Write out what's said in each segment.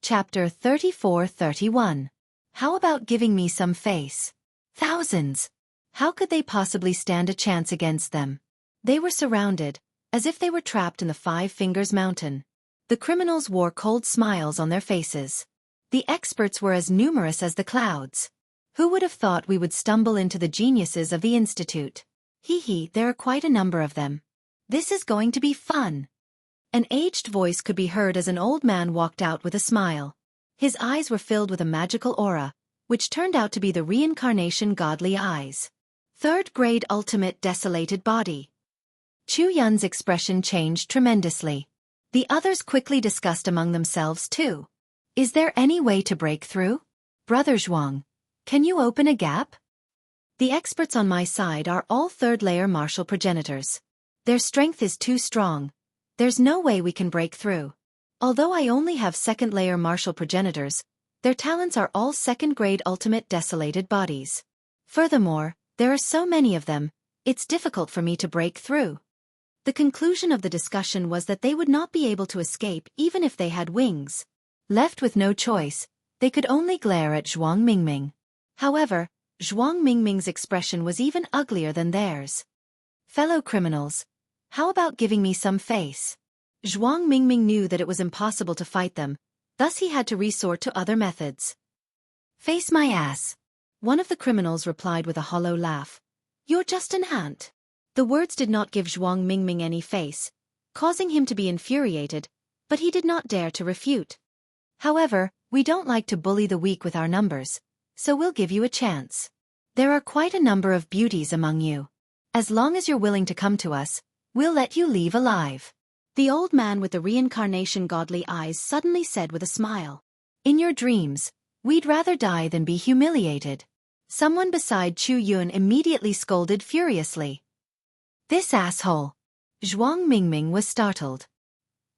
Chapter 34-31. How about giving me some face? Thousands! How could they possibly stand a chance against them? They were surrounded, as if they were trapped in the Five Fingers Mountain. The criminals wore cold smiles on their faces. The experts were as numerous as the clouds. Who would have thought we would stumble into the geniuses of the Institute? There are quite a number of them. This is going to be fun. An aged voice could be heard as an old man walked out with a smile. His eyes were filled with a magical aura, which turned out to be the reincarnation godly eyes. Third grade ultimate desolated body. Chu Yun's expression changed tremendously. The others quickly discussed among themselves too. Is there any way to break through? Brother Zhuang, can you open a gap? The experts on my side are all third-layer martial progenitors. Their strength is too strong. There's no way we can break through. Although I only have second-layer martial progenitors, their talents are all second-grade ultimate desolated bodies. Furthermore, there are so many of them, it's difficult for me to break through. The conclusion of the discussion was that they would not be able to escape even if they had wings. Left with no choice, they could only glare at Zhuang Mingming. However, Zhuang Mingming's expression was even uglier than theirs. Fellow criminals, how about giving me some face? Zhuang Mingming knew that it was impossible to fight them, thus he had to resort to other methods. Face my ass. One of the criminals replied with a hollow laugh. You're just an ant. The words did not give Zhuang Mingming any face, causing him to be infuriated, but he did not dare to refute. However, we don't like to bully the weak with our numbers, so we'll give you a chance. There are quite a number of beauties among you. As long as you're willing to come to us, we'll let you leave alive. The old man with the reincarnation godly eyes suddenly said with a smile. In your dreams, we'd rather die than be humiliated. Someone beside Chu Yun immediately scolded furiously. This asshole! Zhuang Mingming was startled.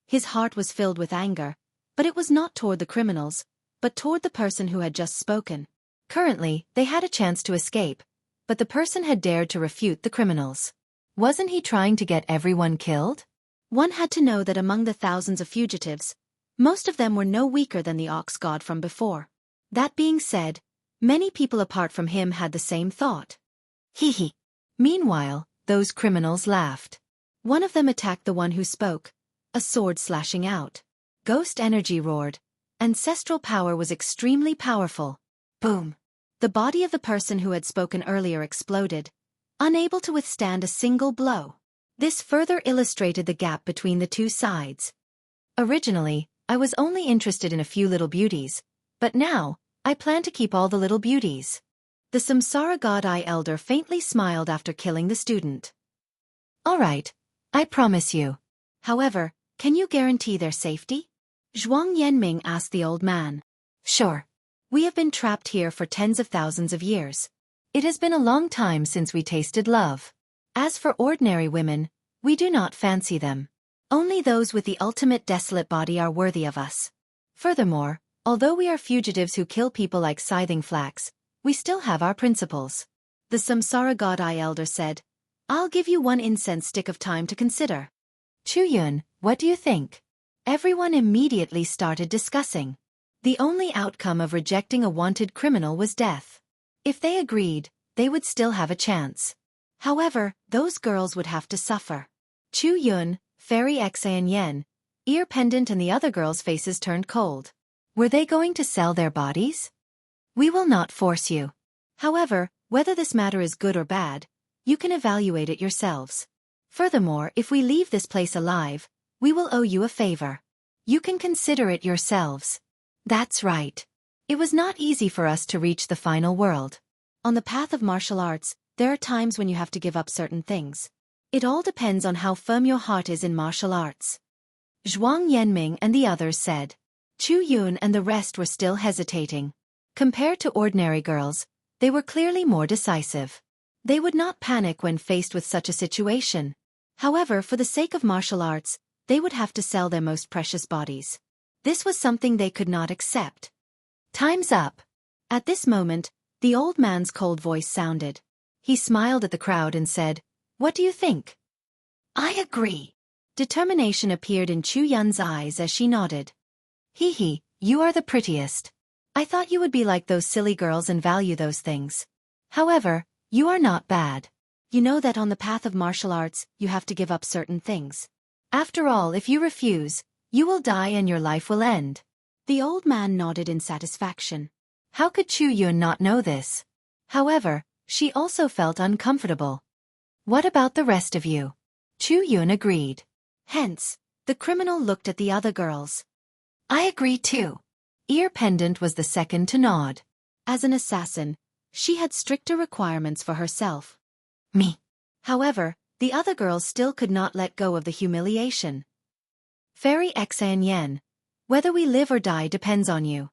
His heart was filled with anger, but it was not toward the criminals, but toward the person who had just spoken. Currently, they had a chance to escape, but the person had dared to refute the criminals. Wasn't he trying to get everyone killed? One had to know that among the thousands of fugitives, most of them were no weaker than the ox god from before. That being said, many people apart from him had the same thought. Meanwhile, those criminals laughed. One of them attacked the one who spoke, a sword slashing out. Ghost energy roared. Ancestral power was extremely powerful. Boom! The body of the person who had spoken earlier exploded, unable to withstand a single blow. This further illustrated the gap between the two sides. Originally, I was only interested in a few little beauties, but now, I plan to keep all the little beauties. The Samsara God Eye Elder faintly smiled after killing the student. Alright, I promise you. However, can you guarantee their safety? Zhuang Yanming asked the old man. Sure. We have been trapped here for tens of thousands of years. It has been a long time since we tasted love. As for ordinary women, we do not fancy them. Only those with the ultimate desolate body are worthy of us. Furthermore, although we are fugitives who kill people like scything flax, we still have our principles. The Samsara God Eye Elder said, I'll give you one incense stick of time to consider. Chu Yun, what do you think? Everyone immediately started discussing. The only outcome of rejecting a wanted criminal was death. If they agreed, they would still have a chance. However, those girls would have to suffer. Chu Yun, Fairy Xianxia, Ear Pendant and the other girls' faces turned cold. Were they going to sell their bodies? We will not force you. However, whether this matter is good or bad, you can evaluate it yourselves. Furthermore, if we leave this place alive, we will owe you a favor. You can consider it yourselves. That's right. It was not easy for us to reach the final world. On the path of martial arts, there are times when you have to give up certain things. It all depends on how firm your heart is in martial arts. Zhuang Yanming and the others said. Chu Yun and the rest were still hesitating. Compared to ordinary girls, they were clearly more decisive. They would not panic when faced with such a situation. However, for the sake of martial arts, they would have to sell their most precious bodies. This was something they could not accept. Time's up. At this moment, the old man's cold voice sounded. He smiled at the crowd and said, What do you think? I agree. Determination appeared in Chu Yun's eyes as she nodded. You are the prettiest. I thought you would be like those silly girls and value those things. However, you are not bad. You know that on the path of martial arts, you have to give up certain things. After all, if you refuse, you will die and your life will end. The old man nodded in satisfaction. How could Chu Yun not know this? However, she also felt uncomfortable. What about the rest of you? Chu Yun agreed. Hence, the criminal looked at the other girls. I agree too. Ear Pendant was the second to nod. As an assassin, she had stricter requirements for herself. Me. However, the other girls still could not let go of the humiliation. Fairy Xianxia, whether we live or die depends on you.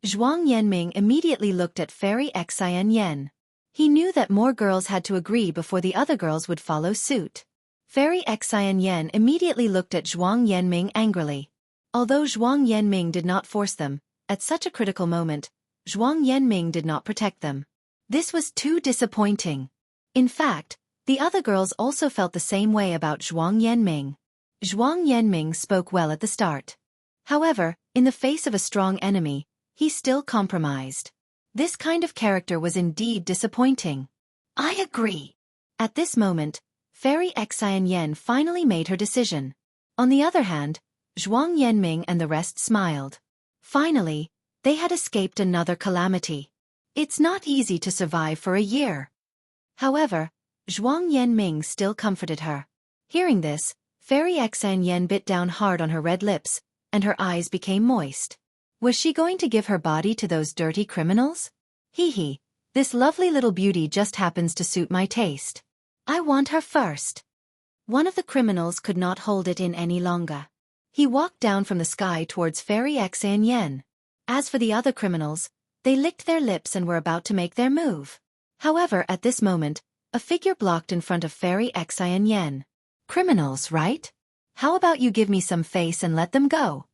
Zhuang Yanming immediately looked at Fairy Xianxia. He knew that more girls had to agree before the other girls would follow suit. Fairy Xianxia immediately looked at Zhuang Yanming angrily. Although Zhuang Yanming did not force them, at such a critical moment, Zhuang Yanming did not protect them. This was too disappointing. In fact, the other girls also felt the same way about Zhuang Yanming. Zhuang Yanming spoke well at the start. However, in the face of a strong enemy, he still compromised. This kind of character was indeed disappointing. I agree. At this moment, Fairy Xianxia finally made her decision. On the other hand, Zhuang Yanming and the rest smiled. Finally, they had escaped another calamity. It's not easy to survive for a year. However, Zhuang Yanming still comforted her. Hearing this, Fairy Xianxia bit down hard on her red lips, and her eyes became moist. Was she going to give her body to those dirty criminals? Hee, this lovely little beauty just happens to suit my taste. I want her first. One of the criminals could not hold it in any longer. He walked down from the sky towards Fairy Xianxia. As for the other criminals, they licked their lips and were about to make their move. However, at this moment, a figure blocked in front of Fairy Xianxia. Criminals, right? How about you give me some face and let them go?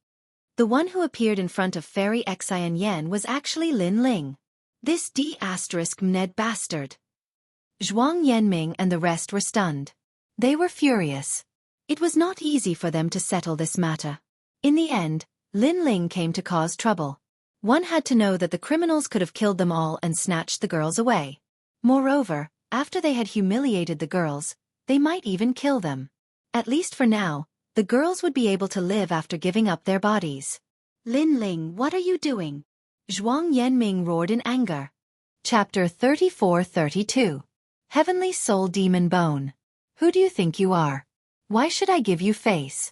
The one who appeared in front of Fairy Xianxia was actually Lin Ling. This D***Ned bastard. Zhuang Yanming and the rest were stunned. They were furious. It was not easy for them to settle this matter. In the end, Lin Ling came to cause trouble. One had to know that the criminals could have killed them all and snatched the girls away. Moreover, after they had humiliated the girls, they might even kill them. At least for now, the girls would be able to live after giving up their bodies. Lin Ling, what are you doing? Zhuang Yanming roared in anger. Chapter 34-32. Heavenly Soul Demon Bone. Who do you think you are? Why should I give you face?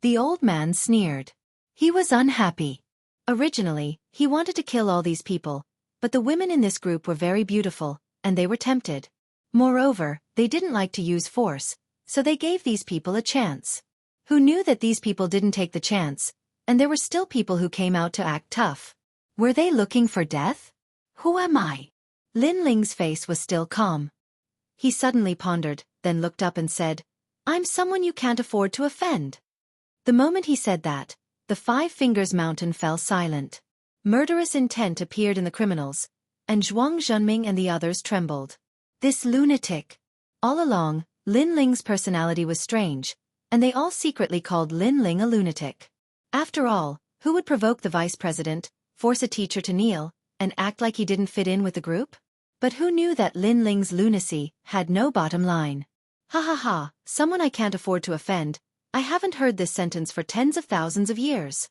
The old man sneered. He was unhappy. Originally, he wanted to kill all these people, but the women in this group were very beautiful, and they were tempted. Moreover, they didn't like to use force, so they gave these people a chance. Who knew that these people didn't take the chance, and there were still people who came out to act tough? Were they looking for death? Who am I? Lin Ling's face was still calm. He suddenly pondered, then looked up and said, I'm someone you can't afford to offend. The moment he said that, the 5 Fingers Mountain fell silent. Murderous intent appeared in the criminals, and Zhuang Zhenming and the others trembled. This lunatic. All along, Lin Ling's personality was strange, and they all secretly called Lin Ling a lunatic. After all, who would provoke the vice president, force a teacher to kneel, and act like he didn't fit in with the group? But who knew that Lin Ling's lunacy had no bottom line? Ha ha ha, someone I can't afford to offend. I haven't heard this sentence for tens of thousands of years.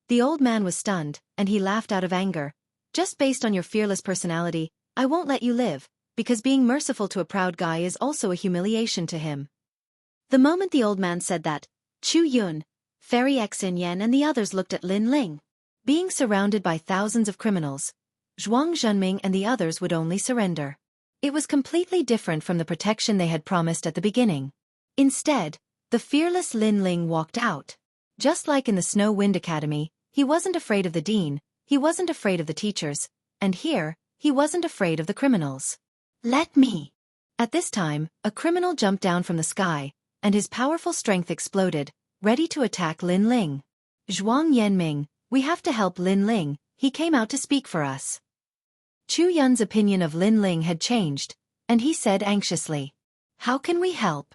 The old man was stunned, and he laughed out of anger. Just based on your fearless personality, I won't let you live, because being merciful to a proud guy is also a humiliation to him. The moment the old man said that, Chu Yun, Fairy Xianxia and the others looked at Lin Ling. Being surrounded by thousands of criminals, Zhuang Zhenming and the others would only surrender. It was completely different from the protection they had promised at the beginning. Instead, the fearless Lin Ling walked out. Just like in the Snow Wind Academy, he wasn't afraid of the dean, he wasn't afraid of the teachers, and here, he wasn't afraid of the criminals. Let me! At this time, a criminal jumped down from the sky, and his powerful strength exploded, ready to attack Lin Ling. Zhuang Yanming, we have to help Lin Ling, he came out to speak for us. Chu Yun's opinion of Lin Ling had changed, and he said anxiously, how can we help?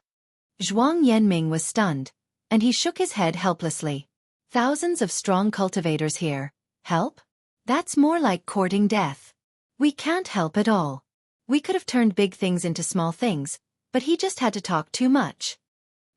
Zhuang Yanming was stunned, and he shook his head helplessly. Thousands of strong cultivators here. Help? That's more like courting death. We can't help at all. We could have turned big things into small things, but he just had to talk too much.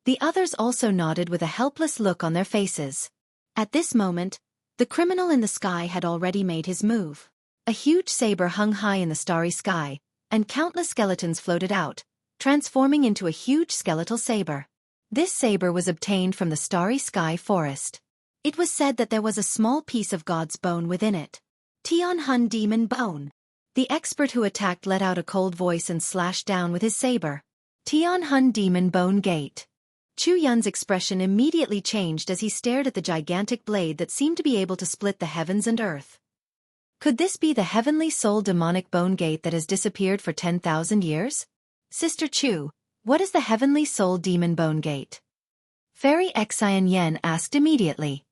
The others also nodded with a helpless look on their faces. At this moment, the criminal in the sky had already made his move. A huge saber hung high in the starry sky, and countless skeletons floated out, transforming into a huge skeletal saber. This saber was obtained from the starry sky forest. It was said that there was a small piece of God's bone within it. Tianhun demon bone. The expert who attacked let out a cold voice and slashed down with his saber. Tianhun demon bone gate. Chu Yun's expression immediately changed as he stared at the gigantic blade that seemed to be able to split the heavens and earth. Could this be the heavenly soul demonic bone gate that has disappeared for 10,000 years? Sister Chu, what is the heavenly soul demon bone gate? Fairy Xianxia asked immediately.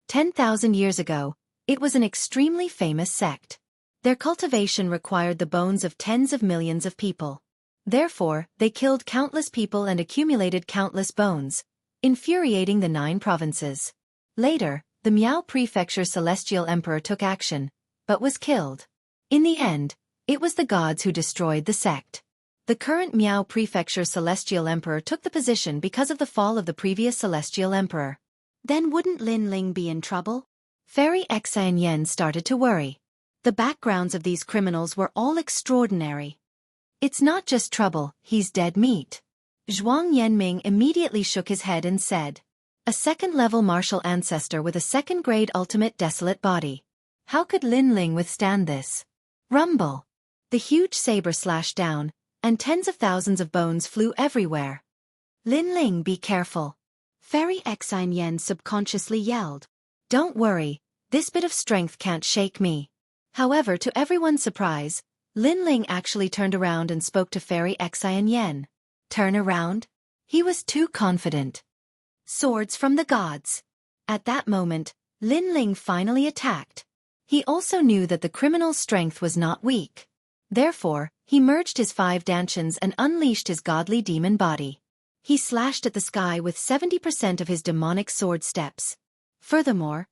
10,000 years ago, it was an extremely famous sect. Their cultivation required the bones of tens of millions of people. Therefore, they killed countless people and accumulated countless bones, infuriating the 9 provinces. Later, the Miao Prefecture's celestial emperor took action, but was killed. In the end, it was the gods who destroyed the sect. The current Miao Prefecture's celestial emperor took the position because of the fall of the previous celestial emperor. Then wouldn't Lin Ling be in trouble? Fairy Xianxia started to worry. The backgrounds of these criminals were all extraordinary. It's not just trouble, he's dead meat. Zhuang Yanming immediately shook his head and said, a second-level martial ancestor with a second-grade ultimate desolate body. How could Lin Ling withstand this? Rumble. The huge saber slashed down, and tens of thousands of bones flew everywhere. Lin Ling, be careful. Fairy Xianxia subconsciously yelled. Don't worry, this bit of strength can't shake me. However, to everyone's surprise, Lin Ling actually turned around and spoke to Fairy Xianxia. Turn around? He was too confident. Swords from the gods. At that moment, Lin Ling finally attacked. He also knew that the criminal's strength was not weak. Therefore, he merged his 5 dantians and unleashed his godly demon body. He slashed at the sky with 70% of his demonic sword steps. Furthermore,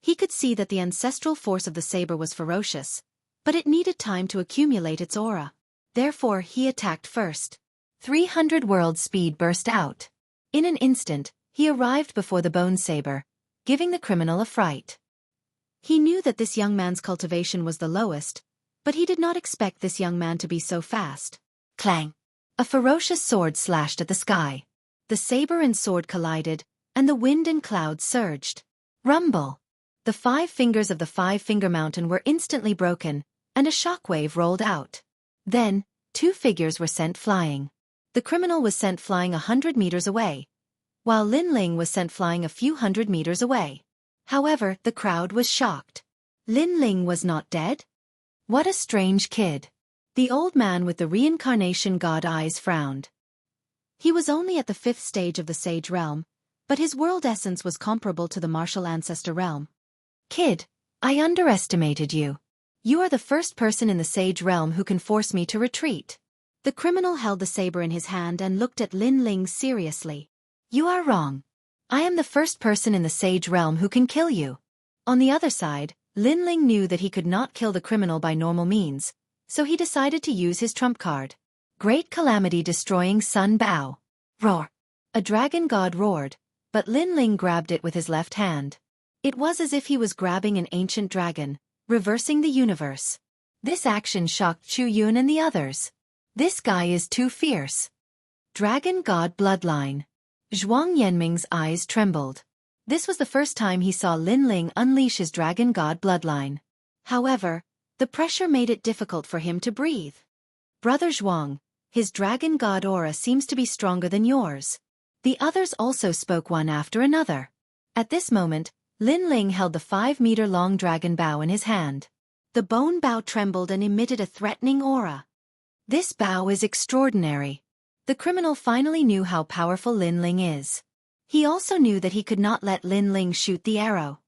he could see that the ancestral force of the saber was ferocious, but it needed time to accumulate its aura. Therefore, he attacked first. 300 world speed burst out. In an instant, he arrived before the bone saber, giving the criminal a fright. He knew that this young man's cultivation was the lowest, but he did not expect this young man to be so fast. Clang! A ferocious sword slashed at the sky. The saber and sword collided, and the wind and clouds surged. Rumble! The 5 fingers of the 5-finger mountain were instantly broken, and a shockwave rolled out. Then, 2 figures were sent flying. The criminal was sent flying 100 meters away, while Lin Ling was sent flying a few hundred meters away. However, the crowd was shocked. Lin Ling was not dead? What a strange kid. The old man with the reincarnation god eyes frowned. He was only at the 5th stage of the sage realm, but his world essence was comparable to the martial ancestor realm. Kid, I underestimated you. You are the first person in the sage realm who can force me to retreat. The criminal held the saber in his hand and looked at Lin Ling seriously. You are wrong. I am the first person in the sage realm who can kill you. On the other side, Lin Ling knew that he could not kill the criminal by normal means, so he decided to use his trump card. Great calamity destroying sun bow. Roar! A dragon god roared, but Lin Ling grabbed it with his left hand. It was as if he was grabbing an ancient dragon, reversing the universe. This action shocked Chu Yun and the others. This guy is too fierce. Dragon god bloodline. Zhuang Yanming's eyes trembled. This was the first time he saw Lin Ling unleash his dragon god bloodline. However, the pressure made it difficult for him to breathe. Brother Zhuang, his dragon god aura seems to be stronger than yours. The others also spoke one after another. At this moment, Lin Ling held the 5-meter-long dragon bow in his hand. The bone bow trembled and emitted a threatening aura. This bow is extraordinary. The criminal finally knew how powerful Lin Ling is. He also knew that he could not let Lin Ling shoot the arrow.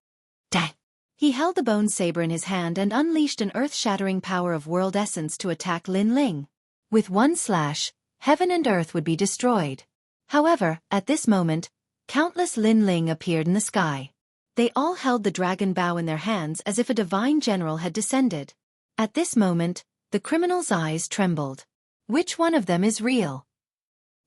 Dang! He held the bone saber in his hand and unleashed an earth-shattering power of world essence to attack Lin Ling. With one slash, heaven and earth would be destroyed. However, at this moment, countless Lin Ling appeared in the sky. They all held the dragon bow in their hands as if a divine general had descended. At this moment, the criminal's eyes trembled. Which one of them is real?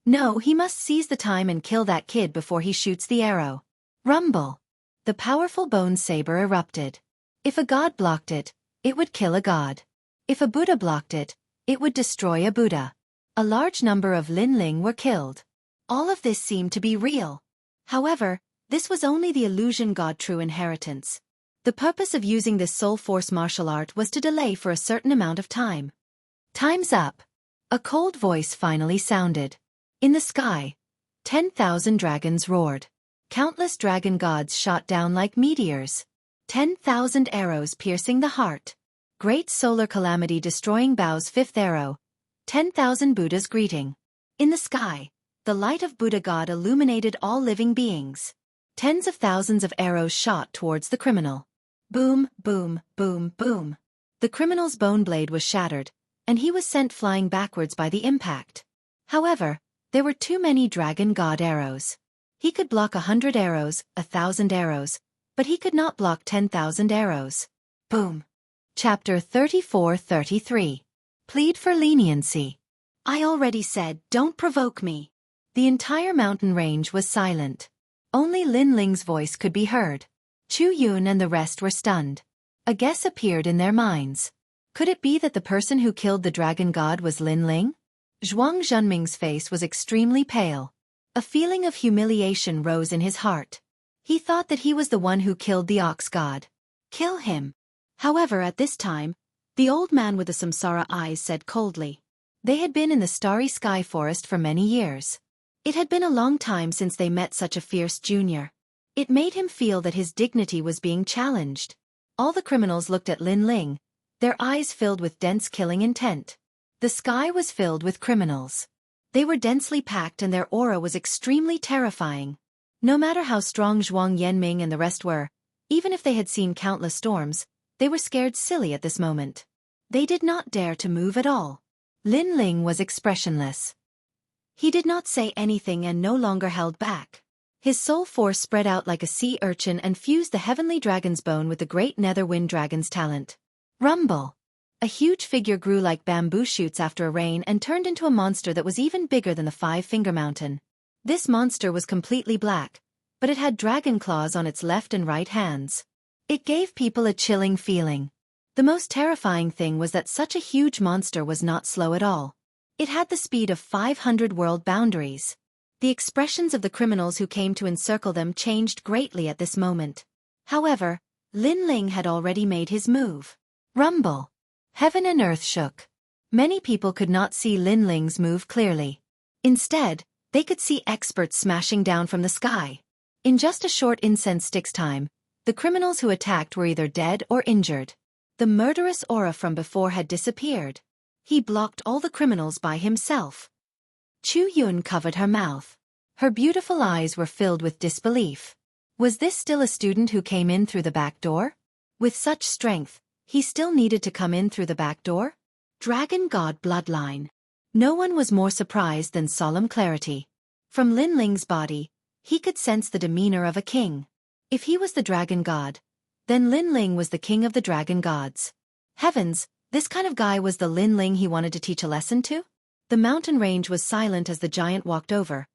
No, he must seize the time and kill that kid before he shoots the arrow. Rumble. The powerful bone saber erupted. If a god blocked it, it would kill a god. If a Buddha blocked it, it would destroy a Buddha. A large number of Linling were killed. All of this seemed to be real. However, this was only the illusion god true inheritance. The purpose of using this soul force martial art was to delay for a certain amount of time. Time's up. A cold voice finally sounded. In the sky, 10,000 dragons roared. Countless dragon gods shot down like meteors. 10,000 arrows piercing the heart. Great solar calamity destroying Bao's fifth arrow. 10,000 Buddhas greeting. In the sky, the light of Buddha God illuminated all living beings. Tens of thousands of arrows shot towards the criminal. Boom, boom, boom, boom. The criminal's bone blade was shattered, and he was sent flying backwards by the impact. However, there were too many dragon god arrows. He could block 100 arrows, 1,000 arrows, but he could not block 10,000 arrows. Boom. Chapter 34-33. Plead for leniency. I already said, don't provoke me. The entire mountain range was silent. Only Linling's voice could be heard. Chu Yun and the rest were stunned. A guess appeared in their minds. Could it be that the person who killed the dragon god was Linling? Zhuang Zhenming's face was extremely pale. A feeling of humiliation rose in his heart. He thought that he was the one who killed the ox god. Kill him. However, at this time, the old man with the samsara eyes said coldly. They had been in the starry sky forest for many years. It had been a long time since they met such a fierce junior. It made him feel that his dignity was being challenged. All the criminals looked at Linling, their eyes filled with dense killing intent. The sky was filled with criminals. They were densely packed and their aura was extremely terrifying. No matter how strong Zhuang Yanming and the rest were, even if they had seen countless storms, they were scared silly at this moment. They did not dare to move at all. Linling was expressionless. He did not say anything and no longer held back. His soul force spread out like a sea urchin and fused the heavenly dragon's bone with the great nether wind dragon's talent. Rumble! A huge figure grew like bamboo shoots after a rain and turned into a monster that was even bigger than the Five-Finger Mountain. This monster was completely black, but it had dragon claws on its left and right hands. It gave people a chilling feeling. The most terrifying thing was that such a huge monster was not slow at all. It had the speed of 500 world boundaries. The expressions of the criminals who came to encircle them changed greatly at this moment. However, Linling had already made his move. Rumble! Heaven and earth shook. Many people could not see Linling's move clearly. Instead, they could see experts smashing down from the sky. In just a short incense stick's time, the criminals who attacked were either dead or injured. The murderous aura from before had disappeared. He blocked all the criminals by himself. Chu Yun covered her mouth. Her beautiful eyes were filled with disbelief. Was this still a student who came in through the back door? With such strength, he still needed to come in through the back door? Dragon God bloodline. No one was more surprised than solemn clarity. From Linling's body, he could sense the demeanor of a king. If he was the dragon god, then Linling was the king of the dragon gods. Heavens, this kind of guy was the Linling he wanted to teach a lesson to? The mountain range was silent as the giant walked over,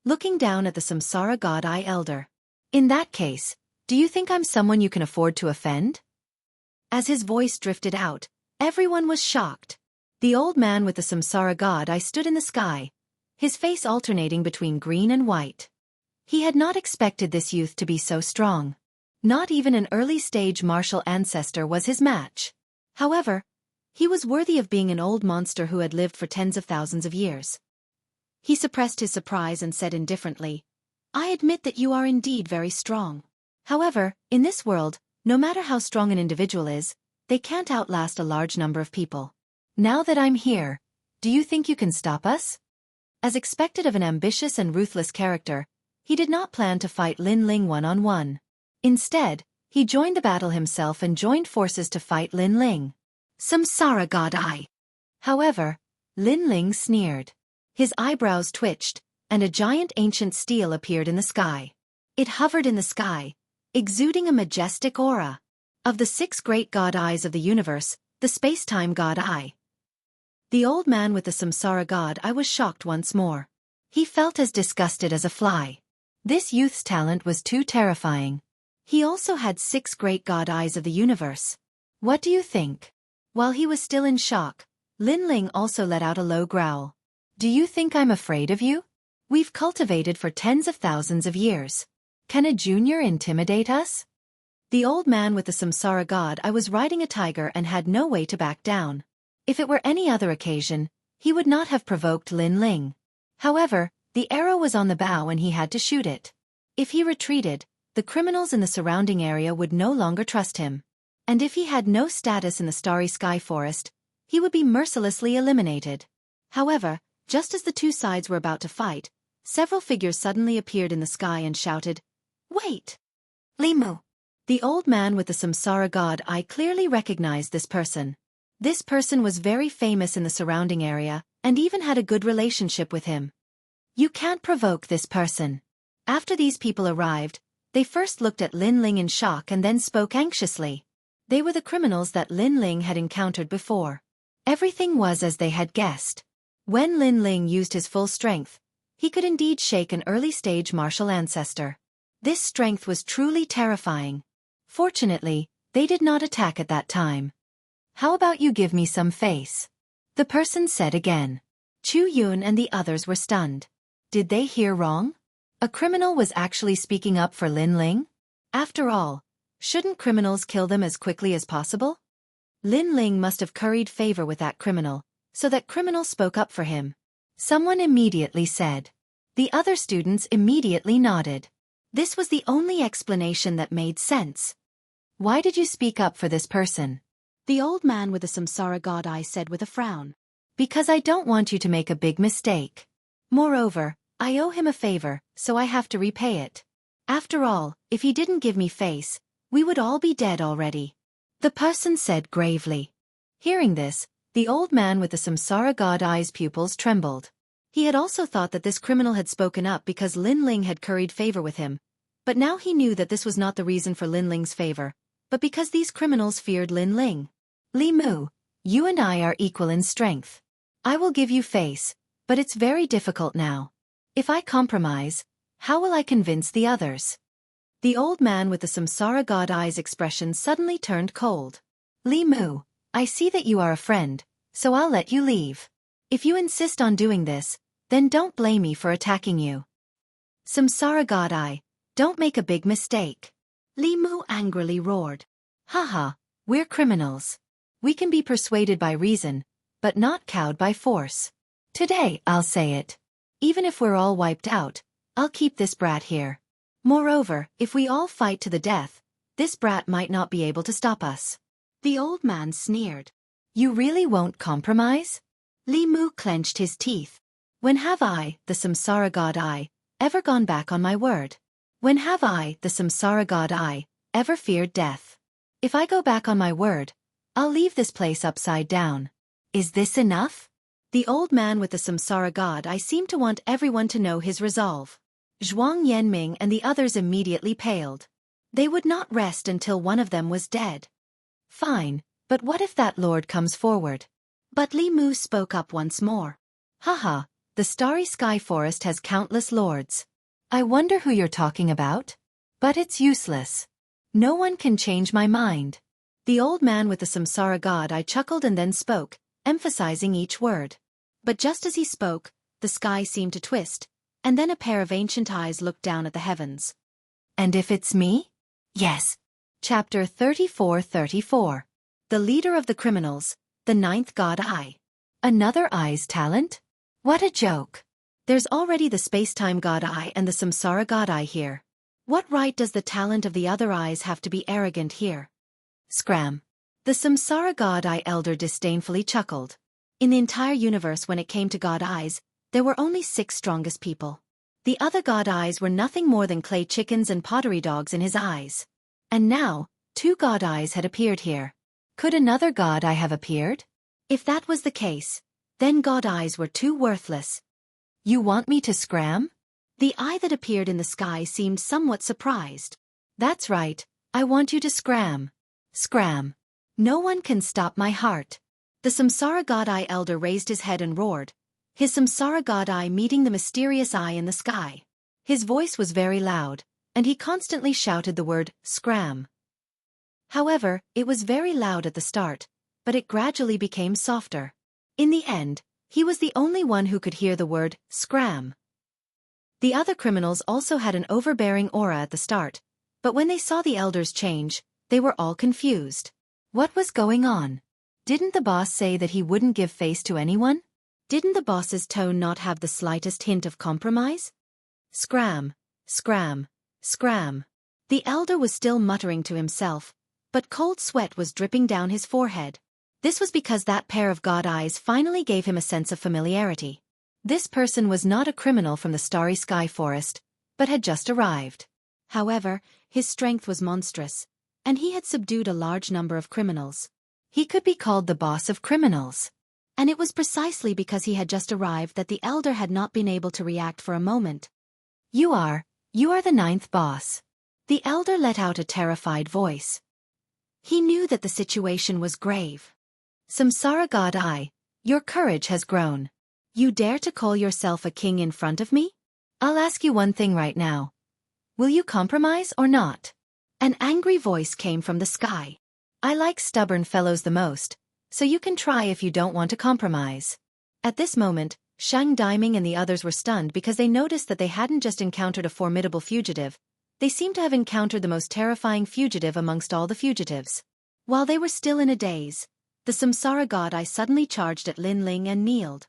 looking down at the Samsara God Eye Elder. In that case, do you think I'm someone you can afford to offend? As his voice drifted out, everyone was shocked. The old man with the Samsara God Eye stood in the sky, his face alternating between green and white. He had not expected this youth to be so strong. Not even an early-stage martial ancestor was his match. However, he was worthy of being an old monster who had lived for tens of thousands of years. He suppressed his surprise and said indifferently, I admit that you are indeed very strong. However, in this world, no matter how strong an individual is, they can't outlast a large number of people. Now that I'm here, do you think you can stop us? As expected of an ambitious and ruthless character, he did not plan to fight Linling one-on-one. Instead, he joined the battle himself and joined forces to fight Linling. Samsara God Eye. However, Linling sneered. His eyebrows twitched, and a giant ancient steel appeared in the sky. It hovered in the sky, exuding a majestic aura. Of the 6 great god eyes of the universe, the space-time god eye. The old man with the samsara god eye was shocked once more. He felt as disgusted as a fly. This youth's talent was too terrifying. He also had 6 great god eyes of the universe. What do you think? While he was still in shock, Lin Ling also let out a low growl. Do you think I'm afraid of you? We've cultivated for tens of thousands of years. Can a junior intimidate us? The old man with the samsara god eye was riding a tiger and had no way to back down. If it were any other occasion, he would not have provoked Lin Ling. However, the arrow was on the bow and he had to shoot it. If he retreated, the criminals in the surrounding area would no longer trust him. And if he had no status in the starry sky forest, he would be mercilessly eliminated. However, just as the two sides were about to fight, several figures suddenly appeared in the sky and shouted, "Wait! Limu!" The old man with the samsara god eye clearly recognized this person. This person was very famous in the surrounding area, and even had a good relationship with him. You can't provoke this person. After these people arrived, they first looked at Lin Ling in shock and then spoke anxiously. They were the criminals that Lin Ling had encountered before. Everything was as they had guessed. When Lin Ling used his full strength, he could indeed shake an early-stage martial ancestor. This strength was truly terrifying. Fortunately, they did not attack at that time. How about you give me some face? The person said again. Chu Yun and the others were stunned. Did they hear wrong? A criminal was actually speaking up for Lin Ling? After all, shouldn't criminals kill them as quickly as possible? Lin Ling must have curried favor with that criminal, so that criminal spoke up for him. Someone immediately said. The other students immediately nodded. This was the only explanation that made sense. Why did you speak up for this person? The old man with the samsara god eye said with a frown. Because I don't want you to make a big mistake. Moreover, I owe him a favor, so I have to repay it. After all, if he didn't give me face, we would all be dead already. The person said gravely. Hearing this, the old man with the samsara god eye's pupils trembled. He had also thought that this criminal had spoken up because Lin Ling had curried favor with him, but now he knew that this was not the reason for Lin Ling's favor, but because these criminals feared Lin Ling. Li Mu, you and I are equal in strength. I will give you face, but it's very difficult now. If I compromise, how will I convince the others? The old man with the samsara god eye's expression suddenly turned cold. Li Mu, I see that you are a friend, so I'll let you leave. If you insist on doing this, then don't blame me for attacking you. Samsara god eye, don't make a big mistake. Li Mu angrily roared. Haha, we're criminals. We can be persuaded by reason, but not cowed by force. Today, I'll say it. Even if we're all wiped out, I'll keep this brat here. Moreover, if we all fight to the death, this brat might not be able to stop us. The old man sneered. You really won't compromise? Li Mu clenched his teeth. When have I, the samsara god eye, ever gone back on my word? When have I, the samsara god eye, ever feared death? If I go back on my word, I'll leave this place upside down. Is this enough? The old man with the samsara god eye seemed to want everyone to know his resolve. Zhuang Yanming and the others immediately paled. They would not rest until one of them was dead. Fine, but what if that lord comes forward? But Li Mu spoke up once more. Haha, the starry sky forest has countless lords. I wonder who you're talking about? But it's useless. No one can change my mind. The old man with the samsara god eye chuckled and then spoke, emphasizing each word. But just as he spoke, the sky seemed to twist, and then a pair of ancient eyes looked down at the heavens. And if it's me? Yes. Chapter 34:34. The leader of the criminals, the ninth god eye. Another eye's talent? What a joke. There's already the space-time god eye and the samsara god eye here. What right does the talent of the other eyes have to be arrogant here? Scram. The samsara god eye elder disdainfully chuckled. In the entire universe when it came to god eyes, there were only 6 strongest people. The other god eyes were nothing more than clay chickens and pottery dogs in his eyes. And now, 2 god eyes had appeared here. Could another god eye have appeared? If that was the case, then god eyes were too worthless. You want me to scram? The eye that appeared in the sky seemed somewhat surprised. That's right, I want you to scram. Scram. No one can stop my heart. The Samsara God Eye elder raised his head and roared, his Samsara God Eye meeting the mysterious eye in the sky. His voice was very loud, and he constantly shouted the word, scram. However, it was very loud at the start, but it gradually became softer. In the end, he was the only one who could hear the word, scram. The other criminals also had an overbearing aura at the start, but when they saw the elders change, they were all confused. What was going on? Didn't the boss say that he wouldn't give face to anyone? Didn't the boss's tone not have the slightest hint of compromise? Scram, scram, scram. The elder was still muttering to himself, but cold sweat was dripping down his forehead. This was because that pair of god eyes finally gave him a sense of familiarity. This person was not a criminal from the Starry Sky Forest, but had just arrived. However, his strength was monstrous, and he had subdued a large number of criminals. He could be called the boss of criminals. And it was precisely because he had just arrived that the elder had not been able to react for a moment. You are the ninth boss. The elder let out a terrified voice. He knew that the situation was grave. Samsara God Eye, your courage has grown. You dare to call yourself a king in front of me? I'll ask you one thing right now. Will you compromise or not? An angry voice came from the sky. I like stubborn fellows the most, so you can try if you don't want to compromise. At this moment, Shang Diming and the others were stunned because they noticed that they hadn't just encountered a formidable fugitive, they seemed to have encountered the most terrifying fugitive amongst all the fugitives. While they were still in a daze, the Samsara God Eye suddenly charged at Lin Ling and kneeled.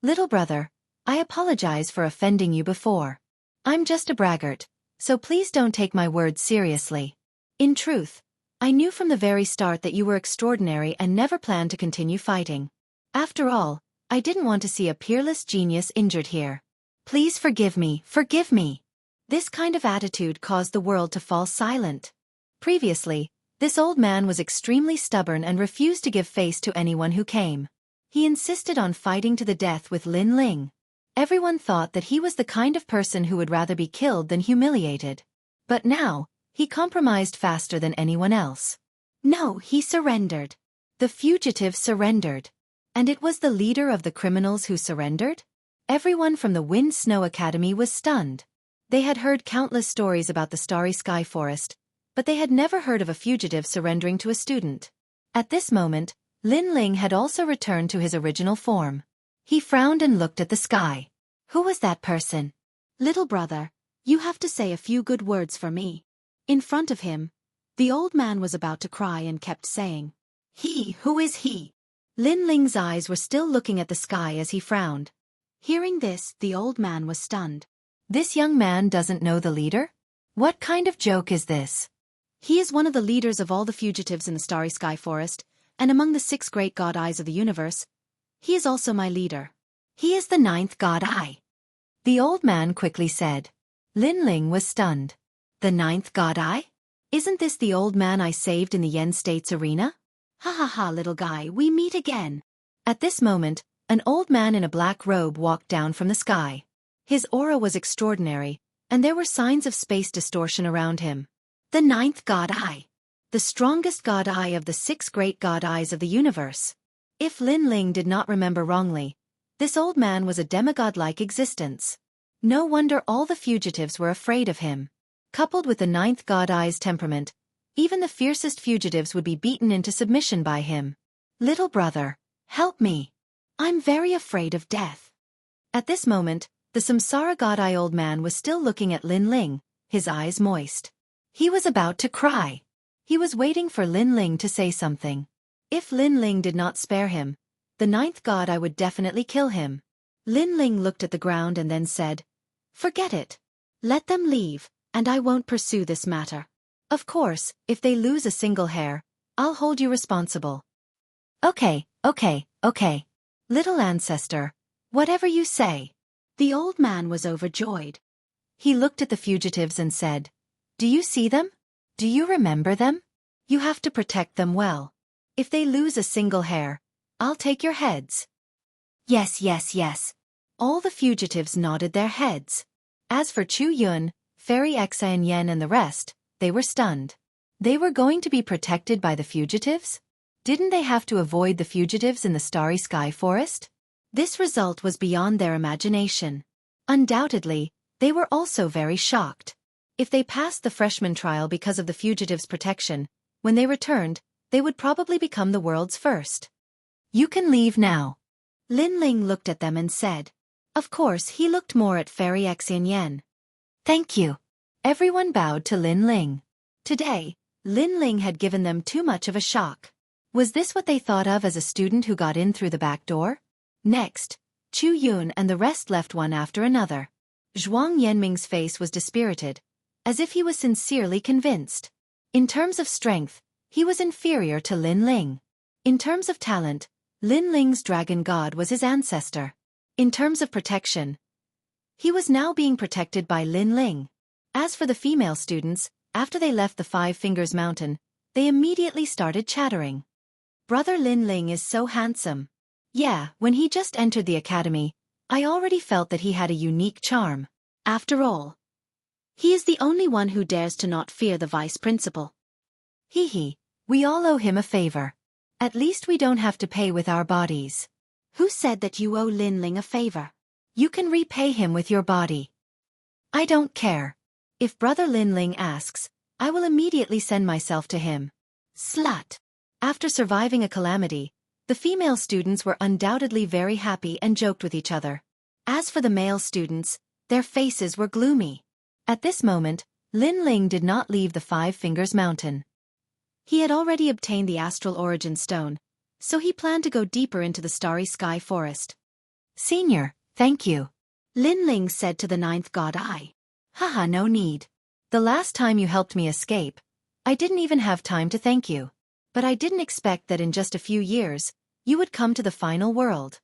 Little brother, I apologize for offending you before. I'm just a braggart, so please don't take my words seriously. In truth, I knew from the very start that you were extraordinary and never planned to continue fighting. After all, I didn't want to see a peerless genius injured here. Please forgive me, forgive me. This kind of attitude caused the world to fall silent. Previously, this old man was extremely stubborn and refused to give face to anyone who came. He insisted on fighting to the death with Lin Ling. Everyone thought that he was the kind of person who would rather be killed than humiliated. But now, he compromised faster than anyone else. No, he surrendered. The fugitive surrendered. And it was the leader of the criminals who surrendered? Everyone from the Wind Snow Academy was stunned. They had heard countless stories about the Starry Sky Forest, but they had never heard of a fugitive surrendering to a student. At this moment, Lin Ling had also returned to his original form. He frowned and looked at the sky. Who was that person? Little brother, you have to say a few good words for me. In front of him, the old man was about to cry and kept saying, He, who is he? Lin Ling's eyes were still looking at the sky as he frowned. Hearing this, the old man was stunned. This young man doesn't know the leader? What kind of joke is this? He is one of the leaders of all the fugitives in the Starry Sky Forest, and among the 6 great god eyes of the universe. He is also my leader. He is the 9th god eye. The old man quickly said. Lin Ling was stunned. The 9th god eye? Isn't this the old man I saved in the Yen States arena? Ha ha ha, little guy, we meet again. At this moment, an old man in a black robe walked down from the sky. His aura was extraordinary, and there were signs of space distortion around him. The 9th god eye. The strongest god eye of the 6 great god eyes of the universe. If Lin Ling did not remember wrongly, this old man was a demigod-like existence. No wonder all the fugitives were afraid of him. Coupled with the 9th god eye's temperament, even the fiercest fugitives would be beaten into submission by him. Little brother, help me. I'm very afraid of death. At this moment, the Samsara god eye old man was still looking at Lin Ling, his eyes moist. He was about to cry. He was waiting for Lin Ling to say something. If Lin Ling did not spare him, the 9th god eye would definitely kill him. Lin Ling looked at the ground and then said, Forget it. Let them leave, and I won't pursue this matter. Of course, if they lose a single hair, I'll hold you responsible. Okay. Little ancestor, whatever you say. The old man was overjoyed. He looked at the fugitives and said, Do you see them? Do you remember them? You have to protect them well. If they lose a single hair, I'll take your heads. Yes. All the fugitives nodded their heads. As for Chu Yun, Fairy Xia and Yen and the rest, they were stunned. They were going to be protected by the fugitives? Didn't they have to avoid the fugitives in the starry sky forest? This result was beyond their imagination. Undoubtedly, they were also very shocked. If they passed the freshman trial because of the fugitives' protection, when they returned, they would probably become the world's first. You can leave now. Lin Ling looked at them and said. Of course, he looked more at Fairy Xianxia. Thank you. Everyone bowed to Lin Ling. Today, Lin Ling had given them too much of a shock. Was this what they thought of as a student who got in through the back door? Next, Chu Yun and the rest left one after another. Zhuang Yanming's face was dispirited, as if he was sincerely convinced. In terms of strength, he was inferior to Lin Ling. In terms of talent, Lin Ling's dragon god was his ancestor. In terms of protection, he was now being protected by Lin Ling. As for the female students, after they left the Five Fingers Mountain, they immediately started chattering. Brother Lin Ling is so handsome. Yeah, when he just entered the academy, I already felt that he had a unique charm. After all, he is the only one who dares to not fear the vice principal. Hee, we all owe him a favor. At least we don't have to pay with our bodies. Who said that you owe Lin Ling a favor? You can repay him with your body. I don't care. If Brother Lin Ling asks, I will immediately send myself to him. Slut. After surviving a calamity, the female students were undoubtedly very happy and joked with each other. As for the male students, their faces were gloomy. At this moment, Lin Ling did not leave the Five Fingers Mountain. He had already obtained the Astral Origin Stone, so he planned to go deeper into the Starry Sky Forest. Senior, thank you. Lin Ling said to the ninth god Eye. Haha, no need. The last time you helped me escape, I didn't even have time to thank you. But I didn't expect that in just a few years, you would come to the final world.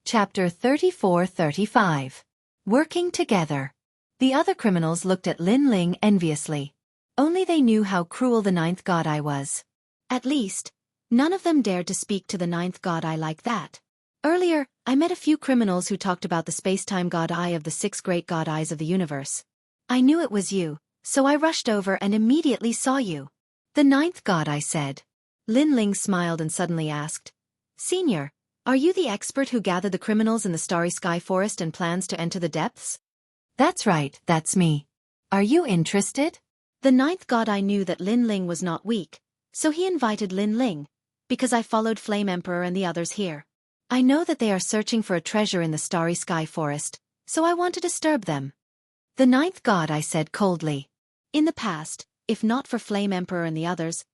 Chapter 34-35. Working Together. The other criminals looked at Lin Ling enviously. Only they knew how cruel the ninth god Eye was. At least, none of them dared to speak to the ninth god Eye like that. Earlier, I met a few criminals who talked about the space-time god Eye of the 6 great god Eyes of the universe. I knew it was you, so I rushed over and immediately saw you. The ninth god Eye said. Lin Ling smiled and suddenly asked, Senior, are you the expert who gathered the criminals in the Starry Sky Forest and plans to enter the depths? That's right, that's me. Are you interested? The ninth god Eye knew that Lin Ling was not weak, so he invited Lin Ling, because I followed Flame Emperor and the others here. I know that they are searching for a treasure in the Starry Sky Forest, so I want to disturb them. The ninth god Eye said coldly. In the past, if not for Flame Emperor and the others,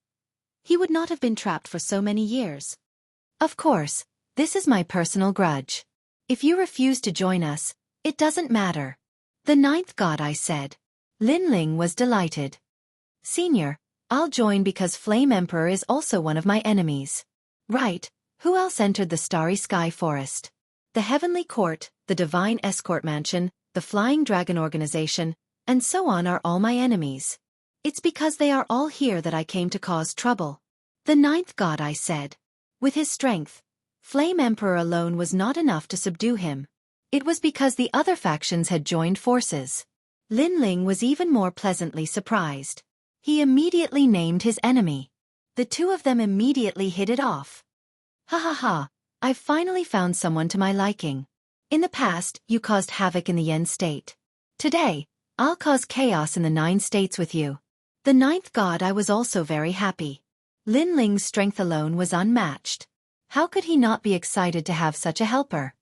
he would not have been trapped for so many years. Of course, this is my personal grudge. If you refuse to join us, it doesn't matter. The ninth god Eye said. Lin Ling was delighted. Senior, I'll join because Flame Emperor is also one of my enemies. Right, who else entered the Starry Sky Forest? The Heavenly Court, the Divine Escort Mansion, the Flying Dragon Organization, and so on are all my enemies. It's because they are all here that I came to cause trouble. The ninth god Eye said. With his strength, Flame Emperor alone was not enough to subdue him. It was because the other factions had joined forces. Lin Ling was even more pleasantly surprised. He immediately named his enemy. The two of them immediately hit it off. Ha ha ha, I've finally found someone to my liking. In the past, you caused havoc in the Yen state. Today, I'll cause chaos in the 9 states with you. The ninth god Eye was also very happy. Lin Ling's strength alone was unmatched. How could he not be excited to have such a helper?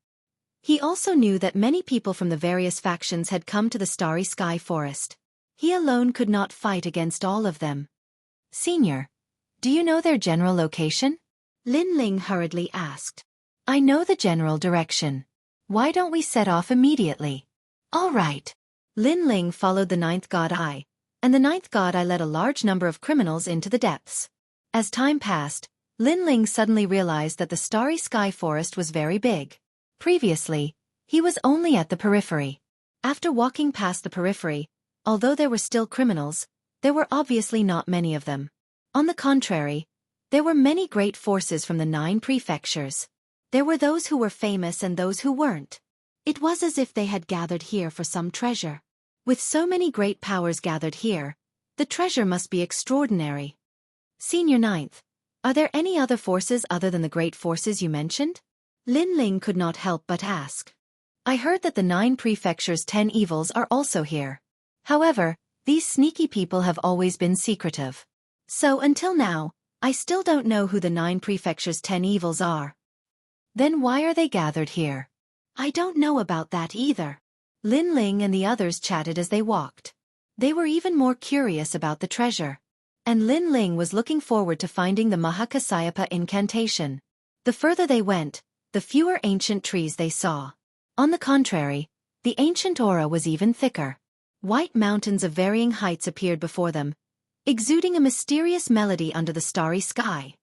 He also knew that many people from the various factions had come to the Starry Sky Forest. He alone could not fight against all of them. Senior, do you know their general location? Lin Ling hurriedly asked. I know the general direction. Why don't we set off immediately? All right. Lin Ling followed the ninth god Eye, and the ninth god Eye led a large number of criminals into the depths. As time passed, Lin Ling suddenly realized that the Starry Sky Forest was very big. Previously, he was only at the periphery. After walking past the periphery, although there were still criminals, there were obviously not many of them. On the contrary, there were many great forces from the 9 prefectures. There were those who were famous and those who weren't. It was as if they had gathered here for some treasure. With so many great powers gathered here, The treasure must be extraordinary. Senior Ninth, are there any other forces other than the great forces you mentioned? Lin Ling could not help but ask. I heard that the 9 prefectures' 10 evils are also here. However, these sneaky people have always been secretive. So until now, I still don't know who the 9 prefectures' 10 evils are. Then why are they gathered here? I don't know about that either. Lin Ling and the others chatted as they walked. They were even more curious about the treasure. And Lin Ling was looking forward to finding the Mahakasyapa incantation. The further they went, the fewer ancient trees they saw. On the contrary, the ancient aura was even thicker. White mountains of varying heights appeared before them, exuding a mysterious melody under the starry sky.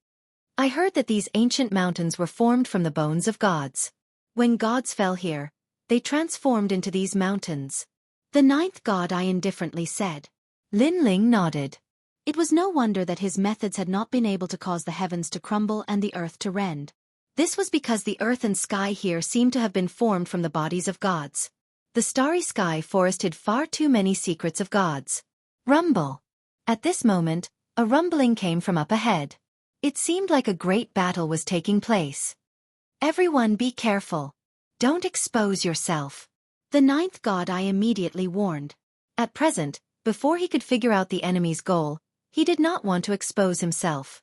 I heard that these ancient mountains were formed from the bones of gods. When gods fell here, they transformed into these mountains. The 9th god, I indifferently said. Lin Ling nodded. It was no wonder that his methods had not been able to cause the heavens to crumble and the earth to rend. This was because the earth and sky here seemed to have been formed from the bodies of gods. The starry sky forest hid far too many secrets of gods. Rumble. At this moment, a rumbling came from up ahead. It seemed like a great battle was taking place. Everyone be careful. Don't expose yourself. The 9th god, I immediately warned. At present, before he could figure out the enemy's goal, he did not want to expose himself.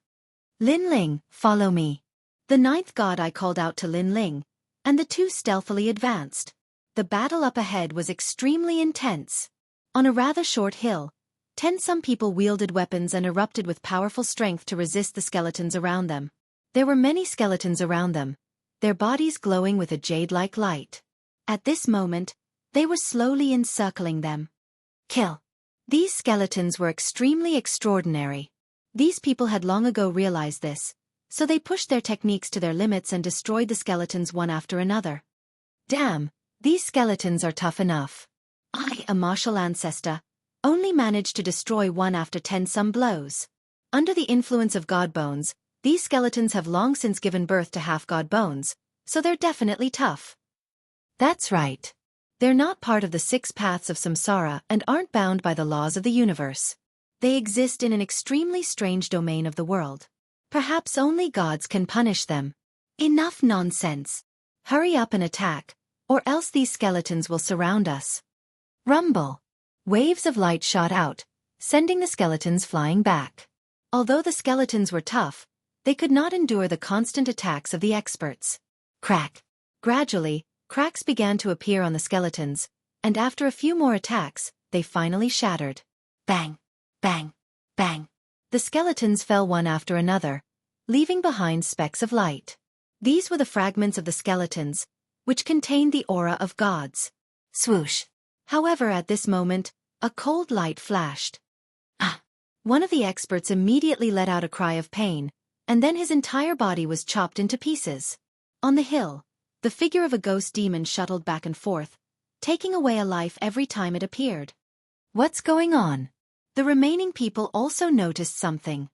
Lin Ling, follow me. The 9th god, I called out to Lin Ling, and the two stealthily advanced. The battle up ahead was extremely intense. On a rather short hill, 10 some people wielded weapons and erupted with powerful strength to resist the skeletons around them. There were many skeletons around them, their bodies glowing with a jade-like light. At this moment, they were slowly encircling them. Kill. These skeletons were extremely extraordinary. These people had long ago realized this, so they pushed their techniques to their limits and destroyed the skeletons one after another. Damn, these skeletons are tough enough. I, a martial ancestor, only managed to destroy one after 10 some blows. Under the influence of god bones, these skeletons have long since given birth to half-god bones, so they're definitely tough. That's right. They're not part of the 6 paths of samsara and aren't bound by the laws of the universe. They exist in an extremely strange domain of the world. Perhaps only gods can punish them. Enough nonsense. Hurry up and attack, or else these skeletons will surround us. Rumble. Waves of light shot out, sending the skeletons flying back. Although the skeletons were tough, they could not endure the constant attacks of the experts. Crack. Gradually, cracks began to appear on the skeletons, and after a few more attacks, they finally shattered. Bang, bang, bang. The skeletons fell one after another, leaving behind specks of light. These were the fragments of the skeletons, which contained the aura of gods. Swoosh. However, at this moment, a cold light flashed. Ah! One of the experts immediately let out a cry of pain, and then his entire body was chopped into pieces. On the hill, the figure of a ghost demon shuttled back and forth, taking away a life every time it appeared. What's going on? The remaining people also noticed something.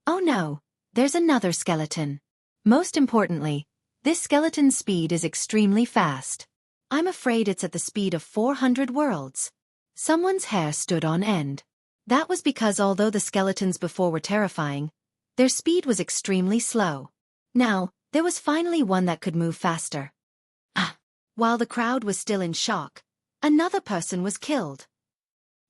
Oh no, there's another skeleton. Most importantly, this skeleton's speed is extremely fast. I'm afraid it's at the speed of 400 worlds. Someone's hair stood on end. That was because although the skeletons before were terrifying, their speed was extremely slow. Now, there was finally one that could move faster. Ah! While the crowd was still in shock, another person was killed.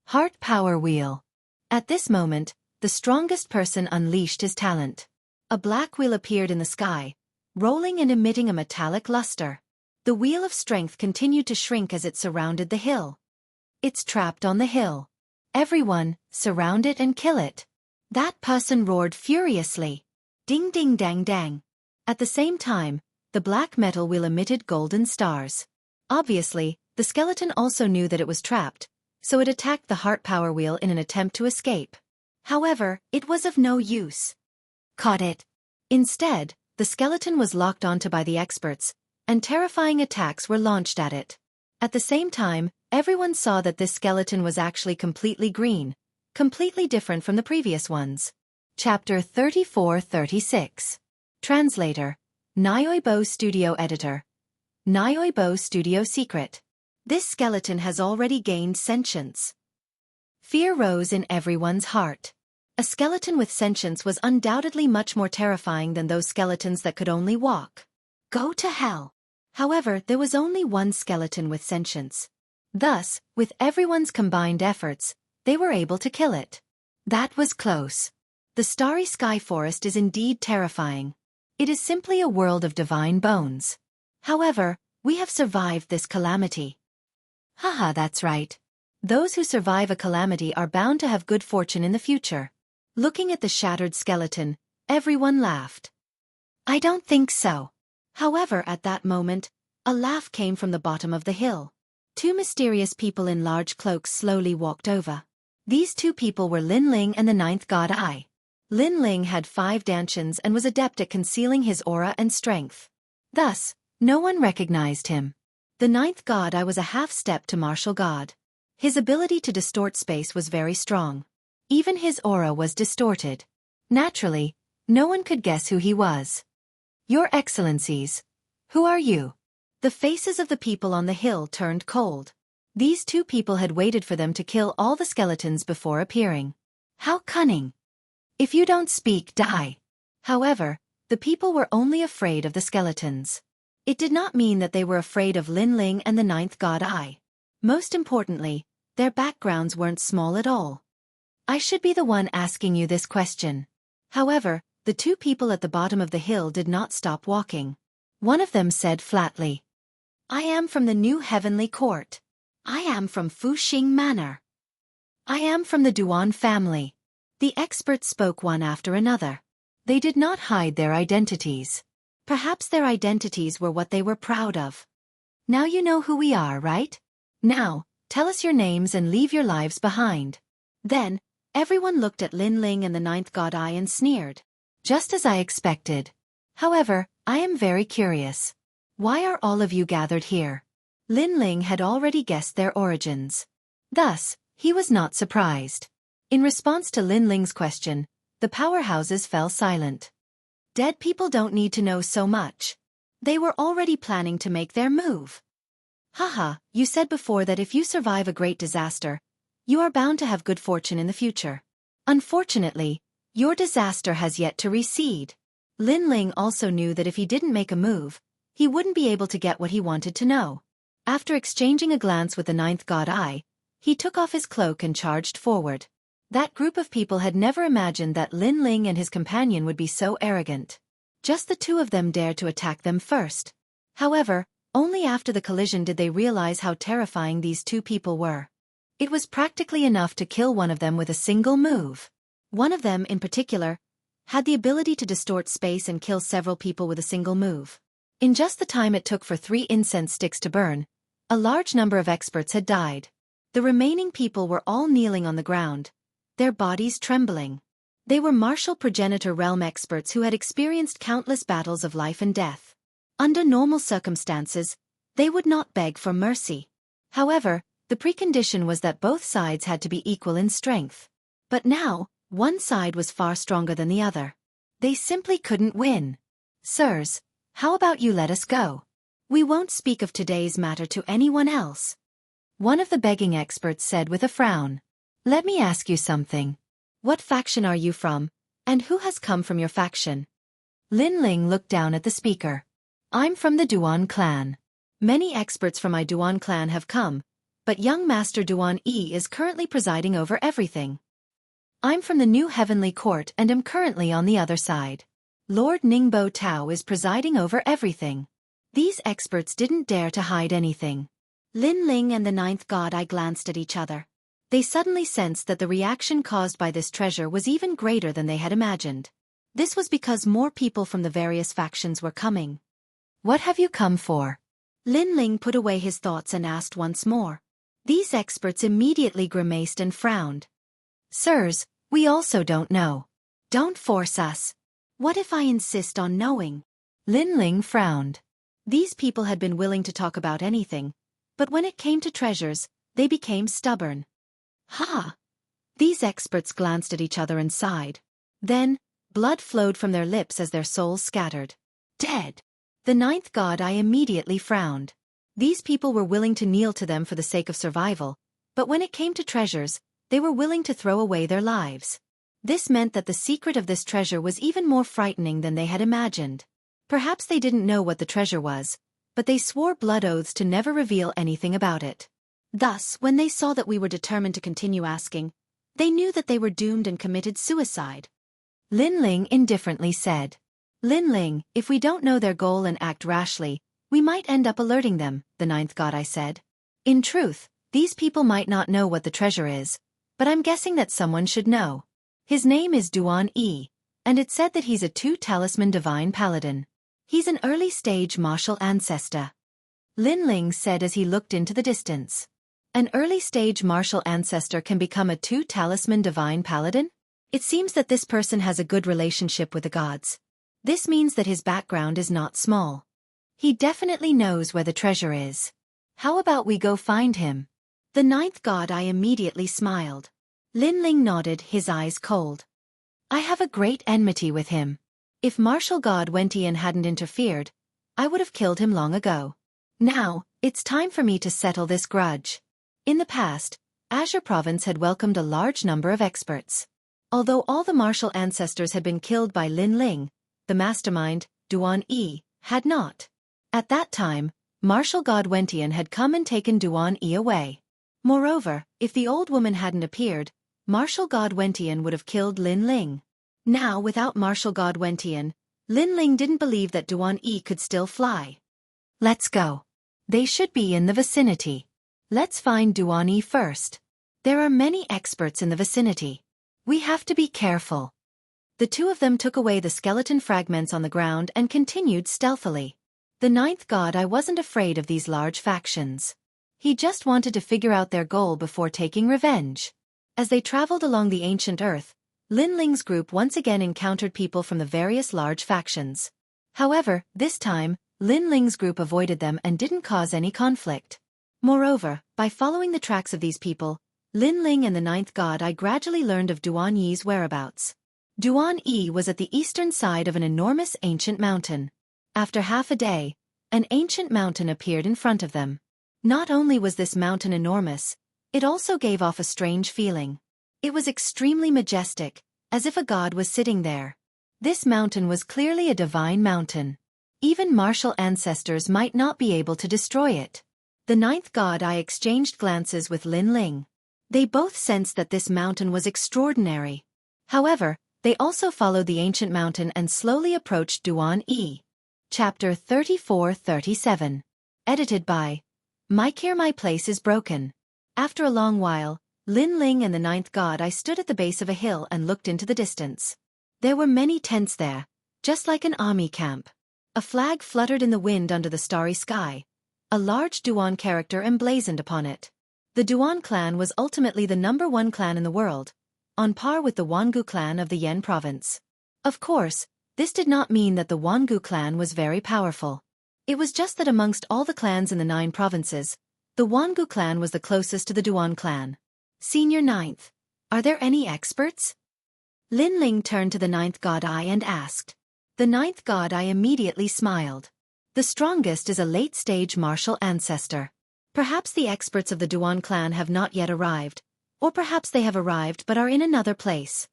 Heart Power Wheel. At this moment, the strongest person unleashed his talent. A black wheel appeared in the sky, rolling and emitting a metallic luster. The wheel of strength continued to shrink as it surrounded the hill. It's trapped on the hill. Everyone, surround it and kill it. That person roared furiously. Ding ding dang dang. At the same time, the black metal wheel emitted golden stars. Obviously, the skeleton also knew that it was trapped, so it attacked the heart power wheel in an attempt to escape. However, it was of no use. Caught it. Instead, the skeleton was locked onto by the experts, and terrifying attacks were launched at it. At the same time, everyone saw that this skeleton was actually completely green, completely different from the previous ones. Chapter 34-36. Translator. Nyoibo Studio Editor. Nyoibo Studio Secret. This skeleton has already gained sentience. Fear rose in everyone's heart. A skeleton with sentience was undoubtedly much more terrifying than those skeletons that could only walk. Go to hell. However, there was only one skeleton with sentience. Thus, with everyone's combined efforts, they were able to kill it. That was close. The starry sky forest is indeed terrifying. It is simply a world of divine bones. However, we have survived this calamity. Haha, that's right. Those who survive a calamity are bound to have good fortune in the future. Looking at the shattered skeleton, everyone laughed. I don't think so. However, at that moment, a laugh came from the bottom of the hill. Two mysterious people in large cloaks slowly walked over. These two people were Lin Ling and the ninth god Ai. Lin Ling had 5 dantians and was adept at concealing his aura and strength. Thus, no one recognized him. The ninth god Ai was a half-step to martial god. His ability to distort space was very strong. Even his aura was distorted. Naturally, no one could guess who he was. Your Excellencies, who are you? The faces of the people on the hill turned cold. These two people had waited for them to kill all the skeletons before appearing. How cunning! If you don't speak, die. However, the people were only afraid of the skeletons. It did not mean that they were afraid of Lin Ling and the ninth god Ai. Most importantly, their backgrounds weren't small at all. I should be the one asking you this question. However, the two people at the bottom of the hill did not stop walking. One of them said flatly, I am from the New Heavenly Court. I am from Fuxing Manor. I am from the Duan family. The experts spoke one after another. They did not hide their identities. Perhaps their identities were what they were proud of. Now you know who we are, right? Now, tell us your names and leave your lives behind. Then, everyone looked at Lin Ling and the ninth god Ai and sneered. Just as I expected. However, I am very curious. Why are all of you gathered here? Lin Ling had already guessed their origins. Thus, he was not surprised. In response to Lin Ling's question, the powerhouses fell silent. Dead people don't need to know so much. They were already planning to make their move. Haha, you said before that if you survive a great disaster, you are bound to have good fortune in the future. Unfortunately, your disaster has yet to recede. Lin Ling also knew that if he didn't make a move, he wouldn't be able to get what he wanted to know. After exchanging a glance with the ninth god Ai, he took off his cloak and charged forward. That group of people had never imagined that Lin Ling and his companion would be so arrogant. Just the two of them dared to attack them first. However, only after the collision did they realize how terrifying these two people were. It was practically enough to kill one of them with a single move. One of them, in particular, had the ability to distort space and kill several people with a single move. In just the time it took for 3 incense sticks to burn, a large number of experts had died. The remaining people were all kneeling on the ground, their bodies trembling. They were martial progenitor realm experts who had experienced countless battles of life and death. Under normal circumstances, they would not beg for mercy. However, the precondition was that both sides had to be equal in strength. But now, one side was far stronger than the other. They simply couldn't win. Sirs, how about you let us go? We won't speak of today's matter to anyone else. One of the begging experts said with a frown. Let me ask you something. What faction are you from, and who has come from your faction? Lin Ling looked down at the speaker. I'm from the Duan clan. Many experts from my Duan clan have come, but young Master Duan Yi is currently presiding over everything. I'm from the New Heavenly Court and am currently on the other side. Lord Ningbo Tao is presiding over everything. These experts didn't dare to hide anything. Lin Ling and the ninth god Ai glanced at each other. They suddenly sensed that the reaction caused by this treasure was even greater than they had imagined. This was because more people from the various factions were coming. What have you come for? Lin Ling put away his thoughts and asked once more. These experts immediately grimaced and frowned. Sirs, we also don't know. Don't force us. What if I insist on knowing? Lin Ling frowned. These people had been willing to talk about anything, but when it came to treasures, they became stubborn. Ha! These experts glanced at each other and sighed. Then, blood flowed from their lips as their souls scattered. Dead! The ninth god Ai immediately frowned. These people were willing to kneel to them for the sake of survival, but when it came to treasures, they were willing to throw away their lives. This meant that the secret of this treasure was even more frightening than they had imagined. Perhaps they didn't know what the treasure was, but they swore blood oaths to never reveal anything about it. Thus, when they saw that we were determined to continue asking, they knew that they were doomed and committed suicide. Lin Ling indifferently said, "Lin Ling, if we don't know their goal and act rashly, we might end up alerting them," the ninth god I said. "In truth, these people might not know what the treasure is, but I'm guessing that someone should know. His name is Duan Yi, and it's said that he's a two-talisman divine paladin. He's an early-stage martial ancestor," Lin Ling said as he looked into the distance. An early-stage martial ancestor can become a two-talisman divine paladin? It seems that this person has a good relationship with the gods. This means that his background is not small. He definitely knows where the treasure is. How about we go find him? The ninth god I immediately smiled. Lin Ling nodded, his eyes cold. I have a great enmity with him. If martial god Wentian hadn't interfered, I would have killed him long ago. Now, it's time for me to settle this grudge. In the past, Azure Province had welcomed a large number of experts. Although all the martial ancestors had been killed by Lin Ling, the mastermind, Duan Yi, had not. At that time, martial god Wentian had come and taken Duan Yi away. Moreover, if the old woman hadn't appeared, martial god Wentian would have killed Lin Ling. Now, without martial god Wentian, Lin Ling didn't believe that Duan Yi could still fly. Let's go. They should be in the vicinity. Let's find Duan Yi first. There are many experts in the vicinity. We have to be careful. The two of them took away the skeleton fragments on the ground and continued stealthily. The ninth god I wasn't afraid of these large factions. He just wanted to figure out their goal before taking revenge. As they traveled along the ancient earth, Lin Ling's group once again encountered people from the various large factions. However, this time, Lin Ling's group avoided them and didn't cause any conflict. Moreover, by following the tracks of these people, Lin Ling and the ninth god I gradually learned of Duan Yi's whereabouts. Duan Yi was at the eastern side of an enormous ancient mountain. After half a day, an ancient mountain appeared in front of them. Not only was this mountain enormous, it also gave off a strange feeling. It was extremely majestic, as if a god was sitting there. This mountain was clearly a divine mountain. Even martial ancestors might not be able to destroy it. The ninth god I exchanged glances with Lin Ling. They both sensed that this mountain was extraordinary. However, they also followed the ancient mountain and slowly approached Duan Yi. Chapter 34-37. Edited by Mike. Here my place is broken. After a long while, Lin Ling and the ninth god I stood at the base of a hill and looked into the distance. There were many tents there, just like an army camp. A flag fluttered in the wind under the starry sky. A large Duan character emblazoned upon it. The Duan clan was ultimately the #1 clan in the world, on par with the Wangu clan of the Yan province. Of course, this did not mean that the Wangu clan was very powerful. It was just that amongst all the clans in the 9 provinces, the Wangu clan was the closest to the Duan clan. Senior Ninth, are there any experts? Lin Ling turned to the ninth god I and asked. The ninth god I immediately smiled. The strongest is a late-stage martial ancestor. Perhaps the experts of the Duan clan have not yet arrived, or perhaps they have arrived but are in another place.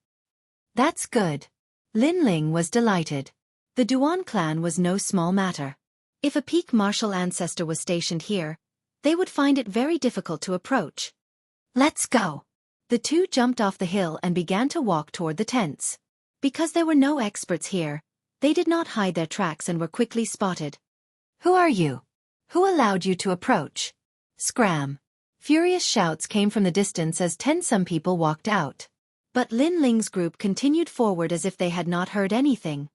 That's good. Lin Ling was delighted. The Duan clan was no small matter. If a peak martial ancestor was stationed here, they would find it very difficult to approach. Let's go. The two jumped off the hill and began to walk toward the tents. Because there were no experts here, they did not hide their tracks and were quickly spotted. Who are you? Who allowed you to approach? Scram. Furious shouts came from the distance as some people walked out. But Lin Ling's group continued forward as if they had not heard anything.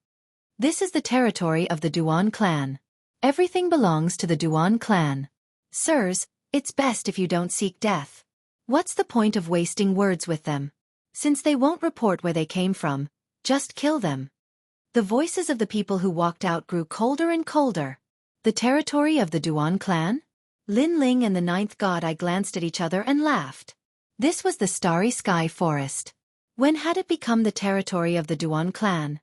This is the territory of the Duan clan. Everything belongs to the Duan clan. Sirs, it's best if you don't seek death. What's the point of wasting words with them? Since they won't report where they came from, just kill them. The voices of the people who walked out grew colder and colder. The territory of the Duan clan? Lin Ling and the ninth god I glanced at each other and laughed. This was the Starry Sky Forest. When had it become the territory of the Duan clan?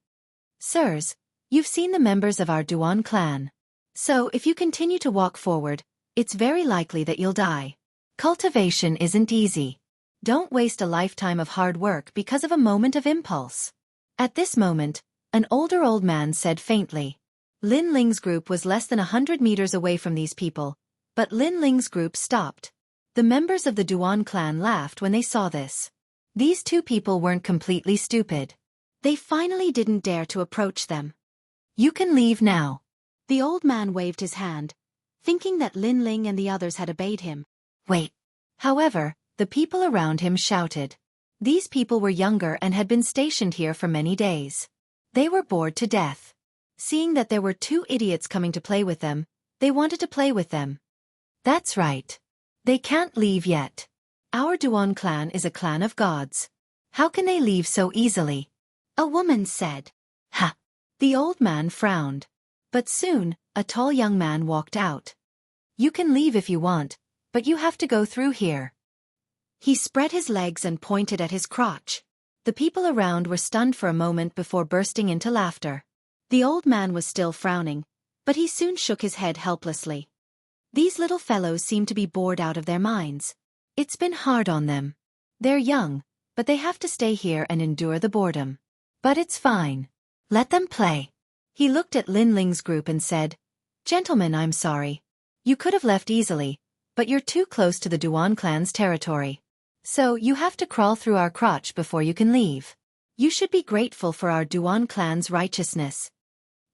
Sirs, you've seen the members of our Duan clan. So if you continue to walk forward, it's very likely that you'll die. Cultivation isn't easy. Don't waste a lifetime of hard work because of a moment of impulse. At this moment, an older old man said faintly. Lin Ling's group was less than 100 meters away from these people, but Lin Ling's group stopped. The members of the Duan clan laughed when they saw this. These two people weren't completely stupid. They finally didn't dare to approach them. You can leave now. The old man waved his hand, thinking that Lin Ling and the others had obeyed him. Wait. However, the people around him shouted. These people were younger and had been stationed here for many days. They were bored to death. Seeing that there were two idiots coming to play with them, they wanted to play with them. That's right. They can't leave yet. Our Duan clan is a clan of gods. How can they leave so easily? A woman said. Ha! The old man frowned. But soon, a tall young man walked out. You can leave if you want, but you have to go through here. He spread his legs and pointed at his crotch. The people around were stunned for a moment before bursting into laughter. The old man was still frowning, but he soon shook his head helplessly. These little fellows seem to be bored out of their minds. It's been hard on them. They're young, but they have to stay here and endure the boredom. But it's fine. Let them play. He looked at Lin Ling's group and said, Gentlemen, I'm sorry. You could have left easily, but you're too close to the Duan clan's territory. So you have to crawl through our crotch before you can leave. You should be grateful for our Duan clan's righteousness.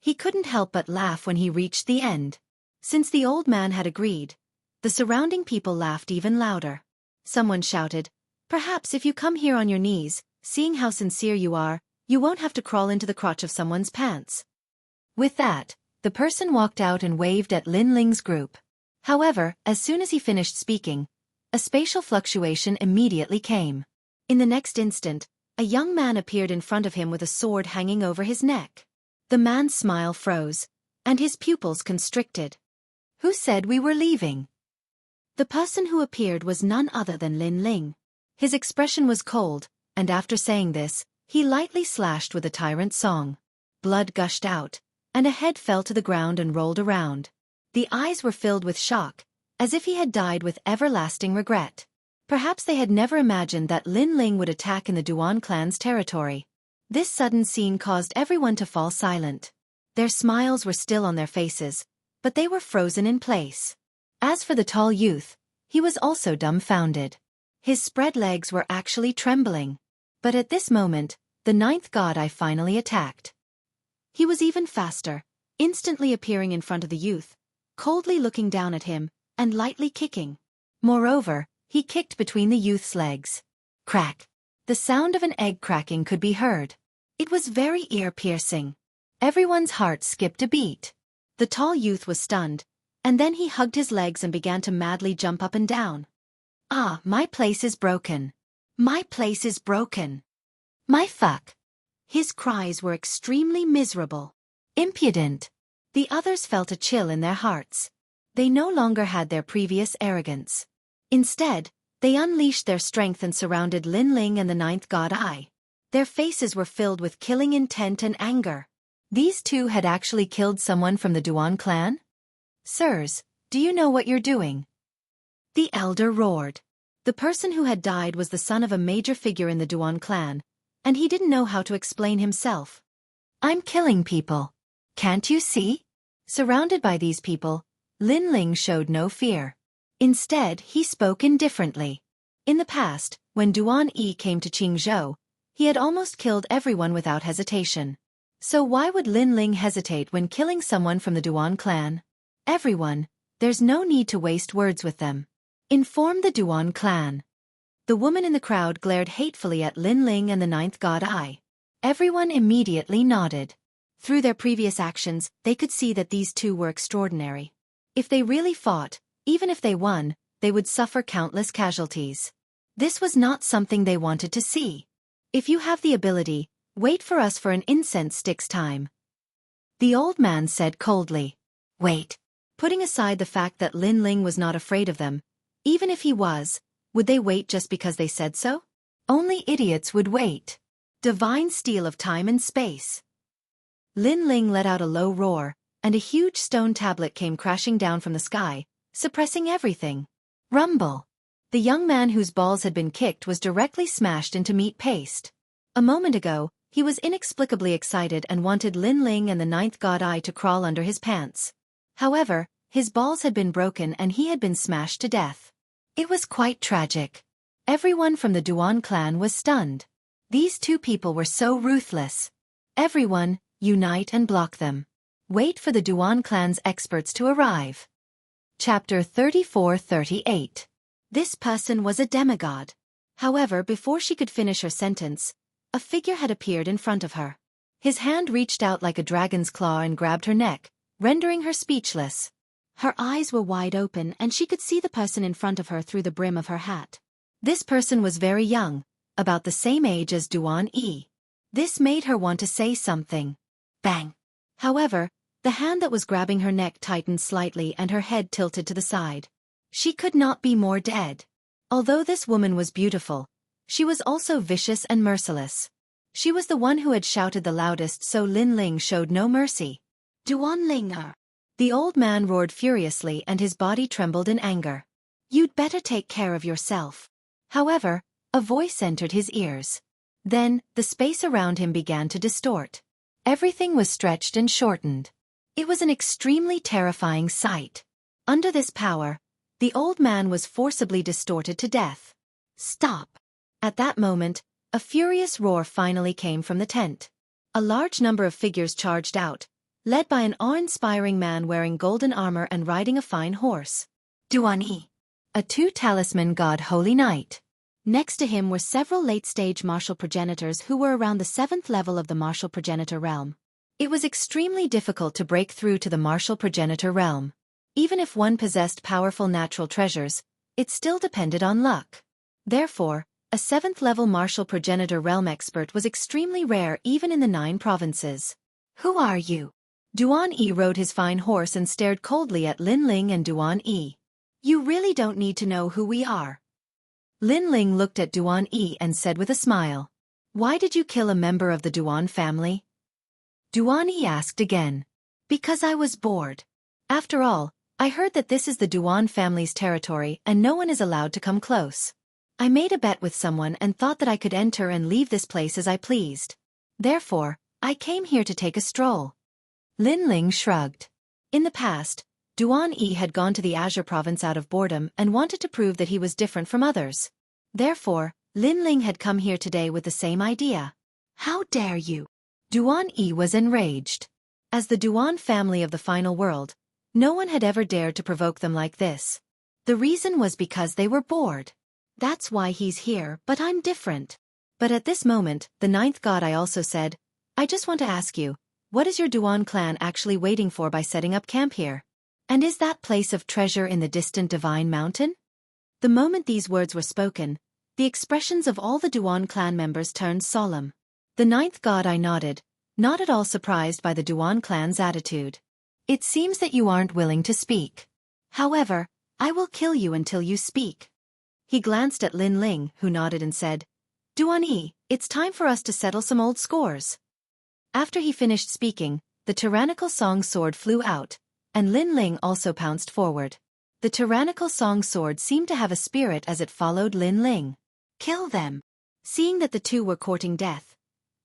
He couldn't help but laugh when he reached the end. Since the old man had agreed, the surrounding people laughed even louder. Someone shouted, Perhaps if you come here on your knees, seeing how sincere you are, you won't have to crawl into the crotch of someone's pants. With that, the person walked out and waved at Lin Ling's group. However, as soon as he finished speaking, a spatial fluctuation immediately came. In the next instant, a young man appeared in front of him with a sword hanging over his neck. The man's smile froze, and his pupils constricted. Who said we were leaving? The person who appeared was none other than Lin Ling. His expression was cold, and after saying this, he lightly slashed with a tyrant song. Blood gushed out, and a head fell to the ground and rolled around. The eyes were filled with shock, as if he had died with everlasting regret. Perhaps they had never imagined that Lin Ling would attack in the Duan clan's territory. This sudden scene caused everyone to fall silent. Their smiles were still on their faces, but they were frozen in place. As for the tall youth, he was also dumbfounded. His spread legs were actually trembling. But at this moment, the ninth god eye finally attacked. He was even faster, instantly appearing in front of the youth, coldly looking down at him, and lightly kicking. Moreover, he kicked between the youth's legs. Crack! The sound of an egg cracking could be heard. It was very ear-piercing. Everyone's heart skipped a beat. The tall youth was stunned, and then he hugged his legs and began to madly jump up and down. Ah, my place is broken. My place is broken. My fuck. His cries were extremely miserable. Impudent. The others felt a chill in their hearts. They no longer had their previous arrogance. Instead, they unleashed their strength and surrounded Lin Ling and the ninth god eye. Their faces were filled with killing intent and anger. These two had actually killed someone from the Duan clan? Sirs, do you know what you're doing? The elder roared. The person who had died was the son of a major figure in the Duan clan, and he didn't know how to explain himself. I'm killing people. Can't you see? Surrounded by these people, Lin Ling showed no fear. Instead, he spoke indifferently. In the past, when Duan Yi came to Jianghu, he had almost killed everyone without hesitation. So why would Lin Ling hesitate when killing someone from the Duan clan? Everyone, there's no need to waste words with them. Inform the Duan clan. The woman in the crowd glared hatefully at Lin Ling and the ninth god eye. Everyone immediately nodded. Through their previous actions, they could see that these two were extraordinary. If they really fought, even if they won, they would suffer countless casualties. This was not something they wanted to see. If you have the ability, wait for us for an incense stick's time. The old man said coldly. Wait. Putting aside the fact that Lin Ling was not afraid of them, even if he was, would they wait just because they said so? Only idiots would wait. Divine steal of time and space. Lin Ling let out a low roar, and a huge stone tablet came crashing down from the sky, suppressing everything. Rumble. The young man whose balls had been kicked was directly smashed into meat paste. A moment ago, he was inexplicably excited and wanted Lin Ling and the ninth god Eye to crawl under his pants. However, his balls had been broken and he had been smashed to death. It was quite tragic. Everyone from the Duan clan was stunned. These two people were so ruthless. Everyone, unite and block them. Wait for the Duan clan's experts to arrive. Chapter 34-38. This person was a demigod. However, before she could finish her sentence, a figure had appeared in front of her. His hand reached out like a dragon's claw and grabbed her neck, rendering her speechless. Her eyes were wide open and she could see the person in front of her through the brim of her hat. This person was very young, about the same age as Duan Yi. This made her want to say something. Bang! However, the hand that was grabbing her neck tightened slightly and her head tilted to the side. She could not be more dead. Although this woman was beautiful, she was also vicious and merciless. She was the one who had shouted the loudest, so Lin Ling showed no mercy. Duan Linger! The old man roared furiously and his body trembled in anger. You'd better take care of yourself. However, a voice entered his ears. Then, the space around him began to distort. Everything was stretched and shortened. It was an extremely terrifying sight. Under this power, the old man was forcibly distorted to death. Stop! At that moment, a furious roar finally came from the tent. A large number of figures charged out, led by an awe-inspiring man wearing golden armor and riding a fine horse. Duan Yi, a two-talisman god holy knight. Next to him were several late-stage martial progenitors who were around the 7th level of the martial progenitor realm. It was extremely difficult to break through to the martial progenitor realm. Even if one possessed powerful natural treasures, it still depended on luck. Therefore, a 7th-level martial progenitor realm expert was extremely rare even in the 9 provinces. Who are you? Duan Yi rode his fine horse and stared coldly at Lin Ling and Duan Yi. You really don't need to know who we are. Lin Ling looked at Duan Yi and said with a smile. Why did you kill a member of the Duan family? Duan Yi asked again. Because I was bored. After all, I heard that this is the Duan family's territory and no one is allowed to come close. I made a bet with someone and thought that I could enter and leave this place as I pleased. Therefore, I came here to take a stroll. Lin Ling shrugged. In the past, Duan Yi had gone to the Azure province out of boredom and wanted to prove that he was different from others. Therefore, Lin Ling had come here today with the same idea. How dare you? Duan Yi was enraged. As the Duan family of the final world, no one had ever dared to provoke them like this. The reason was because they were bored. That's why he's here, but I'm different. But at this moment, the 9th god I also said, I just want to ask you, what is your Duan clan actually waiting for by setting up camp here? And is that place of treasure in the distant Divine Mountain? The moment these words were spoken, the expressions of all the Duan clan members turned solemn. The 9th god I nodded, not at all surprised by the Duan clan's attitude. It seems that you aren't willing to speak. However, I will kill you until you speak. He glanced at Lin Ling, who nodded and said, Duan Yi, it's time for us to settle some old scores. After he finished speaking, the tyrannical song sword flew out, and Lin Ling also pounced forward. The tyrannical song sword seemed to have a spirit as it followed Lin Ling. Kill them! Seeing that the two were courting death,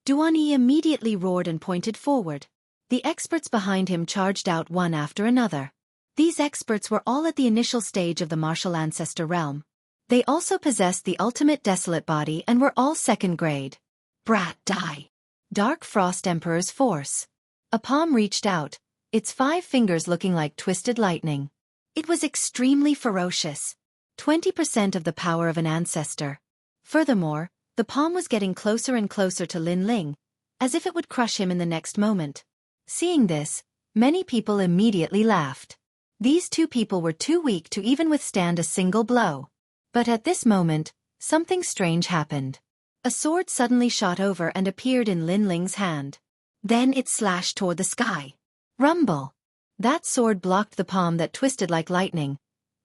Duan Yi immediately roared and pointed forward. The experts behind him charged out one after another. These experts were all at the initial stage of the martial ancestor realm. They also possessed the ultimate desolate body and were all 2nd grade. Brat die! Dark Frost Emperor's force. A palm reached out, its 5 fingers looking like twisted lightning. It was extremely ferocious. 20% of the power of an ancestor. Furthermore, the palm was getting closer and closer to Lin Ling, as if it would crush him in the next moment. Seeing this, many people immediately laughed. These two people were too weak to even withstand a single blow. But at this moment, something strange happened. A sword suddenly shot over and appeared in Lin Ling's hand. Then it slashed toward the sky. Rumble! That sword blocked the palm that twisted like lightning,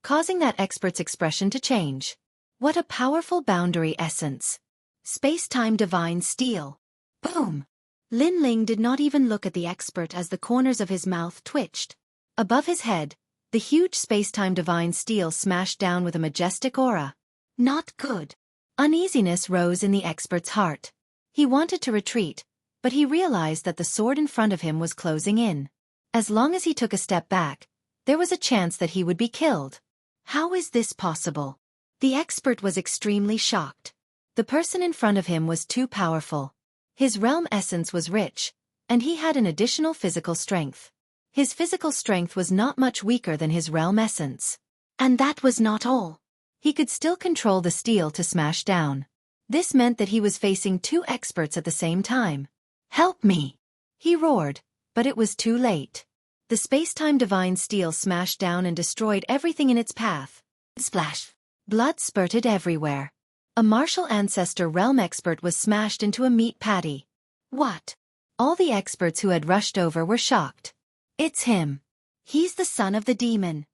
causing that expert's expression to change. What a powerful boundary essence. Space-time divine steel. Boom! Lin Ling did not even look at the expert as the corners of his mouth twitched. Above his head, the huge space-time divine steel smashed down with a majestic aura. Not good. Uneasiness rose in the expert's heart. He wanted to retreat, but he realized that the sword in front of him was closing in. As long as he took a step back, there was a chance that he would be killed. How is this possible? The expert was extremely shocked. The person in front of him was too powerful. His realm essence was rich, and he had an additional physical strength. His physical strength was not much weaker than his realm essence. And that was not all. He could still control the steel to smash down. This meant that he was facing two experts at the same time. "Help me!" he roared, but it was too late. The space-time divine steel smashed down and destroyed everything in its path. Splash! Blood spurted everywhere. A martial ancestor realm expert was smashed into a meat patty. What? All the experts who had rushed over were shocked. It's him. He's the son of the demon.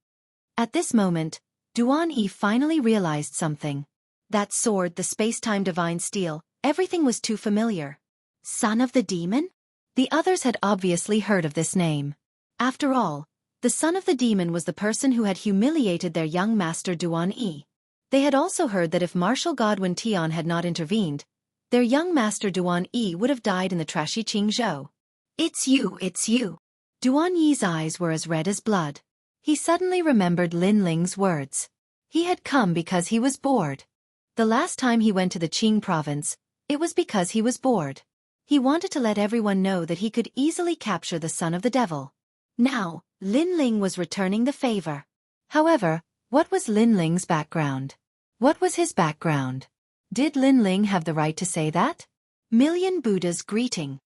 At this moment, Duan-Yi finally realized something. That sword, the space-time divine steel, everything was too familiar. Son of the demon? The others had obviously heard of this name. After all, the son of the demon was the person who had humiliated their young master Duan-Yi. They had also heard that if martial god Wen Tian had not intervened, their young master Duan-Yi would have died in the trashy Qingzhou. It's you. Duan-Yi's eyes were as red as blood. He suddenly remembered Lin Ling's words. He had come because he was bored. The last time he went to the Qing province, it was because he was bored. He wanted to let everyone know that he could easily capture the son of the devil. Now, Lin Ling was returning the favor. However, what was Lin Ling's background? What was his background? Did Lin Ling have the right to say that? Million Buddhas greeting.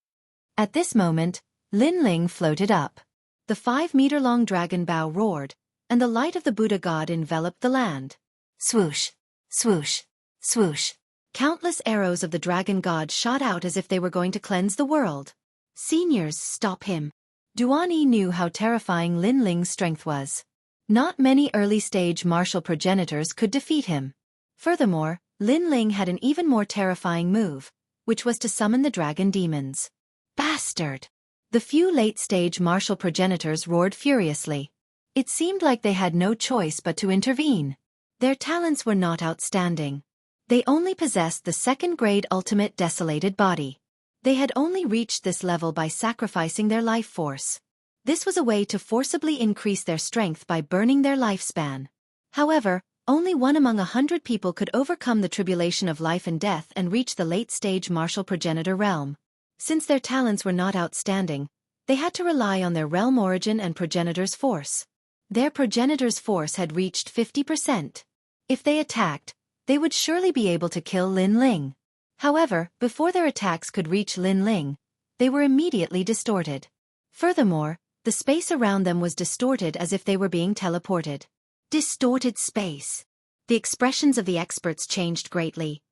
At this moment, Lin Ling floated up. The 5-meter-long dragon bow roared, and the light of the Buddha god enveloped the land. Swoosh, swoosh, swoosh. Countless arrows of the dragon god shot out as if they were going to cleanse the world. Seniors, stop him. Duan-Yi knew how terrifying Lin Ling's strength was. Not many early-stage martial progenitors could defeat him. Furthermore, Lin Ling had an even more terrifying move, which was to summon the dragon demons. Bastard! The few late-stage martial progenitors roared furiously. It seemed like they had no choice but to intervene. Their talents were not outstanding. They only possessed the second-grade ultimate desolated body. They had only reached this level by sacrificing their life force. This was a way to forcibly increase their strength by burning their lifespan. However, only one among 100 people could overcome the tribulation of life and death and reach the late-stage martial progenitor realm. Since their talents were not outstanding, they had to rely on their realm origin and progenitor's force. Their progenitor's force had reached 50%. If they attacked, they would surely be able to kill Lin Ling. However, before their attacks could reach Lin Ling, they were immediately distorted. Furthermore, the space around them was distorted as if they were being teleported. Distorted space. The expressions of the experts changed greatly.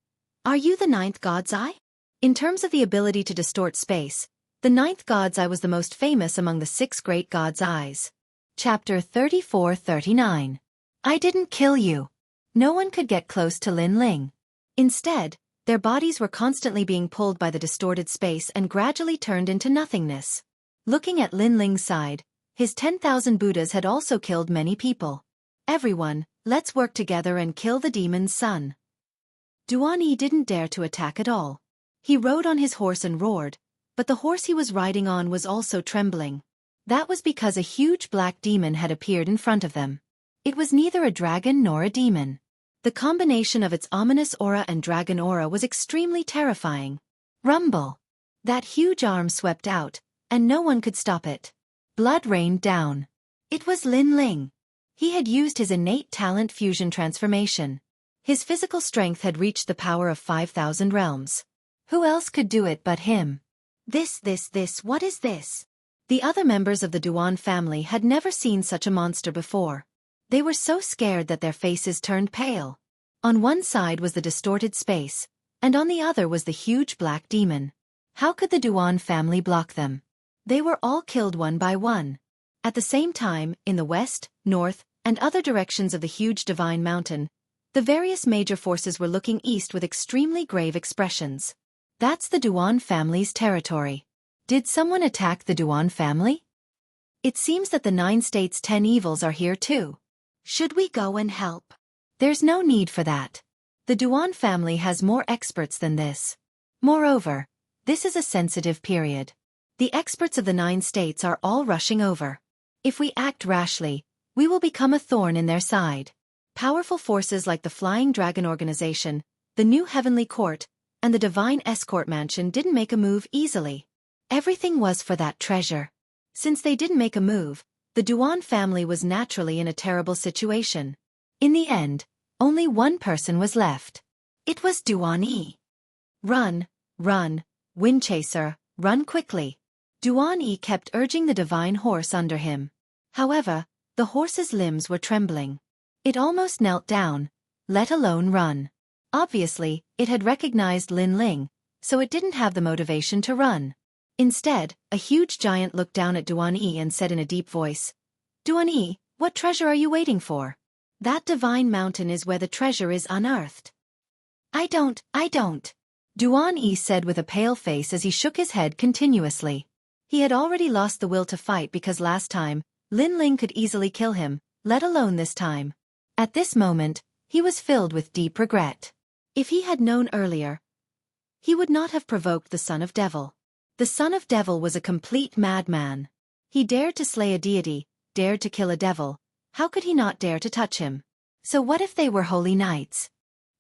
Are you the ninth god's eye? In terms of the ability to distort space, the ninth god's eye was the most famous among the 6 great god's eyes. Chapter 34-39. I didn't kill you. No one could get close to Lin Ling. Instead, their bodies were constantly being pulled by the distorted space and gradually turned into nothingness. Looking at Lin Ling's side, his 10,000 Buddhas had also killed many people. Everyone, let's work together and kill the demon's son. Duan-Yi didn't dare to attack at all. He rode on his horse and roared, but the horse he was riding on was also trembling. That was because a huge black demon had appeared in front of them. It was neither a dragon nor a demon. The combination of its ominous aura and dragon aura was extremely terrifying. Rumble! That huge arm swept out, and no one could stop it. Blood rained down. It was Lin Ling. He had used his innate talent fusion transformation. His physical strength had reached the power of 5,000 realms. Who else could do it but him? What is this? The other members of the Duan family had never seen such a monster before. They were so scared that their faces turned pale. On one side was the distorted space, and on the other was the huge black demon. How could the Duan family block them? They were all killed one by one. At the same time, in the west, north, and other directions of the huge divine mountain, the various major forces were looking east with extremely grave expressions. That's the Duan family's territory. Did someone attack the Duan family? It seems that the 9 states' 10 evils are here too. Should we go and help? There's no need for that. The Duan family has more experts than this. Moreover, this is a sensitive period. The experts of the 9 states are all rushing over. If we act rashly, we will become a thorn in their side. Powerful forces like the Flying Dragon Organization, the New Heavenly Court, and the Divine Escort Mansion didn't make a move easily. Everything was for that treasure. Since they didn't make a move, the Duan family was naturally in a terrible situation. In the end, only one person was left. It was Duan Yi. Run, run, Wind Chaser, run quickly. Duan Yi kept urging the divine horse under him. However, the horse's limbs were trembling. It almost knelt down, let alone run. Obviously, it had recognized Lin Ling, so it didn't have the motivation to run. Instead, a huge giant looked down at Duan Yi and said in a deep voice, "Duan Yi, what treasure are you waiting for? That divine mountain is where the treasure is unearthed." I don't. Duan Yi said with a pale face as he shook his head continuously. He had already lost the will to fight because last time, Lin Ling could easily kill him, let alone this time. At this moment, he was filled with deep regret. If he had known earlier, he would not have provoked the Son of Devil. The Son of Devil was a complete madman. He dared to slay a deity, dared to kill a devil. How could he not dare to touch him? So what if they were holy knights?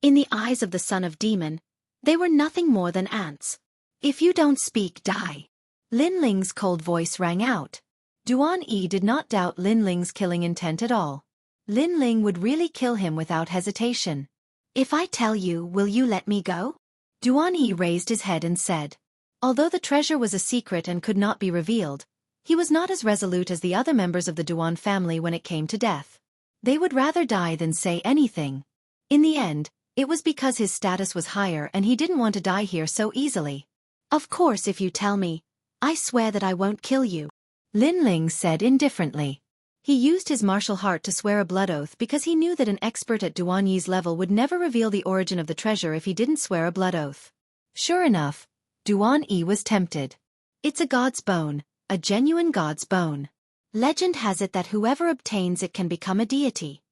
In the eyes of the Son of Demon, they were nothing more than ants. If you don't speak, die. Lin Ling's cold voice rang out. Duan Yi did not doubt Lin Ling's killing intent at all. Lin Ling would really kill him without hesitation. If I tell you, will you let me go? Duan Yi raised his head and said. Although the treasure was a secret and could not be revealed, he was not as resolute as the other members of the Duan family when it came to death. They would rather die than say anything. In the end, it was because his status was higher and he didn't want to die here so easily. Of course, if you tell me, I swear that I won't kill you, Lin Ling said indifferently. He used his martial heart to swear a blood oath because he knew that an expert at Duan Yi's level would never reveal the origin of the treasure if he didn't swear a blood oath. Sure enough, Duan Yi was tempted. It's a god's bone, a genuine god's bone. Legend has it that whoever obtains it can become a deity.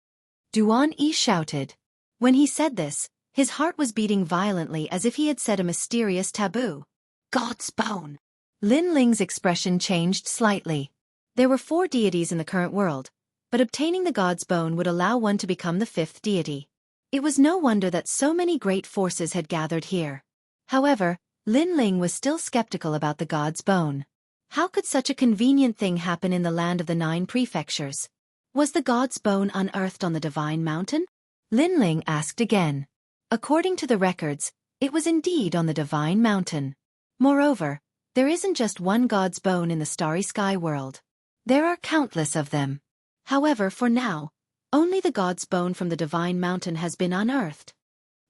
Duan Yi shouted. When he said this, his heart was beating violently as if he had said a mysterious taboo. God's bone. Lin Ling's expression changed slightly. There were 4 deities in the current world, but obtaining the god's bone would allow one to become the 5th deity. It was no wonder that so many great forces had gathered here. However, Lin Ling was still skeptical about the god's bone. How could such a convenient thing happen in the land of the 9 prefectures? Was the god's bone unearthed on the divine mountain? Lin Ling asked again. According to the records, it was indeed on the divine mountain. Moreover, there isn't just one god's bone in the starry sky world. There are countless of them. However, for now, only the god's bone from the divine mountain has been unearthed.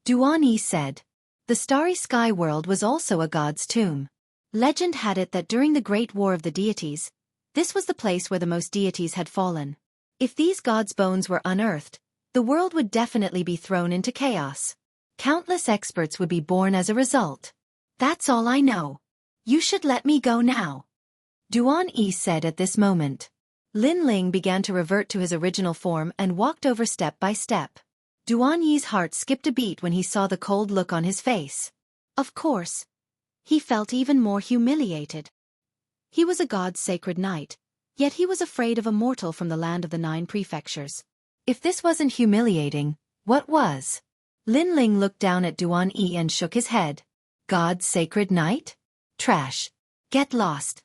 Duan Yi said. The starry sky world was also a god's tomb. Legend had it that during the Great War of the Deities, this was the place where the most deities had fallen. If these gods' bones were unearthed, the world would definitely be thrown into chaos. Countless experts would be born as a result. That's all I know. You should let me go now. Duan Yi said at this moment. Lin Ling began to revert to his original form and walked over step by step. Duan Yi's heart skipped a beat when he saw the cold look on his face. Of course, he felt even more humiliated. He was a god's sacred knight, yet he was afraid of a mortal from the land of the 9 prefectures. If this wasn't humiliating, what was? Lin Ling looked down at Duan Yi and shook his head. God's sacred knight? Trash. Get lost.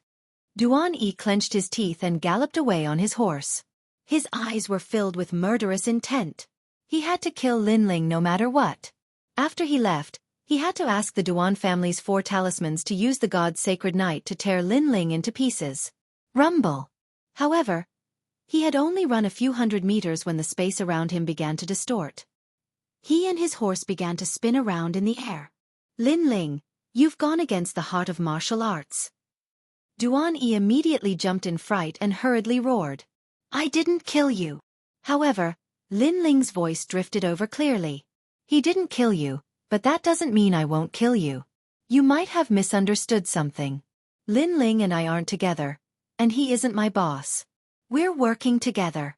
Duan Yi clenched his teeth and galloped away on his horse. His eyes were filled with murderous intent. He had to kill Lin Ling no matter what. After he left, he had to ask the Duan family's 4 talismans to use the god's sacred knight to tear Lin Ling into pieces. Rumble. However, he had only run a few hundred meters when the space around him began to distort. He and his horse began to spin around in the air. Lin Ling, you've gone against the heart of martial arts. Duan Yi immediately jumped in fright and hurriedly roared. I didn't kill you. However, Lin Ling's voice drifted over clearly. He didn't kill you, but that doesn't mean I won't kill you. You might have misunderstood something. Lin Ling and I aren't together, and he isn't my boss. We're working together.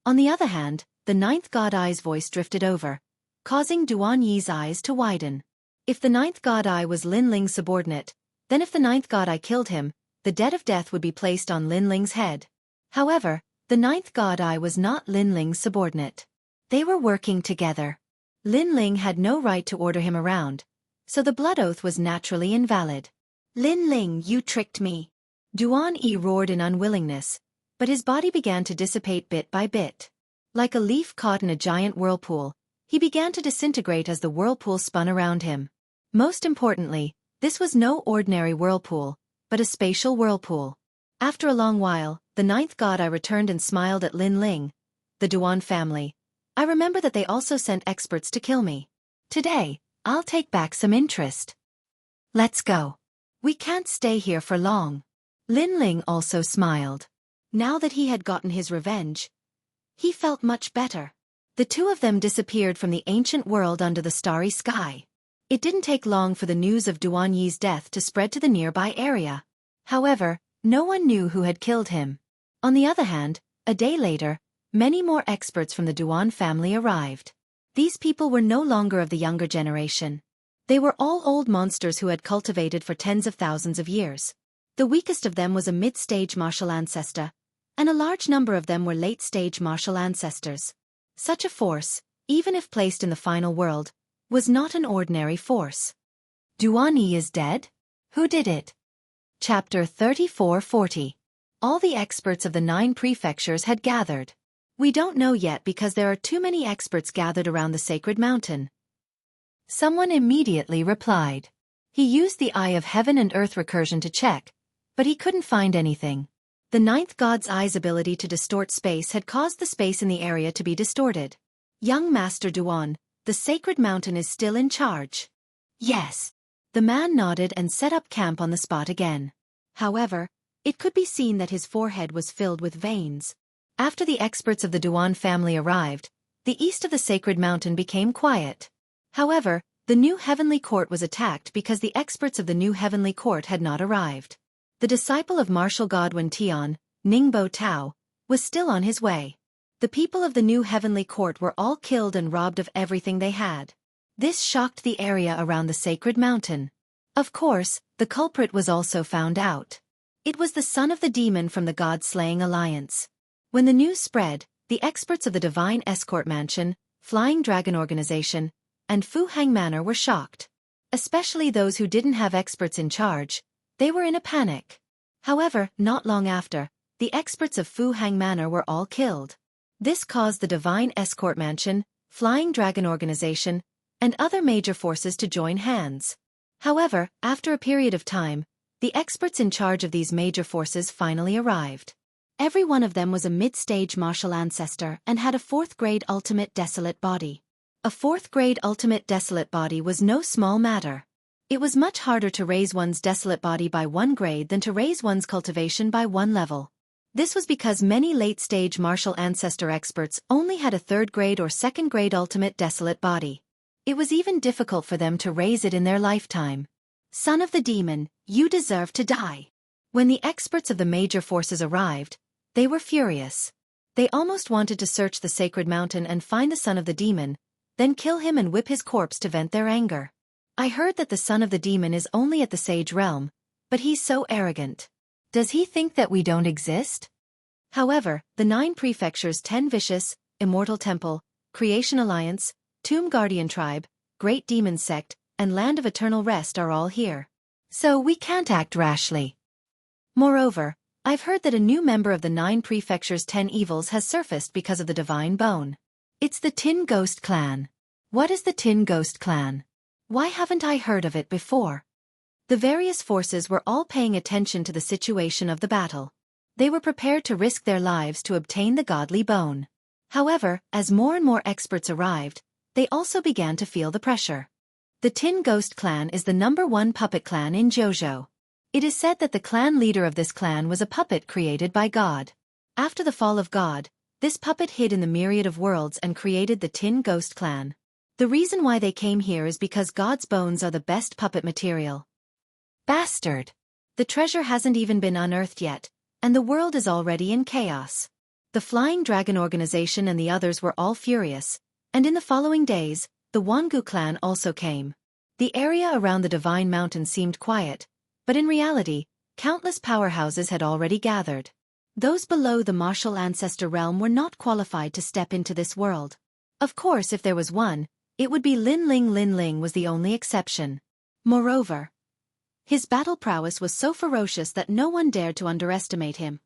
On the other hand, the 9th God Eye's voice drifted over. causing Duan Yi's eyes to widen. If the ninth god eye was Lin Ling's subordinate, then if the ninth god eye killed him, the debt of death would be placed on Lin Ling's head. However, the ninth god eye was not Lin Ling's subordinate. They were working together. Lin Ling had no right to order him around, so the blood oath was naturally invalid. Lin Ling, you tricked me. Duan Yi roared in unwillingness, but his body began to dissipate bit by bit. Like a leaf caught in a giant whirlpool, he began to disintegrate as the whirlpool spun around him. Most importantly, this was no ordinary whirlpool, but a spatial whirlpool. After a long while, the ninth god eye returned and smiled at Lin Ling. The Duan family. I remember that they also sent experts to kill me. Today, I'll take back some interest. Let's go. We can't stay here for long. Lin Ling also smiled. Now that he had gotten his revenge, he felt much better. The two of them disappeared from the ancient world under the starry sky. It didn't take long for the news of Duan Yi's death to spread to the nearby area. However, no one knew who had killed him. On the other hand, a day later, many more experts from the Duan family arrived. These people were no longer of the younger generation. They were all old monsters who had cultivated for tens of thousands of years. The weakest of them was a mid-stage martial ancestor, and a large number of them were late-stage martial ancestors. Such a force, even if placed in the final world, was not an ordinary force. Duan Yi is dead? Who did it? Chapter 34-40. All the experts of the 9 prefectures had gathered. We don't know yet because there are too many experts gathered around the sacred mountain. Someone immediately replied. He used the Eye of Heaven and Earth recursion to check, but he couldn't find anything. The ninth god's eye's ability to distort space had caused the space in the area to be distorted. Young Master Duan, the sacred mountain is still in charge. Yes. The man nodded and set up camp on the spot again. However, it could be seen that his forehead was filled with veins. After the experts of the Duan family arrived, the east of the sacred mountain became quiet. However, the new heavenly court was attacked because the experts of the new heavenly court had not arrived. The disciple of martial god Wen Tian, Ningbo Tao, was still on his way. The people of the new heavenly court were all killed and robbed of everything they had. This shocked the area around the sacred mountain. Of course, the culprit was also found out. It was the son of the demon from the god-slaying alliance. When the news spread, the experts of the Divine Escort Mansion, Flying Dragon Organization, and Fu Hang Manor were shocked. Especially those who didn't have experts in charge. They were in a panic. However, not long after, the experts of Fu Hang Manor were all killed. This caused the Divine Escort Mansion, Flying Dragon Organization, and other major forces to join hands. However, after a period of time, the experts in charge of these major forces finally arrived. Every one of them was a mid-stage martial ancestor and had a 4th-grade ultimate desolate body. A 4th-grade ultimate desolate body was no small matter. It was much harder to raise one's desolate body by 1 grade than to raise one's cultivation by 1 level. This was because many late-stage martial ancestor experts only had a 3rd-grade or 2nd-grade ultimate desolate body. It was even difficult for them to raise it in their lifetime. Son of the demon, you deserve to die. When the experts of the major forces arrived, they were furious. They almost wanted to search the sacred mountain and find the son of the demon, then kill him and whip his corpse to vent their anger. I heard that the son of the demon is only at the sage realm, but he's so arrogant. Does he think that we don't exist? However, the 9 prefectures 10 Vicious, Immortal Temple, Creation Alliance, Tomb Guardian Tribe, Great Demon Sect, and Land of Eternal Rest are all here. So we can't act rashly. Moreover, I've heard that a new member of the 9 prefectures 10 Evils has surfaced because of the Divine Bone. It's the Tin Ghost Clan. What is the Tin Ghost Clan? Why haven't I heard of it before? The various forces were all paying attention to the situation of the battle. They were prepared to risk their lives to obtain the godly bone. However, as more and more experts arrived, they also began to feel the pressure. The Tin Ghost Clan is the #1 puppet clan in JoJo. It is said that the clan leader of this clan was a puppet created by God. After the fall of God, this puppet hid in the myriad of worlds and created the Tin Ghost Clan. The reason why they came here is because God's bones are the best puppet material. Bastard! The treasure hasn't even been unearthed yet, and the world is already in chaos. The Flying Dragon Organization and the others were all furious, and in the following days, The Wangu clan also came. The area around the Divine Mountain seemed quiet, but in reality, countless powerhouses had already gathered. Those below the martial ancestor realm were not qualified to step into this world. Of course, if there was one, it would be Lin Ling. Lin Ling was the only exception. Moreover, his battle prowess was so ferocious that no one dared to underestimate him.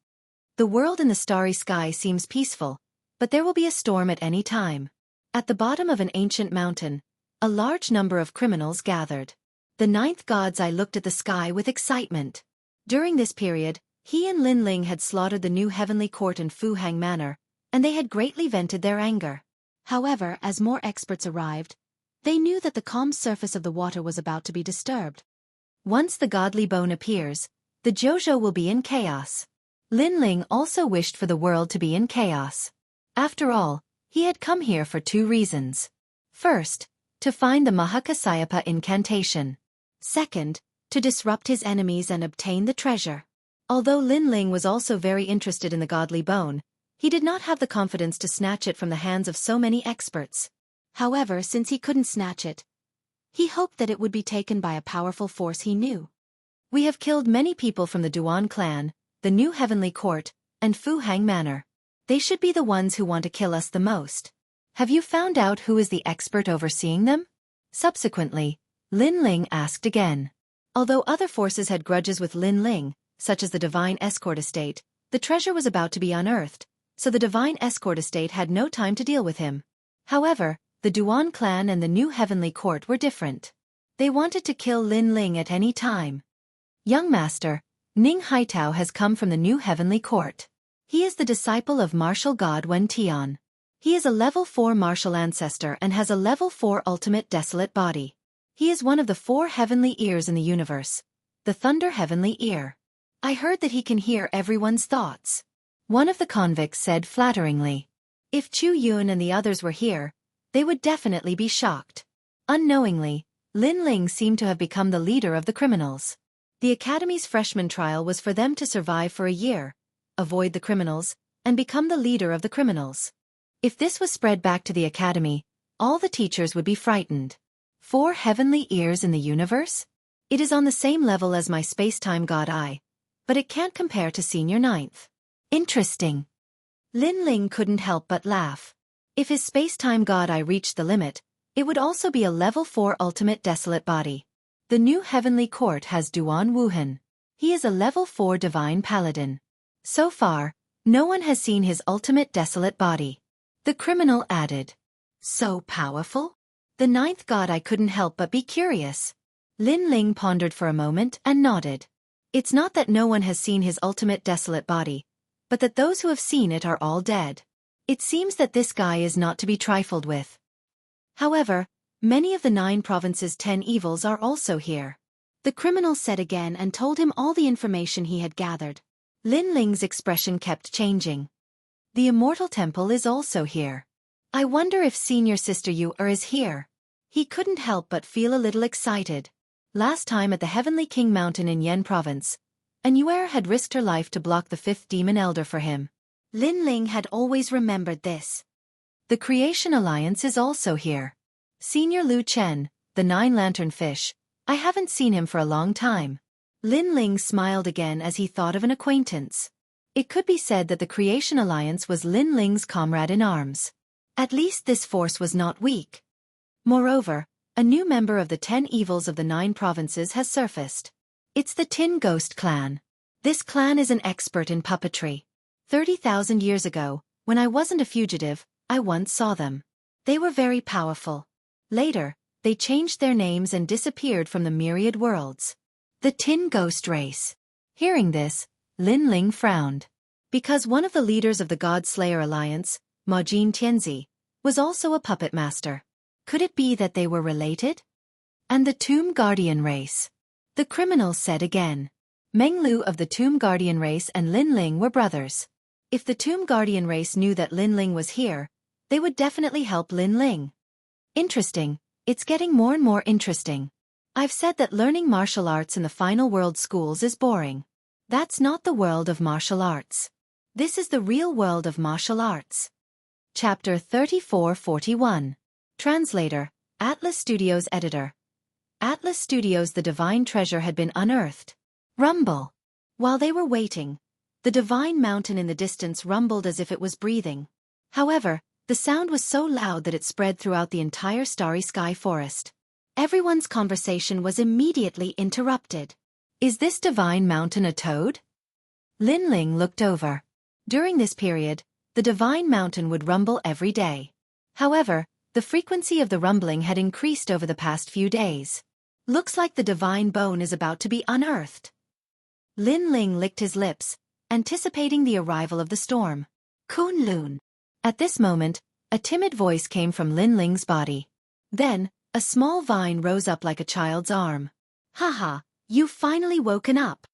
The world in the starry sky seems peaceful, but there will be a storm at any time. At the bottom of an ancient mountain, a large number of criminals gathered. The ninth god's eye looked at the sky with excitement. During this period, he and Lin Ling had slaughtered the new heavenly court in Fuhang Manor, and they had greatly vented their anger. However, as more experts arrived, they knew that the calm surface of the water was about to be disturbed. Once the godly bone appears, the Jojo will be in chaos. Lin Ling also wished for the world to be in chaos. After all, he had come here for two reasons. First, to find the Mahakasayapa incantation. Second, to disrupt his enemies and obtain the treasure. Although Lin Ling was also very interested in the godly bone, he did not have the confidence to snatch it from the hands of so many experts. However, since he couldn't snatch it, he hoped that it would be taken by a powerful force he knew. We have killed many people from the Duan clan, the New Heavenly Court, and Fuhang Manor. They should be the ones who want to kill us the most. Have you found out who is the expert overseeing them? Subsequently, Lin Ling asked again. Although other forces had grudges with Lin Ling, such as the Divine Escort Estate, the treasure was about to be unearthed, so the Divine Escort Estate had no time to deal with him. However, the Duan clan and the New Heavenly Court were different. They wanted to kill Lin Ling at any time. Young Master, Ning Haitao has come from the New Heavenly Court. He is the disciple of martial god Wen Tian. He is a level 4 martial ancestor and has a level 4 ultimate desolate body. He is one of the 4 heavenly ears in the universe, the Thunder Heavenly Ear. I heard that he can hear everyone's thoughts. One of the convicts said flatteringly. If Chu Yun and the others were here, they would definitely be shocked. Unknowingly, Lin Ling seemed to have become the leader of the criminals. The Academy's freshman trial was for them to survive for a year, avoid the criminals, and become the leader of the criminals. If this was spread back to the Academy, all the teachers would be frightened. 4 heavenly ears in the universe? It is on the same level as my space-time god eye, but it can't compare to senior 9th. Interesting. Lin Ling couldn't help but laugh. If his space-time god eye reached the limit, it would also be a level 4 ultimate desolate body. The New Heavenly Court has Duan Wuhan. He is a level 4 divine paladin. So far, no one has seen his ultimate desolate body. The criminal added. So powerful? The 9th god I couldn't help but be curious. Lin Ling pondered for a moment and nodded. It's not that no one has seen his ultimate desolate body, but that those who have seen it are all dead. It seems that this guy is not to be trifled with. However, many of the 9 provinces' 10 evils are also here. The criminal said again and told him all the information he had gathered. Lin Ling's expression kept changing. The Immortal Temple is also here. I wonder if Senior Sister Yu is here. He couldn't help but feel a little excited. Last time at the Heavenly King Mountain in Yen Province, An Yuer had risked her life to block the 5th Demon Elder for him. Lin Ling had always remembered this. The Creation Alliance is also here. Senior Lu Chen, the 9-lantern fish, I haven't seen him for a long time. Lin Ling smiled again as he thought of an acquaintance. It could be said that the Creation Alliance was Lin Ling's comrade in arms. At least this force was not weak. Moreover, a new member of the 10 evils of the 9 provinces has surfaced. It's the Tin Ghost clan. This clan is an expert in puppetry. 30,000 years ago, when I wasn't a fugitive, I once saw them. They were very powerful. Later, they changed their names and disappeared from the myriad worlds. The Tin Ghost race. Hearing this, Lin Ling frowned. Because one of the leaders of the God Slayer Alliance, Majin Tianzi, was also a puppet master. Could it be that they were related? And the Tomb Guardian race. The criminal said again. Meng Lu of the Tomb Guardian race and Lin Ling were brothers. If the Tomb Guardian race knew that Lin Ling was here, they would definitely help Lin Ling. Interesting, it's getting more and more interesting. I've said that learning martial arts in the final world schools is boring. That's not the world of martial arts. This is the real world of martial arts. Chapter 34-41. Translator, Atlas Studios editor. Atlas Studios, the divine treasure had been unearthed. Rumble. While they were waiting, the divine mountain in the distance rumbled as if it was breathing. However, the sound was so loud that it spread throughout the entire starry sky forest. Everyone's conversation was immediately interrupted. Is this divine mountain a toad? Lin Ling looked over. During this period, the divine mountain would rumble every day. However, the frequency of the rumbling had increased over the past few days. Looks like the divine bone is about to be unearthed. Lin Ling licked his lips, anticipating the arrival of the storm. Kunlun. At this moment, a timid voice came from Lin Ling's body. Then, a small vine rose up like a child's arm. Haha, you've finally woken up.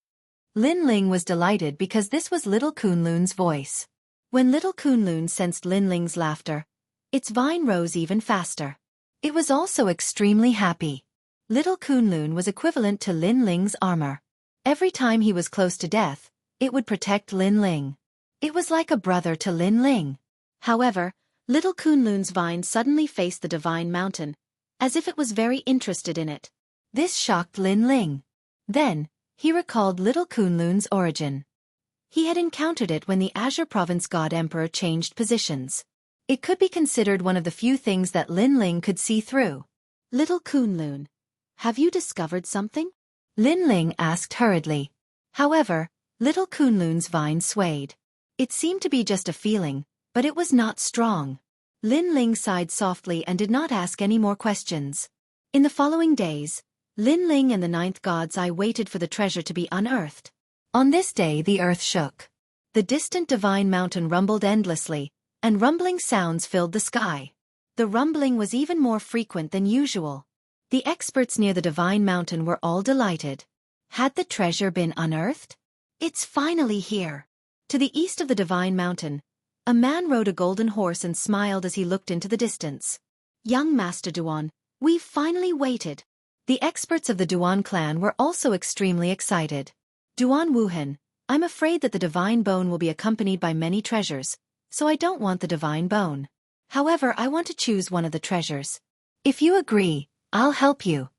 Lin Ling was delighted because this was little Kunlun's voice. When little Kunlun sensed Lin Ling's laughter, its vine rose even faster. It was also extremely happy. Little Kunlun was equivalent to Lin Ling's armor. Every time he was close to death, it would protect Lin Ling. It was like a brother to Lin Ling. However, little Kunlun's vine suddenly faced the divine mountain, as if it was very interested in it. This shocked Lin Ling. Then, he recalled little Kunlun's origin. He had encountered it when the Azure Province God Emperor changed positions. It could be considered one of the few things that Lin Ling could see through. Little Kunlun, have you discovered something? Lin Ling asked hurriedly. However, little Kunlun's vine swayed. It seemed to be just a feeling, but it was not strong. Lin Ling sighed softly and did not ask any more questions. In the following days, Lin Ling and the ninth god's eye waited for the treasure to be unearthed. On this day the earth shook. The distant divine mountain rumbled endlessly, and rumbling sounds filled the sky. The rumbling was even more frequent than usual. The experts near the divine mountain were all delighted. Had the treasure been unearthed? It's finally here. To the east of the divine mountain, a man rode a golden horse and smiled as he looked into the distance. Young Master Duan, we've finally waited. The experts of the Duan clan were also extremely excited. Duan Wuhan, I'm afraid that the divine bone will be accompanied by many treasures, so I don't want the divine bone. However, I want to choose one of the treasures. If you agree, I'll help you.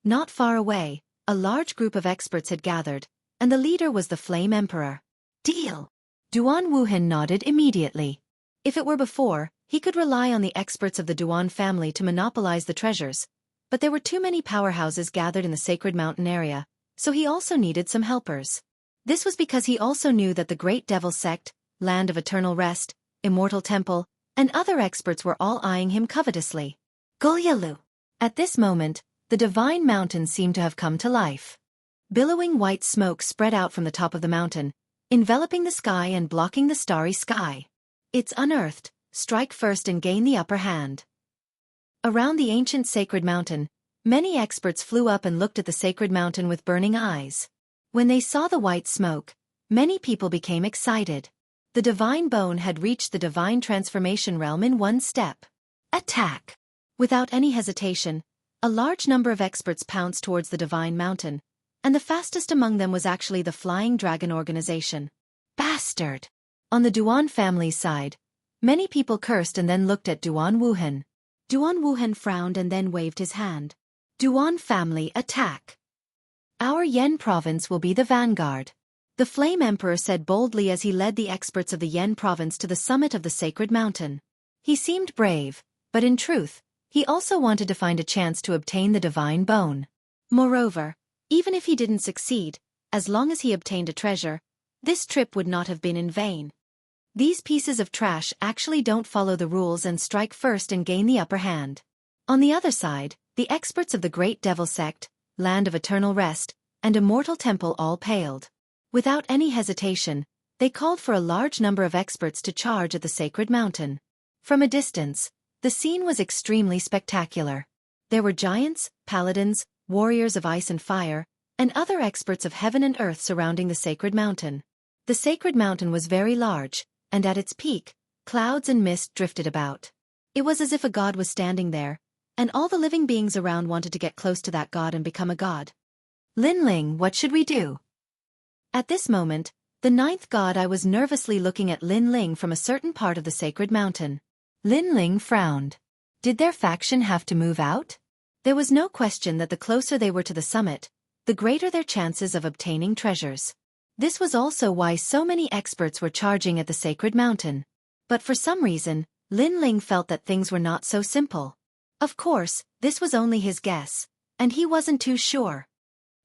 Not far away, a large group of experts had gathered, and the leader was the Flame Emperor. Deal. Duan Wuhan nodded immediately. If it were before, he could rely on the experts of the Duan family to monopolize the treasures, but there were too many powerhouses gathered in the sacred mountain area, so he also needed some helpers. This was because he also knew that the Great Devil Sect, Land of Eternal Rest, Immortal Temple, and other experts were all eyeing him covetously. Gulyalu. At this moment, the divine mountain seemed to have come to life. Billowing white smoke spread out from the top of the mountain, enveloping the sky and blocking the starry sky. It's unearthed, strike first and gain the upper hand. Around the ancient sacred mountain, many experts flew up and looked at the sacred mountain with burning eyes. When they saw the white smoke, many people became excited. The divine bone had reached the divine transformation realm in one step. Attack! Without any hesitation, a large number of experts pounced towards the divine mountain, and the fastest among them was actually the Flying Dragon organization. Bastard! On the Duan family's side, many people cursed and then looked at Duan Wuhan. Duan Wuhan frowned and then waved his hand. Duan family, attack! Our Yen province will be the vanguard. The Flame Emperor said boldly as he led the experts of the Yen province to the summit of the sacred mountain. He seemed brave, but in truth, he also wanted to find a chance to obtain the divine bone. Moreover, even if he didn't succeed, as long as he obtained a treasure, this trip would not have been in vain. These pieces of trash actually don't follow the rules and strike first and gain the upper hand. On the other side, the experts of the Great Devil Sect, Land of Eternal Rest, and Immortal Temple all paled. Without any hesitation, they called for a large number of experts to charge at the sacred mountain. From a distance, the scene was extremely spectacular. There were giants, paladins, warriors of ice and fire, and other experts of heaven and earth surrounding the sacred mountain. The sacred mountain was very large, and at its peak, clouds and mist drifted about. It was as if a god was standing there, and all the living beings around wanted to get close to that god and become a god. Lin Ling, what should we do? At this moment, the ninth god I was nervously looking at Lin Ling from a certain part of the sacred mountain. Lin Ling frowned. Did their faction have to move out? There was no question that the closer they were to the summit, the greater their chances of obtaining treasures. This was also why so many experts were charging at the sacred mountain. But for some reason, Lin Ling felt that things were not so simple. Of course, this was only his guess, and he wasn't too sure.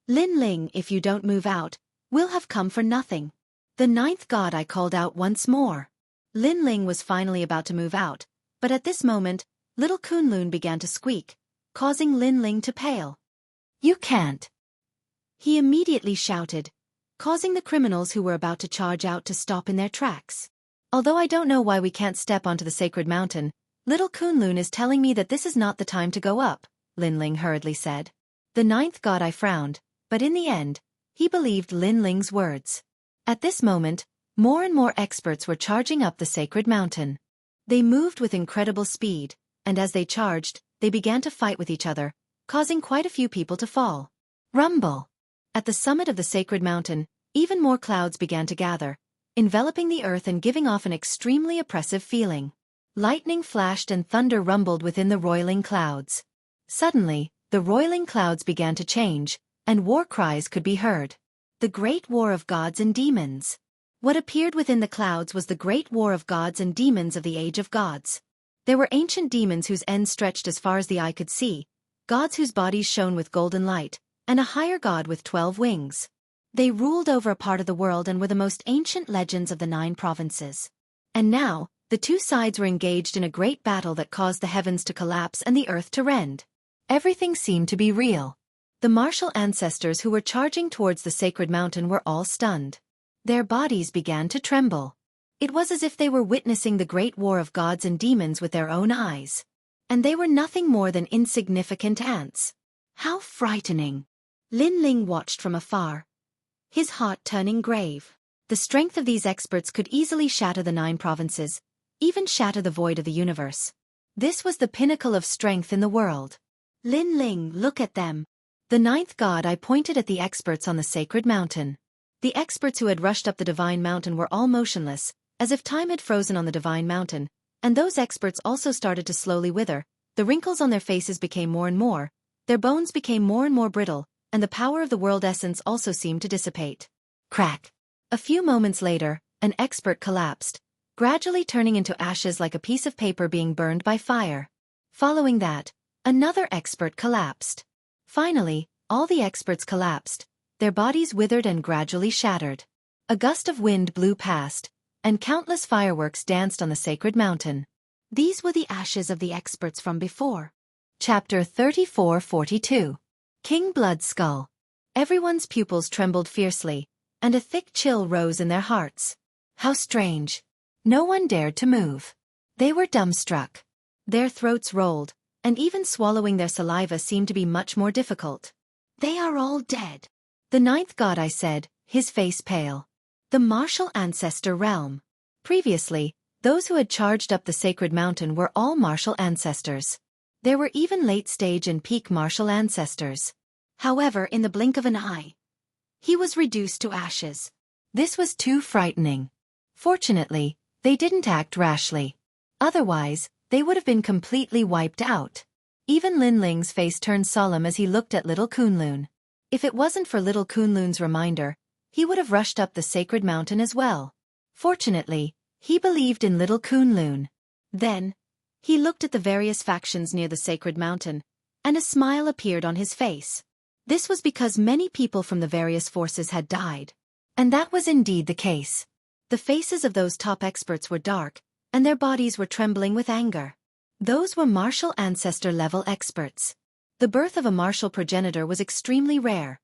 Lin Ling, if you don't move out, we'll have come for nothing. The ninth god, I called out once more. Lin Ling was finally about to move out, but at this moment, little Kunlun began to squeak, causing Lin Ling to pale. You can't! He immediately shouted, causing the criminals who were about to charge out to stop in their tracks. Although I don't know why we can't step onto the sacred mountain, little Kunlun is telling me that this is not the time to go up, Lin Ling hurriedly said. The ninth god, I frowned, but in the end, he believed Lin Ling's words. At this moment, more and more experts were charging up the sacred mountain. They moved with incredible speed, and as they charged, they began to fight with each other, causing quite a few people to fall. Rumble! At the summit of the sacred mountain, even more clouds began to gather, enveloping the earth and giving off an extremely oppressive feeling. Lightning flashed and thunder rumbled within the roiling clouds. Suddenly, the roiling clouds began to change, and war cries could be heard. The Great War of Gods and Demons. What appeared within the clouds was the Great War of Gods and Demons of the Age of Gods. There were ancient demons whose ends stretched as far as the eye could see, gods whose bodies shone with golden light, and a higher god with 12 wings. They ruled over a part of the world and were the most ancient legends of the 9 provinces. And now, the two sides were engaged in a great battle that caused the heavens to collapse and the earth to rend. Everything seemed to be real. The martial ancestors who were charging towards the sacred mountain were all stunned. Their bodies began to tremble. It was as if they were witnessing the great war of gods and demons with their own eyes. And they were nothing more than insignificant ants. How frightening! Lin Ling watched from afar, his heart turning grave. The strength of these experts could easily shatter the 9 provinces, even shatter the void of the universe. This was the pinnacle of strength in the world. Lin Ling, look at them. The 9th god, I pointed at the experts on the sacred mountain. The experts who had rushed up the divine mountain were all motionless, as if time had frozen on the divine mountain, and those experts also started to slowly wither. The wrinkles on their faces became more and more, their bones became more and more brittle, and the power of the world essence also seemed to dissipate. Crack! A few moments later, an expert collapsed, gradually turning into ashes like a piece of paper being burned by fire. Following that, another expert collapsed. Finally, all the experts collapsed, their bodies withered and gradually shattered. A gust of wind blew past, and countless fireworks danced on the sacred mountain. These were the ashes of the experts from before. Chapter 34-42. King Bloodskull. Everyone's pupils trembled fiercely, and a thick chill rose in their hearts. How strange! No one dared to move. They were dumbstruck. Their throats rolled, and even swallowing their saliva seemed to be much more difficult. They are all dead. The 9th god, I said, his face pale. The martial ancestor realm. Previously, those who had charged up the sacred mountain were all martial ancestors. There were even late-stage and peak martial ancestors. However, in the blink of an eye, he was reduced to ashes. This was too frightening. Fortunately, they didn't act rashly. Otherwise, they would have been completely wiped out. Even Lin Ling's face turned solemn as he looked at little Kunlun. If it wasn't for little Kunlun's reminder, he would have rushed up the sacred mountain as well. Fortunately, he believed in little Kunlun. Then, he looked at the various factions near the sacred mountain, and a smile appeared on his face. This was because many people from the various forces had died. And that was indeed the case. The faces of those top experts were dark, and their bodies were trembling with anger. Those were martial ancestor-level experts. The birth of a martial progenitor was extremely rare.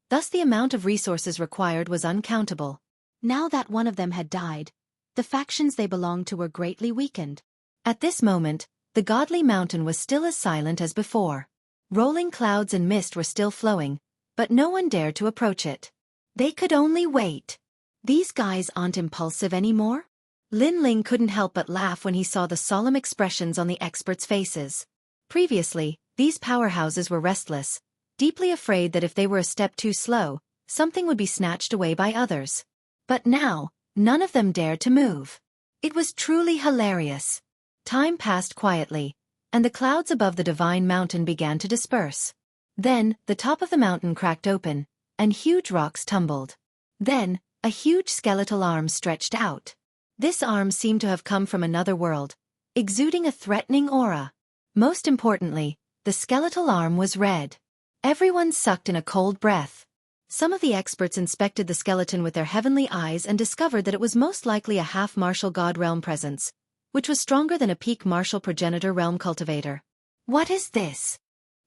Thus the amount of resources required was uncountable. Now that one of them had died, the factions they belonged to were greatly weakened. At this moment, the godly mountain was still as silent as before. Rolling clouds and mist were still flowing, but no one dared to approach it. They could only wait. These guys aren't impulsive anymore? Lin Ling couldn't help but laugh when he saw the solemn expressions on the experts' faces. Previously, these powerhouses were restless, deeply afraid that if they were a step too slow, something would be snatched away by others. But now, none of them dared to move. It was truly hilarious. Time passed quietly, and the clouds above the divine mountain began to disperse. Then, the top of the mountain cracked open, and huge rocks tumbled. Then, a huge skeletal arm stretched out. This arm seemed to have come from another world, exuding a threatening aura. Most importantly, the skeletal arm was red. Everyone sucked in a cold breath. Some of the experts inspected the skeleton with their heavenly eyes and discovered that it was most likely a half-martial god realm presence, which was stronger than a peak martial progenitor realm cultivator. What is this?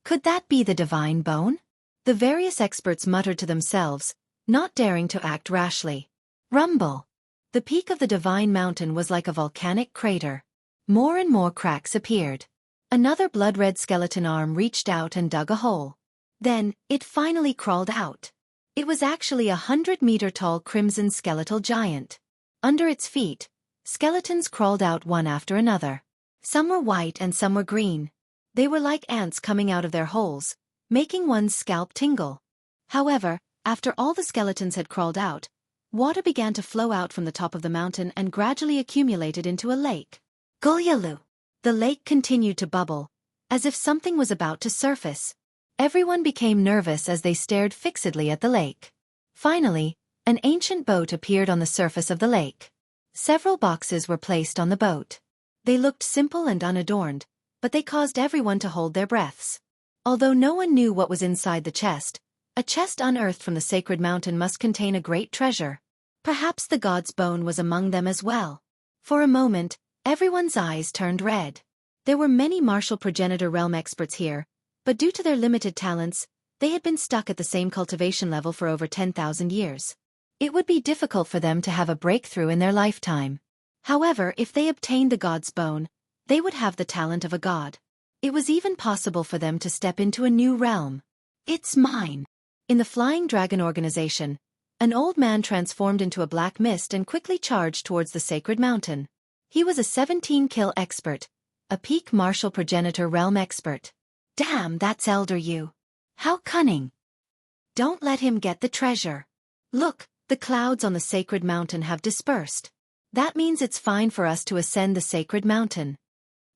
Could that be the divine bone? The various experts muttered to themselves, not daring to act rashly. Rumble. The peak of the divine mountain was like a volcanic crater. More and more cracks appeared. Another blood-red skeleton arm reached out and dug a hole. Then, it finally crawled out. It was actually a 100-meter-tall crimson skeletal giant. Under its feet, skeletons crawled out one after another. Some were white and some were green. They were like ants coming out of their holes, making one's scalp tingle. However, after all the skeletons had crawled out, water began to flow out from the top of the mountain and gradually accumulated into a lake. Gulyalu! The lake continued to bubble, as if something was about to surface. Everyone became nervous as they stared fixedly at the lake. Finally, an ancient boat appeared on the surface of the lake. Several boxes were placed on the boat. They looked simple and unadorned, but they caused everyone to hold their breaths. Although no one knew what was inside the chest, a chest unearthed from the sacred mountain must contain a great treasure. Perhaps the god's bone was among them as well. For a moment, everyone's eyes turned red. There were many martial progenitor realm experts here, but due to their limited talents, they had been stuck at the same cultivation level for over 10,000 years. It would be difficult for them to have a breakthrough in their lifetime. However, if they obtained the god's bone, they would have the talent of a god. It was even possible for them to step into a new realm. It's mine. In the Flying Dragon organization, an old man transformed into a black mist and quickly charged towards the sacred mountain. He was a 17-kill expert, a peak martial progenitor realm expert. Damn, that's Elder Yu. How cunning. Don't let him get the treasure. Look, the clouds on the sacred mountain have dispersed. That means it's fine for us to ascend the sacred mountain.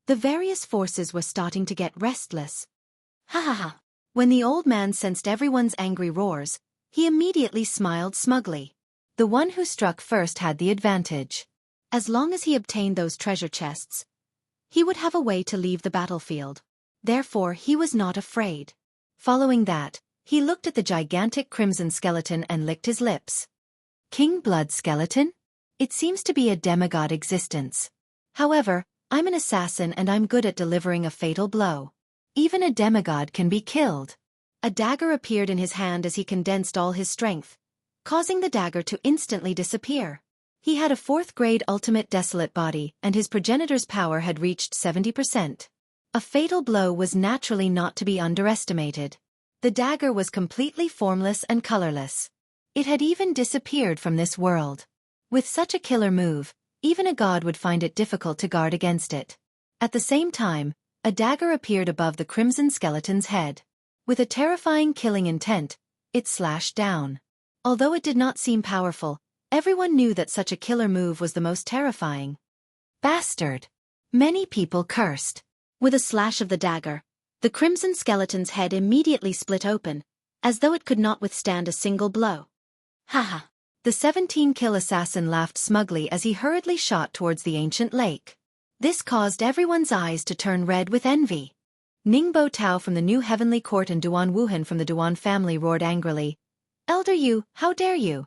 The various forces were starting to get restless. Ha ha ha. When the old man sensed everyone's angry roars, he immediately smiled smugly. The one who struck first had the advantage. As long as he obtained those treasure chests, he would have a way to leave the battlefield. Therefore, he was not afraid. Following that, he looked at the gigantic crimson skeleton and licked his lips. King Blood Skeleton? It seems to be a demigod existence. However, I'm an assassin and I'm good at delivering a fatal blow. Even a demigod can be killed. A dagger appeared in his hand as he condensed all his strength, causing the dagger to instantly disappear. He had a 4th-grade ultimate desolate body and his progenitor's power had reached 70%. A fatal blow was naturally not to be underestimated. The dagger was completely formless and colorless. It had even disappeared from this world. With such a killer move, even a god would find it difficult to guard against it. At the same time, a dagger appeared above the crimson skeleton's head. With a terrifying killing intent, it slashed down. Although it did not seem powerful, everyone knew that such a killer move was the most terrifying. Bastard! Many people cursed. With a slash of the dagger, the crimson skeleton's head immediately split open, as though it could not withstand a single blow. Haha! The 17-kill assassin laughed smugly as he hurriedly shot towards the ancient lake. This caused everyone's eyes to turn red with envy. Ningbo Tao from the New Heavenly Court and Duan Wuhan from the Duan family roared angrily, "Elder Yu, how dare you!"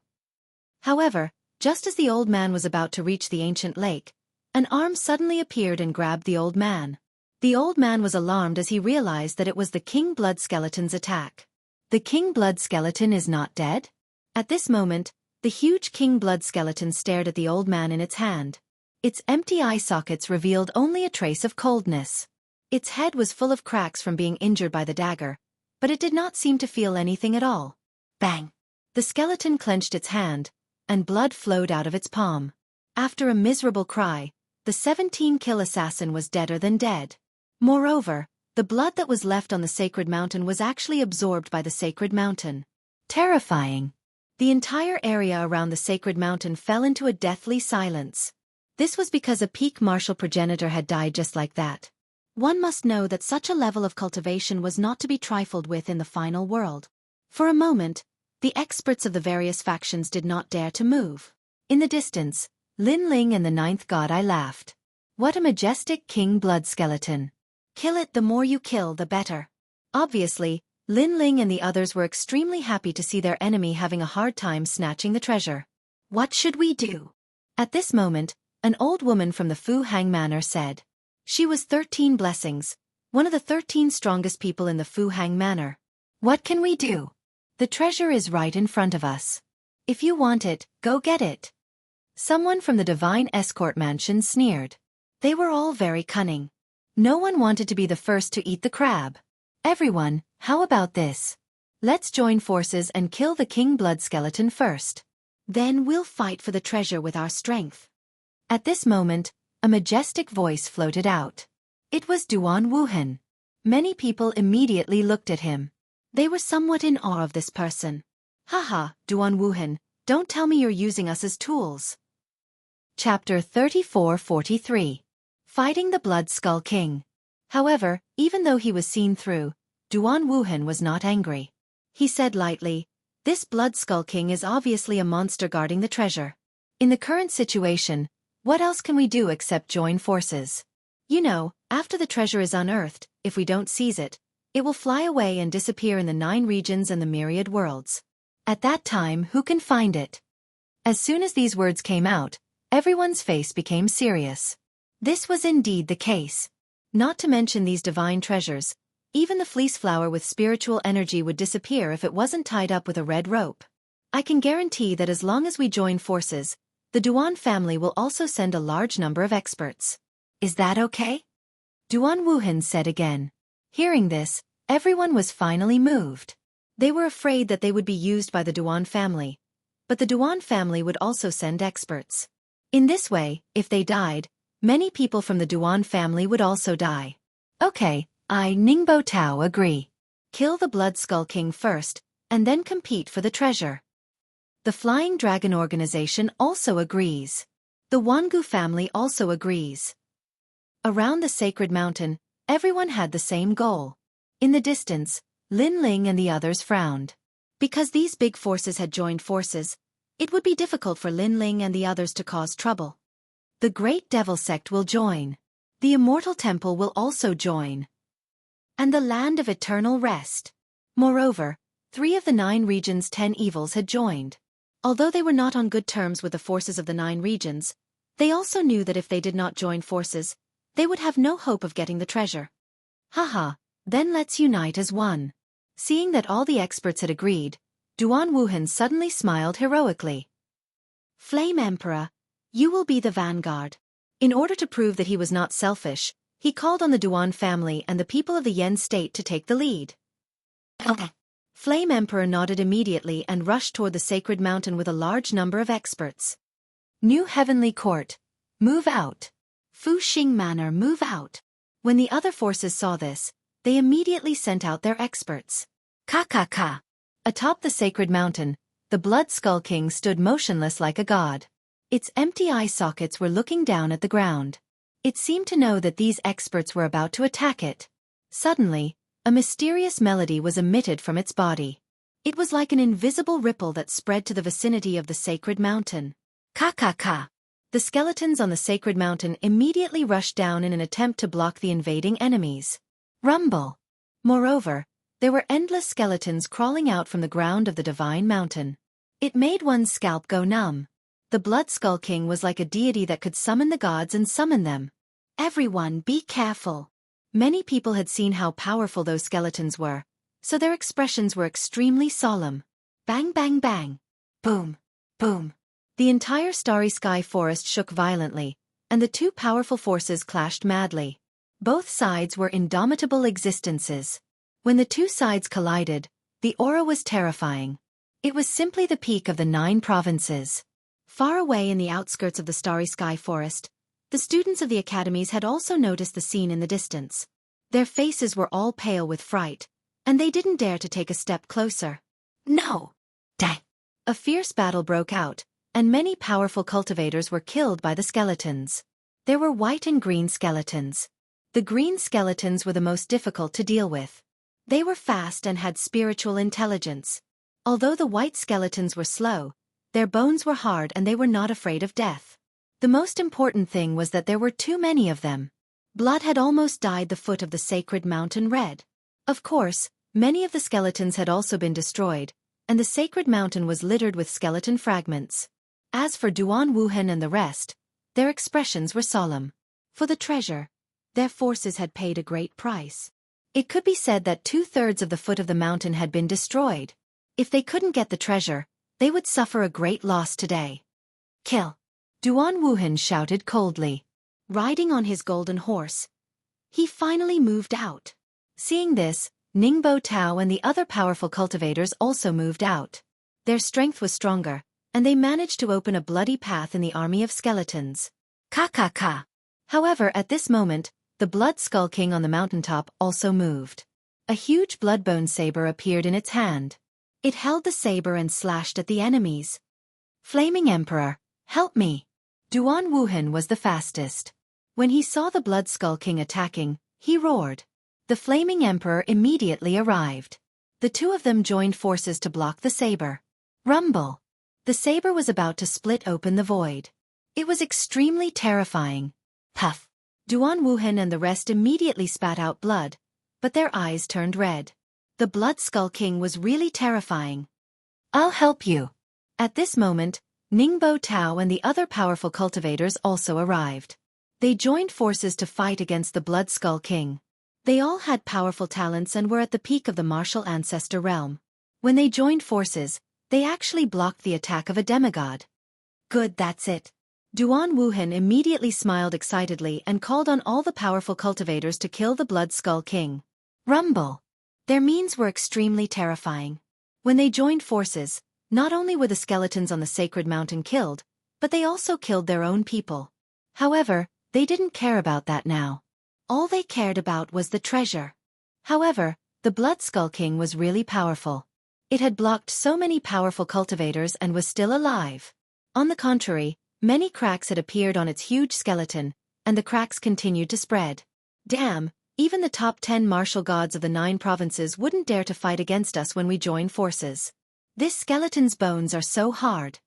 However, just as the old man was about to reach the ancient lake, an arm suddenly appeared and grabbed the old man. The old man was alarmed as he realized that it was the King Blood Skeleton's attack. The King Blood Skeleton is not dead? At this moment, the huge King Blood Skeleton stared at the old man in its hand. Its empty eye sockets revealed only a trace of coldness. Its head was full of cracks from being injured by the dagger, but it did not seem to feel anything at all. Bang! The skeleton clenched its hand, and blood flowed out of its palm. After a miserable cry, the 17-kill assassin was deader than dead. Moreover, the blood that was left on the sacred mountain was actually absorbed by the sacred mountain. Terrifying! The entire area around the sacred mountain fell into a deathly silence. This was because a peak martial progenitor had died just like that. One must know that such a level of cultivation was not to be trifled with in the final world. For a moment, the experts of the various factions did not dare to move. In the distance, Lin Ling and the ninth god I laughed. What a majestic king blood skeleton. Kill it, the more you kill the better. Obviously, Lin Ling and the others were extremely happy to see their enemy having a hard time snatching the treasure. What should we do? At this moment, an old woman from the Fu Hang Manor said. She was 13 blessings, one of the 13 strongest people in the Fu Hang Manor. What can we do? The treasure is right in front of us. If you want it, go get it. Someone from the Divine Escort Mansion sneered. They were all very cunning. No one wanted to be the first to eat the crab. Everyone, how about this? Let's join forces and kill the king blood skeleton first. Then we'll fight for the treasure with our strength. At this moment, a majestic voice floated out. It was Duan Wuhan. Many people immediately looked at him. They were somewhat in awe of this person. Haha, Duan Wuhan, don't tell me you're using us as tools. Chapter 34-43. Fighting the Blood Skull King. However, even though he was seen through, Duan Wuhan was not angry. He said lightly, "This Blood Skull King is obviously a monster guarding the treasure. In the current situation, what else can we do except join forces? You know, after the treasure is unearthed, if we don't seize it, it will fly away and disappear in the 9 regions and the myriad worlds. At that time, who can find it?" As soon as these words came out, everyone's face became serious. This was indeed the case. Not to mention these divine treasures, even the fleece flower with spiritual energy would disappear if it wasn't tied up with a red rope. I can guarantee that as long as we join forces, the Duan family will also send a large number of experts. Is that okay? Duan Wuhan said again. Hearing this, everyone was finally moved. They were afraid that they would be used by the Duan family, but the Duan family would also send experts. In this way, if they died, many people from the Duan family would also die. Okay, I Ningbo Tao agree. Kill the Blood Skull King first, and then compete for the treasure. The Flying Dragon Organization also agrees. The Wangu family also agrees. Around the sacred mountain, everyone had the same goal. In the distance, Lin Ling and the others frowned. Because these big forces had joined forces, it would be difficult for Lin Ling and the others to cause trouble. The Great Devil Sect will join. The Immortal Temple will also join. And the Land of Eternal Rest. Moreover, 3 of the 9 regions' 10 evils had joined. Although they were not on good terms with the forces of the 9 regions, they also knew that if they did not join forces, they would have no hope of getting the treasure. Haha, then let's unite as one. Seeing that all the experts had agreed, Duan Wuhan suddenly smiled heroically. Flame Emperor, you will be the vanguard. In order to prove that he was not selfish, he called on the Duan family and the people of the Yen state to take the lead. Flame Emperor nodded immediately and rushed toward the sacred mountain with a large number of experts. New Heavenly Court, move out. Fu Xing Manor, move out. When the other forces saw this, they immediately sent out their experts. Ka. Atop the sacred mountain, the Blood Skull King stood motionless like a god. Its empty eye sockets were looking down at the ground. It seemed to know that these experts were about to attack it. Suddenly, a mysterious melody was emitted from its body. It was like an invisible ripple that spread to the vicinity of the sacred mountain. Ka. The skeletons on the sacred mountain immediately rushed down in an attempt to block the invading enemies. Rumble. Moreover, there were endless skeletons crawling out from the ground of the divine mountain. It made one's scalp go numb. The Blood Skull King was like a deity that could summon the gods and summon them. Everyone be careful. Many people had seen how powerful those skeletons were, so their expressions were extremely solemn. Bang bang bang. Boom. Boom. The entire starry sky forest shook violently, and the 2 powerful forces clashed madly. Both sides were indomitable existences. When the 2 sides collided, the aura was terrifying. It was simply the peak of the 9 provinces. Far away in the outskirts of the starry sky forest, the students of the academies had also noticed the scene in the distance. Their faces were all pale with fright, and they didn't dare to take a step closer. No! Dang! A fierce battle broke out, and many powerful cultivators were killed by the skeletons. There were white and green skeletons. The green skeletons were the most difficult to deal with. They were fast and had spiritual intelligence. Although the white skeletons were slow, their bones were hard and they were not afraid of death. The most important thing was that there were too many of them. Blood had almost dyed the foot of the sacred mountain red. Of course, many of the skeletons had also been destroyed, and the sacred mountain was littered with skeleton fragments. As for Duan Wuhan and the rest, their expressions were solemn. For the treasure, their forces had paid a great price. It could be said that 2/3 of the foot of the mountain had been destroyed. If they couldn't get the treasure, they would suffer a great loss today. Kill! Duan Wuhan shouted coldly. Riding on his golden horse, he finally moved out. Seeing this, Ningbo Tao and the other powerful cultivators also moved out. Their strength was stronger, and they managed to open a bloody path in the army of skeletons. Ka. However, at this moment, the Blood Skull King on the mountaintop also moved. A huge bloodbone saber appeared in its hand. It held the saber and slashed at the enemies. Flaming Emperor, help me! Duan Wuhan was the fastest. When he saw the Blood Skull King attacking, he roared. The Flaming Emperor immediately arrived. The two of them joined forces to block the saber. Rumble! The saber was about to split open the void. It was extremely terrifying. Puff! Duan Wuhan and the rest immediately spat out blood, but their eyes turned red. The Blood Skull King was really terrifying. I'll help you. At this moment, Ningbo Tao and the other powerful cultivators also arrived. They joined forces to fight against the Blood Skull King. They all had powerful talents and were at the peak of the martial ancestor realm. When they joined forces, they actually blocked the attack of a demigod. Good, that's it. Duan Wuhan immediately smiled excitedly and called on all the powerful cultivators to kill the Blood Skull King. Rumble! Their means were extremely terrifying. When they joined forces, not only were the skeletons on the sacred mountain killed, but they also killed their own people. However, they didn't care about that now. All they cared about was the treasure. However, the Blood Skull King was really powerful. It had blocked so many powerful cultivators and was still alive. On the contrary, many cracks had appeared on its huge skeleton, and the cracks continued to spread. Damn, even the top 10 martial gods of the 9 provinces wouldn't dare to fight against us when we join forces. This skeleton's bones are so hard.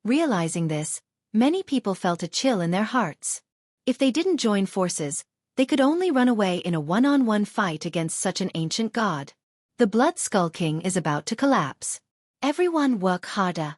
Realizing this, many people felt a chill in their hearts. If they didn't join forces, they could only run away in a one-on-one fight against such an ancient god. The Blood Skull King is about to collapse. Everyone work harder.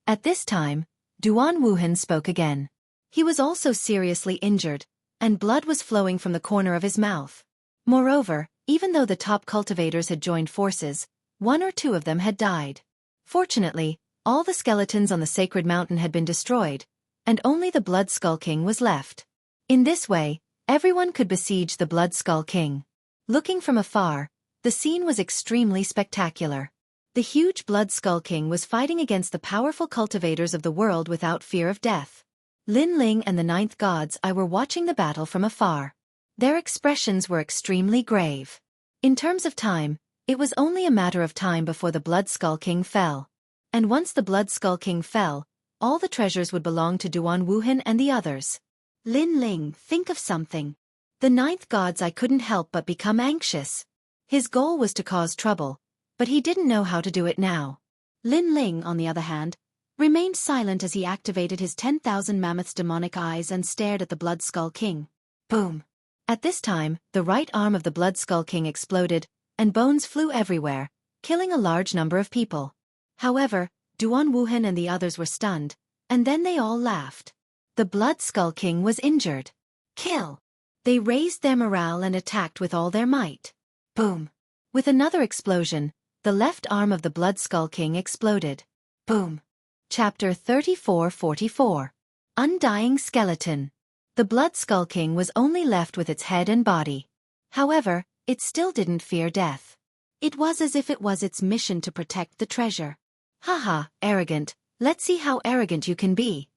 At this time, Duan Wuhan spoke again. He was also seriously injured, and blood was flowing from the corner of his mouth. Moreover, even though the top cultivators had joined forces, 1 or 2 of them had died. Fortunately, all the skeletons on the sacred mountain had been destroyed, and only the Blood Skull King was left. In this way, everyone could besiege the Blood Skull King. Looking from afar, the scene was extremely spectacular. The huge Blood Skull King was fighting against the powerful cultivators of the world without fear of death. Lin Ling and the 9th gods were watching the battle from afar. Their expressions were extremely grave. In terms of time, it was only a matter of time before the Blood Skull King fell. And once the Blood Skull King fell, all the treasures would belong to Duan Wuhan and the others. Lin Ling, think of something. The 9th gods couldn't help but become anxious. His goal was to cause trouble, but he didn't know how to do it now. Lin Ling, on the other hand, remained silent as he activated his 10,000 mammoth's demonic eyes and stared at the Blood Skull King. Boom! At this time, the right arm of the Blood Skull King exploded, and bones flew everywhere, killing a large number of people. However, Duan Wuhan and the others were stunned, and then they all laughed. The Blood Skull King was injured. Kill! They raised their morale and attacked with all their might. Boom! With another explosion, the left arm of the Blood Skull King exploded. Boom! Chapter 34-44. Undying Skeleton. The Blood Skull King was only left with its head and body. However, it still didn't fear death. It was as if it was its mission to protect the treasure. Haha, arrogant, let's see how arrogant you can be.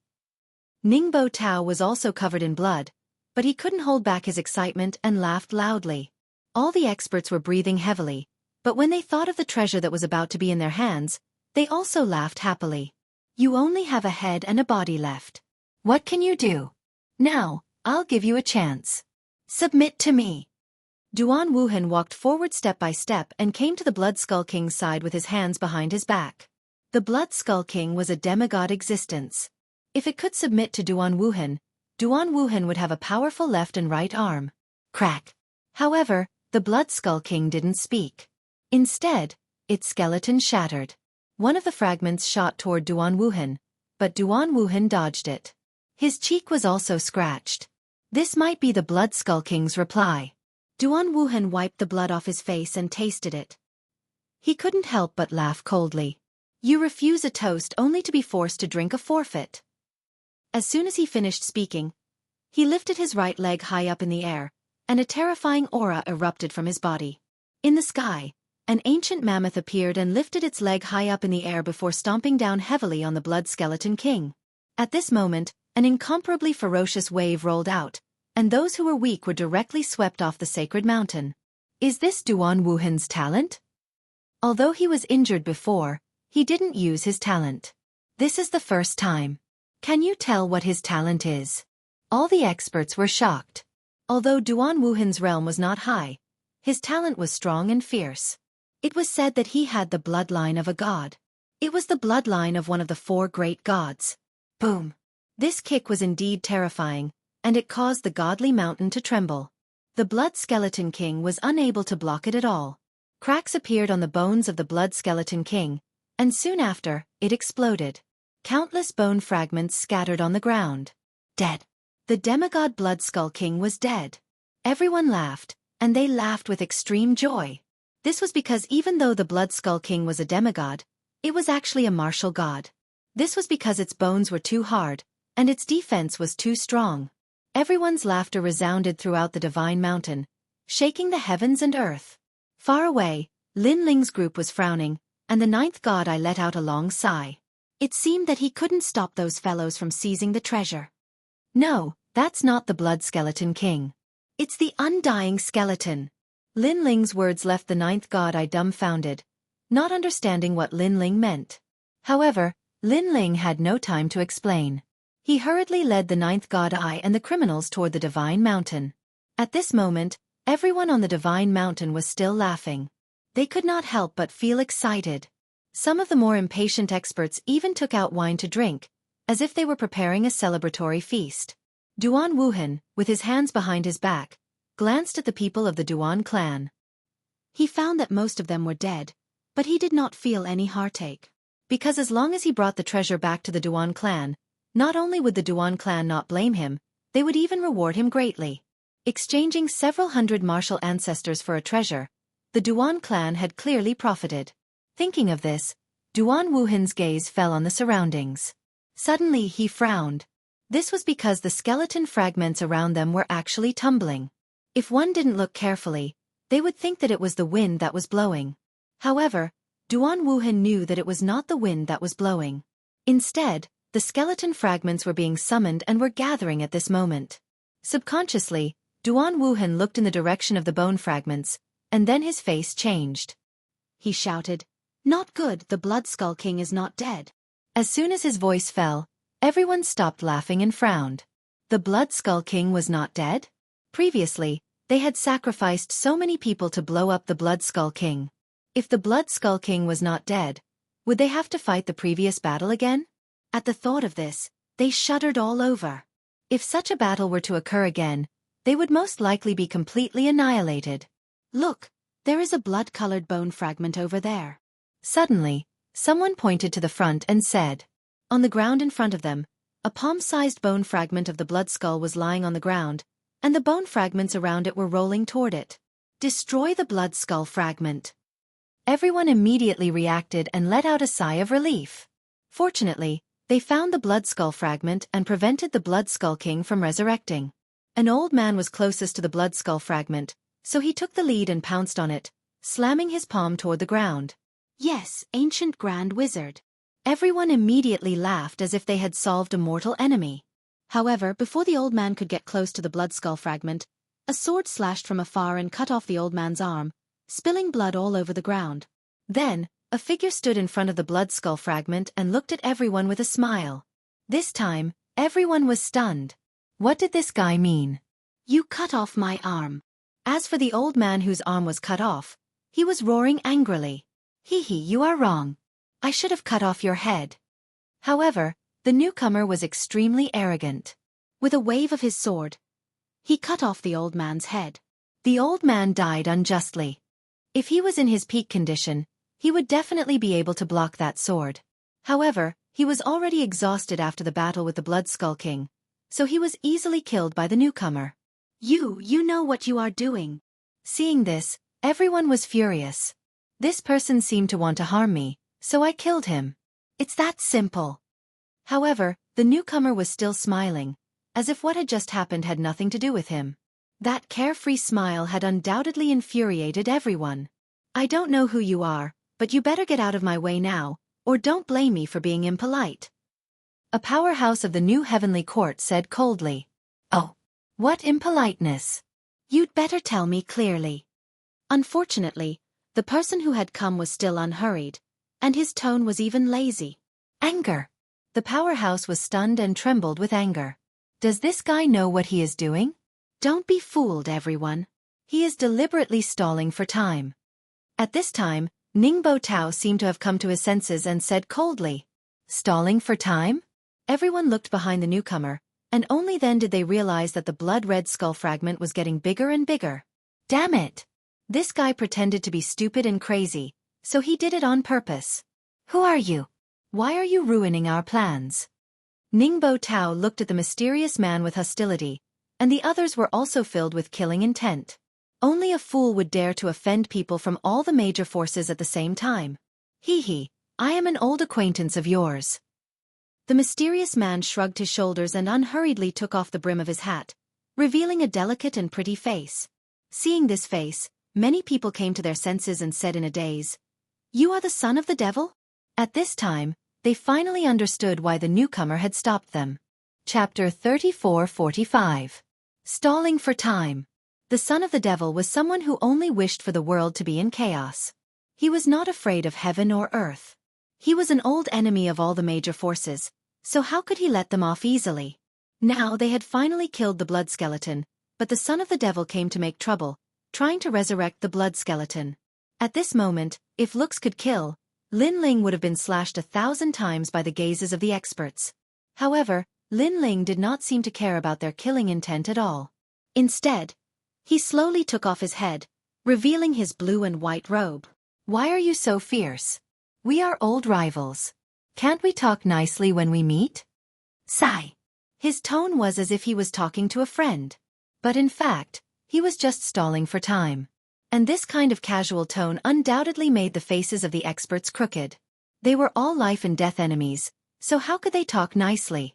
Ningbo Tao was also covered in blood, but he couldn't hold back his excitement and laughed loudly. All the experts were breathing heavily, but when they thought of the treasure that was about to be in their hands, they also laughed happily. You only have a head and a body left. What can you do? Now, I'll give you a chance. Submit to me. Duan Wuhan walked forward step by step and came to the Blood Skull King's side with his hands behind his back. The Blood Skull King was a demigod existence. If it could submit to Duan Wuhan would have a powerful left and right arm. Crack. However, the Blood Skull King didn't speak. Instead, its skeleton shattered. One of the fragments shot toward Duan Wuhan, but Duan Wuhan dodged it. His cheek was also scratched. This might be the Blood Skull King's reply. Duan Wuhan wiped the blood off his face and tasted it. He couldn't help but laugh coldly. You refuse a toast only to be forced to drink a forfeit. As soon as he finished speaking, he lifted his right leg high up in the air, and a terrifying aura erupted from his body. In the sky, an ancient mammoth appeared and lifted its leg high up in the air before stomping down heavily on the Blood Skeleton King. At this moment, an incomparably ferocious wave rolled out, and those who were weak were directly swept off the sacred mountain. Is this Duan Wuhan's talent? Although he was injured before, he didn't use his talent. This is the first time. Can you tell what his talent is? All the experts were shocked. Although Duan Wuhan's realm was not high, his talent was strong and fierce. It was said that he had the bloodline of a god. It was the bloodline of one of the 4 great gods. Boom! This kick was indeed terrifying, and it caused the godly mountain to tremble. The Blood Skeleton King was unable to block it at all. Cracks appeared on the bones of the Blood Skeleton King, and soon after, it exploded. Countless bone fragments scattered on the ground. Dead. The demigod Blood Skull King was dead. Everyone laughed, and they laughed with extreme joy. This was because even though the Blood Skull King was a demigod, it was actually a martial god. This was because its bones were too hard, and its defense was too strong. Everyone's laughter resounded throughout the divine mountain, shaking the heavens and earth. Far away, Lin Ling's group was frowning, and the 9th god I let out a long sigh. It seemed that he couldn't stop those fellows from seizing the treasure. No, that's not the Blood Skeleton King. It's the Undying Skeleton. Lin Ling's words left the 9th god I dumbfounded, not understanding what Lin Ling meant. However, Lin Ling had no time to explain. He hurriedly led the 9th god I and the criminals toward the divine mountain. At this moment, everyone on the divine mountain was still laughing. They could not help but feel excited. Some of the more impatient experts even took out wine to drink, as if they were preparing a celebratory feast. Duan Wuhan, with his hands behind his back, glanced at the people of the Duan clan. He found that most of them were dead, but he did not feel any heartache. Because as long as he brought the treasure back to the Duan clan, not only would the Duan clan not blame him, they would even reward him greatly. Exchanging several hundred martial ancestors for a treasure, the Duan clan had clearly profited. Thinking of this, Duan Wuhan's gaze fell on the surroundings. Suddenly he frowned. This was because the skeleton fragments around them were actually tumbling. If one didn't look carefully, they would think that it was the wind that was blowing. However, Duan Wuhan knew that it was not the wind that was blowing. Instead, the skeleton fragments were being summoned and were gathering at this moment. Subconsciously, Duan Wuhan looked in the direction of the bone fragments, and then his face changed. He shouted, "Not good, the Blood Skull King is not dead." As soon as his voice fell, everyone stopped laughing and frowned. The Blood Skull King was not dead? Previously, they had sacrificed so many people to blow up the Blood Skull King. If the Blood Skull King was not dead, would they have to fight the previous battle again? At the thought of this, they shuddered all over. If such a battle were to occur again, they would most likely be completely annihilated. Look, there is a blood-colored bone fragment over there. Suddenly, someone pointed to the front and said. On the ground in front of them, a palm-sized bone fragment of the blood skull was lying on the ground, and the bone fragments around it were rolling toward it. Destroy the blood skull fragment. Everyone immediately reacted and let out a sigh of relief. Fortunately, they found the blood skull fragment and prevented the Blood Skull King from resurrecting. An old man was closest to the blood skull fragment, so he took the lead and pounced on it, slamming his palm toward the ground. Yes, ancient Grand Wizard. Everyone immediately laughed as if they had solved a mortal enemy. However, before the old man could get close to the blood skull fragment, a sword slashed from afar and cut off the old man's arm, spilling blood all over the ground. Then, a figure stood in front of the blood skull fragment and looked at everyone with a smile. This time, everyone was stunned. What did this guy mean? You cut off my arm. As for the old man whose arm was cut off, he was roaring angrily. Hee hee, you are wrong. I should have cut off your head. However, the newcomer was extremely arrogant. With a wave of his sword, he cut off the old man's head. The old man died unjustly. If he was in his peak condition, he would definitely be able to block that sword. However, he was already exhausted after the battle with the Blood Skull King, so he was easily killed by the newcomer. You know what you are doing. Seeing this, everyone was furious. This person seemed to want to harm me, so I killed him. It's that simple. However, the newcomer was still smiling, as if what had just happened had nothing to do with him. That carefree smile had undoubtedly infuriated everyone. I don't know who you are, but you better get out of my way now, or don't blame me for being impolite. A powerhouse of the new heavenly court said coldly. Oh, what impoliteness. You'd better tell me clearly. Unfortunately, the person who had come was still unhurried, and his tone was even lazy. Anger. The powerhouse was stunned and trembled with anger. Does this guy know what he is doing? Don't be fooled, everyone. He is deliberately stalling for time. At this time, Ningbo Tao seemed to have come to his senses and said coldly, "Stalling for time?" Everyone looked behind the newcomer, and only then did they realize that the blood-red skull fragment was getting bigger and bigger. Damn it! This guy pretended to be stupid and crazy, so he did it on purpose. Who are you? Why are you ruining our plans? Ningbo Tao looked at the mysterious man with hostility, and the others were also filled with killing intent. Only a fool would dare to offend people from all the major forces at the same time. Hee hee, I am an old acquaintance of yours. The mysterious man shrugged his shoulders and unhurriedly took off the brim of his hat, revealing a delicate and pretty face. Seeing this face, many people came to their senses and said in a daze, "You are the son of the devil?" At this time, they finally understood why the newcomer had stopped them. Chapter 34-45. Stalling for time. The son of the devil was someone who only wished for the world to be in chaos. He was not afraid of heaven or earth. He was an old enemy of all the major forces, so how could he let them off easily? Now they had finally killed the blood skeleton, but the son of the devil came to make trouble, trying to resurrect the blood skeleton. At this moment, if looks could kill, Lin Ling would have been slashed 1,000 times by the gazes of the experts. However, Lin Ling did not seem to care about their killing intent at all. Instead, he slowly took off his head, revealing his blue and white robe. Why are you so fierce? We are old rivals. Can't we talk nicely when we meet? Sigh. His tone was as if he was talking to a friend. But in fact, he was just stalling for time. And this kind of casual tone undoubtedly made the faces of the experts crooked. They were all life and death enemies, so how could they talk nicely?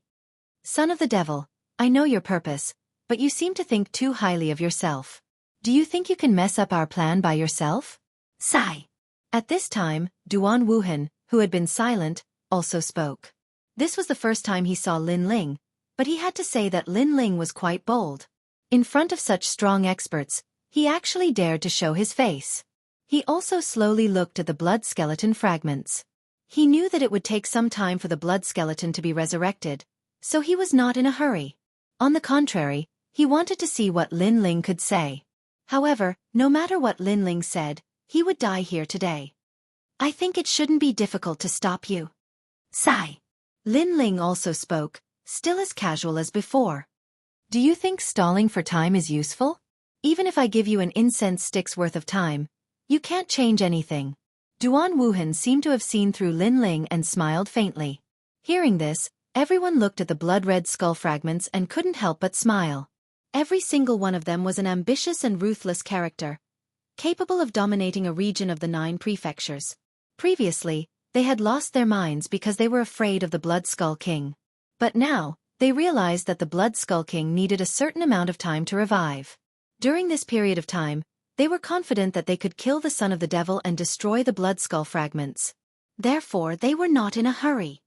Son of the devil, I know your purpose, but you seem to think too highly of yourself. Do you think you can mess up our plan by yourself? Sigh. At this time, Duan Wuhan, who had been silent, also spoke. This was the first time he saw Lin Ling, but he had to say that Lin Ling was quite bold. In front of such strong experts, he actually dared to show his face. He also slowly looked at the blood skeleton fragments. He knew that it would take some time for the blood skeleton to be resurrected, so he was not in a hurry. On the contrary, he wanted to see what Lin Ling could say. However, no matter what Lin Ling said, he would die here today. I think it shouldn't be difficult to stop you. Sigh. Lin Ling also spoke, still as casual as before. Do you think stalling for time is useful? Even if I give you an incense stick's worth of time, you can't change anything. Duan Wuhan seemed to have seen through Lin Ling and smiled faintly. Hearing this, everyone looked at the blood-red skull fragments and couldn't help but smile. Every single one of them was an ambitious and ruthless character, capable of dominating a region of the 9 prefectures. Previously, they had lost their minds because they were afraid of the Blood Skull King. But now, they realized that the Blood Skull King needed a certain amount of time to revive. During this period of time, they were confident that they could kill the son of the devil and destroy the blood skull fragments. Therefore, they were not in a hurry.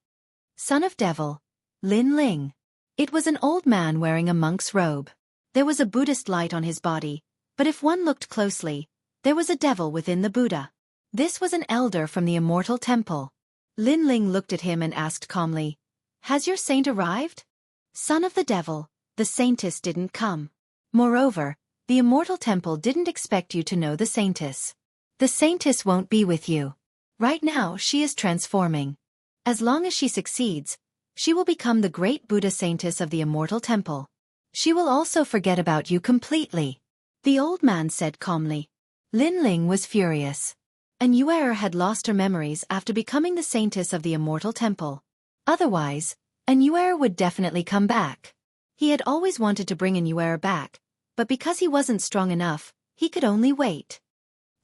Son of devil, Lin Ling. It was an old man wearing a monk's robe. There was a Buddhist light on his body, but if one looked closely, there was a devil within the Buddha. This was an elder from the immortal temple. Lin Ling looked at him and asked calmly, "Has your saint arrived?" Son of the devil, the saintess didn't come. Moreover, the Immortal Temple didn't expect you to know the Saintess. The Saintess won't be with you. Right now she is transforming. As long as she succeeds, she will become the great Buddha Saintess of the Immortal Temple. She will also forget about you completely. The old man said calmly. Lin Ling was furious. And Yu'er had lost her memories after becoming the Saintess of the Immortal Temple. Otherwise, Yu'er would definitely come back. He had always wanted to bring Yu'er back, but because he wasn't strong enough, he could only wait.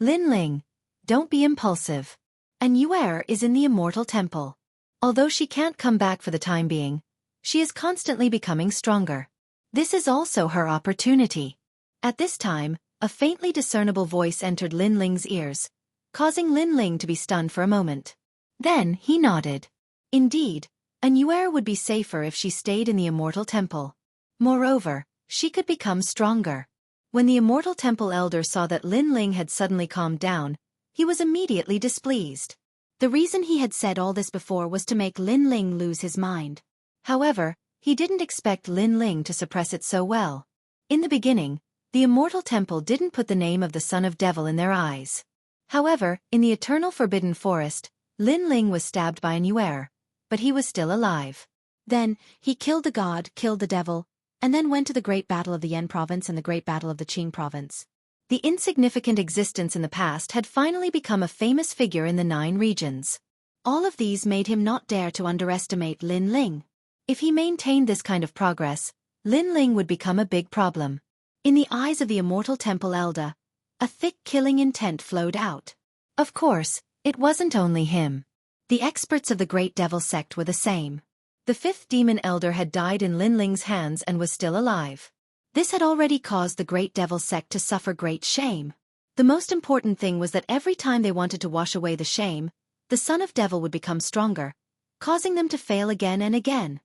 Lin Ling, don't be impulsive. Yu'er is in the Immortal Temple. Although she can't come back for the time being, she is constantly becoming stronger. This is also her opportunity. At this time, a faintly discernible voice entered Lin Ling's ears, causing Lin Ling to be stunned for a moment. Then he nodded. Indeed, Yu'er would be safer if she stayed in the Immortal Temple. Moreover, she could become stronger. When the Immortal Temple elder saw that Lin Ling had suddenly calmed down, he was immediately displeased. The reason he had said all this before was to make Lin Ling lose his mind. However, he didn't expect Lin Ling to suppress it so well. In the beginning, the Immortal Temple didn't put the name of the Son of Devil in their eyes. However, in the Eternal Forbidden Forest, Lin Ling was stabbed by Yu'er, but he was still alive. Then, he killed the god, killed the devil, and then went to the Great Battle of the Yan Province and the Great Battle of the Qing Province. The insignificant existence in the past had finally become a famous figure in the 9 regions. All of these made him not dare to underestimate Lin Ling. If he maintained this kind of progress, Lin Ling would become a big problem. In the eyes of the Immortal Temple elder, a thick killing intent flowed out. Of course, it wasn't only him. The experts of the Great Devil sect were the same. The 5th demon elder had died in Lin Ling's hands and was still alive. This had already caused the Great Devil sect to suffer great shame. The most important thing was that every time they wanted to wash away the shame, the Son of Devil would become stronger, causing them to fail again and again.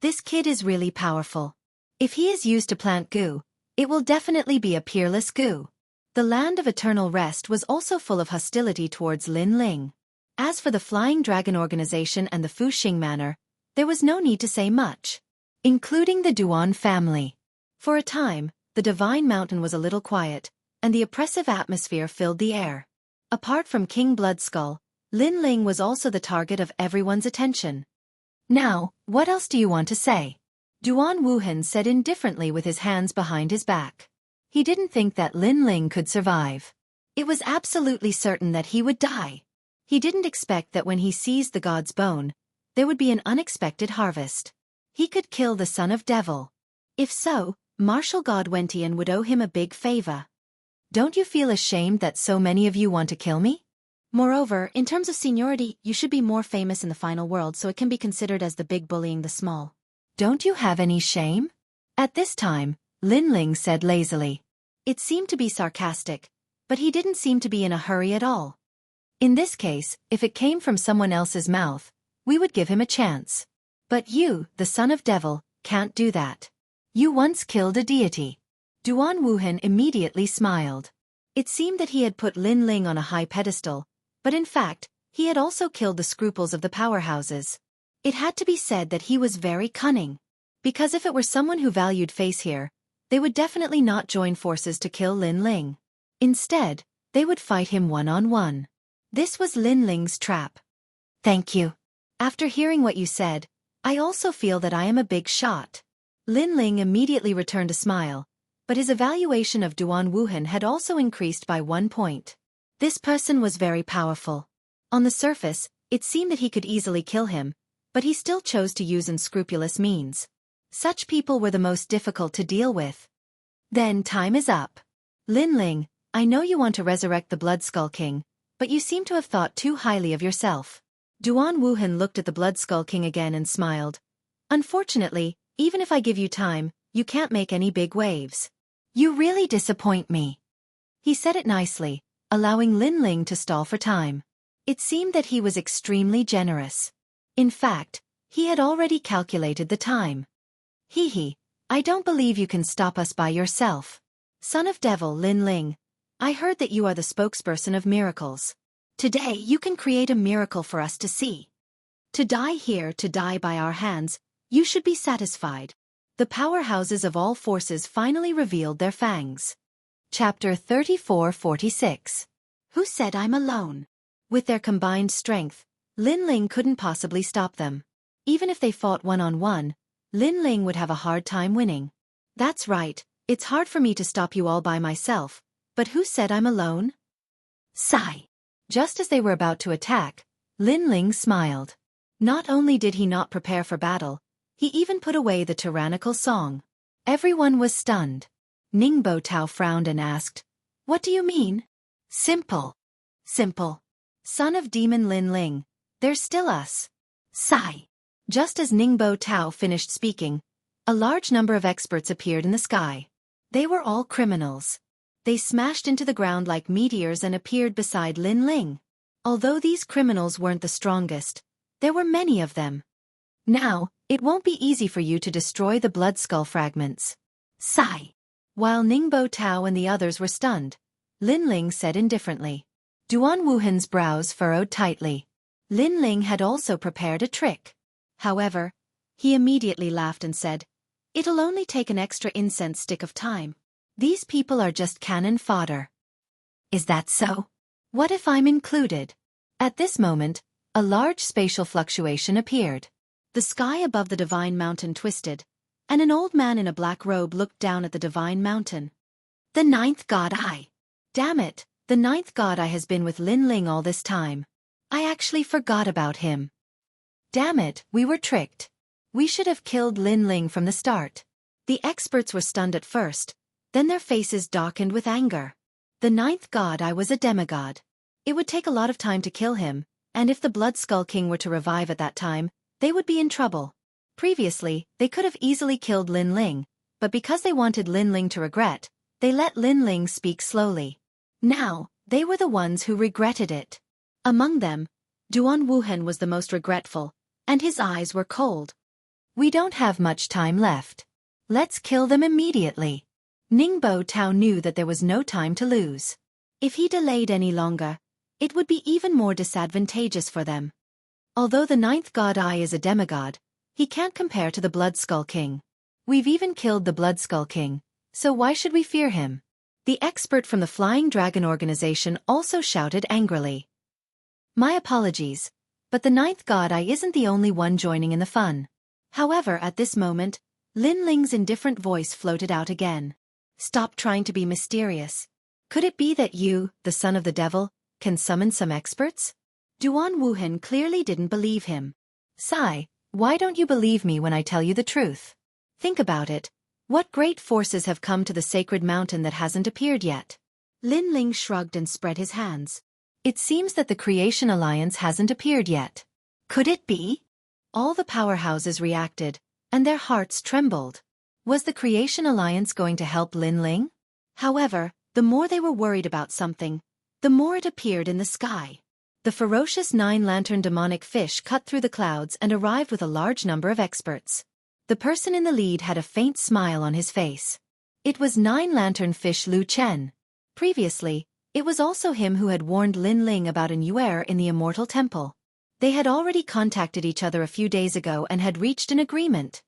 This kid is really powerful. If he is used to plant goo, it will definitely be a peerless goo. The Land of Eternal Rest was also full of hostility towards Lin Ling. As for the Flying Dragon Organization and the Fuxing Manor, there was no need to say much, including the Duan family. For a time, the Divine Mountain was a little quiet, and the oppressive atmosphere filled the air. Apart from King Bloodskull, Lin Ling was also the target of everyone's attention. Now, what else do you want to say? Duan Wuhan said indifferently with his hands behind his back. He didn't think that Lin Ling could survive. It was absolutely certain that he would die. He didn't expect that when he seized the god's bone, there would be an unexpected harvest. He could kill the Son of Devil. If so, Martial God Wentian would owe him a big favor. Don't you feel ashamed that so many of you want to kill me? Moreover, in terms of seniority, you should be more famous in the final world so it can be considered as the big bullying the small. Don't you have any shame? At this time, Lin Ling said lazily. It seemed to be sarcastic, but he didn't seem to be in a hurry at all. In this case, if it came from someone else's mouth, we would give him a chance. But you, the Son of Devil, can't do that. You once killed a deity. Duan Wuhan immediately smiled. It seemed that he had put Lin Ling on a high pedestal, but in fact, he had also killed the scruples of the powerhouses. It had to be said that he was very cunning. Because if it were someone who valued face here, they would definitely not join forces to kill Lin Ling. Instead, they would fight him one-on-one. This was Lin Ling's trap. Thank you. After hearing what you said, I also feel that I am a big shot. Lin Ling immediately returned a smile, but his evaluation of Duan Wuhan had also increased by 1 point. This person was very powerful. On the surface, it seemed that he could easily kill him, but he still chose to use unscrupulous means. Such people were the most difficult to deal with. Then time is up. Lin Ling, I know you want to resurrect the Bloodskull King, but you seem to have thought too highly of yourself. Duan Wuhan looked at the Bloodskull King again and smiled. Unfortunately, even if I give you time, you can't make any big waves. You really disappoint me. He said it nicely, allowing Lin Ling to stall for time. It seemed that he was extremely generous. In fact, he had already calculated the time. Hee, I don't believe you can stop us by yourself. Son of Devil Lin Ling, I heard that you are the spokesperson of miracles. Today you can create a miracle for us to see. To die here, to die by our hands, you should be satisfied. The powerhouses of all forces finally revealed their fangs. Chapter 34-46. Who said I'm alone? With their combined strength, Lin Ling couldn't possibly stop them. Even if they fought one-on-one, Lin Ling would have a hard time winning. That's right, it's hard for me to stop you all by myself, but who said I'm alone? Sigh. Just as they were about to attack, Lin Ling smiled. Not only did he not prepare for battle, he even put away the tyrannical song. Everyone was stunned. Ningbo Tao frowned and asked, "What do you mean?" Simple. Simple. Son of Demon Lin Ling, there's still us. Sigh. Just as Ningbo Tao finished speaking, a large number of experts appeared in the sky. They were all criminals. They smashed into the ground like meteors and appeared beside Lin Ling. Although these criminals weren't the strongest, there were many of them. Now, it won't be easy for you to destroy the blood skull fragments. Sigh. While Ningbo Tao and the others were stunned, Lin Ling said indifferently. Duan Wuhan's brows furrowed tightly. Lin Ling had also prepared a trick. However, he immediately laughed and said, "It'll only take an extra incense stick of time. These people are just cannon fodder." Is that so? What if I'm included? At this moment, a large spatial fluctuation appeared. The sky above the divine mountain twisted, and an old man in a black robe looked down at the divine mountain. The ninth god eye. Damn it, the ninth god eye has been with Lin Ling all this time. I actually forgot about him. Damn it, we were tricked. We should have killed Lin Ling from the start. The experts were stunned at first, then their faces darkened with anger. The ninth god eye was a demigod. It would take a lot of time to kill him, and if the Blood Skull King were to revive at that time, they would be in trouble. Previously, they could have easily killed Lin Ling, but because they wanted Lin Ling to regret, they let Lin Ling speak slowly. Now, they were the ones who regretted it. Among them, Duan Wuhan was the most regretful, and his eyes were cold. We don't have much time left. Let's kill them immediately. Ningbo Tao knew that there was no time to lose. If he delayed any longer, it would be even more disadvantageous for them. Although the ninth god eye is a demigod, he can't compare to the Blood Skull King. We've even killed the Blood Skull King, so why should we fear him? The expert from the Flying Dragon organization also shouted angrily. My apologies, but the ninth god eye isn't the only one joining in the fun. However, at this moment, Lin Ling's indifferent voice floated out again. Stop trying to be mysterious. Could it be that you, the son of the devil, can summon some experts? Duan Wuhan clearly didn't believe him. Sigh, why don't you believe me when I tell you the truth? Think about it. What great forces have come to the sacred mountain that hasn't appeared yet? Lin Ling shrugged and spread his hands. It seems that the Creation Alliance hasn't appeared yet. Could it be? All the powerhouses reacted, and their hearts trembled. Was the Creation Alliance going to help Lin Ling? However, the more they were worried about something, the more it appeared in the sky. The ferocious nine-lantern demonic fish cut through the clouds and arrived with a large number of experts. The person in the lead had a faint smile on his face. It was nine-lantern fish Lu Chen. Previously, it was also him who had warned Lin Ling about an error in the Immortal Temple. They had already contacted each other a few days ago and had reached an agreement.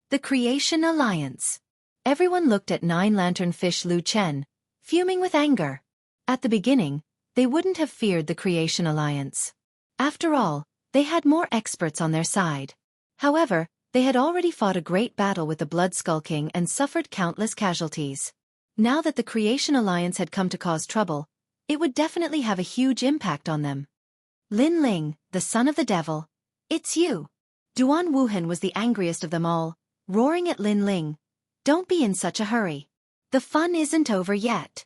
The Creation Alliance. Everyone looked at nine-lantern fish Lu Chen, fuming with anger. At the beginning, they wouldn't have feared the Creation Alliance. After all, they had more experts on their side. However, they had already fought a great battle with the Blood Skull King and suffered countless casualties. Now that the Creation Alliance had come to cause trouble, it would definitely have a huge impact on them. Lin Ling, the son of the devil. It's you. Duan Wuhan was the angriest of them all, roaring at Lin Ling. Don't be in such a hurry. The fun isn't over yet.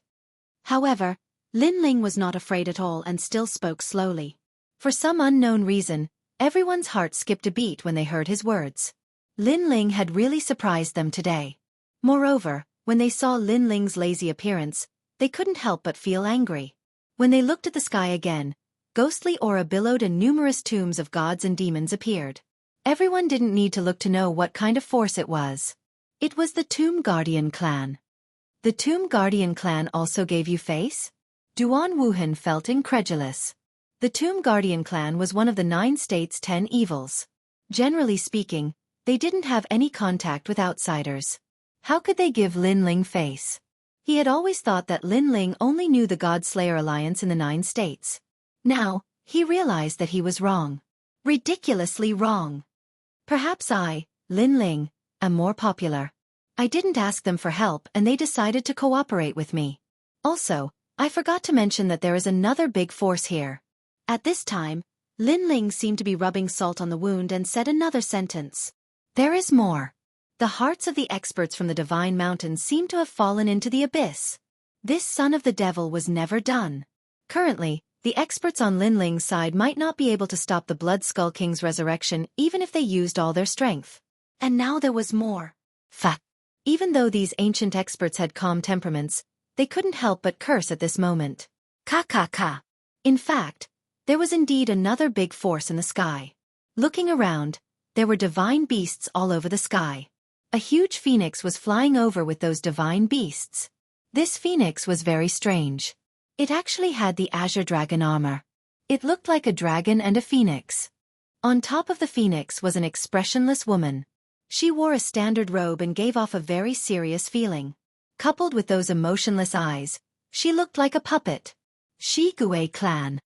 However, Lin Ling was not afraid at all and still spoke slowly. For some unknown reason, everyone's heart skipped a beat when they heard his words. Lin Ling had really surprised them today. Moreover, when they saw Lin Ling's lazy appearance, they couldn't help but feel angry. When they looked at the sky again, ghostly aura billowed and numerous tombs of gods and demons appeared. Everyone didn't need to look to know what kind of force it was. It was the Tomb Guardian clan. The Tomb Guardian clan also gave you face? Duan Wuhan felt incredulous. The Tomb Guardian clan was one of the 9 states' 10 evils. Generally speaking, They didn't have any contact with outsiders. How could they give Lin Ling face? He had always thought that Lin Ling only knew the God Slayer alliance in the 9 states. Now, he realized that he was wrong. Ridiculously wrong. Perhaps I, Lin Ling, am more popular. I didn't ask them for help and they decided to cooperate with me. Also, I forgot to mention that there is another big force here. At this time, Lin Ling seemed to be rubbing salt on the wound and said another sentence. There is more. The hearts of the experts from the Divine Mountain seem to have fallen into the abyss. This son of the devil was never done. Currently, the experts on Lin Ling's side might not be able to stop the Blood Skull King's resurrection even if they used all their strength. And now there was more. Fuck. Even though these ancient experts had calm temperaments, they couldn't help but curse at this moment. Ka. In fact, there was indeed another big force in the sky. Looking around, there were divine beasts all over the sky. A huge phoenix was flying over with those divine beasts. This phoenix was very strange. It actually had the azure dragon armor. It looked like a dragon and a phoenix. On top of the phoenix was an expressionless woman. She wore a standard robe and gave off a very serious feeling. Coupled with those emotionless eyes, she looked like a puppet. Shigue clan.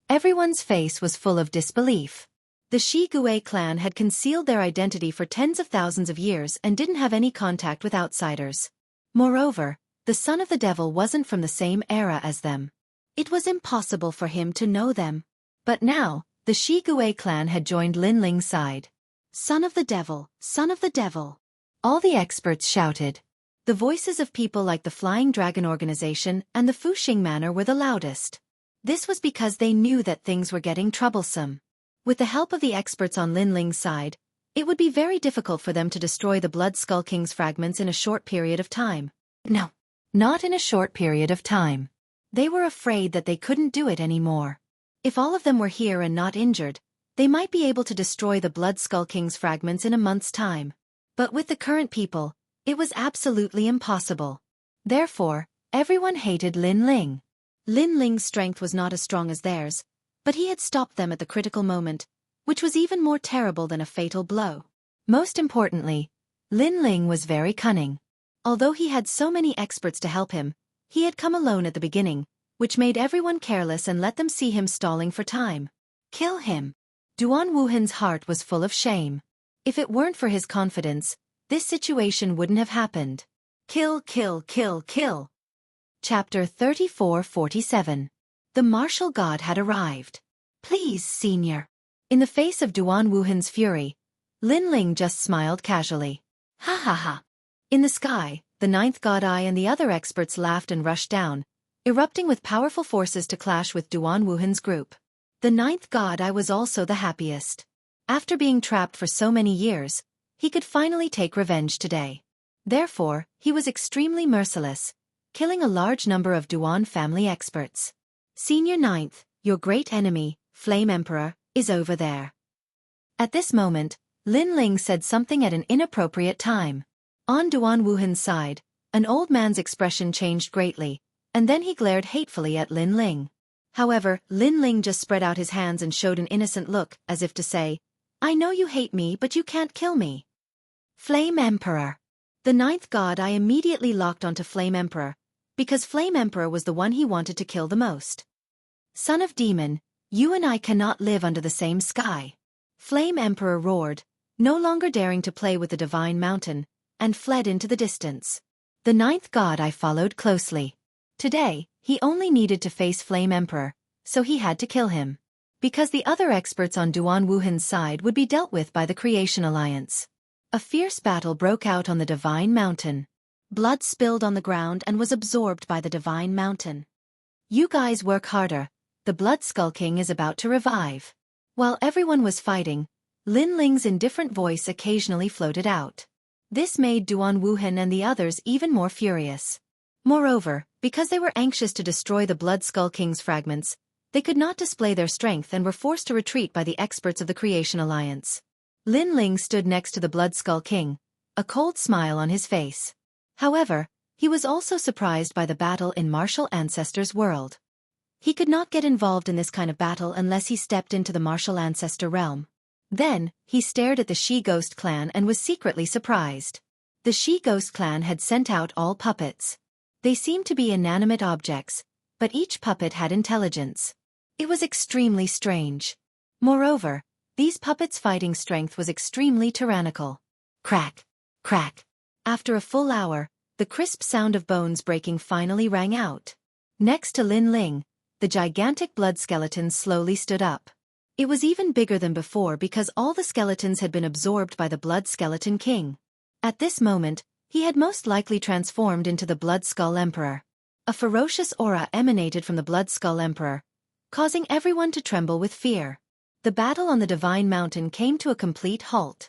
Everyone's face was full of disbelief. The Shigue clan had concealed their identity for tens of thousands of years and didn't have any contact with outsiders. Moreover, the son of the devil wasn't from the same era as them. It was impossible for him to know them. But now, the Shigue clan had joined Lin Ling's side. Son of the devil, son of the devil. All the experts shouted. The voices of people like the Flying Dragon Organization and the Fuxing Manor were the loudest. This was because they knew that things were getting troublesome. With the help of the experts on Lin Ling's side, it would be very difficult for them to destroy the Blood Skull King's fragments in a short period of time. No, not in a short period of time. They were afraid that they couldn't do it anymore. If all of them were here and not injured, they might be able to destroy the Blood Skull King's fragments in a month's time. But with the current people, it was absolutely impossible. Therefore, everyone hated Lin Ling. Lin Ling's strength was not as strong as theirs, but he had stopped them at the critical moment, which was even more terrible than a fatal blow. Most importantly, Lin Ling was very cunning. Although he had so many experts to help him, he had come alone at the beginning, which made everyone careless and let them see him stalling for time. Kill him. Duan Wuhan's heart was full of shame. If it weren't for his confidence, this situation wouldn't have happened. Kill. Chapter 34-47. The martial god had arrived. Please, senior. In the face of Duan Wuhan's fury, Lin Ling just smiled casually. Ha. In the sky, the 9th god Eye and the other experts laughed and rushed down, erupting with powerful forces to clash with Duan Wuhan's group. The 9th god Eye was also the happiest. After being trapped for so many years, he could finally take revenge today. Therefore, he was extremely merciless, killing a large number of Duan family experts. Senior 9th, your great enemy, Flame Emperor, is over there. At this moment, Lin Ling said something at an inappropriate time. On Duan Wuhan's side, an old man's expression changed greatly, and then he glared hatefully at Lin Ling. However, Lin Ling just spread out his hands and showed an innocent look, as if to say, I know you hate me but you can't kill me. Flame Emperor. The 9th god Eye immediately locked onto Flame Emperor, because Flame Emperor was the one he wanted to kill the most. Son of Demon, you and I cannot live under the same sky. Flame Emperor roared, no longer daring to play with the Divine Mountain, and fled into the distance. The 9th god Eye followed closely. Today, he only needed to face Flame Emperor, so he had to kill him. Because the other experts on Duan Wuhan's side would be dealt with by the Creation Alliance. A fierce battle broke out on the Divine Mountain. Blood spilled on the ground and was absorbed by the Divine Mountain. You guys work harder, the Blood Skull King is about to revive. While everyone was fighting, Lin Ling's indifferent voice occasionally floated out. This made Duan Wuhan and the others even more furious. Moreover, because they were anxious to destroy the Blood Skull King's fragments, they could not display their strength and were forced to retreat by the experts of the Creation Alliance. Lin Ling stood next to the Blood Skull King, a cold smile on his face. However, he was also surprised by the battle in Martial Ancestor's world. He could not get involved in this kind of battle unless he stepped into the Martial Ancestor realm. Then, he stared at the she-ghost clan and was secretly surprised. The she-ghost clan had sent out all puppets. They seemed to be inanimate objects, but each puppet had intelligence. It was extremely strange. Moreover, these puppets' fighting strength was extremely tyrannical. Crack! Crack! After a full hour, the crisp sound of bones breaking finally rang out. Next to Lin Ling, the gigantic blood skeleton slowly stood up. It was even bigger than before because all the skeletons had been absorbed by the Blood Skeleton King. At this moment, he had most likely transformed into the Blood Skull Emperor. A ferocious aura emanated from the Blood Skull Emperor, causing everyone to tremble with fear. The battle on the Divine Mountain came to a complete halt.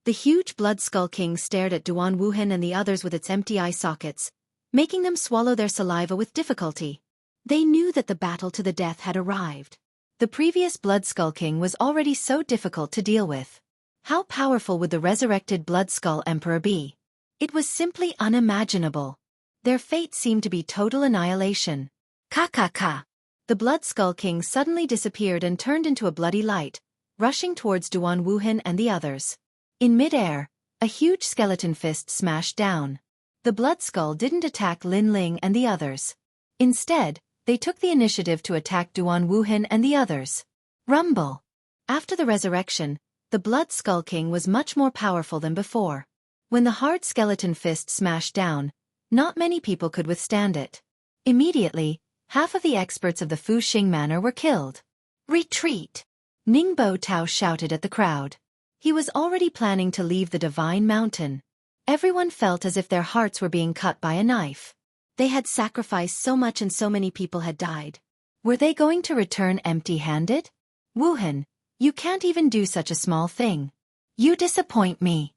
The huge Blood Skull King stared at Duan Wuhan and the others with its empty eye sockets, making them swallow their saliva with difficulty. They knew that the battle to the death had arrived. The previous Blood Skull King was already so difficult to deal with. How powerful would the resurrected Blood Skull Emperor be? It was simply unimaginable. Their fate seemed to be total annihilation. Ka. The Blood Skull King suddenly disappeared and turned into a bloody light, rushing towards Duan Wuhan and the others. In mid-air, a huge skeleton fist smashed down. The Blood Skull didn't attack Lin Ling and the others. Instead, they took the initiative to attack Duan Wuhan and the others. Rumble! After the resurrection, the Blood Skull King was much more powerful than before. When the hard skeleton fist smashed down, not many people could withstand it. Immediately, half of the experts of the Fuxing Manor were killed. Retreat! Ningbo Tao shouted at the crowd. He was already planning to leave the Divine Mountain. Everyone felt as if their hearts were being cut by a knife. They had sacrificed so much and so many people had died. Were they going to return empty-handed? Wuhan, you can't even do such a small thing. You disappoint me.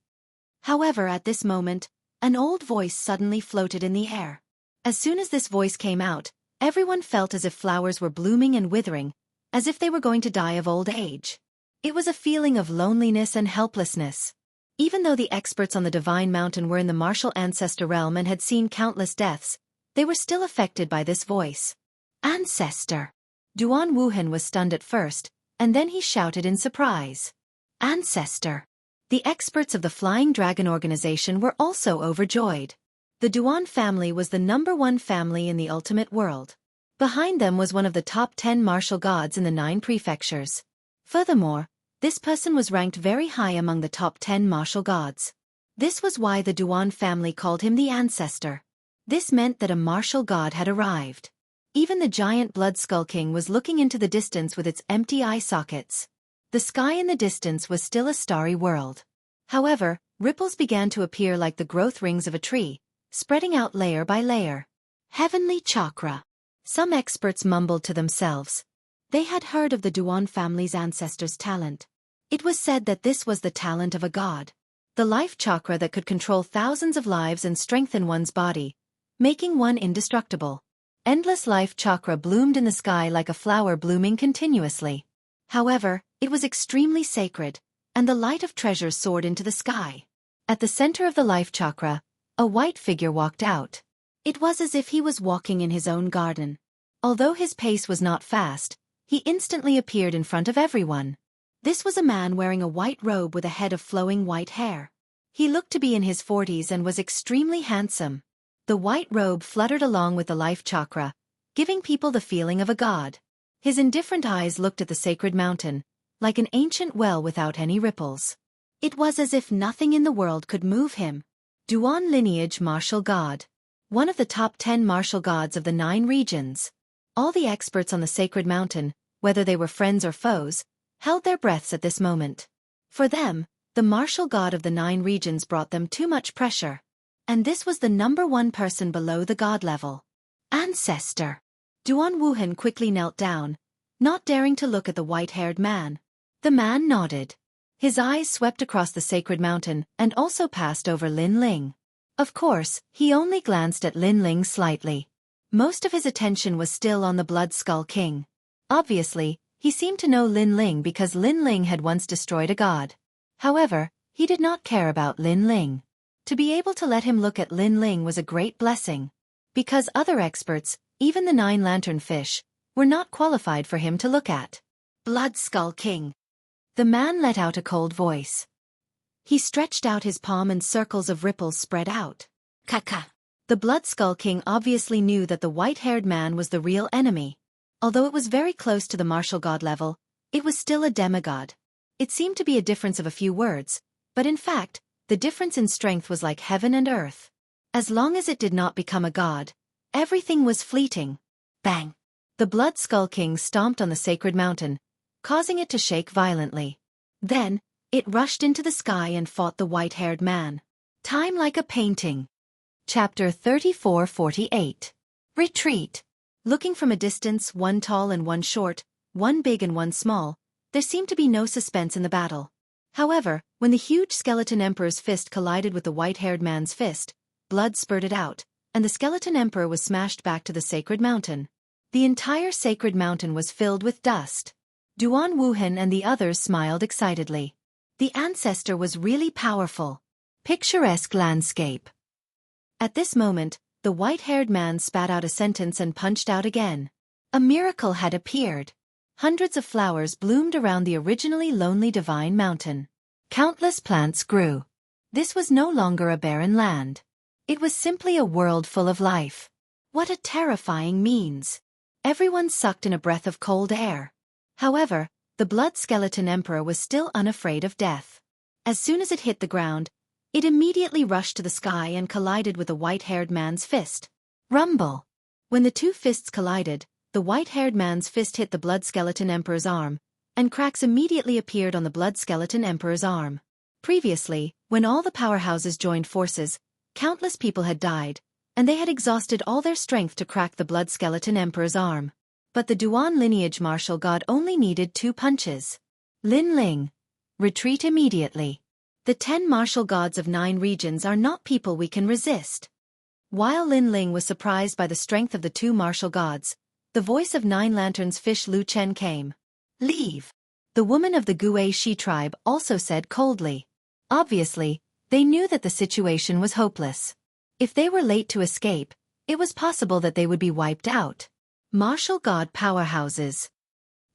However, at this moment, an old voice suddenly floated in the air. As soon as this voice came out, everyone felt as if flowers were blooming and withering, as if they were going to die of old age. It was a feeling of loneliness and helplessness. Even though the experts on the Divine Mountain were in the martial ancestor realm and had seen countless deaths, they were still affected by this voice. Ancestor! Duan Wuhan was stunned at first, and then he shouted in surprise. Ancestor! The experts of the Flying Dragon organization were also overjoyed. The Duan family was the #1 family in the ultimate world. Behind them was one of the top 10 martial gods in the 9 prefectures. Furthermore, this person was ranked very high among the top 10 martial gods. This was why the Duan family called him the Ancestor. This meant that a martial god had arrived. Even the giant Blood Skull King was looking into the distance with its empty eye sockets. The sky in the distance was still a starry world. However, ripples began to appear like the growth rings of a tree, spreading out layer by layer. Heavenly chakra. Some experts mumbled to themselves. They had heard of the Duan family's ancestors' talent. It was said that this was the talent of a god. The life chakra that could control thousands of lives and strengthen one's body, making one indestructible. Endless life chakra bloomed in the sky like a flower blooming continuously. However, it was extremely sacred, and the light of treasure soared into the sky. At the center of the life chakra, a white figure walked out. It was as if he was walking in his own garden. Although his pace was not fast, he instantly appeared in front of everyone. This was a man wearing a white robe with a head of flowing white hair. He looked to be in his 40s and was extremely handsome. The white robe fluttered along with the life chakra, giving people the feeling of a god. His indifferent eyes looked at the sacred mountain, like an ancient well without any ripples. It was as if nothing in the world could move him. Duan lineage martial god. One of the top 10 martial gods of the 9 regions. All the experts on the sacred mountain, whether they were friends or foes, held their breaths at this moment. For them, the martial god of the 9 regions brought them too much pressure. And this was the #1 person below the god level. Ancestor! Duan Wuhan quickly knelt down, not daring to look at the white-haired man. The man nodded. His eyes swept across the sacred mountain and also passed over Lin Ling. Of course, he only glanced at Lin Ling slightly. Most of his attention was still on the Blood Skull King. Obviously, he seemed to know Lin Ling because Lin Ling had once destroyed a god. However, he did not care about Lin Ling. To be able to let him look at Lin Ling was a great blessing. Because other experts, even the 9 lantern fish, were not qualified for him to look at. Blood Skull King. The man let out a cold voice. He stretched out his palm and circles of ripples spread out. Kaka. The Blood Skull King obviously knew that the white-haired man was the real enemy. Although it was very close to the martial god level, it was still a demigod. It seemed to be a difference of a few words, but in fact, the difference in strength was like heaven and earth. As long as it did not become a god, everything was fleeting. Bang! The Blood Skull King stomped on the sacred mountain, causing it to shake violently. Then, it rushed into the sky and fought the white-haired man. Time like a painting. Chapter 34-48. Retreat. Looking from a distance, one tall and one short, one big and one small, there seemed to be no suspense in the battle. However, when the huge skeleton emperor's fist collided with the white-haired man's fist, blood spurted out, and the skeleton emperor was smashed back to the sacred mountain. The entire sacred mountain was filled with dust. Duan Wuhan and the others smiled excitedly. The ancestor was really powerful. Picturesque landscape. At this moment, the white-haired man spat out a sentence and punched out again. A miracle had appeared. Hundreds of flowers bloomed around the originally lonely divine mountain. Countless plants grew. This was no longer a barren land. It was simply a world full of life. What a terrifying means. Everyone sucked in a breath of cold air. However, the blood skeleton emperor was still unafraid of death. As soon as it hit the ground, it immediately rushed to the sky and collided with the white-haired man's fist. Rumble! When the two fists collided, the white-haired man's fist hit the blood skeleton emperor's arm, and cracks immediately appeared on the blood skeleton emperor's arm. Previously, when all the powerhouses joined forces, countless people had died, and they had exhausted all their strength to crack the blood skeleton emperor's arm. But the Duan lineage martial god only needed 2 punches. Lin Ling. Retreat immediately. The 10 martial gods of 9 regions are not people we can resist. While Lin Ling was surprised by the strength of the 2 martial gods, the voice of 9 Lanterns fish Lu Chen came. Leave. The woman of the Gue Shi tribe also said coldly. Obviously, they knew that the situation was hopeless. If they were late to escape, it was possible that they would be wiped out. Martial god powerhouses.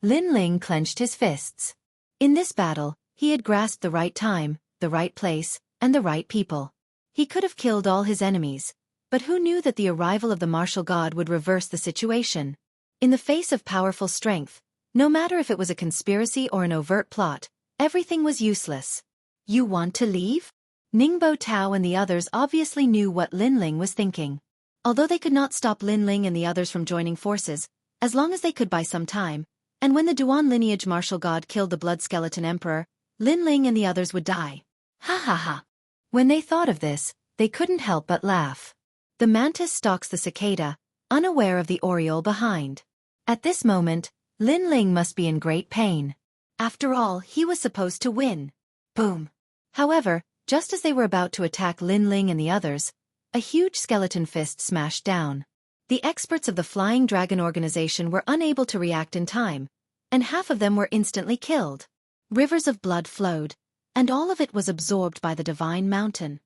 Lin Ling clenched his fists. In this battle, he had grasped the right time, the right place, and the right people. He could have killed all his enemies, but who knew that the arrival of the martial god would reverse the situation? In the face of powerful strength, no matter if it was a conspiracy or an overt plot, everything was useless. You want to leave? Ningbo Tao and the others obviously knew what Lin Ling was thinking. Although they could not stop Lin Ling and the others from joining forces, as long as they could buy some time, and when the Duan lineage martial god killed the blood skeleton emperor, Lin Ling and the others would die. Ha ha ha. When they thought of this, they couldn't help but laugh. The mantis stalks the cicada, unaware of the oriole behind. At this moment, Lin Ling must be in great pain. After all, he was supposed to win. Boom. However, just as they were about to attack Lin Ling and the others, a huge skeleton fist smashed down. The experts of the Flying Dragon organization were unable to react in time, and half of them were instantly killed. Rivers of blood flowed, and all of it was absorbed by the divine mountain.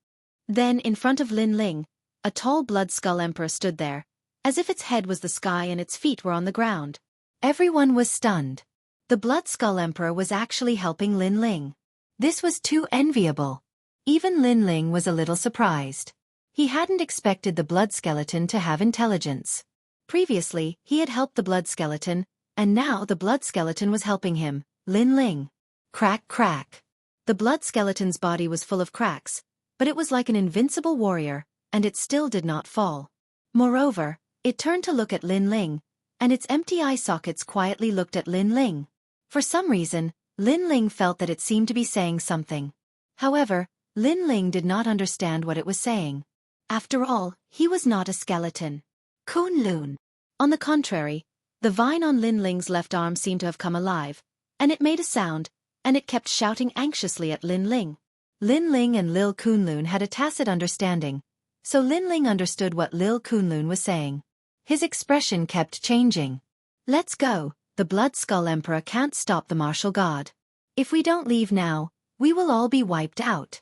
Then, in front of Lin Ling, a tall blood skull emperor stood there, as if its head was the sky and its feet were on the ground. Everyone was stunned. The blood skull emperor was actually helping Lin Ling. This was too enviable. Even Lin Ling was a little surprised. He hadn't expected the blood skeleton to have intelligence. Previously, he had helped the blood skeleton, and now the blood skeleton was helping him, Lin Ling. Crack crack. The blood skeleton's body was full of cracks, but it was like an invincible warrior, and it still did not fall. Moreover, it turned to look at Lin Ling, and its empty eye sockets quietly looked at Lin Ling. For some reason, Lin Ling felt that it seemed to be saying something. However, Lin Ling did not understand what it was saying. After all, he was not a skeleton. Kunlun. On the contrary, the vine on Lin Ling's left arm seemed to have come alive, and it made a sound, and it kept shouting anxiously at Lin Ling. Lin Ling and Lil Kunlun had a tacit understanding, so Lin Ling understood what Lil Kunlun was saying. His expression kept changing. Let's go, the Blood Skull Emperor can't stop the martial god. If we don't leave now, we will all be wiped out.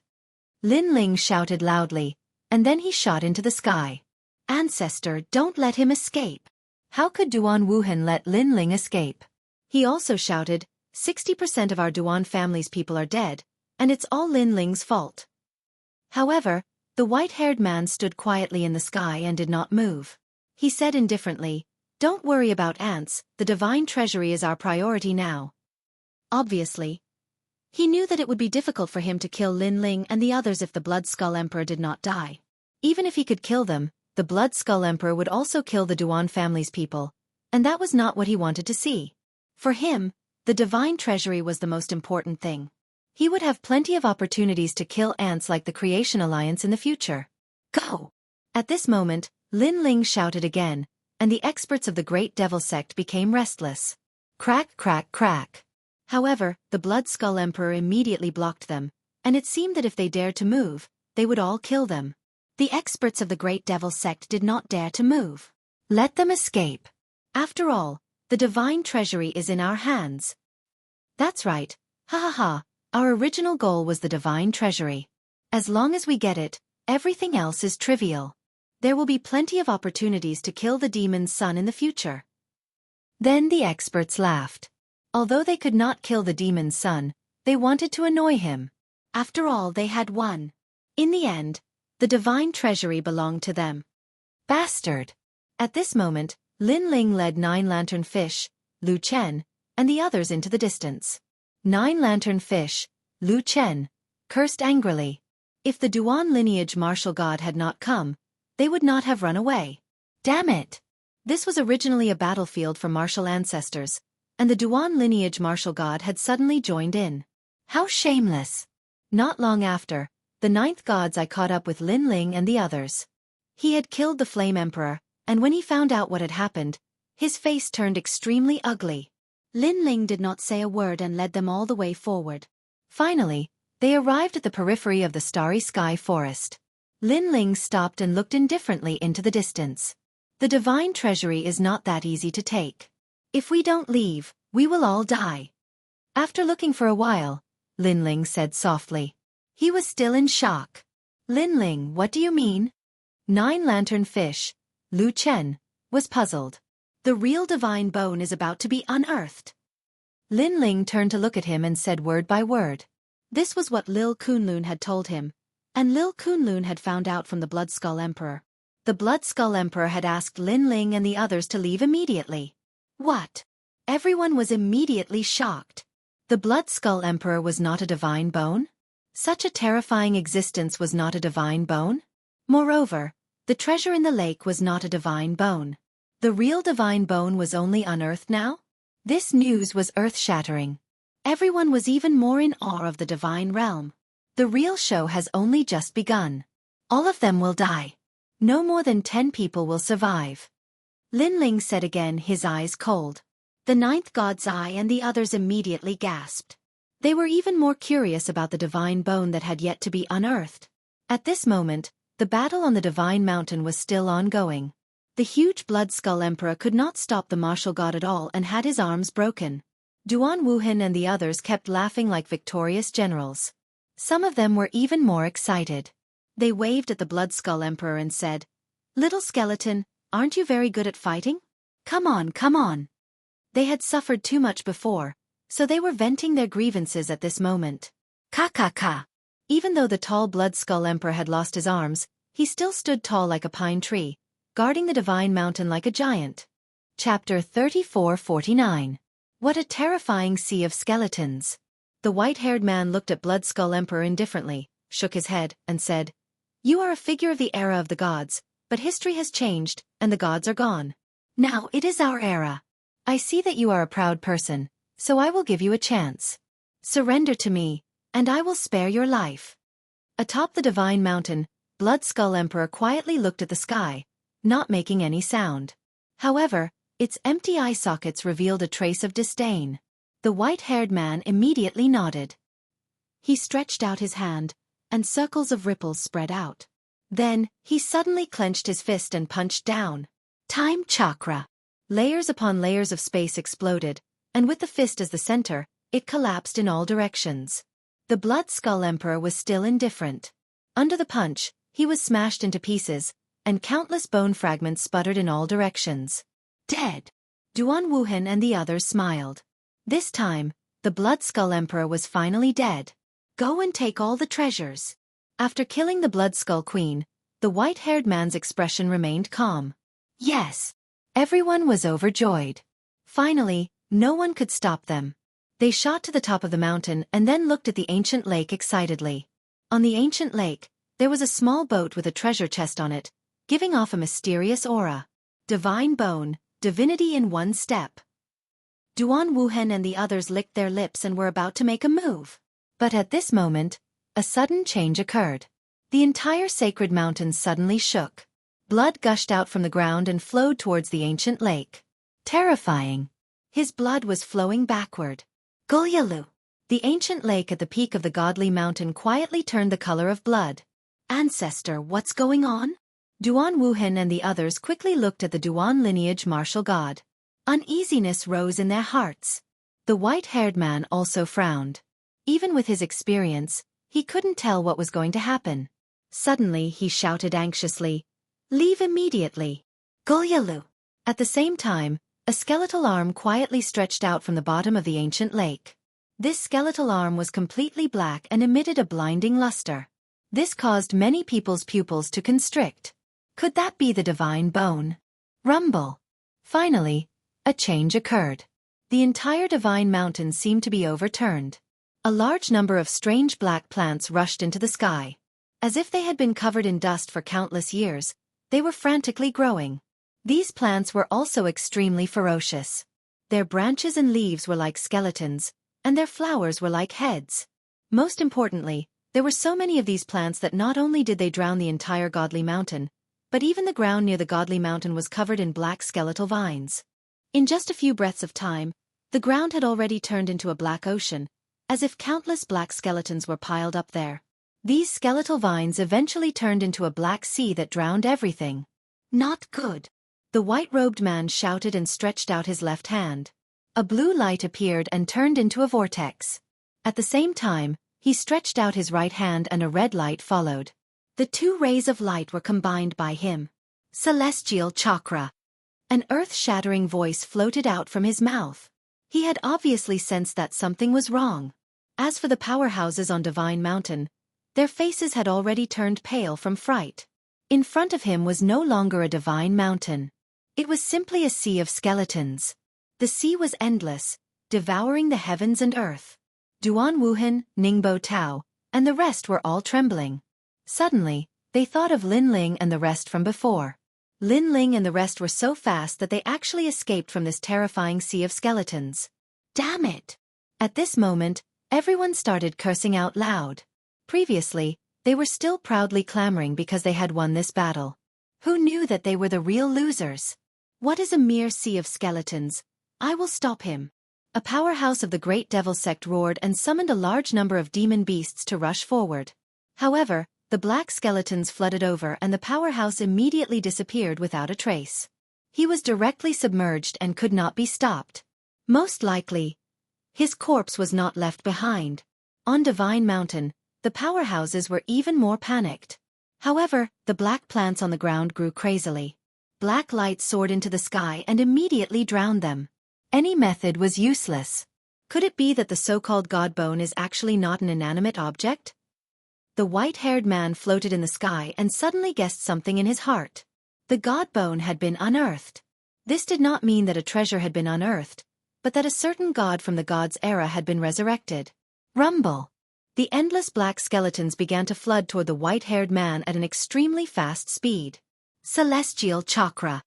Lin Ling shouted loudly, and then he shot into the sky. Ancestor, don't let him escape. How could Duan Wuhan let Lin Ling escape? He also shouted, 60% of our Duan family's people are dead, and it's all Lin Ling's fault. However, the white-haired man stood quietly in the sky and did not move. He said indifferently, "Don't worry about ants, the divine treasury is our priority now." Obviously, he knew that it would be difficult for him to kill Lin Ling and the others if the Blood Skull Emperor did not die. Even if he could kill them, the Blood Skull Emperor would also kill the Duan family's people, and that was not what he wanted to see. For him, the divine treasury was the most important thing. He would have plenty of opportunities to kill ants like the Creation Alliance in the future. Go! At this moment, Lin Ling shouted again, and the experts of the Great Devil Sect became restless. Crack, crack, crack. However, the Blood Skull Emperor immediately blocked them, and it seemed that if they dared to move, they would all kill them. The experts of the Great Devil Sect did not dare to move. Let them escape. After all, the divine treasury is in our hands. That's right. Ha ha ha. Our original goal was the divine treasury. As long as we get it, everything else is trivial. There will be plenty of opportunities to kill the demon's son in the future. Then the experts laughed. Although they could not kill the demon's son, they wanted to annoy him. After all, they had won. In the end, the divine treasury belonged to them. Bastard! At this moment, Lin Ling led 9 Lantern Fish, Lu Chen, and the others into the distance. 9 Lantern Fish, Lu Chen, cursed angrily. If the Duan lineage martial god had not come, they would not have run away. Damn it! This was originally a battlefield for martial ancestors, and the Duan lineage martial god had suddenly joined in. How shameless! Not long after, the 9th God's Eye caught up with Lin Ling and the others. He had killed the Flame Emperor, and when he found out what had happened, his face turned extremely ugly. Lin Ling did not say a word and led them all the way forward. Finally, they arrived at the periphery of the Starry Sky Forest. Lin Ling stopped and looked indifferently into the distance. The divine treasury is not that easy to take. If we don't leave, we will all die. After looking for a while, Lin Ling said softly. He was still in shock. Lin Ling, what do you mean? 9 Lantern Fish, Lu Chen, was puzzled. The real divine bone is about to be unearthed. Lin Ling turned to look at him and said word by word. This was what Lil Kunlun had told him, and Lil Kunlun had found out from the Blood Skull Emperor. The Blood Skull Emperor had asked Lin Ling and the others to leave immediately. What? Everyone was immediately shocked. The Blood Skull Emperor was not a divine bone? Such a terrifying existence was not a divine bone? Moreover, the treasure in the lake was not a divine bone. The real divine bone was only unearthed now? This news was earth-shattering. Everyone was even more in awe of the divine realm. The real show has only just begun. All of them will die. No more than 10 people will survive. Lin Ling said again, his eyes cold. The 9th God's Eye and the others immediately gasped. They were even more curious about the divine bone that had yet to be unearthed. At this moment, the battle on the Divine Mountain was still ongoing. The huge Blood Skull Emperor could not stop the martial god at all and had his arms broken. Duan Wuhan and the others kept laughing like victorious generals. Some of them were even more excited. They waved at the Blood Skull Emperor and said, "Little skeleton, aren't you very good at fighting? Come on, come on." They had suffered too much before, so they were venting their grievances at this moment. Ka ka ka. Even though the tall Blood Skull Emperor had lost his arms, he still stood tall like a pine tree, guarding the Divine Mountain like a giant. Chapter 3449. What a terrifying sea of skeletons. The white-haired man looked at Blood Skull Emperor indifferently, shook his head, and said, "You are a figure of the era of the gods, but history has changed, and the gods are gone. Now it is our era. I see that you are a proud person, so I will give you a chance. Surrender to me, and I will spare your life." Atop the Divine Mountain, Blood Skull Emperor quietly looked at the sky, not making any sound. However, its empty eye sockets revealed a trace of disdain. The white-haired man immediately nodded. He stretched out his hand, and circles of ripples spread out. Then, he suddenly clenched his fist and punched down. Time chakra. Layers upon layers of space exploded, and with the fist as the center, it collapsed in all directions. The Blood Skull Emperor was still indifferent. Under the punch, he was smashed into pieces, and countless bone fragments sputtered in all directions. Dead. Duan Wuhan and the others smiled. This time, The Blood Skull Emperor was finally dead. Go and take all the treasures. After killing the Blood Skull Queen, the white-haired man's expression remained calm. Yes. Everyone was overjoyed. Finally, no one could stop them. They shot to the top of the mountain and then looked at the ancient lake excitedly. On the ancient lake, there was a small boat with a treasure chest on it, giving off a mysterious aura. Divine bone, divinity in one step. Duan Wuhen and the others licked their lips and were about to make a move. But at this moment, a sudden change occurred. The entire sacred mountain suddenly shook. Blood gushed out from the ground and flowed towards the ancient lake. Terrifying. His blood was flowing backward. Gulyalu. The ancient lake at the peak of the godly mountain quietly turned the color of blood. Ancestor, what's going on? Duan Wuhen and the others quickly looked at the Duan lineage martial god. Uneasiness rose in their hearts. The white-haired man also frowned. Even with his experience, he couldn't tell what was going to happen. Suddenly he shouted anxiously, "Leave immediately." Gulyalu. At the same time, a skeletal arm quietly stretched out from the bottom of the ancient lake. This skeletal arm was completely black and emitted a blinding luster. This caused many people's pupils to constrict. Could that be the divine bone? Rumble. Finally, a change occurred. The entire divine mountain seemed to be overturned. A large number of strange black plants rushed into the sky. As if they had been covered in dust for countless years, they were frantically growing. These plants were also extremely ferocious. Their branches and leaves were like skeletons, and their flowers were like heads. Most importantly, there were so many of these plants that not only did they drown the entire godly mountain, but even the ground near the godly mountain was covered in black skeletal vines. In just a few breaths of time, the ground had already turned into a black ocean, as if countless black skeletons were piled up there. These skeletal vines eventually turned into a black sea that drowned everything. Not good. The white-robed man shouted and stretched out his left hand. A blue light appeared and turned into a vortex. At the same time, he stretched out his right hand and a red light followed. The two rays of light were combined by him. Celestial chakra. An earth-shattering voice floated out from his mouth. He had obviously sensed that something was wrong. As for the powerhouses on Divine Mountain, their faces had already turned pale from fright. In front of him was no longer a divine mountain. It was simply a sea of skeletons. The sea was endless, devouring the heavens and earth. Duan Wuhan, Ningbo Tao, and the rest were all trembling. Suddenly, they thought of Lin Ling and the rest from before. Lin Ling and the rest were so fast that they actually escaped from this terrifying sea of skeletons. Damn it! At this moment, everyone started cursing out loud. Previously, they were still proudly clamoring because they had won this battle. Who knew that they were the real losers? What is a mere sea of skeletons? I will stop him. A powerhouse of the Great Devil Sect roared and summoned a large number of demon beasts to rush forward. However, the black skeletons flooded over and the powerhouse immediately disappeared without a trace. He was directly submerged and could not be stopped. Most likely, his corpse was not left behind. On Divine Mountain, the powerhouses were even more panicked. However, the black plants on the ground grew crazily. Black light soared into the sky and immediately drowned them. Any method was useless. Could it be that the so-called god bone is actually not an inanimate object? The white-haired man floated in the sky and suddenly guessed something in his heart. The god bone had been unearthed. This did not mean that a treasure had been unearthed, but that a certain god from the god's era had been resurrected. Rumble! The endless black skeletons began to flood toward the white-haired man at an extremely fast speed. Celestial chakra.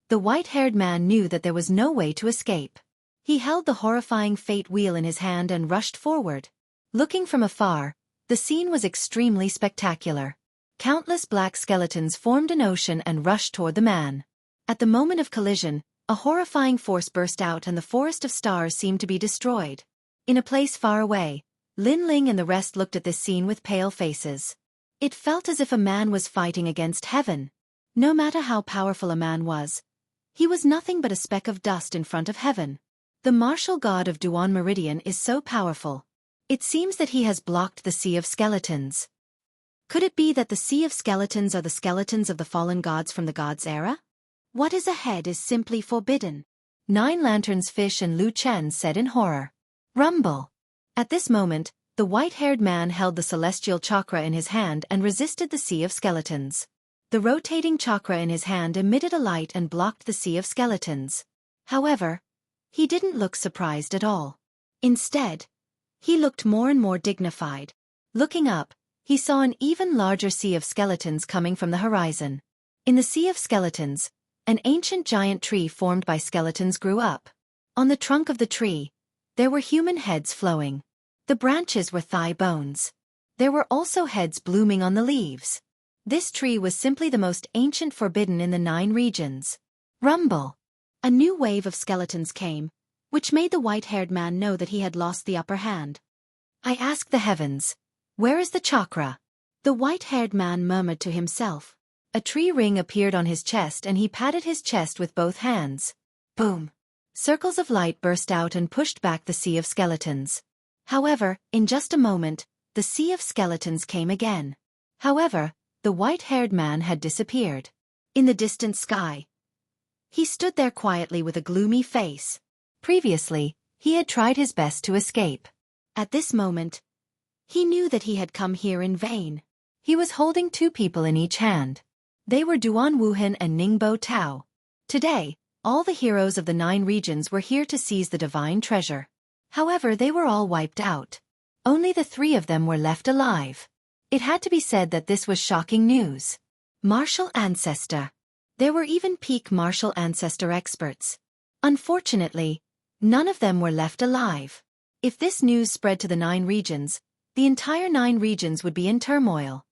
The white-haired man knew that there was no way to escape. He held the horrifying fate wheel in his hand and rushed forward. Looking from afar, the scene was extremely spectacular. Countless black skeletons formed an ocean and rushed toward the man. At the moment of collision, a horrifying force burst out and the forest of stars seemed to be destroyed. In a place far away, Lin Ling and the rest looked at this scene with pale faces. It felt as if a man was fighting against heaven. No matter how powerful a man was, he was nothing but a speck of dust in front of heaven. The martial god of Duan Meridian is so powerful. It seems that he has blocked the Sea of Skeletons. Could it be that the Sea of Skeletons are the skeletons of the fallen gods from the gods' era? What is ahead is simply forbidden. Nine Lanterns Fish and Lu Chen said in horror. Rumble. At this moment, the white-haired man held the celestial chakra in his hand and resisted the sea of skeletons. The rotating chakra in his hand emitted a light and blocked the sea of skeletons. However, he didn't look surprised at all. Instead, he looked more and more dignified. Looking up, he saw an even larger sea of skeletons coming from the horizon. In the sea of skeletons, an ancient giant tree formed by skeletons grew up. On the trunk of the tree, there were human heads flowing. The branches were thigh bones. There were also heads blooming on the leaves. This tree was simply the most ancient forbidden in the 9 regions. Rumble. A new wave of skeletons came, which made the white-haired man know that he had lost the upper hand. I asked the heavens, "Where is the chakra?" The white-haired man murmured to himself. A tree ring appeared on his chest and he patted his chest with both hands. Boom! Circles of light burst out and pushed back the sea of skeletons. However, in just a moment, the sea of skeletons came again. However, the white-haired man had disappeared. In the distant sky, he stood there quietly with a gloomy face. Previously, he had tried his best to escape. At this moment, he knew that he had come here in vain. He was holding 2 people in each hand. They were Duan Wuhan and Ningbo Tao. Today, all the heroes of the 9 regions were here to seize the divine treasure. However, they were all wiped out. Only the 3 of them were left alive. It had to be said that this was shocking news. Martial ancestor. There were even peak martial ancestor experts. Unfortunately, none of them were left alive. If this news spread to the 9 regions, the entire 9 regions would be in turmoil.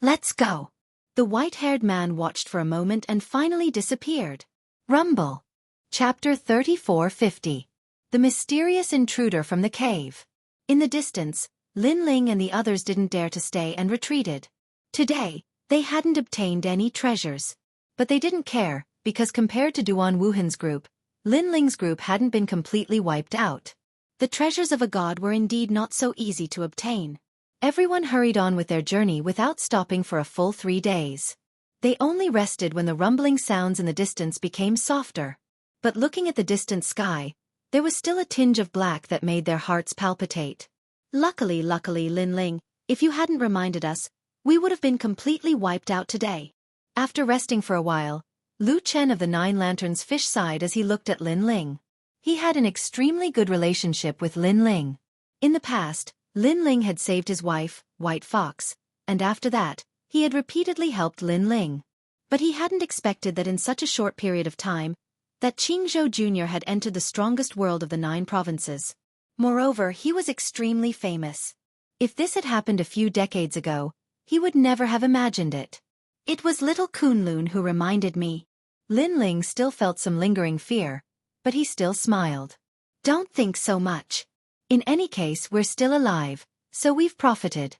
Let's go. The white-haired man watched for a moment and finally disappeared. Rumble. Chapter 3450. The mysterious intruder from the cave. In the distance, Lin Ling and the others didn't dare to stay and retreated. Today, they hadn't obtained any treasures. But they didn't care, because compared to Duan Wuhan's group, Lin Ling's group hadn't been completely wiped out. The treasures of a god were indeed not so easy to obtain. Everyone hurried on with their journey without stopping for a full 3 days. They only rested when the rumbling sounds in the distance became softer. But looking at the distant sky, there was still a tinge of black that made their hearts palpitate. Luckily, Lin Ling, if you hadn't reminded us, we would have been completely wiped out today. After resting for a while, Lu Chen of the 9 Lanterns Fish sighed as he looked at Lin Ling. He had an extremely good relationship with Lin Ling. In the past, Lin Ling had saved his wife, White Fox, and after that, he had repeatedly helped Lin Ling. But he hadn't expected that in such a short period of time, that Qingzhou Jr. had entered the strongest world of the 9 provinces. Moreover, he was extremely famous. If this had happened a few decades ago, he would never have imagined it. It was little Kunlun who reminded me. Lin Ling still felt some lingering fear, but he still smiled. Don't think so much. In any case, we're still alive, so we've profited.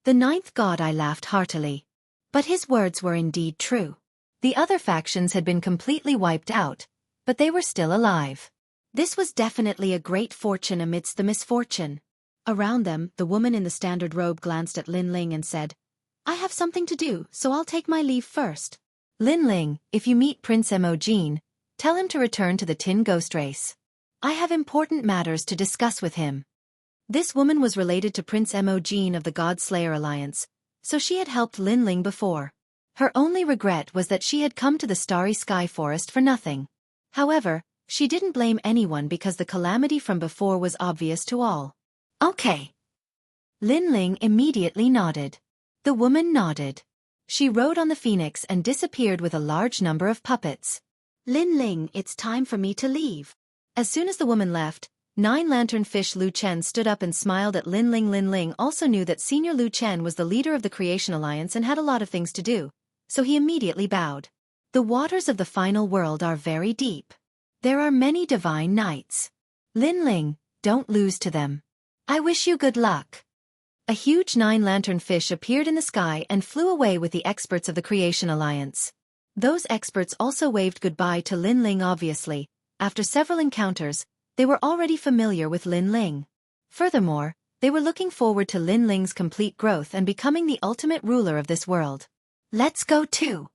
The 9th god, I laughed heartily. But his words were indeed true. The other factions had been completely wiped out, but they were still alive. This was definitely a great fortune amidst the misfortune. Around them, the woman in the standard robe glanced at Lin Ling and said, "I have something to do, so I'll take my leave first. Lin Ling, if you meet Prince Emojin, tell him to return to the Tin Ghost race. I have important matters to discuss with him." This woman was related to Prince Emojin of the God Slayer Alliance, so she had helped Lin Ling before. Her only regret was that she had come to the Starry Sky Forest for nothing. However, she didn't blame anyone because the calamity from before was obvious to all. Okay. Lin Ling immediately nodded. The woman nodded. She rode on the phoenix and disappeared with a large number of puppets. Lin Ling, it's time for me to leave. As soon as the woman left, 9 Lantern Fish Lu Chen stood up and smiled at Lin Ling. Lin Ling also knew that Senior Lu Chen was the leader of the Creation Alliance and had a lot of things to do, so he immediately bowed. The waters of the final world are very deep. There are many divine knights. Lin Ling, don't lose to them. I wish you good luck. A huge 9 Lantern Fish appeared in the sky and flew away with the experts of the Creation Alliance. Those experts also waved goodbye to Lin Ling. Obviously, after several encounters, they were already familiar with Lin Ling. Furthermore, they were looking forward to Lin Ling's complete growth and becoming the ultimate ruler of this world. Let's go too.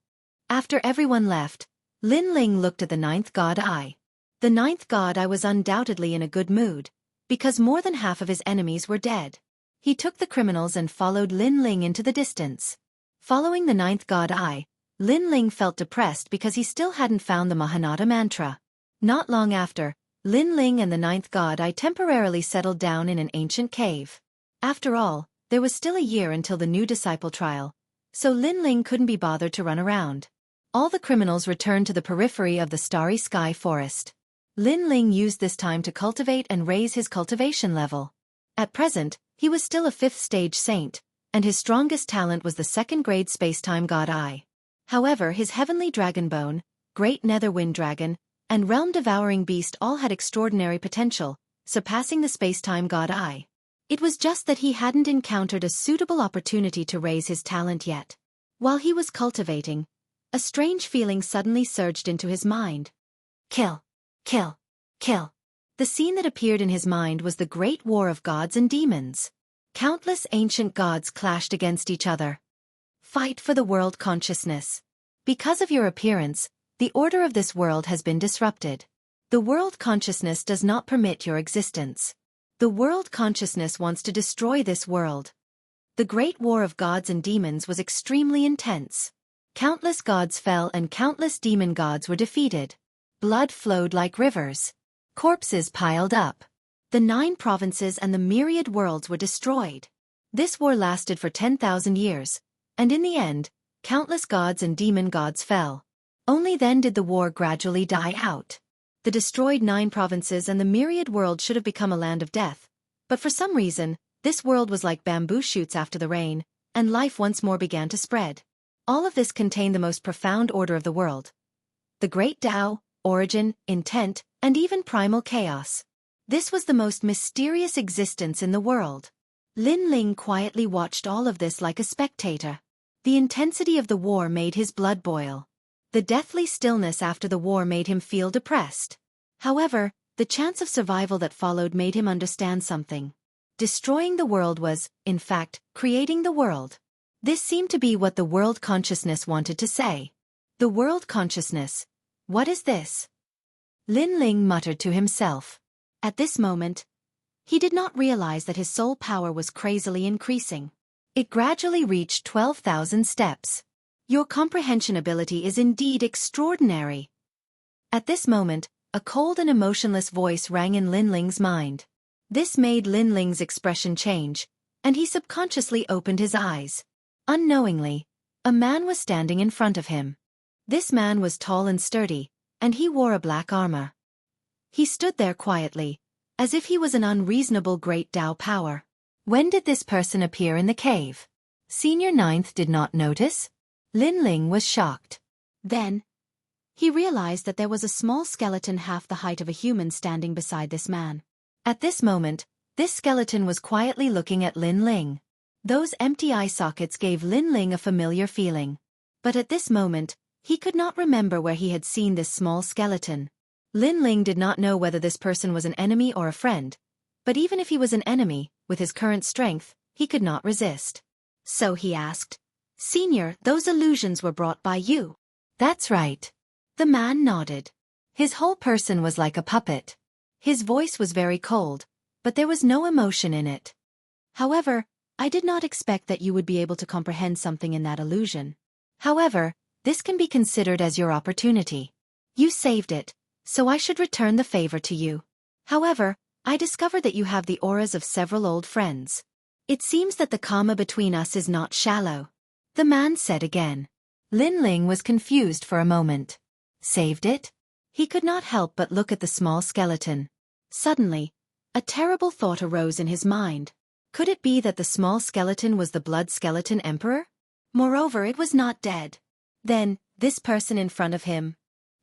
After everyone left, Lin Ling looked at the 9th god Eye. The 9th god Eye was undoubtedly in a good mood, because more than half of his enemies were dead. He took the criminals and followed Lin Ling into the distance. Following the ninth god eye, Lin Ling felt depressed because he still hadn't found the Mahanata mantra. Not long after, Lin Ling and the ninth god eye temporarily settled down in an ancient cave. After all, there was still a year until the new disciple trial, so Lin Ling couldn't be bothered to run around. All the criminals returned to the periphery of the starry sky forest. Lin Ling used this time to cultivate and raise his cultivation level. At present, he was still a 5th stage saint, and his strongest talent was the 2nd grade spacetime god eye. However, his heavenly dragonbone, great nether wind dragon, and realm-devouring beast all had extraordinary potential, surpassing the spacetime god eye. It was just that he hadn't encountered a suitable opportunity to raise his talent yet. While he was cultivating, a strange feeling suddenly surged into his mind. Kill. Kill. Kill. The scene that appeared in his mind was the great war of gods and demons. Countless ancient gods clashed against each other. Fight for the world consciousness. Because of your appearance, the order of this world has been disrupted. The world consciousness does not permit your existence. The world consciousness wants to destroy this world. The great war of gods and demons was extremely intense. Countless gods fell and countless demon gods were defeated. Blood flowed like rivers. Corpses piled up. The 9 provinces and the myriad worlds were destroyed. This war lasted for 10,000 years, and in the end, countless gods and demon gods fell. Only then did the war gradually die out. The destroyed 9 provinces and the myriad world should have become a land of death, but for some reason, this world was like bamboo shoots after the rain, and life once more began to spread. All of this contained the most profound order of the world. The great Tao, origin, intent, and even primal chaos. This was the most mysterious existence in the world. Lin Ling quietly watched all of this like a spectator. The intensity of the war made his blood boil. The deathly stillness after the war made him feel depressed. However, the chance of survival that followed made him understand something. Destroying the world was, in fact, creating the world. This seemed to be what the world consciousness wanted to say. The world consciousness. What is this? Lin Ling muttered to himself. At this moment, he did not realize that his soul power was crazily increasing. It gradually reached 12,000 steps. Your comprehension ability is indeed extraordinary. At this moment, a cold and emotionless voice rang in Lin Ling's mind. This made Lin Ling's expression change, and he subconsciously opened his eyes. Unknowingly, a man was standing in front of him. This man was tall and sturdy, and he wore a black armor. He stood there quietly, as if he was an unreasonable great Tao power. When did this person appear in the cave? Senior Ninth did not notice? Lin Ling was shocked. Then, he realized that there was a small skeleton half the height of a human standing beside this man. At this moment, this skeleton was quietly looking at Lin Ling. Those empty eye sockets gave Lin Ling a familiar feeling. But at this moment, he could not remember where he had seen this small skeleton. Lin Ling did not know whether this person was an enemy or a friend, but even if he was an enemy, with his current strength, he could not resist. So he asked, "Senior, those illusions were brought by you." "That's right." The man nodded. His whole person was like a puppet. His voice was very cold, but there was no emotion in it. "However, I did not expect that you would be able to comprehend something in that illusion. However, this can be considered as your opportunity. You saved it, so I should return the favor to you. However, I discovered that you have the auras of several old friends. It seems that the karma between us is not shallow." The man said again. Lin Ling was confused for a moment. Saved it? He could not help but look at the small skeleton. Suddenly, a terrible thought arose in his mind. Could it be that the small skeleton was the blood skeleton emperor? Moreover, it was not dead. Then, this person in front of him.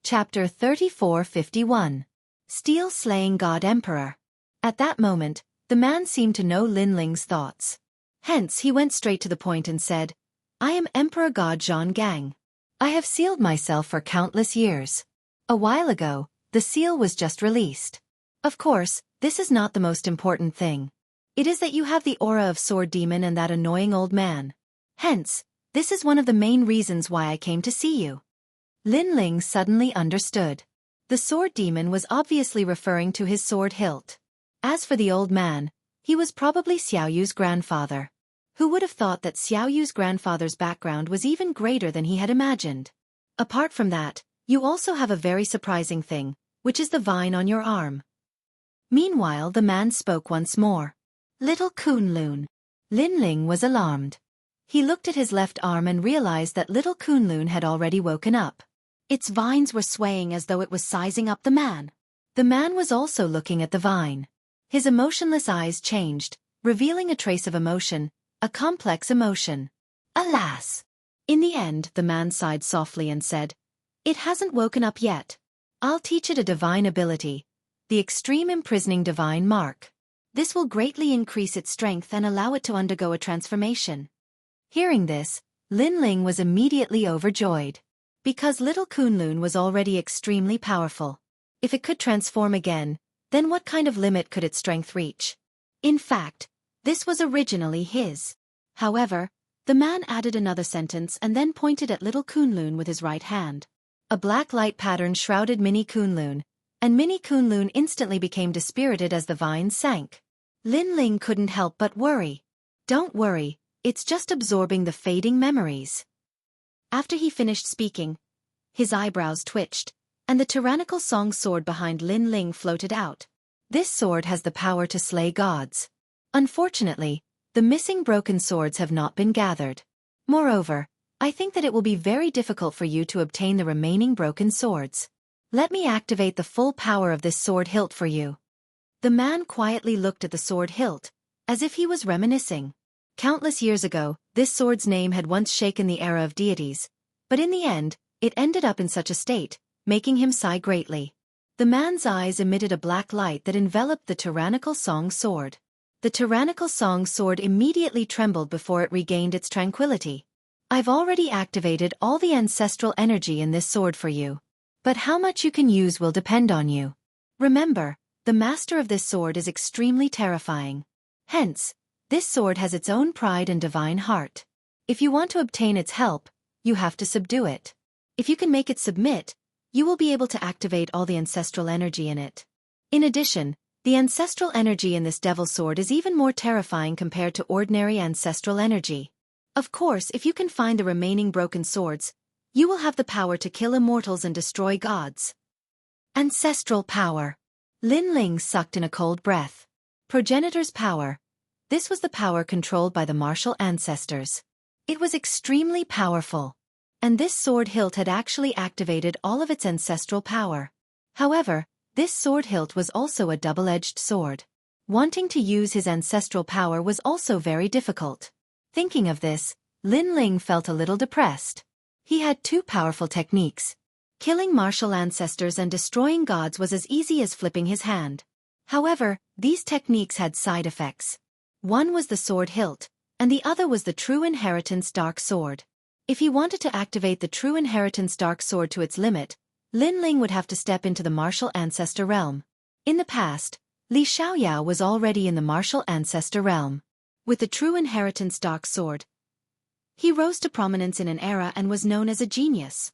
Chapter 3451. Steel Slaying God Emperor. At that moment, the man seemed to know Lin Ling's thoughts. Hence he went straight to the point and said, "I am Emperor God Jianghu. I have sealed myself for countless years. A while ago, the seal was just released. Of course, this is not the most important thing. It is that you have the aura of Sword Demon and that annoying old man. Hence, this is one of the main reasons why I came to see you." Lin Ling suddenly understood. The Sword Demon was obviously referring to his sword hilt. As for the old man, he was probably Xiaoyu's grandfather. Who would have thought that Xiaoyu's grandfather's background was even greater than he had imagined? Apart from that, you also have a very surprising thing, which is the vine on your arm. Meanwhile, the man spoke once more. Little Kunlun. Linling was alarmed. He looked at his left arm and realized that little Kunlun had already woken up. Its vines were swaying as though it was sizing up the man. The man was also looking at the vine. His emotionless eyes changed, revealing a trace of emotion, a complex emotion. Alas! In the end, the man sighed softly and said, "It hasn't woken up yet. I'll teach it a divine ability, the extreme imprisoning divine mark. This will greatly increase its strength and allow it to undergo a transformation." Hearing this, Linling was immediately overjoyed. Because little Kunlun was already extremely powerful. If it could transform again, then what kind of limit could its strength reach? In fact, this was originally his. However, the man added another sentence and then pointed at little Kunlun with his right hand. A black light pattern shrouded Mini Kunlun, and Mini Kunlun instantly became dispirited as the vines sank. Linling couldn't help but worry. Don't worry, it's just absorbing the fading memories. After he finished speaking, his eyebrows twitched, and the tyrannical song sword behind Linling floated out. This sword has the power to slay gods. Unfortunately, the missing broken swords have not been gathered. Moreover, I think that it will be very difficult for you to obtain the remaining broken swords. Let me activate the full power of this sword hilt for you. The man quietly looked at the sword hilt, as if he was reminiscing. Countless years ago, this sword's name had once shaken the era of deities, but in the end, it ended up in such a state, making him sigh greatly. The man's eyes emitted a black light that enveloped the tyrannical song sword. The tyrannical song sword immediately trembled before it regained its tranquility. I've already activated all the ancestral energy in this sword for you. But how much you can use will depend on you. Remember, the master of this sword is extremely terrifying. Hence, this sword has its own pride and divine heart. If you want to obtain its help, you have to subdue it. If you can make it submit, you will be able to activate all the ancestral energy in it. In addition, the ancestral energy in this devil sword is even more terrifying compared to ordinary ancestral energy. Of course, if you can find the remaining broken swords, you will have the power to kill immortals and destroy gods. Ancestral power. Linling sucked in a cold breath. Progenitor's power. This was the power controlled by the martial ancestors. It was extremely powerful. And this sword hilt had actually activated all of its ancestral power. However, this sword hilt was also a double-edged sword. Wanting to use his ancestral power was also very difficult. Thinking of this, Linling felt a little depressed. He had two powerful techniques. Killing martial ancestors and destroying gods was as easy as flipping his hand. However, these techniques had side effects. One was the sword hilt, and the other was the True Inheritance Dark Sword. If he wanted to activate the True Inheritance Dark Sword to its limit, Linling would have to step into the martial ancestor realm. In the past, Li Xiaoyao was already in the martial ancestor realm. With the True Inheritance Dark Sword, he rose to prominence in an era and was known as a genius.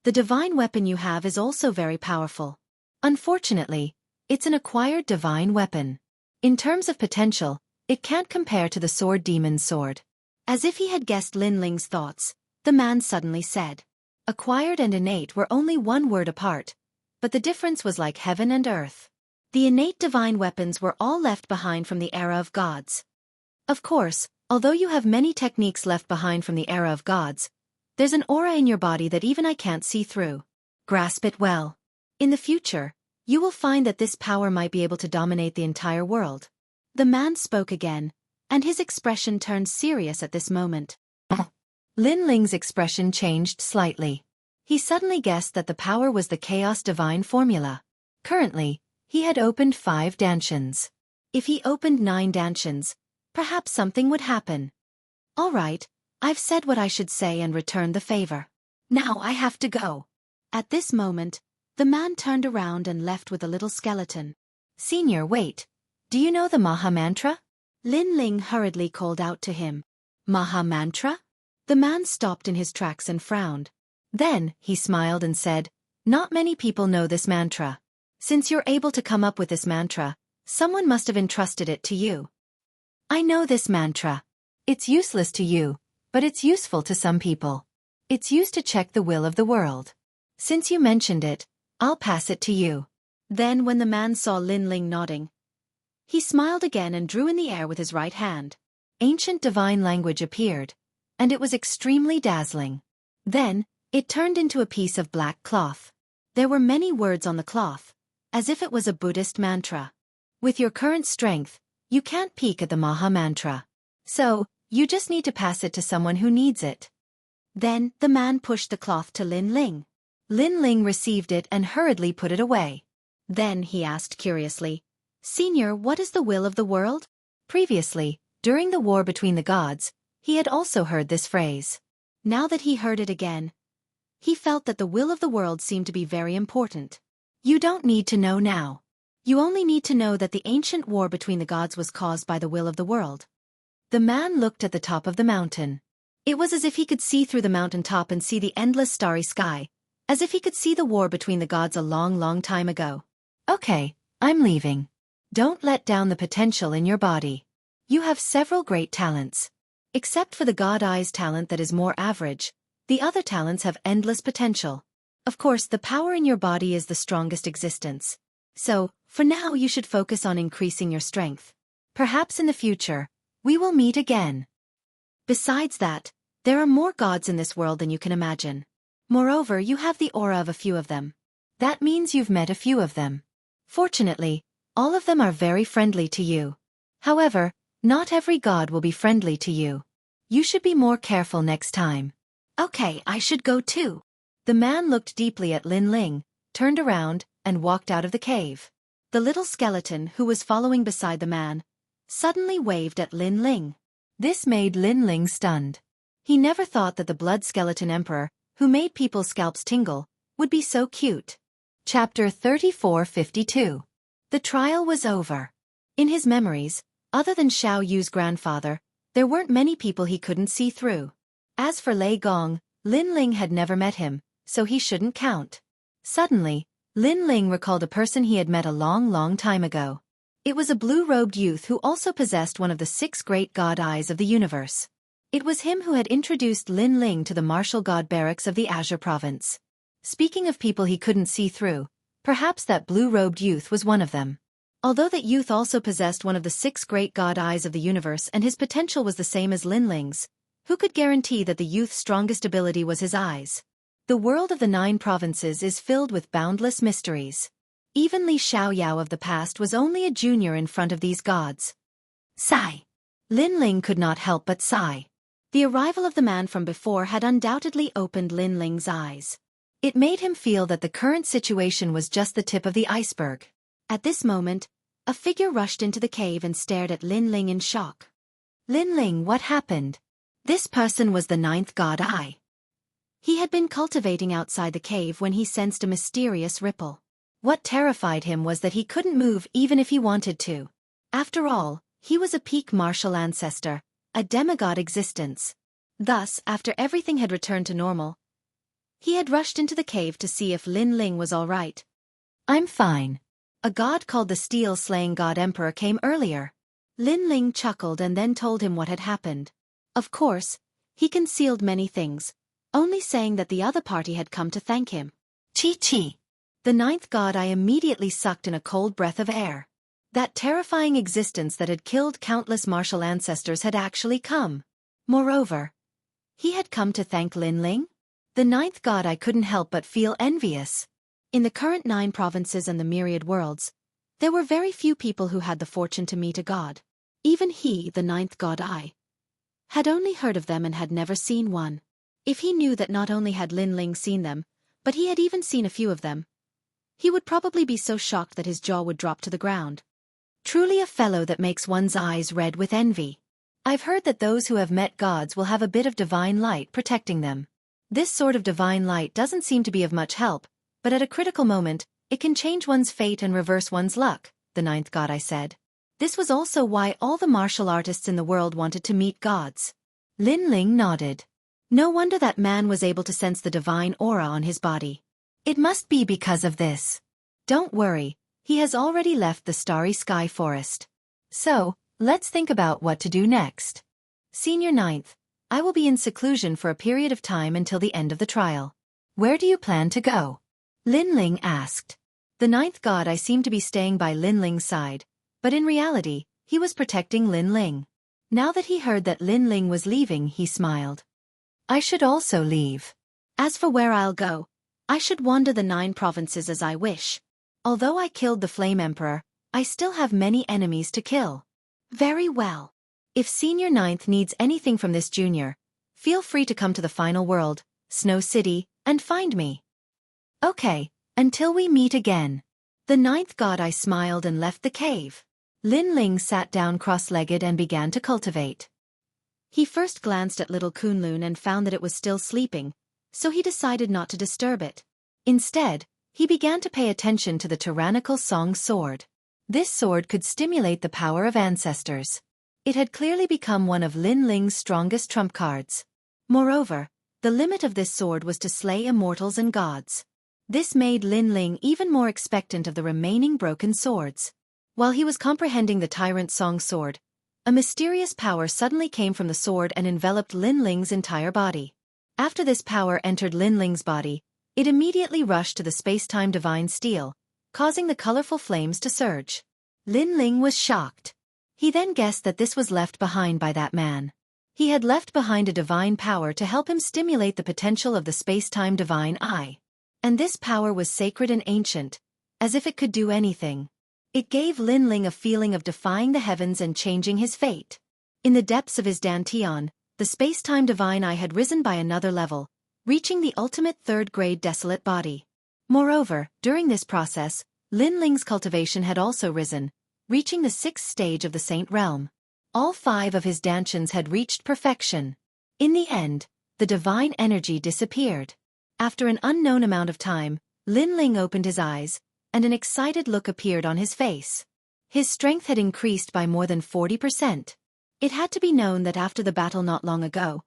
The divine weapon you have is also very powerful. Unfortunately, it's an acquired divine weapon. In terms of potential, it can't compare to the sword demon's sword. As if he had guessed Linling's thoughts, the man suddenly said. Acquired and innate were only one word apart, but the difference was like heaven and earth. The innate divine weapons were all left behind from the era of gods. Of course, although you have many techniques left behind from the era of gods, there's an aura in your body that even I can't see through. Grasp it well. In the future, you will find that this power might be able to dominate the entire world. The man spoke again, and his expression turned serious at this moment. Linling's expression changed slightly. He suddenly guessed that the power was the Chaos Divine Formula. Currently, he had opened 5 danshans. If he opened 9 danshans, perhaps something would happen. All right, I've said what I should say and returned the favor. Now I have to go. At this moment, the man turned around and left with a little skeleton. Senior, wait. Do you know the Maha Mantra? Linling hurriedly called out to him. Maha Mantra? The man stopped in his tracks and frowned. Then, he smiled and said, Not many people know this mantra. Since you're able to come up with this mantra, Someone must have entrusted it to you. I know this mantra. It's useless to you, but it's useful to some people. It's used to check the will of the world. Since you mentioned it, I'll pass it to you. Then when the man saw Lin Ling nodding, he smiled again and drew in the air with his right hand. Ancient divine language appeared, and it was extremely dazzling. Then, it turned into a piece of black cloth. There were many words on the cloth, as if it was a Buddhist mantra. With your current strength, you can't peek at the Maha Mantra. So, you just need to pass it to someone who needs it. Then, the man pushed the cloth to Lin Ling. Lin Ling received it and hurriedly put it away. Then he asked curiously, "Senior, what is the will of the world?" Previously, during the war between the gods, he had also heard this phrase. Now that he heard it again, he felt that the will of the world seemed to be very important. You don't need to know now. You only need to know that the ancient war between the gods was caused by the will of the world. The man looked at the top of the mountain. It was as if he could see through the mountain top and see the endless starry sky, as if he could see the war between the gods a long, long time ago. Okay, I'm leaving. Don't let down the potential in your body. You have several great talents. Except for the God Eye's talent that is more average, the other talents have endless potential. Of course, the power in your body is the strongest existence. So, for now you should focus on increasing your strength. Perhaps in the future, we will meet again. Besides that, there are more gods in this world than you can imagine. Moreover, you have the aura of a few of them. That means you've met a few of them. Fortunately, all of them are very friendly to you. However, not every god will be friendly to you. You should be more careful next time. Okay, I should go too. The man looked deeply at Lin Ling, turned around, and walked out of the cave. The little skeleton who was following beside the man suddenly waved at Lin Ling. This made Lin Ling stunned. He never thought that the blood skeleton emperor, who made people's scalps tingle, would be so cute. Chapter 3452. The trial was over. In his memories, other than Xiao Yu's grandfather, there weren't many people he couldn't see through. As for Lei Gong, Lin Ling had never met him, so he shouldn't count. Suddenly, Lin Ling recalled a person he had met a long, long time ago. It was a blue-robed youth who also possessed one of the 6 great god eyes of the universe. It was him who had introduced Lin Ling to the martial god barracks of the Azure province. Speaking of people he couldn't see through, perhaps that blue-robed youth was one of them. Although that youth also possessed one of the 6 great god eyes of the universe and his potential was the same as Lin Ling's, who could guarantee that the youth's strongest ability was his eyes? The world of the 9 provinces is filled with boundless mysteries. Even Li Xiaoyao of the past was only a junior in front of these gods. Sigh. Lin Ling could not help but sigh. The arrival of the man from before had undoubtedly opened Lin Ling's eyes. It made him feel that the current situation was just the tip of the iceberg. At this moment, a figure rushed into the cave and stared at Lin Ling in shock. Lin Ling, what happened? This person was the 9th god Eye. He had been cultivating outside the cave when he sensed a mysterious ripple. What terrified him was that he couldn't move even if he wanted to. After all, he was a peak martial ancestor, a demigod existence. Thus, after everything had returned to normal, he had rushed into the cave to see if Lin Ling was all right. I'm fine. A god called the Steel-Slaying God Emperor came earlier. Lin Ling chuckled and then told him what had happened. Of course, he concealed many things, only saying that the other party had come to thank him. Chi-chi. The 9th god Eye immediately sucked in a cold breath of air. That terrifying existence that had killed countless martial ancestors had actually come. Moreover, he had come to thank Lin Ling? The 9th god Eye couldn't help but feel envious. In the current 9 provinces and the myriad worlds, there were very few people who had the fortune to meet a god. Even he, the 9th god Eye, had only heard of them and had never seen one. If he knew that not only had Lin Ling seen them, but he had even seen a few of them, he would probably be so shocked that his jaw would drop to the ground. Truly a fellow that makes one's eyes red with envy. I've heard that those who have met gods will have a bit of divine light protecting them. This sort of divine light doesn't seem to be of much help, but at a critical moment, it can change one's fate and reverse one's luck, the 9th god Eye said. This was also why all the martial artists in the world wanted to meet gods. Lin Ling nodded. No wonder that man was able to sense the divine aura on his body. It must be because of this. Don't worry, He has already left the starry sky forest. So, let's think about what to do next. Senior Ninth, I will be in seclusion for a period of time until the end of the trial. Where do you plan to go? Lin Ling asked. The ninth god I seemed to be staying by Lin Ling's side, but in reality, he was protecting Lin Ling. Now that he heard that Lin Ling was leaving, he smiled. I should also leave. As for where I'll go, I should wander the 9 provinces as I wish. Although I killed the Flame Emperor, I still have many enemies to kill. Very well. If Senior Ninth needs anything from this junior, feel free to come to the final world, Snow City, and find me. Okay, until we meet again. The ninth god I smiled and left the cave. Lin Ling sat down cross-legged and began to cultivate. He first glanced at little Kunlun and found that it was still sleeping, so he decided not to disturb it. Instead, he began to pay attention to the tyrannical Song sword. This sword could stimulate the power of ancestors. It had clearly become one of Lin Ling's strongest trump cards. Moreover, the limit of this sword was to slay immortals and gods. This made Lin Ling even more expectant of the remaining broken swords. While he was comprehending the tyrant Song sword, a mysterious power suddenly came from the sword and enveloped Lin Ling's entire body. After this power entered Lin Ling's body, it immediately rushed to the space-time divine steel, causing the colorful flames to surge. Lin Ling was shocked. He then guessed that this was left behind by that man. He had left behind a divine power to help him stimulate the potential of the space-time divine eye. And this power was sacred and ancient, as if it could do anything. It gave Lin Ling a feeling of defying the heavens and changing his fate. In the depths of his dantian, the space-time divine eye had risen by another level, reaching the ultimate third-grade desolate body. Moreover, during this process, Lin Ling's cultivation had also risen, reaching the 6th stage of the Saint Realm. All 5 of his dantians had reached perfection. In the end, the divine energy disappeared. After an unknown amount of time, Lin Ling opened his eyes, and an excited look appeared on his face. His strength had increased by more than 40%. It had to be known that after the battle not long ago,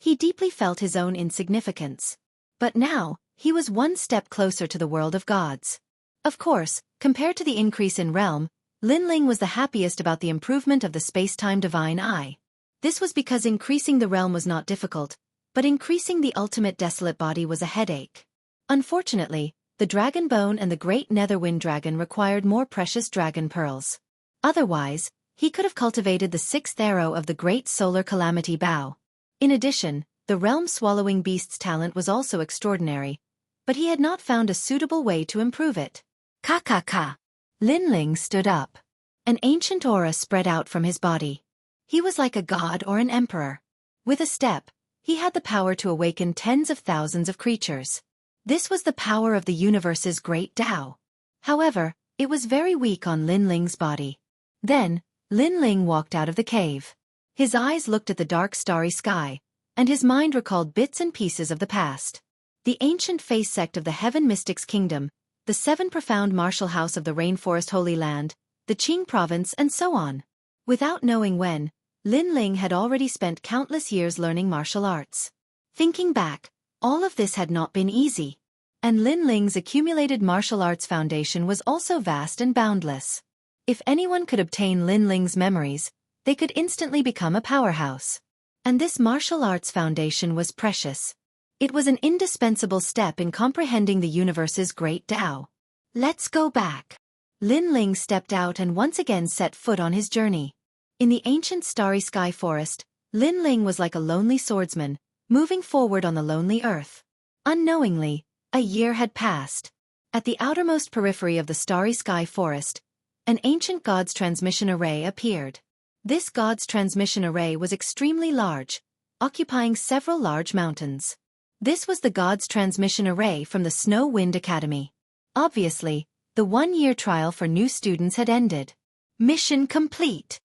he deeply felt his own insignificance. But now, he was one step closer to the world of gods. Of course, compared to the increase in realm, Lin Ling was the happiest about the improvement of the space-time divine eye. This was because increasing the realm was not difficult, but increasing the ultimate desolate body was a headache. Unfortunately, the dragon bone and the great netherwind dragon required more precious dragon pearls. Otherwise, he could have cultivated the 6th arrow of the great solar calamity bow. In addition, the realm-swallowing beast's talent was also extraordinary, but he had not found a suitable way to improve it. Ka. Lin Ling stood up. An ancient aura spread out from his body. He was like a god or an emperor. With a step, he had the power to awaken tens of thousands of creatures. This was the power of the universe's great Tao. However, it was very weak on Lin Ling's body. Then, Lin Ling walked out of the cave. His eyes looked at the dark starry sky, and his mind recalled bits and pieces of the past. The ancient face sect of the Heaven Mystics Kingdom, the 7 profound martial house of the Rainforest Holy Land, the Qing province, and so on. Without knowing when, Lin Ling had already spent countless years learning martial arts. Thinking back, all of this had not been easy. And Lin Ling's accumulated martial arts foundation was also vast and boundless. If anyone could obtain Lin Ling's memories, they could instantly become a powerhouse. And this martial arts foundation was precious. It was an indispensable step in comprehending the universe's great Tao. Let's go back. Lin Ling stepped out and once again set foot on his journey. In the ancient starry sky forest, Lin Ling was like a lonely swordsman, moving forward on the lonely earth. Unknowingly, a year had passed. At the outermost periphery of the starry sky forest, an ancient god's transmission array appeared. This god's transmission array was extremely large, occupying several large mountains. This was the god's transmission array from the Snow Wind Academy. Obviously, the 1-year trial for new students had ended. Mission complete.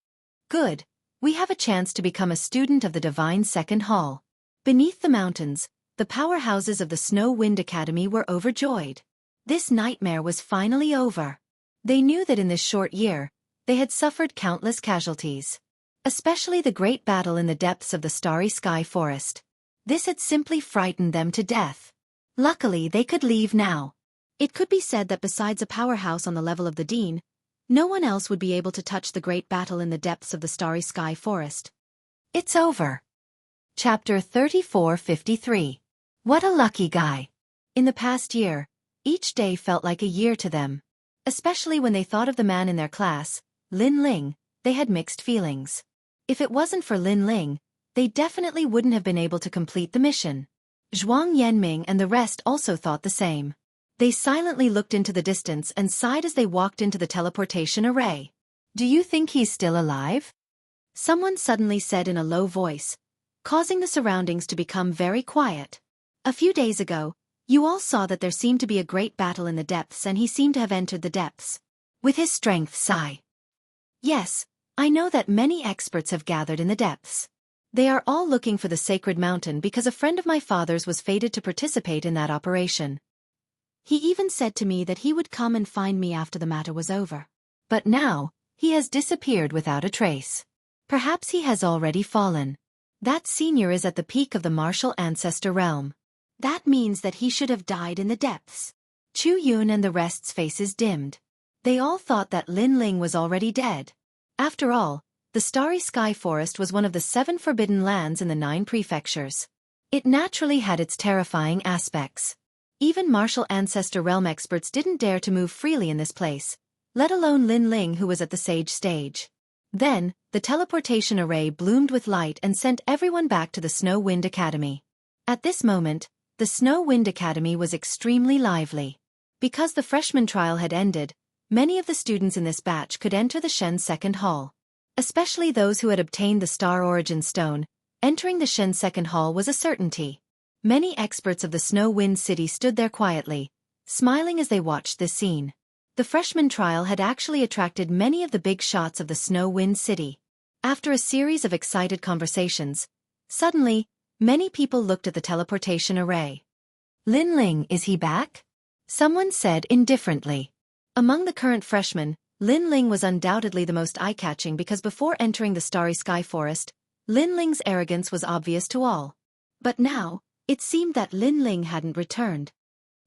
Good, we have a chance to become a student of the Divine Second Hall. Beneath the mountains, the powerhouses of the Snow Wind Academy were overjoyed. This nightmare was finally over. They knew that in this short year, they had suffered countless casualties. Especially the great battle in the depths of the starry sky forest. This had simply frightened them to death. Luckily they could leave now. It could be said that besides a powerhouse on the level of the dean, no one else would be able to touch the great battle in the depths of the starry sky forest. It's over. Chapter 3453. What a lucky guy. In the past year, each day felt like a year to them. Especially when they thought of the man in their class, Lin Ling, they had mixed feelings. If it wasn't for Lin Ling, they definitely wouldn't have been able to complete the mission. Zhuang Yanming and the rest also thought the same. They silently looked into the distance and sighed as they walked into the teleportation array. Do you think he's still alive? Someone suddenly said in a low voice, causing the surroundings to become very quiet. A few days ago, you all saw that there seemed to be a great battle in the depths and he seemed to have entered the depths. With his strength, Sai. Yes, I know that many experts have gathered in the depths. They are all looking for the sacred mountain because a friend of my father's was fated to participate in that operation. He even said to me that he would come and find me after the matter was over. But now, he has disappeared without a trace. Perhaps he has already fallen. That senior is at the peak of the martial ancestor realm. That means that he should have died in the depths. Chu Yun and the rest's faces dimmed. They all thought that Lin Ling was already dead. After all, the Starry Sky Forest was one of the 7 forbidden lands in the 9 prefectures. It naturally had its terrifying aspects. Even martial ancestor realm experts didn't dare to move freely in this place, let alone Lin Ling who was at the sage stage. Then, the teleportation array bloomed with light and sent everyone back to the Snow Wind Academy. At this moment, the Snow Wind Academy was extremely lively. Because the freshman trial had ended, many of the students in this batch could enter the Shen Second Hall. Especially those who had obtained the Star Origin Stone, entering the Shen Second Hall was a certainty. Many experts of the Snow Wind City stood there quietly, smiling as they watched this scene. The freshman trial had actually attracted many of the big shots of the Snow Wind City. After a series of excited conversations, suddenly, many people looked at the teleportation array. Lin Ling, is he back? Someone said indifferently. Among the current freshmen, Lin Ling was undoubtedly the most eye-catching because before entering the Starry Sky Forest, Lin Ling's arrogance was obvious to all. But now, it seemed that Lin Ling hadn't returned.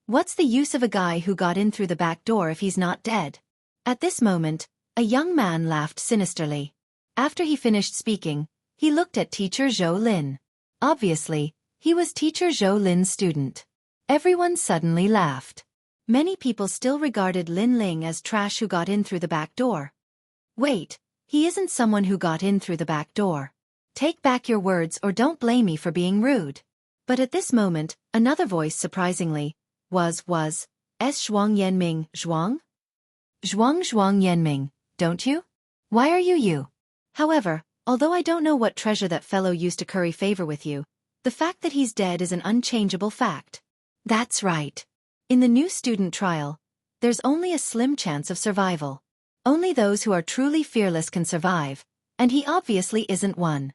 What's the use of a guy who got in through the back door if he's not dead? At this moment, a young man laughed sinisterly. After he finished speaking, he looked at teacher Zhou Lin. Obviously, he was teacher Zhou Lin's student. Everyone suddenly laughed. Many people still regarded Lin Ling as trash who got in through the back door. Wait, he isn't someone who got in through the back door. Take back your words or don't blame me for being rude. But at this moment, another voice surprisingly, was Zhuang Yanming, Zhuang? Zhuang Yanming, don't you? Why are you? However, although I don't know what treasure that fellow used to curry favor with you, the fact that he's dead is an unchangeable fact. That's right. In the new student trial, there's only a slim chance of survival. Only those who are truly fearless can survive, and he obviously isn't one.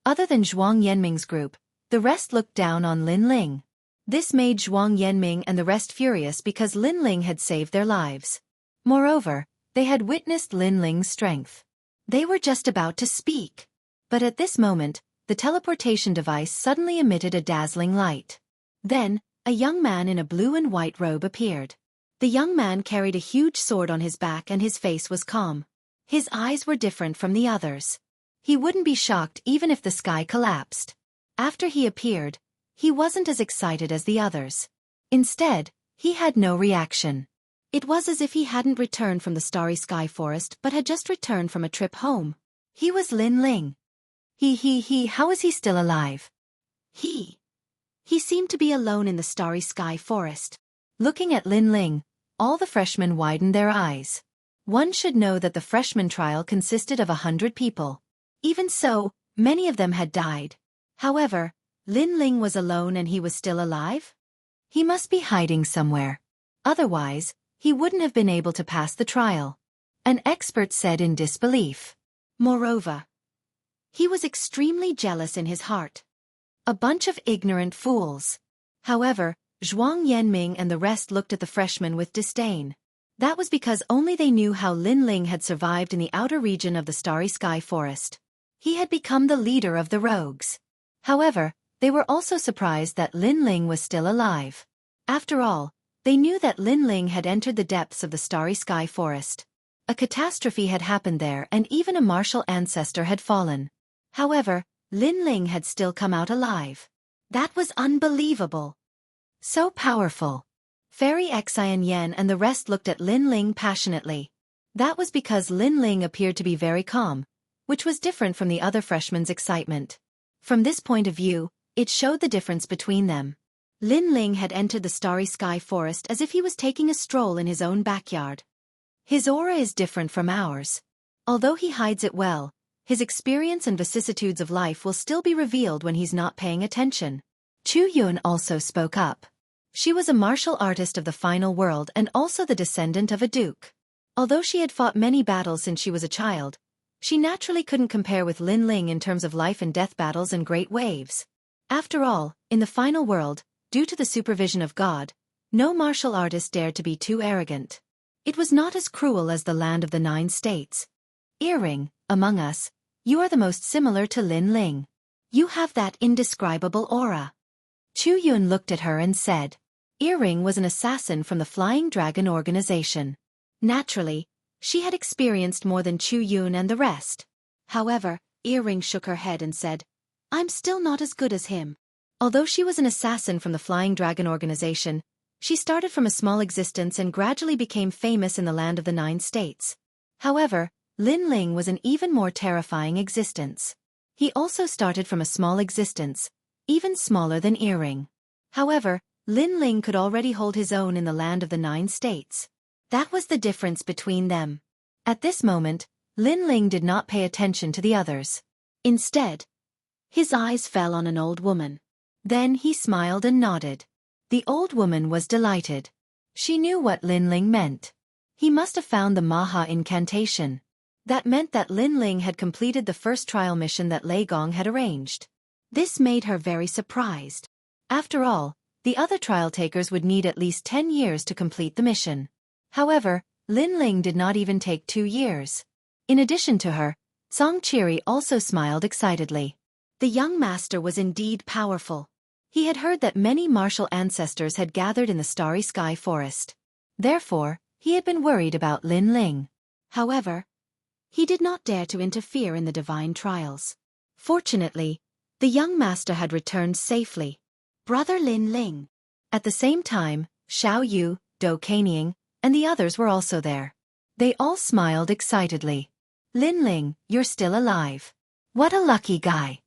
Other than Zhuang Yanming's group, the rest looked down on Lin Ling. This made Zhuang Yanming and the rest furious because Lin Ling had saved their lives. Moreover, they had witnessed Lin Ling's strength. They were just about to speak. But at this moment, the teleportation device suddenly emitted a dazzling light. Then, a young man in a blue and white robe appeared. The young man carried a huge sword on his back and his face was calm. His eyes were different from the others. He wouldn't be shocked even if the sky collapsed. After he appeared, he wasn't as excited as the others. Instead, he had no reaction. It was as if he hadn't returned from the Starry Sky Forest but had just returned from a trip home. He was Lin Ling. How is he still alive? He seemed to be alone in the Starry Sky Forest. Looking at Lin Ling, all the freshmen widened their eyes. One should know that the freshman trial consisted of 100 people. Even so, many of them had died. However, Lin Ling was alone and he was still alive? He must be hiding somewhere. Otherwise, he wouldn't have been able to pass the trial. An expert said in disbelief. Moreover, he was extremely jealous in his heart. A bunch of ignorant fools. However, Zhuang Yanming and the rest looked at the freshmen with disdain. That was because only they knew how Lin Ling had survived in the outer region of the Starry Sky Forest. He had become the leader of the rogues. However, they were also surprised that Lin Ling was still alive. After all, They knew that Lin Ling had entered the depths of the Starry Sky Forest. A catastrophe had happened there and even a martial ancestor had fallen. However, Lin Ling had still come out alive. That was unbelievable. So powerful. Fairy Xianxia and the rest looked at Lin Ling passionately. That was because Lin Ling appeared to be very calm, which was different from the other freshmen's excitement. From this point of view, it showed the difference between them. Lin Ling had entered the Starry Sky Forest as if he was taking a stroll in his own backyard. His aura is different from ours. Although he hides it well, his experience and vicissitudes of life will still be revealed when he's not paying attention. Chu Yun also spoke up. She was a martial artist of the final world and also the descendant of a duke. Although she had fought many battles since she was a child, she naturally couldn't compare with Lin Ling in terms of life and death battles and great waves. After all, in the final world, due to the supervision of God, no martial artist dared to be too arrogant. It was not as cruel as the land of the 9 states. Earring, among us, you are the most similar to Lin Ling. You have that indescribable aura. Chu Yun looked at her and said. Earring was an assassin from the Flying Dragon organization. Naturally, she had experienced more than Chu Yun and the rest. However, Earring shook her head and said, I'm still not as good as him. Although she was an assassin from the Flying Dragon organization, she started from a small existence and gradually became famous in the land of the 9 states. However, Lin Ling was an even more terrifying existence. He also started from a small existence, even smaller than Earring. However, Lin Ling could already hold his own in the land of the 9 states. That was the difference between them. At this moment, Lin Ling did not pay attention to the others. Instead, his eyes fell on an old woman. Then he smiled and nodded. The old woman was delighted. She knew what Lin Ling meant. He must have found the Maha incantation. That meant that Lin Ling had completed the first trial mission that Lei Gong had arranged. This made her very surprised. After all, the other trial takers would need at least 10 years to complete the mission. However, Lin Ling did not even take 2 years. In addition to her, Song Chiri also smiled excitedly. The young master was indeed powerful. He had heard that many martial ancestors had gathered in the Starry Sky Forest. Therefore, he had been worried about Lin Ling. However, he did not dare to interfere in the divine trials. Fortunately, the young master had returned safely. Brother Lin Ling. At the same time, Xiao Yu, Do Kanying, and the others were also there. They all smiled excitedly. Lin Ling, you're still alive. What a lucky guy.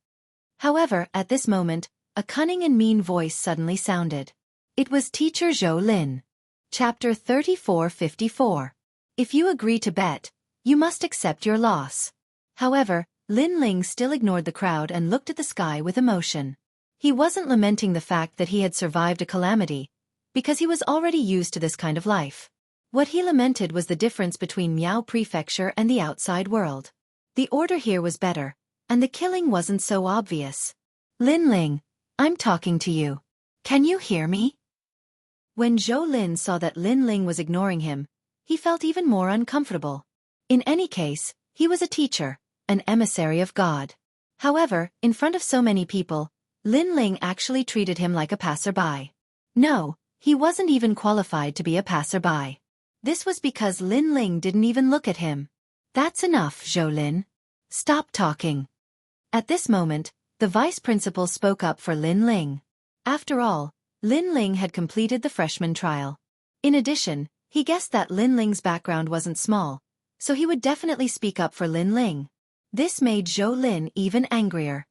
However, at this moment, a cunning and mean voice suddenly sounded. It was Teacher Zhou Lin. Chapter 3454. If you agree to bet, you must accept your loss. However, Lin Ling still ignored the crowd and looked at the sky with emotion. He wasn't lamenting the fact that he had survived a calamity, because he was already used to this kind of life. What he lamented was the difference between Miao Prefecture and the outside world. The order here was better, and the killing wasn't so obvious. Lin Ling, I'm talking to you. Can you hear me? When Zhou Lin saw that Lin Ling was ignoring him, he felt even more uncomfortable. In any case, he was a teacher, an emissary of God. However, in front of so many people, Lin Ling actually treated him like a passerby. No, he wasn't even qualified to be a passerby. This was because Lin Ling didn't even look at him. That's enough, Zhou Lin. Stop talking. At this moment, the vice principal spoke up for Lin Ling. After all, Lin Ling had completed the freshman trial. In addition, he guessed that Lin Ling's background wasn't small, so he would definitely speak up for Lin Ling. This made Zhou Lin even angrier.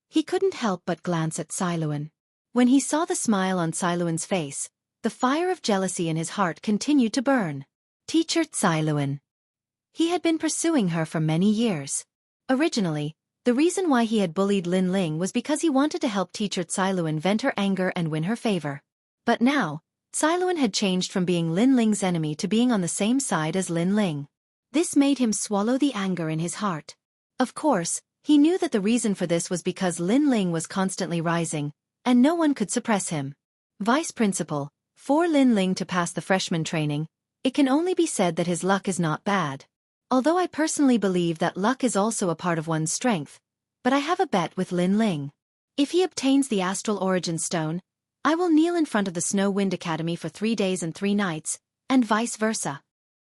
He couldn't help but glance at Siluan. When he saw the smile on Siluan's face, the fire of jealousy in his heart continued to burn. Teacher Siluan. He had been pursuing her for many years. Originally, the reason why he had bullied Lin Ling was because he wanted to help Teacher Siluan vent her anger and win her favor. But now, Siluan had changed from being Lin Ling's enemy to being on the same side as Lin Ling. This made him swallow the anger in his heart. Of course, he knew that the reason for this was because Lin Ling was constantly rising, and no one could suppress him. Vice Principal, for Lin Ling to pass the freshman training, it can only be said that his luck is not bad. Although I personally believe that luck is also a part of one's strength, but I have a bet with Lin Ling. If he obtains the Astral Origin Stone, I will kneel in front of the Snow Wind Academy for 3 days and 3 nights, and vice versa.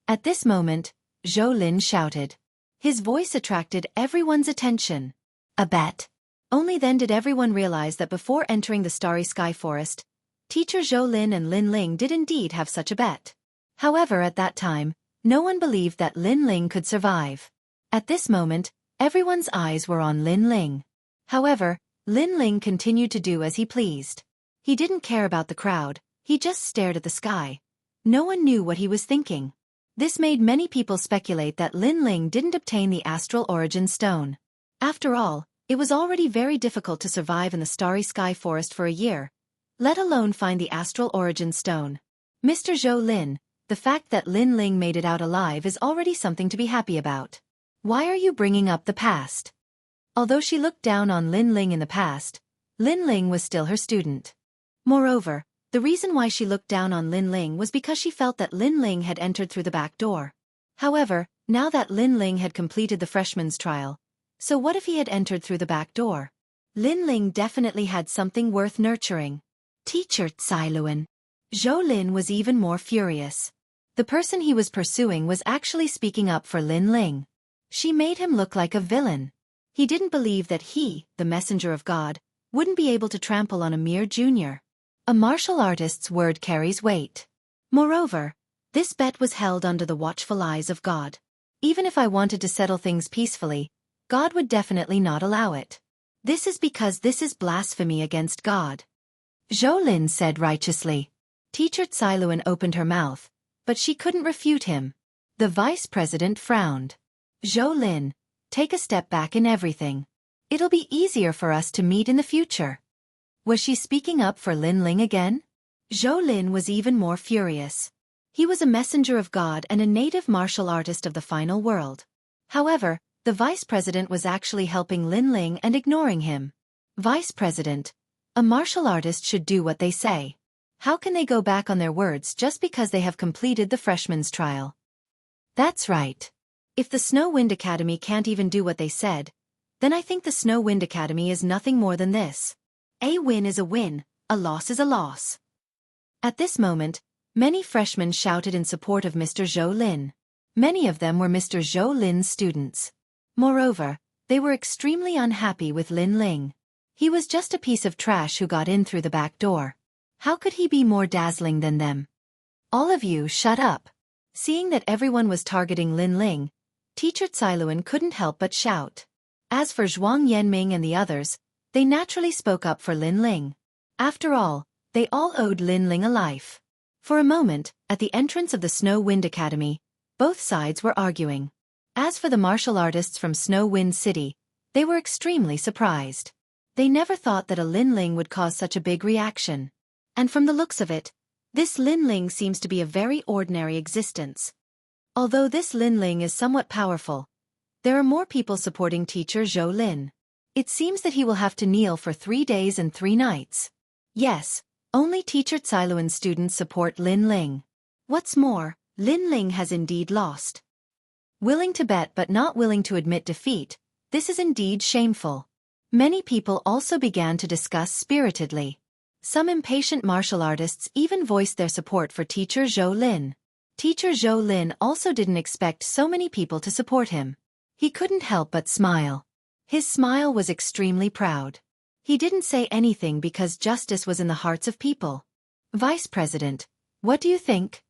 At this moment, Zhou Lin shouted. His voice attracted everyone's attention. A bet. Only then did everyone realize that before entering the Starry Sky Forest, Teacher Zhou Lin and Lin Ling did indeed have such a bet. However, at that time, no one believed that Lin Ling could survive. At this moment, everyone's eyes were on Lin Ling. However, Lin Ling continued to do as he pleased. He didn't care about the crowd, he just stared at the sky. No one knew what he was thinking. This made many people speculate that Lin Ling didn't obtain the Astral Origin Stone. After all, it was already very difficult to survive in the Starry Sky Forest for a year, let alone find the Astral Origin Stone. Mr. Zhou Lin, the fact that Lin Ling made it out alive is already something to be happy about. Why are you bringing up the past? Although she looked down on Lin Ling in the past, Lin Ling was still her student. Moreover, the reason why she looked down on Lin Ling was because she felt that Lin Ling had entered through the back door. However, now that Lin Ling had completed the freshman's trial, so what if he had entered through the back door? Lin Ling definitely had something worth nurturing. Teacher Cailuan. Zhou Lin was even more furious. The person he was pursuing was actually speaking up for Lin Ling. She made him look like a villain. He didn't believe that he, the messenger of God, wouldn't be able to trample on a mere junior. A martial artist's word carries weight. Moreover, this bet was held under the watchful eyes of God. Even if I wanted to settle things peacefully, God would definitely not allow it. This is because this is blasphemy against God. Zhou Lin said righteously. Teacher Cailuan opened her mouth, but she couldn't refute him. The vice president frowned. Zhou Lin, take a step back in everything. It'll be easier for us to meet in the future. Was she speaking up for Lin Ling again? Zhou Lin was even more furious. He was a messenger of God and a native martial artist of the final world. However, the vice president was actually helping Lin Ling and ignoring him. Vice president, a martial artist should do what they say. How can they go back on their words just because they have completed the freshman's trial? That's right. If the Snow Wind Academy can't even do what they said, then I think the Snow Wind Academy is nothing more than this. A win is a win, a loss is a loss. At this moment, many freshmen shouted in support of Mr. Zhou Lin. Many of them were Mr. Zhou Lin's students. Moreover, they were extremely unhappy with Lin Ling. He was just a piece of trash who got in through the back door. How could he be more dazzling than them? All of you shut up. Seeing that everyone was targeting Lin Ling, Teacher Cailuan couldn't help but shout. As for Zhuang Yanming and the others, they naturally spoke up for Lin Ling. After all, they all owed Lin Ling a life. For a moment, at the entrance of the Snow Wind Academy, both sides were arguing. As for the martial artists from Snow Wind City, they were extremely surprised. They never thought that a Lin Ling would cause such a big reaction. And from the looks of it, this Lin Ling seems to be a very ordinary existence. Although this Lin Ling is somewhat powerful, there are more people supporting Teacher Zhou Lin. It seems that he will have to kneel for 3 days and 3 nights. Yes, only Teacher Cailuan's students support Lin Ling. What's more, Lin Ling has indeed lost. Willing to bet but not willing to admit defeat, this is indeed shameful. Many people also began to discuss spiritedly. Some impatient martial artists even voiced their support for Teacher Zhou Lin. Teacher Zhou Lin also didn't expect so many people to support him. He couldn't help but smile. His smile was extremely proud. He didn't say anything because justice was in the hearts of people. Vice President, what do you think?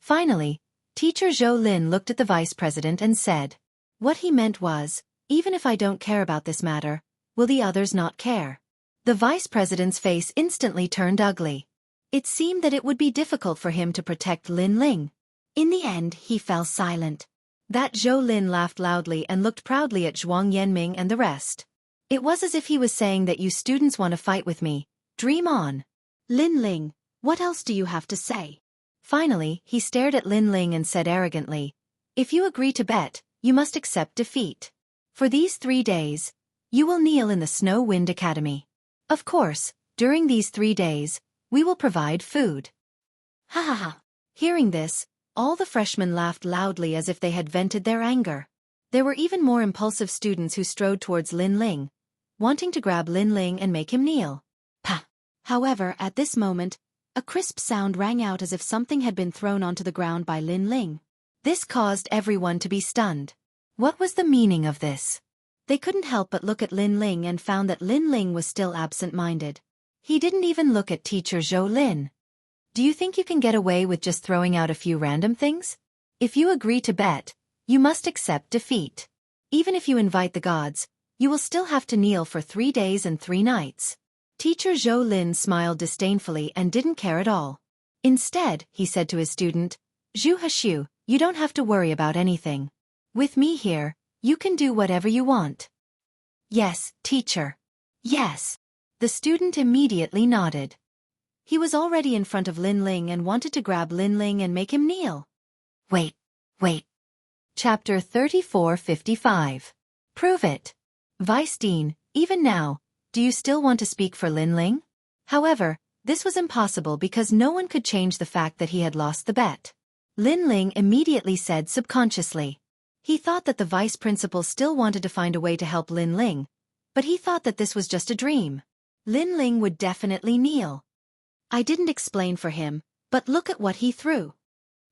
Finally, Teacher Zhou Lin looked at the Vice President and said, what he meant was, even if I don't care about this matter, will the others not care? The Vice President's face instantly turned ugly. It seemed that it would be difficult for him to protect Lin Ling. In the end, he fell silent. That Zhou Lin laughed loudly and looked proudly at Zhuang Yanming and the rest. It was as if he was saying that you students want to fight with me. Dream on. Lin Ling, what else do you have to say? Finally, he stared at Lin Ling and said arrogantly, if you agree to bet, you must accept defeat. For these 3 days, you will kneel in the Snow Wind Academy. Of course, during these 3 days, we will provide food. Ha ha ha. Hearing this, all the freshmen laughed loudly as if they had vented their anger. There were even more impulsive students who strode towards Lin Ling, wanting to grab Lin Ling and make him kneel. Pa! However, at this moment, a crisp sound rang out as if something had been thrown onto the ground by Lin Ling. This caused everyone to be stunned. What was the meaning of this? They couldn't help but look at Lin Ling and found that Lin Ling was still absent-minded. He didn't even look at teacher Zhou Lin. Do you think you can get away with just throwing out a few random things? If you agree to bet, you must accept defeat. Even if you invite the gods, you will still have to kneel for 3 days and 3 nights. Teacher Zhou Lin smiled disdainfully and didn't care at all. Instead, he said to his student, Zhu Hashu, you don't have to worry about anything. With me here, you can do whatever you want. Yes, teacher. Yes. The student immediately nodded. He was already in front of Lin Ling and wanted to grab Lin Ling and make him kneel. Wait. Chapter 3455. Prove it. Vice Dean, even now, do you still want to speak for Lin Ling? However, this was impossible because no one could change the fact that he had lost the bet. Lin Ling immediately said subconsciously. He thought that the vice principal still wanted to find a way to help Lin Ling, but he thought that this was just a dream. Lin Ling would definitely kneel. I didn't explain for him, but look at what he threw.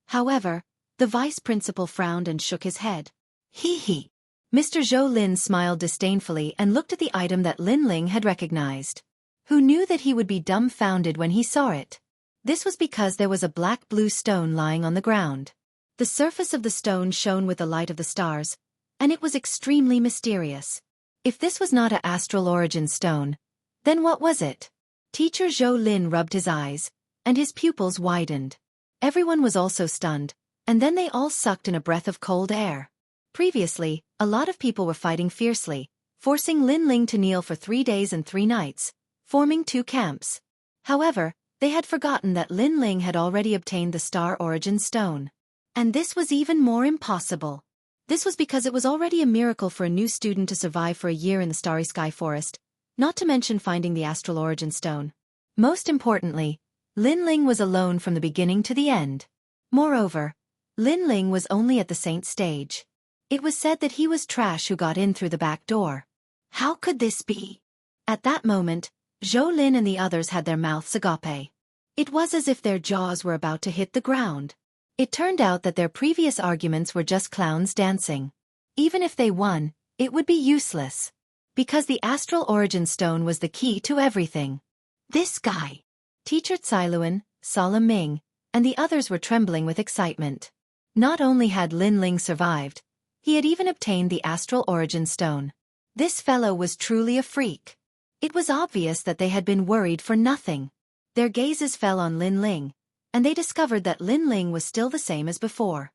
However, the vice principal frowned and shook his head. Hee. Mr. Zhou Lin smiled disdainfully and looked at the item that Lin Ling had recognized. Who knew that he would be dumbfounded when he saw it? This was because there was a black-blue stone lying on the ground. The surface of the stone shone with the light of the stars, and it was extremely mysterious. If this was not an astral origin stone, then what was it? Teacher Zhou Lin rubbed his eyes, and his pupils widened. Everyone was also stunned, and then they all sucked in a breath of cold air. Previously, a lot of people were fighting fiercely, forcing Lin Ling to kneel for 3 days and 3 nights, forming 2 camps. However, they had forgotten that Lin Ling had already obtained the star origin stone. And this was even more impossible. This was because it was already a miracle for a new student to survive for a year in the Starry Sky Forest, not to mention finding the astral origin stone. Most importantly, Lin Ling was alone from the beginning to the end. Moreover, Lin Ling was only at the saint stage. It was said that he was trash who got in through the back door. How could this be? At that moment, Zhou Lin and the others had their mouths agape. It was as if their jaws were about to hit the ground. It turned out that their previous arguments were just clowns dancing. Even if they won, it would be useless. Because the astral origin stone was the key to everything. This guy. Teacher Cailuan, Salam Ming, and the others were trembling with excitement. Not only had Lin Ling survived, he had even obtained the astral origin stone. This fellow was truly a freak. It was obvious that they had been worried for nothing. Their gazes fell on Lin Ling, and they discovered that Lin Ling was still the same as before.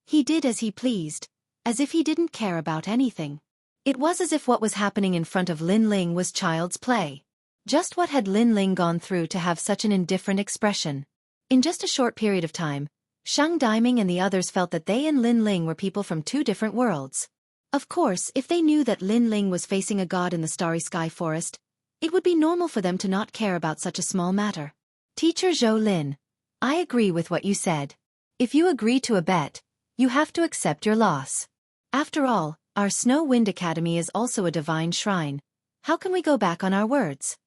He did as he pleased, as if he didn't care about anything. It was as if what was happening in front of Lin Ling was child's play. Just what had Lin Ling gone through to have such an indifferent expression? In just a short period of time, Shang Daiming and the others felt that they and Lin Ling were people from 2 different worlds. Of course, if they knew that Lin Ling was facing a god in the Starry Sky Forest, it would be normal for them to not care about such a small matter. Teacher Zhou Lin, I agree with what you said. If you agree to a bet, you have to accept your loss. After all, our Snow Wind Academy is also a divine shrine. How can we go back on our words?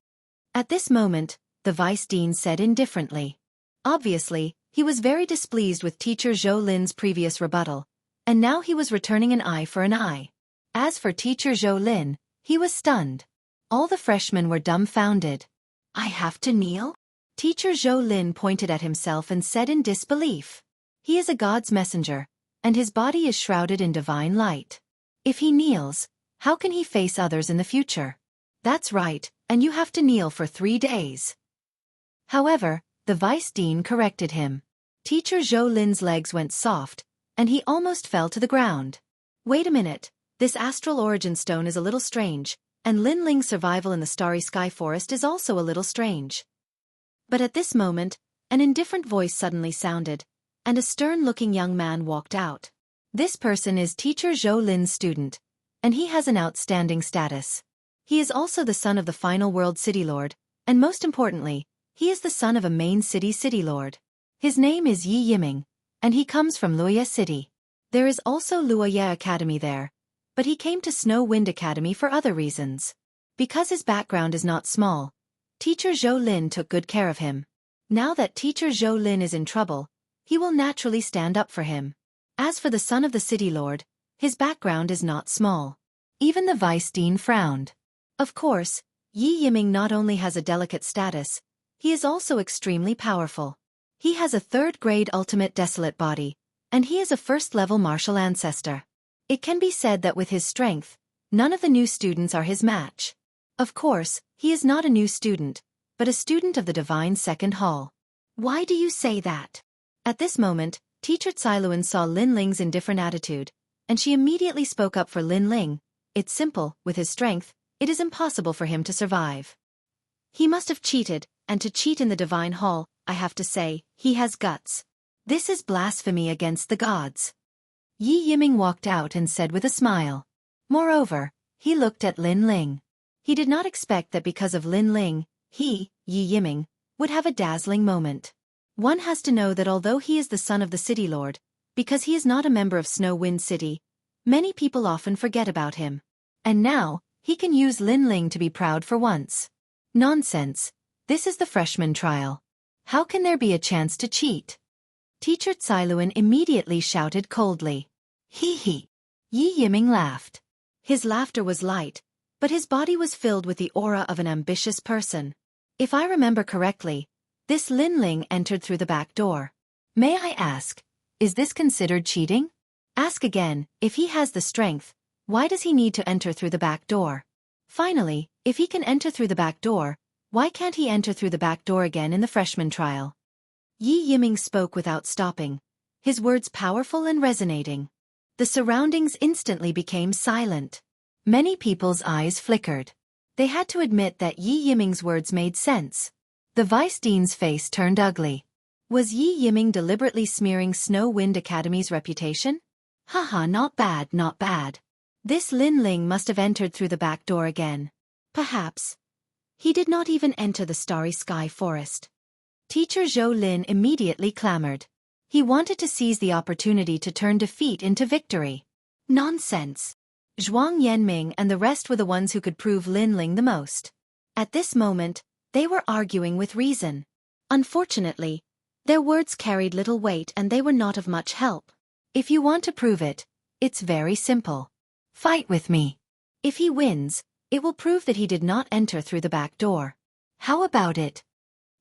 At this moment, the Vice Dean said indifferently. Obviously, he was very displeased with Teacher Zhou Lin's previous rebuttal, and now he was returning an eye for an eye. As for Teacher Zhou Lin, he was stunned. All the freshmen were dumbfounded. I have to kneel? Teacher Zhou Lin pointed at himself and said in disbelief. He is a god's messenger, and his body is shrouded in divine light. If he kneels, how can he face others in the future? That's right, and you have to kneel for 3 days. However, the Vice Dean corrected him. Teacher Zhou Lin's legs went soft, and he almost fell to the ground. Wait a minute, this astral origin stone is a little strange, and Lin Ling's survival in the Starry Sky Forest is also a little strange. But at this moment, an indifferent voice suddenly sounded, and a stern-looking young man walked out. This person is Teacher Zhou Lin's student, and he has an outstanding status. He is also the son of the final world city lord, and most importantly, he is the son of a main city lord. His name is Yi Yiming, and he comes from Luoye City. There is also Luoye Academy there, but he came to Snow Wind Academy for other reasons. Because his background is not small, Teacher Zhou Lin took good care of him. Now that Teacher Zhou Lin is in trouble, he will naturally stand up for him. As for the son of the city lord, his background is not small. Even the vice dean frowned. Of course, Yi Yiming not only has a delicate status, he is also extremely powerful. He has a third-grade ultimate desolate body, and he is a first-level martial ancestor. It can be said that with his strength, none of the new students are his match. Of course, he is not a new student, but a student of the Divine Second Hall. Why do you say that? At this moment, Teacher Cailuan saw Lin Ling's indifferent attitude, and she immediately spoke up for Lin Ling. It's simple, with his strength, it is impossible for him to survive. He must have cheated, and to cheat in the Divine Hall, I have to say, he has guts. This is blasphemy against the gods. Yi Yiming walked out and said with a smile. Moreover, he looked at Lin Ling. He did not expect that because of Lin Ling, he, Yi Yiming, would have a dazzling moment. One has to know that although he is the son of the city lord, because he is not a member of Snow Wind City, many people often forget about him. And now, he can use Lin Ling to be proud for once. Nonsense. This is the freshman trial. How can there be a chance to cheat? Teacher Cailuan immediately shouted coldly. Hee hee. Yi Yiming laughed. His laughter was light, but his body was filled with the aura of an ambitious person. If I remember correctly, this Lin Ling entered through the back door. May I ask, is this considered cheating? Ask again, if he has the strength, why does he need to enter through the back door? Finally, if he can enter through the back door, why can't he enter through the back door again in the freshman trial? Yi Yiming spoke without stopping, his words powerful and resonating. The surroundings instantly became silent. Many people's eyes flickered. They had to admit that Yi Yiming's words made sense. The vice dean's face turned ugly. Was Yi Yiming deliberately smearing Snow Wind Academy's reputation? Haha, not bad, not bad. This Lin Ling must have entered through the back door again. Perhaps. He did not even enter the Starry Sky Forest. Teacher Zhou Lin immediately clamored. He wanted to seize the opportunity to turn defeat into victory. Nonsense. Zhuang Yanming and the rest were the ones who could prove Lin Ling the most. At this moment, they were arguing with reason. Unfortunately, their words carried little weight and they were not of much help. If you want to prove it, it's very simple. Fight with me. If he wins, it will prove that he did not enter through the back door. How about it?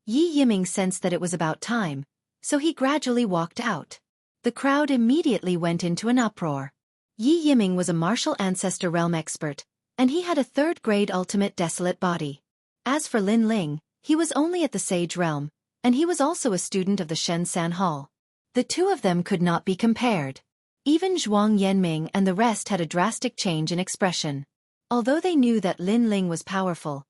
Yi Yiming sensed that it was about time, so he gradually walked out. The crowd immediately went into an uproar. Yi Yiming was a martial ancestor realm expert, and he had a third-grade ultimate desolate body. As for Lin Ling, he was only at the Sage realm, and he was also a student of the Shensan Hall. The two of them could not be compared. Even Zhuang Yanming and the rest had a drastic change in expression. Although they knew that Lin Ling was powerful,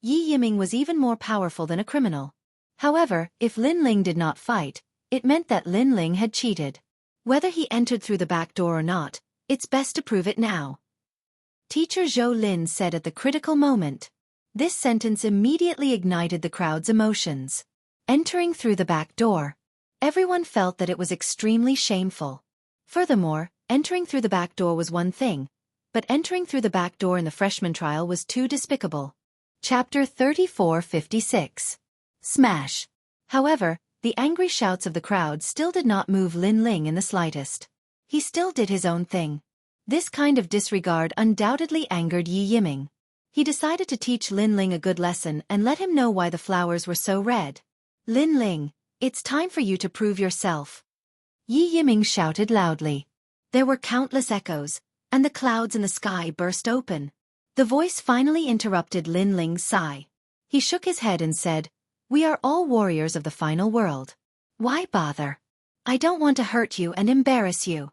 Yi Yiming was even more powerful than a criminal. However, if Lin Ling did not fight, it meant that Lin Ling had cheated. Whether he entered through the back door or not, it's best to prove it now. Teacher Zhou Lin said at the critical moment. This sentence immediately ignited the crowd's emotions. Entering through the back door. Everyone felt that it was extremely shameful. Furthermore, entering through the back door was one thing, but entering through the back door in the freshman trial was too despicable. Chapter 3456. Smash. However, the angry shouts of the crowd still did not move Lin Ling in the slightest. He still did his own thing. This kind of disregard undoubtedly angered Yi Yiming. He decided to teach Lin Ling a good lesson and let him know why the flowers were so red. Lin Ling, it's time for you to prove yourself. Yi Yiming shouted loudly. There were countless echoes, and the clouds in the sky burst open. The voice finally interrupted Lin Ling's sigh. He shook his head and said, "We are all warriors of the final world. Why bother? I don't want to hurt you and embarrass you."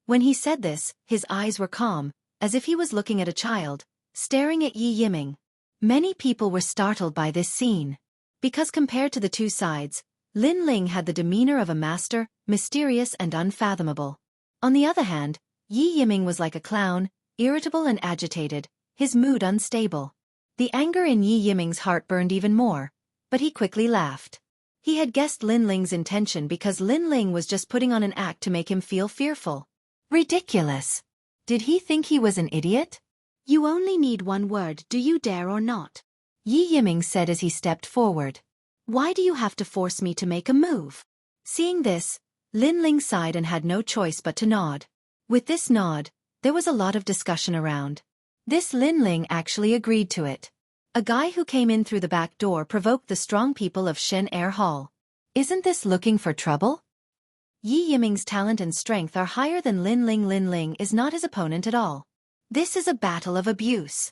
When he said this, his eyes were calm, as if he was looking at a child, staring at Yi Yiming. Many people were startled by this scene. Because compared to the two sides, Lin Ling had the demeanor of a master, mysterious and unfathomable. On the other hand, Yi Yiming was like a clown, irritable and agitated, his mood unstable. The anger in Yi Yiming's heart burned even more, but he quickly laughed. He had guessed Lin Ling's intention because Lin Ling was just putting on an act to make him feel fearful. Ridiculous. Did he think he was an idiot? You only need one word, do you dare or not? Yi Yiming said as he stepped forward. Why do you have to force me to make a move? Seeing this, Lin Ling sighed and had no choice but to nod. With this nod, there was a lot of discussion around. This Lin Ling actually agreed to it. A guy who came in through the back door provoked the strong people of Shen Air Hall. Isn't this looking for trouble? Yi Yiming's talent and strength are higher than Lin Ling. Lin Ling is not his opponent at all. This is a battle of abuse.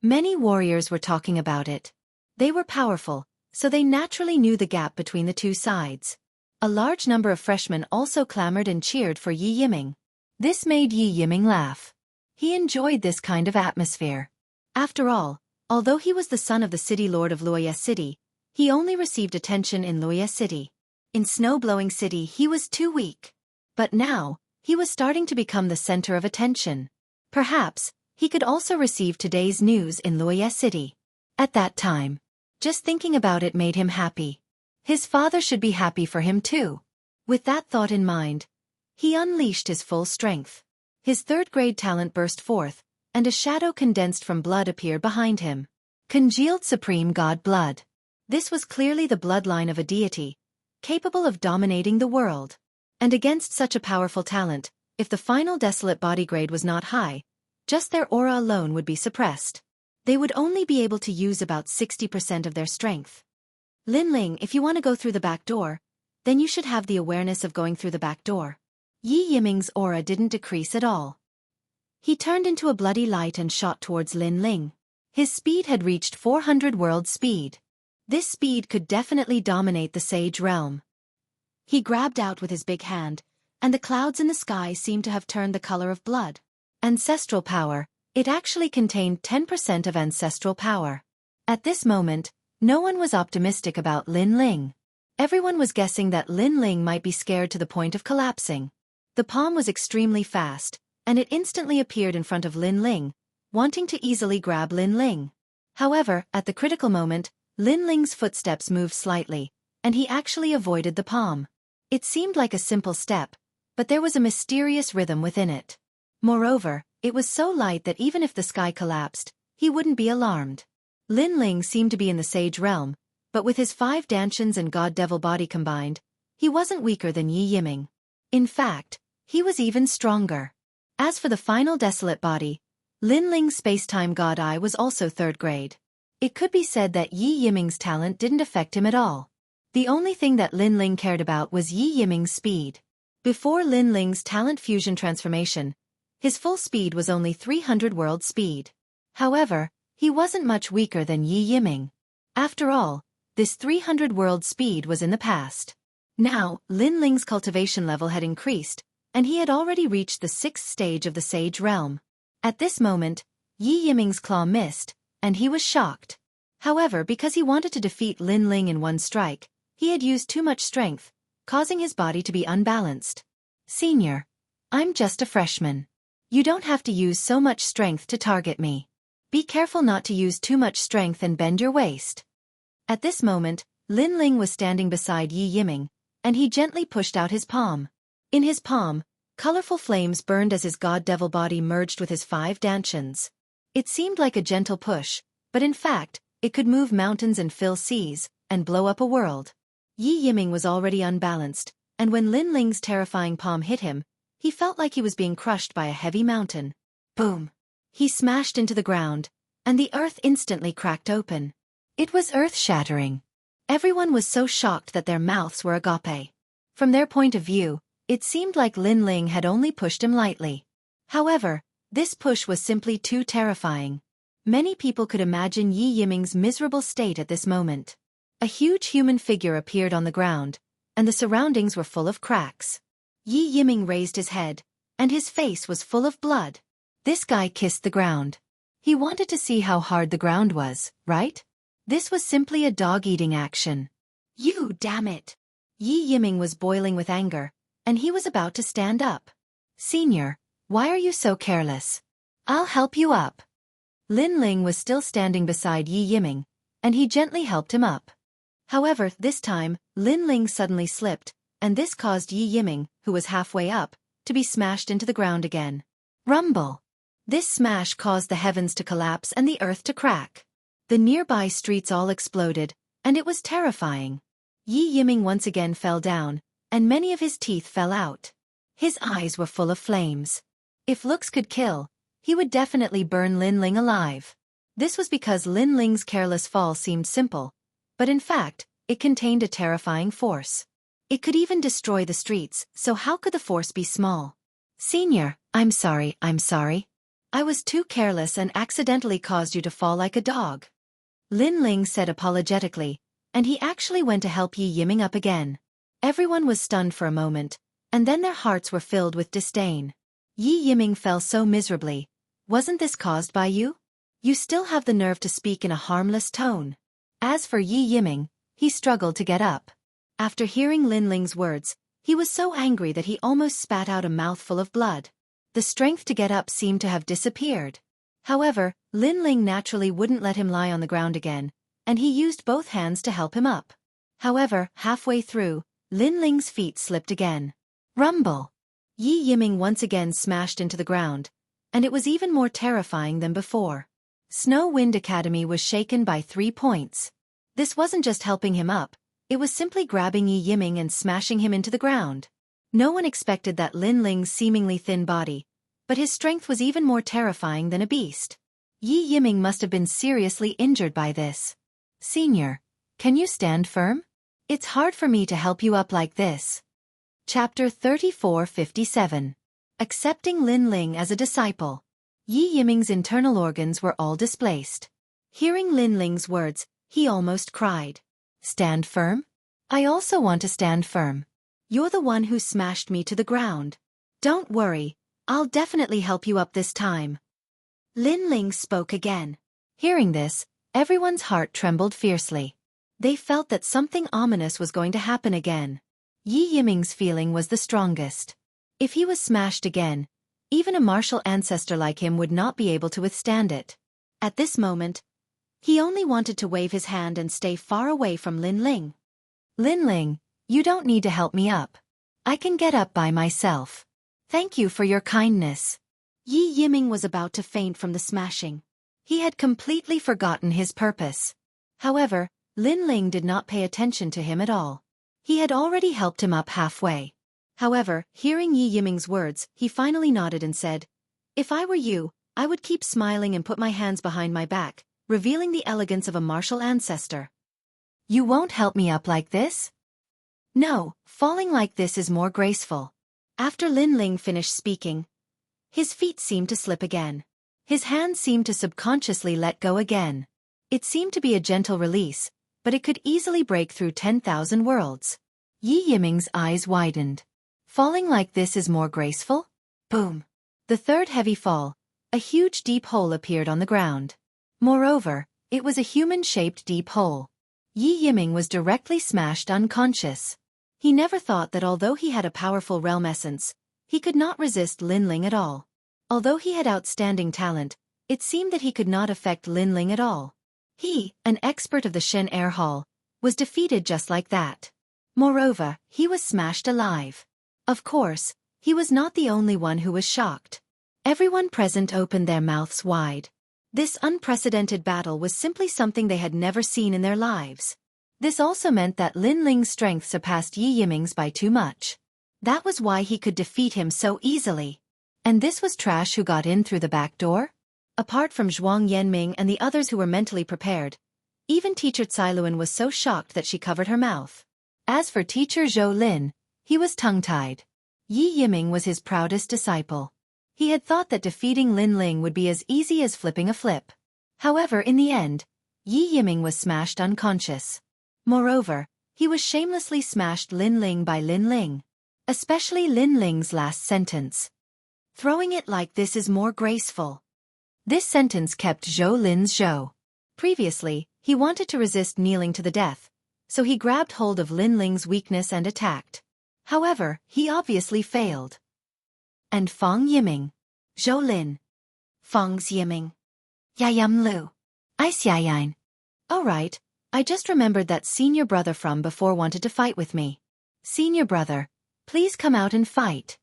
Many warriors were talking about it. They were powerful, so they naturally knew the gap between the two sides. A large number of freshmen also clamored and cheered for Yi Yiming. This made Yi Yiming laugh. He enjoyed this kind of atmosphere. After all, although he was the son of the city lord of Luoye City, he only received attention in Luoye City. In Snow-Blowing City he was too weak. But now, he was starting to become the center of attention. Perhaps, he could also receive today's news in Luoye City. At that time, just thinking about it made him happy. His father should be happy for him too. With that thought in mind, he unleashed his full strength. His third-grade talent burst forth, and a shadow condensed from blood appeared behind him. Congealed Supreme God Blood. This was clearly the bloodline of a deity, capable of dominating the world. And against such a powerful talent, if the final desolate body grade was not high, just their aura alone would be suppressed. They would only be able to use about 60% of their strength. Lin Ling, if you want to go through the back door, then you should have the awareness of going through the back door. Yi Yiming's aura didn't decrease at all. He turned into a bloody light and shot towards Lin Ling. His speed had reached 400 world speed. This speed could definitely dominate the Sage realm. He grabbed out with his big hand, and the clouds in the sky seemed to have turned the color of blood. Ancestral power. It actually contained 10% of ancestral power. At this moment, no one was optimistic about Lin Ling. Everyone was guessing that Lin Ling might be scared to the point of collapsing. The palm was extremely fast, and it instantly appeared in front of Lin Ling, wanting to easily grab Lin Ling. However, at the critical moment, Lin Ling's footsteps moved slightly, and he actually avoided the palm. It seemed like a simple step, but there was a mysterious rhythm within it. Moreover, it was so light that even if the sky collapsed, he wouldn't be alarmed. Lin Ling seemed to be in the Sage realm, but with his 5 Dantians and God-Devil body combined, he wasn't weaker than Yi Yiming. In fact, he was even stronger. As for the final desolate body, Lin Ling's space-time God Eye was also 3rd grade. It could be said that Yi Yiming's talent didn't affect him at all. The only thing that Lin Ling cared about was Yi Yiming's speed. Before Lin Ling's talent fusion transformation, his full speed was only 300 world speed. However, he wasn't much weaker than Yi Yiming. After all, this 300 world speed was in the past. Now, Lin Ling's cultivation level had increased, and he had already reached the 6th stage of the Sage realm. At this moment, Yi Yiming's claw missed, and he was shocked. However, because he wanted to defeat Lin Ling in one strike, he had used too much strength, causing his body to be unbalanced. Senior, I'm just a freshman. You don't have to use so much strength to target me. Be careful not to use too much strength and bend your waist. At this moment, Lin Ling was standing beside Yi Yiming, and he gently pushed out his palm. In his palm, colorful flames burned as his God-Devil body merged with his 5 Dantians. It seemed like a gentle push, but in fact, it could move mountains and fill seas, and blow up a world. Yi Yiming was already unbalanced, and when Lin Ling's terrifying palm hit him, he felt like he was being crushed by a heavy mountain. Boom! He smashed into the ground, and the earth instantly cracked open. It was earth-shattering. Everyone was so shocked that their mouths were agape. From their point of view, it seemed like Lin Ling had only pushed him lightly. However, this push was simply too terrifying. Many people could imagine Yi Yiming's miserable state at this moment. A huge human figure appeared on the ground, and the surroundings were full of cracks. Yi Yiming raised his head, and his face was full of blood. This guy kissed the ground. He wanted to see how hard the ground was, right? This was simply a dog-eating action. You damn it! Yi Yiming was boiling with anger, and he was about to stand up. Senior, why are you so careless? I'll help you up. Lin Ling was still standing beside Yi Yiming, and he gently helped him up. However, this time, Lin Ling suddenly slipped, and this caused Yi Yiming, who was halfway up, to be smashed into the ground again. Rumble! This smash caused the heavens to collapse and the earth to crack. The nearby streets all exploded, and it was terrifying. Yi Yiming once again fell down, and many of his teeth fell out. His eyes were full of flames. If looks could kill, he would definitely burn Lin Ling alive. This was because Lin Ling's careless fall seemed simple, but in fact, it contained a terrifying force. It could even destroy the streets, so how could the force be small? Senior, I'm sorry. I was too careless and accidentally caused you to fall like a dog. Lin Ling said apologetically, and he actually went to help Yi Yiming up again. Everyone was stunned for a moment, and then their hearts were filled with disdain. Yi Yiming fell so miserably. Wasn't this caused by you? You still have the nerve to speak in a harmless tone. As for Yi Yiming, he struggled to get up. After hearing Lin Ling's words, he was so angry that he almost spat out a mouthful of blood. The strength to get up seemed to have disappeared. However, Lin Ling naturally wouldn't let him lie on the ground again, and he used both hands to help him up. However, halfway through, Lin Ling's feet slipped again. Rumble! Yi Yiming once again smashed into the ground, and it was even more terrifying than before. Snow Wind Academy was shaken by 3 points. This wasn't just helping him up, it was simply grabbing Yi Yiming and smashing him into the ground. No one expected that Lin Ling's seemingly thin body, but his strength was even more terrifying than a beast. Yi Yiming must have been seriously injured by this. Senior, can you stand firm? It's hard for me to help you up like this. Chapter 3457. Accepting Lin Ling as a disciple. Yi Yiming's internal organs were all displaced. Hearing Lin Ling's words, he almost cried. Stand firm? I also want to stand firm. You're the one who smashed me to the ground. Don't worry, I'll definitely help you up this time. Lin Ling spoke again. Hearing this, everyone's heart trembled fiercely. They felt that something ominous was going to happen again. Yi Yiming's feeling was the strongest. If he was smashed again, even a martial ancestor like him would not be able to withstand it. At this moment, he only wanted to wave his hand and stay far away from Lin Ling. Lin Ling, you don't need to help me up. I can get up by myself. Thank you for your kindness. Yi Yiming was about to faint from the smashing. He had completely forgotten his purpose. However, Lin Ling did not pay attention to him at all. He had already helped him up halfway. However, hearing Yi Yiming's words, he finally nodded and said, If I were you, I would keep smiling and put my hands behind my back, revealing the elegance of a martial ancestor. You won't help me up like this? No, falling like this is more graceful. After Lin Ling finished speaking, his feet seemed to slip again. His hands seemed to subconsciously let go again. It seemed to be a gentle release, but it could easily break through 10,000 worlds. Yi Yiming's eyes widened. Falling like this is more graceful? Boom! The third heavy fall, a huge deep hole appeared on the ground. Moreover, it was a human-shaped deep hole. Yi Yiming was directly smashed unconscious. He never thought that although he had a powerful realm essence, he could not resist Lin Ling at all. Although he had outstanding talent, it seemed that he could not affect Lin Ling at all. He, an expert of the Shen Air Hall, was defeated just like that. Moreover, he was smashed alive. Of course, he was not the only one who was shocked. Everyone present opened their mouths wide. This unprecedented battle was simply something they had never seen in their lives. This also meant that Lin Ling's strength surpassed Yi Yiming's by too much. That was why he could defeat him so easily. And this was trash who got in through the back door? Apart from Zhuang Yanming and the others who were mentally prepared, even teacher Cailuan was so shocked that she covered her mouth. As for teacher Zhou Lin, he was tongue-tied. Yi Yiming was his proudest disciple. He had thought that defeating Lin Ling would be as easy as flipping a flip. However, in the end, Yi Yiming was smashed unconscious. Moreover, he was shamelessly smashed Lin Ling by Lin Ling. Especially Lin Ling's last sentence. Throwing it like this is more graceful. This sentence kept Zhou Lin's Zhou. Previously, he wanted to resist kneeling to the death, so he grabbed hold of Lin Ling's weakness and attacked. However, he obviously failed. And Fang Yiming. Zhou Lin. Fang's Yiming. Yayam Lu. Ice Yayain. Alright, I just remembered that senior brother from before wanted to fight with me. Senior brother, please come out and fight.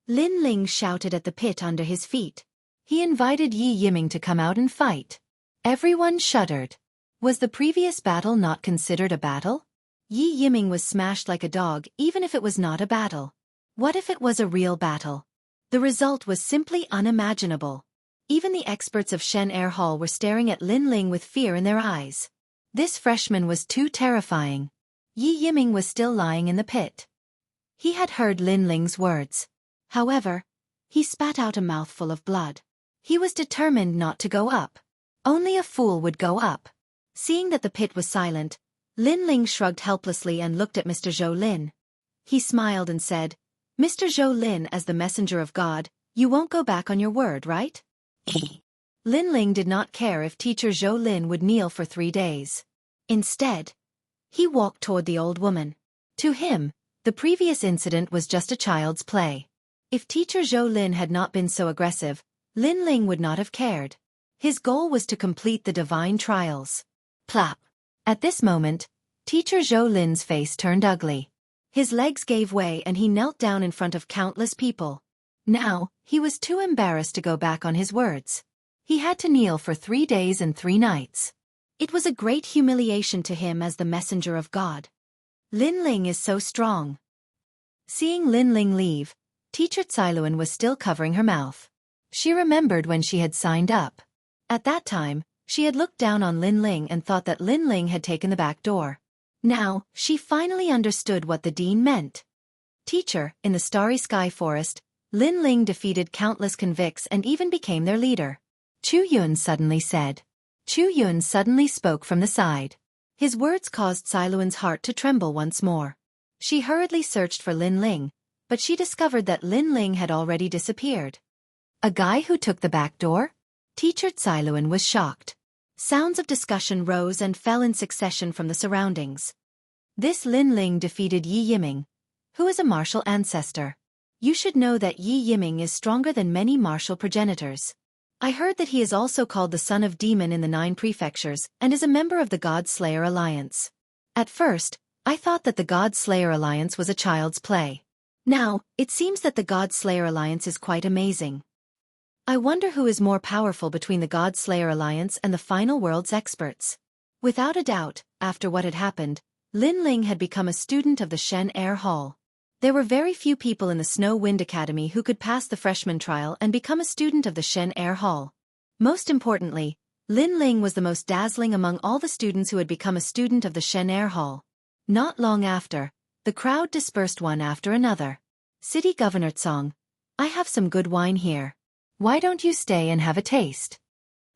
Lin Ling shouted at the pit under his feet. He invited Yi Yiming to come out and fight. Everyone shuddered. Was the previous battle not considered a battle? Yi Yiming was smashed like a dog even if it was not a battle. What if it was a real battle? The result was simply unimaginable. Even the experts of Shen Air Hall were staring at Lin Ling with fear in their eyes. This freshman was too terrifying. Yi Yiming was still lying in the pit. He had heard Lin Ling's words. However, he spat out a mouthful of blood. He was determined not to go up. Only a fool would go up. Seeing that the pit was silent, Lin Ling shrugged helplessly and looked at Mr. Zhou Lin. He smiled and said, "Mr. Zhou Lin, as the messenger of God, you won't go back on your word, right?" Lin Ling did not care if teacher Zhou Lin would kneel for 3 days. Instead, he walked toward the old woman. To him, the previous incident was just a child's play. If teacher Zhou Lin had not been so aggressive, Lin Ling would not have cared. His goal was to complete the divine trials. Plop. At this moment, teacher Zhou Lin's face turned ugly. His legs gave way and he knelt down in front of countless people. Now, he was too embarrassed to go back on his words. He had to kneel for 3 days and 3 nights. It was a great humiliation to him as the messenger of God. Lin Ling is so strong. Seeing Lin Ling leave, teacher Cailuan was still covering her mouth. She remembered when she had signed up. At that time, she had looked down on Lin Ling and thought that Lin Ling had taken the back door. Now, she finally understood what the dean meant. Teacher, in the Starry Sky Forest, Lin Ling defeated countless convicts and even became their leader. Chu Yun suddenly said. Chu Yun suddenly spoke from the side. His words caused Cailuan's heart to tremble once more. She hurriedly searched for Lin Ling, but she discovered that Lin Ling had already disappeared. A guy who took the back door? Teacher Cailuan was shocked. Sounds of discussion rose and fell in succession from the surroundings. This Lin Ling defeated Yi Yiming, who is a martial ancestor. You should know that Yi Yiming is stronger than many martial progenitors. I heard that he is also called the Son of Demon in the 9 prefectures and is a member of the God Slayer Alliance. At first, I thought that the God Slayer Alliance was a child's play. Now, it seems that the God Slayer Alliance is quite amazing. I wonder who is more powerful between the God Slayer Alliance and the Final World's experts. Without a doubt, after what had happened, Lin Ling had become a student of the Shen Air Hall. There were very few people in the Snow Wind Academy who could pass the freshman trial and become a student of the Shen Air Hall. Most importantly, Lin Ling was the most dazzling among all the students who had become a student of the Shen Air Hall. Not long after, the crowd dispersed one after another. City Governor Tsong, I have some good wine here. Why don't you stay and have a taste?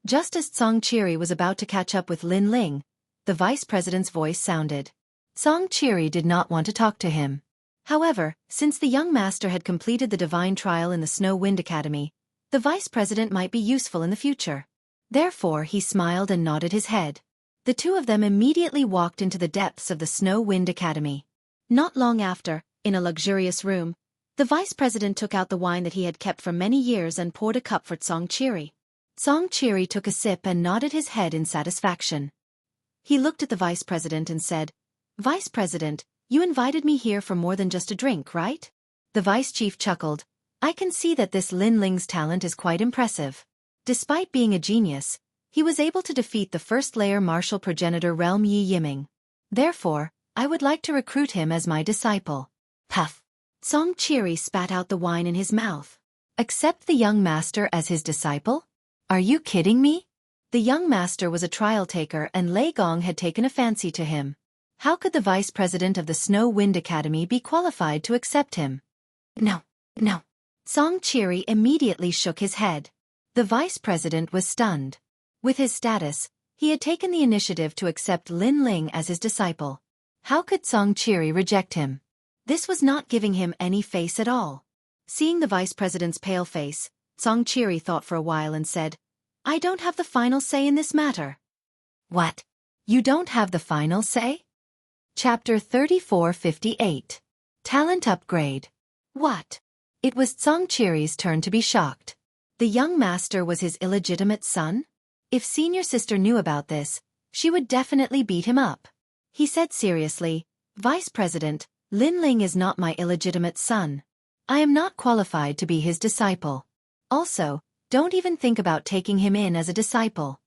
Just as Tsong Chiri was about to catch up with Lin Ling, the vice president's voice sounded. Tsong Chiri did not want to talk to him. However, since the young master had completed the divine trial in the Snow Wind Academy, the vice president might be useful in the future. Therefore he smiled and nodded his head. The two of them immediately walked into the depths of the Snow Wind Academy. Not long after, in a luxurious room, the vice president took out the wine that he had kept for many years and poured a cup for Tsong Chiri. Tsong Chiri took a sip and nodded his head in satisfaction. He looked at the vice president and said, "Vice President, you invited me here for more than just a drink, right?" The vice chief chuckled. I can see that this Lin Ling's talent is quite impressive. Despite being a genius, he was able to defeat the first-layer martial progenitor realm Yi Yiming. Therefore, I would like to recruit him as my disciple. Puff. Tsong Chiri spat out the wine in his mouth. Accept the young master as his disciple? Are you kidding me? The young master was a trial taker and Lei Gong had taken a fancy to him. How could the vice president of the Snow Wind Academy be qualified to accept him? No. Tsong Chiri immediately shook his head. The vice president was stunned. With his status, he had taken the initiative to accept Lin Ling as his disciple. How could Tsong Chiri reject him? This was not giving him any face at all. Seeing the vice president's pale face, Tsong Chiri thought for a while and said, I don't have the final say in this matter. What? You don't have the final say? Chapter 3458. Talent Upgrade. What? It was Tsong Chiri's turn to be shocked. The young master was his illegitimate son? If senior sister knew about this, she would definitely beat him up. He said seriously, Vice President, Lin Ling is not my illegitimate son. I am not qualified to be his disciple. Also, don't even think about taking him in as a disciple.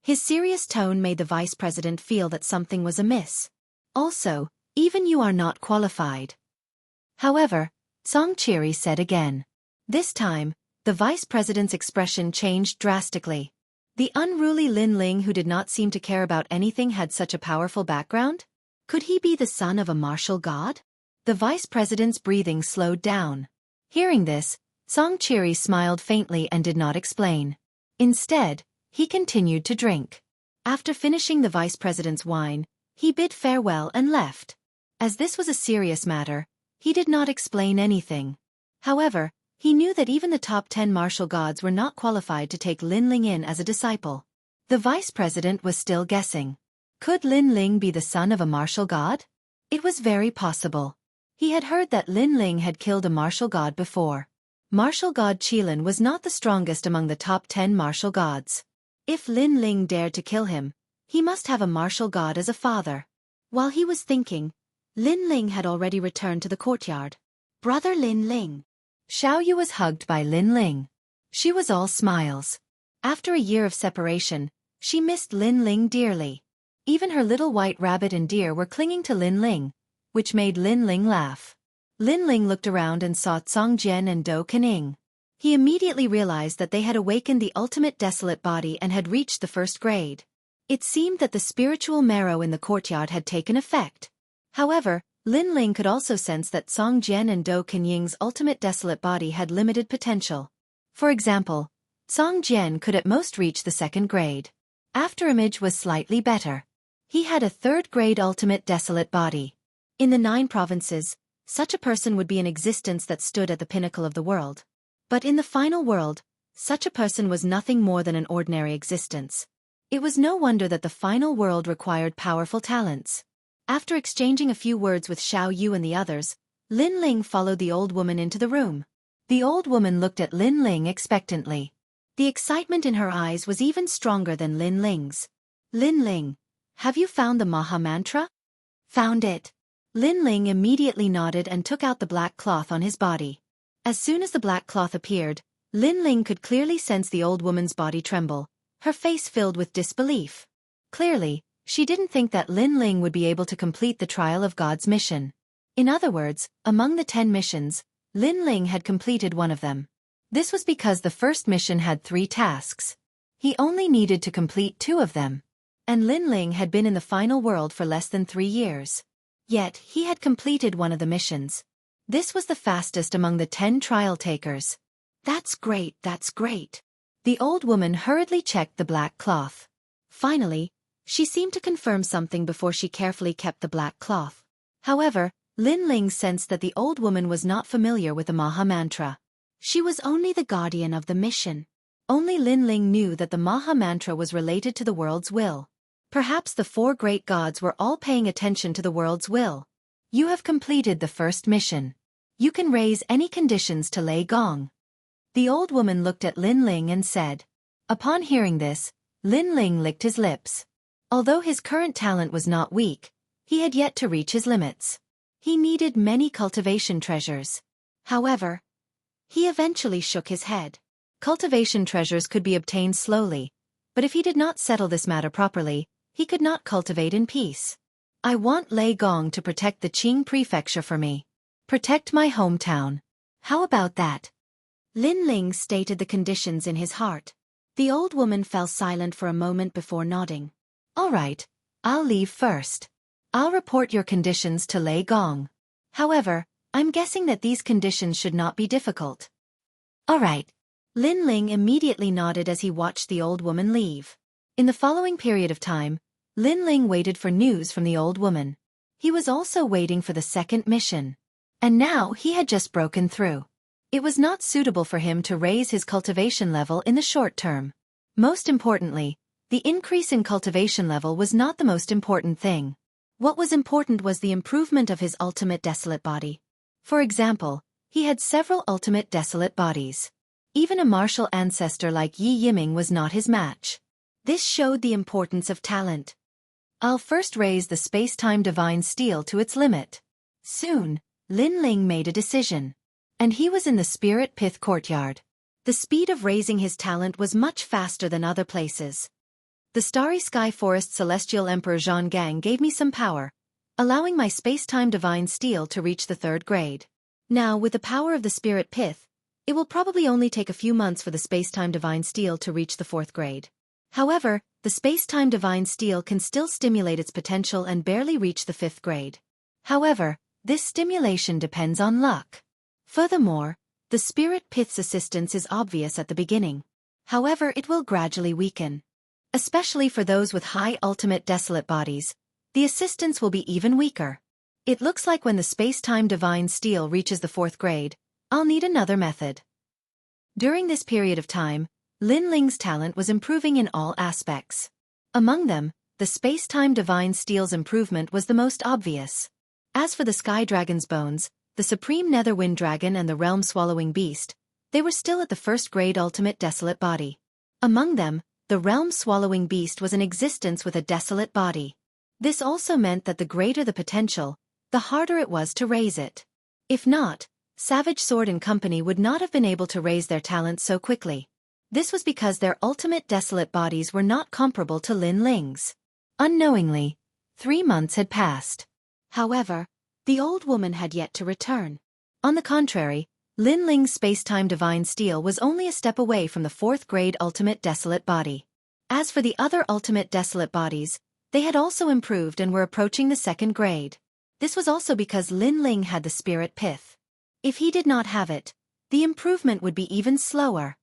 His serious tone made the vice president feel that something was amiss. Also, even you are not qualified. However, Xianxia said again. This time, the vice president's expression changed drastically. The unruly Lin Ling, who did not seem to care about anything, had such a powerful background? Could he be the son of a martial god? The vice president's breathing slowed down. Hearing this, Xianxia smiled faintly and did not explain. Instead, he continued to drink. After finishing the vice president's wine, he bid farewell and left. As this was a serious matter, he did not explain anything. However, he knew that even the top 10 martial gods were not qualified to take Lin Ling in as a disciple. The vice president was still guessing. Could Lin Ling be the son of a martial god? It was very possible. He had heard that Lin Ling had killed a martial god before. Martial god Qilin was not the strongest among the top 10 martial gods. If Lin Ling dared to kill him, he must have a martial god as a father. While he was thinking, Lin Ling had already returned to the courtyard. Brother Lin Ling. Xiaoyu was hugged by Lin Ling. She was all smiles. After a year of separation, she missed Lin Ling dearly. Even her little white rabbit and deer were clinging to Lin Ling, which made Lin Ling laugh. Lin Ling looked around and saw Zhongjian and Dou Kening. He immediately realized that they had awakened the ultimate desolate body and had reached the first grade. It seemed that the spiritual marrow in the courtyard had taken effect. However, Lin Ling could also sense that Zhongjian and Dou Kening's ultimate desolate body had limited potential. For example, Zhongjian could at most reach the second grade. Afterimage was slightly better. He had a third-grade ultimate desolate body. In the 9 provinces, such a person would be an existence that stood at the pinnacle of the world. But in the final world, such a person was nothing more than an ordinary existence. It was no wonder that the final world required powerful talents. After exchanging a few words with Xiao Yu and the others, Lin Ling followed the old woman into the room. The old woman looked at Lin Ling expectantly. The excitement in her eyes was even stronger than Lin Ling's. Lin Ling, have you found the Maha Mantra? Found it. Lin Ling immediately nodded and took out the black cloth on his body. As soon as the black cloth appeared, Lin Ling could clearly sense the old woman's body tremble, her face filled with disbelief. Clearly, she didn't think that Lin Ling would be able to complete the Trial of God's mission. In other words, among the 10 missions, Lin Ling had completed one of them. This was because the first mission had 3 tasks. He only needed to complete 2 of them. And Lin Ling had been in the final world for less than 3 years. Yet, he had completed one of the missions. This was the fastest among the 10 trial takers. That's great, that's great. The old woman hurriedly checked the black cloth. Finally, she seemed to confirm something before she carefully kept the black cloth. However, Lin Ling sensed that the old woman was not familiar with the Maha Mantra. She was only the guardian of the mission. Only Lin Ling knew that the Maha Mantra was related to the world's will. Perhaps the 4 great gods were all paying attention to the world's will. You have completed the first mission. You can raise any conditions to Lei Gong. The old woman looked at Lin Ling and said. Upon hearing this, Lin Ling licked his lips. Although his current talent was not weak, he had yet to reach his limits. He needed many cultivation treasures. However, he eventually shook his head. Cultivation treasures could be obtained slowly, but if he did not settle this matter properly, he could not cultivate in peace. I want Lei Gong to protect the Qing prefecture for me. Protect my hometown. How about that? Lin Ling stated the conditions in his heart. The old woman fell silent for a moment before nodding. All right, I'll leave first. I'll report your conditions to Lei Gong. However, I'm guessing that these conditions should not be difficult. All right. Lin Ling immediately nodded as he watched the old woman leave. In the following period of time, Lin Ling waited for news from the old woman. He was also waiting for the second mission. And now he had just broken through. It was not suitable for him to raise his cultivation level in the short term. Most importantly, the increase in cultivation level was not the most important thing. What was important was the improvement of his ultimate desolate body. For example, he had several ultimate desolate bodies. Even a martial ancestor like Yi Yiming was not his match. This showed the importance of talent. I'll first raise the space-time divine steel to its limit. Soon, Lin Ling made a decision. And he was in the Spirit Pith courtyard. The speed of raising his talent was much faster than other places. The Starry Sky Forest Celestial Emperor Zhang gave me some power, allowing my space-time divine steel to reach the 3rd grade. Now, with the power of the spirit pith, it will probably only take a few months for the space-time divine steel to reach the 4th grade. However, the space-time divine steel can still stimulate its potential and barely reach the 5th grade. However, this stimulation depends on luck. Furthermore, the spirit pith's assistance is obvious at the beginning. However, it will gradually weaken. Especially for those with high ultimate desolate bodies, the assistance will be even weaker. It looks like when the space-time divine steel reaches the 4th grade, I'll need another method. During this period of time, Lin Ling's talent was improving in all aspects. Among them, the space-time divine steel's improvement was the most obvious. As for the Sky Dragon's bones, the Supreme Netherwind Dragon and the Realm-Swallowing Beast, they were still at the 1st grade ultimate desolate body. Among them, the Realm-Swallowing Beast was in existence with a desolate body. This also meant that the greater the potential, the harder it was to raise it. If not, Savage Sword and Company would not have been able to raise their talents so quickly. This was because their ultimate desolate bodies were not comparable to Lin Ling's. Unknowingly, 3 months had passed. However, the old woman had yet to return. On the contrary, Lin Ling's space-time divine steel was only a step away from the 4th grade ultimate desolate body. As for the other ultimate desolate bodies, they had also improved and were approaching the 2nd grade. This was also because Lin Ling had the spirit pith. If he did not have it, the improvement would be even slower.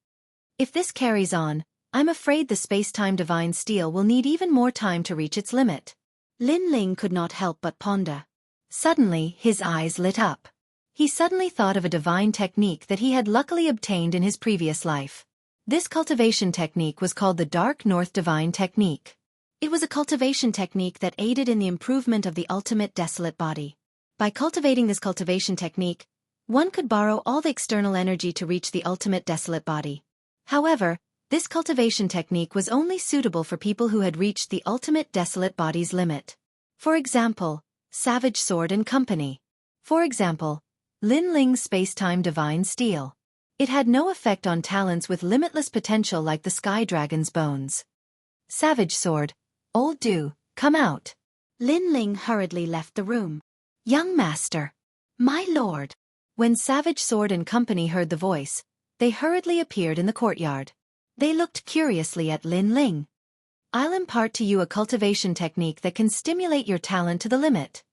If this carries on, I'm afraid the space-time divine steel will need even more time to reach its limit. Lin Ling could not help but ponder. Suddenly, his eyes lit up. He suddenly thought of a divine technique that he had luckily obtained in his previous life. This cultivation technique was called the Dark North Divine Technique. It was a cultivation technique that aided in the improvement of the ultimate desolate body. By cultivating this cultivation technique, one could borrow all the external energy to reach the ultimate desolate body. However, this cultivation technique was only suitable for people who had reached the ultimate desolate body's limit. For example, Savage Sword and Company. For example, Lin Ling's space-time divine steel. It had no effect on talents with limitless potential like the Sky Dragon's bones. Savage Sword, Old Du, come out. Lin Ling hurriedly left the room. Young master. My lord. When Savage Sword and Company heard the voice, they hurriedly appeared in the courtyard. They looked curiously at Lin Ling. I'll impart to you a cultivation technique that can stimulate your talent to the limit.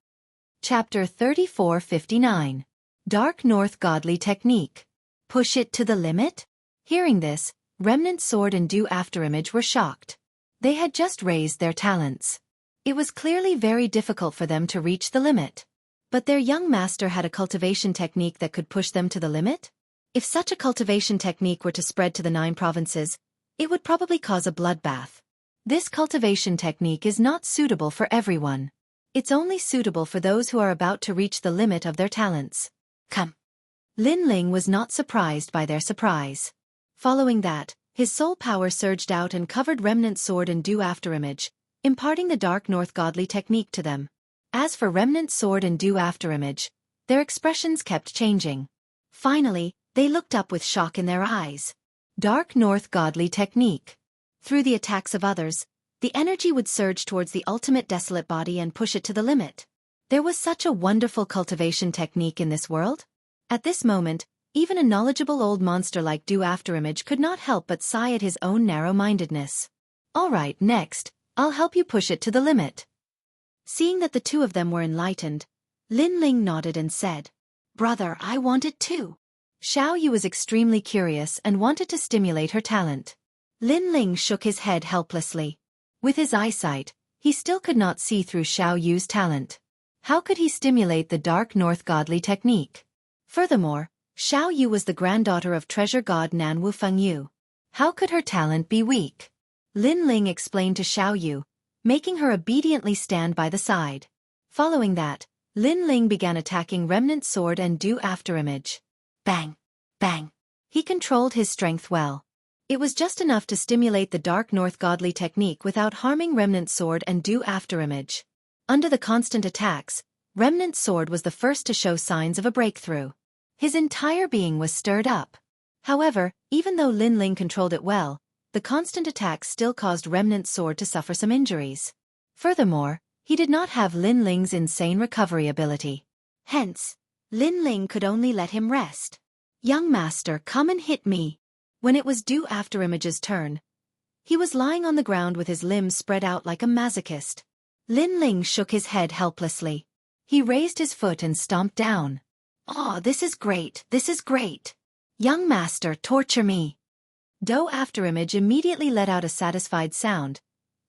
Chapter 3459. Dark North Godly Technique. Push it to the limit? Hearing this, Remnant Sword and Du Afterimage were shocked. They had just raised their talents. It was clearly very difficult for them to reach the limit. But their young master had a cultivation technique that could push them to the limit? If such a cultivation technique were to spread to the 9 provinces, it would probably cause a bloodbath. This cultivation technique is not suitable for everyone. It's only suitable for those who are about to reach the limit of their talents. Come. Lin Ling was not surprised by their surprise. Following that, his soul power surged out and covered Remnant Sword and Du Afterimage, imparting the Dark North Godly Technique to them. As for Remnant Sword and Du Afterimage, their expressions kept changing. Finally, they looked up with shock in their eyes. Dark North Godly Technique. Through the attacks of others, the energy would surge towards the ultimate desolate body and push it to the limit. There was such a wonderful cultivation technique in this world. At this moment, even a knowledgeable old monster like Du Afterimage could not help but sigh at his own narrow-mindedness. All right, next, I'll help you push it to the limit. Seeing that the two of them were enlightened, Lin Ling nodded and said, Brother, I want it too. Xiao Yu was extremely curious and wanted to stimulate her talent. Lin Ling shook his head helplessly. With his eyesight, he still could not see through Xiao Yu's talent. How could he stimulate the Dark North Godly Technique? Furthermore, Xiao Yu was the granddaughter of treasure god Nan Wu Fengyu. How could her talent be weak? Lin Ling explained to Xiao Yu, making her obediently stand by the side. Following that, Lin Ling began attacking Remnant Sword and Du Afterimage. Bang! Bang! He controlled his strength well. It was just enough to stimulate the Dark North Godly Technique without harming Remnant Sword and Du Afterimage. Under the constant attacks, Remnant Sword was the first to show signs of a breakthrough. His entire being was stirred up. However, even though Lin Ling controlled it well, the constant attacks still caused Remnant's sword to suffer some injuries. Furthermore, he did not have Lin Ling's insane recovery ability. Hence, Lin Ling could only let him rest. Young master, come and hit me. When it was due Afterimage's turn, he was lying on the ground with his limbs spread out like a masochist. Lin Ling shook his head helplessly. He raised his foot and stomped down. "Ah, this is great, this is great. Young master, torture me." Do Afterimage immediately let out a satisfied sound,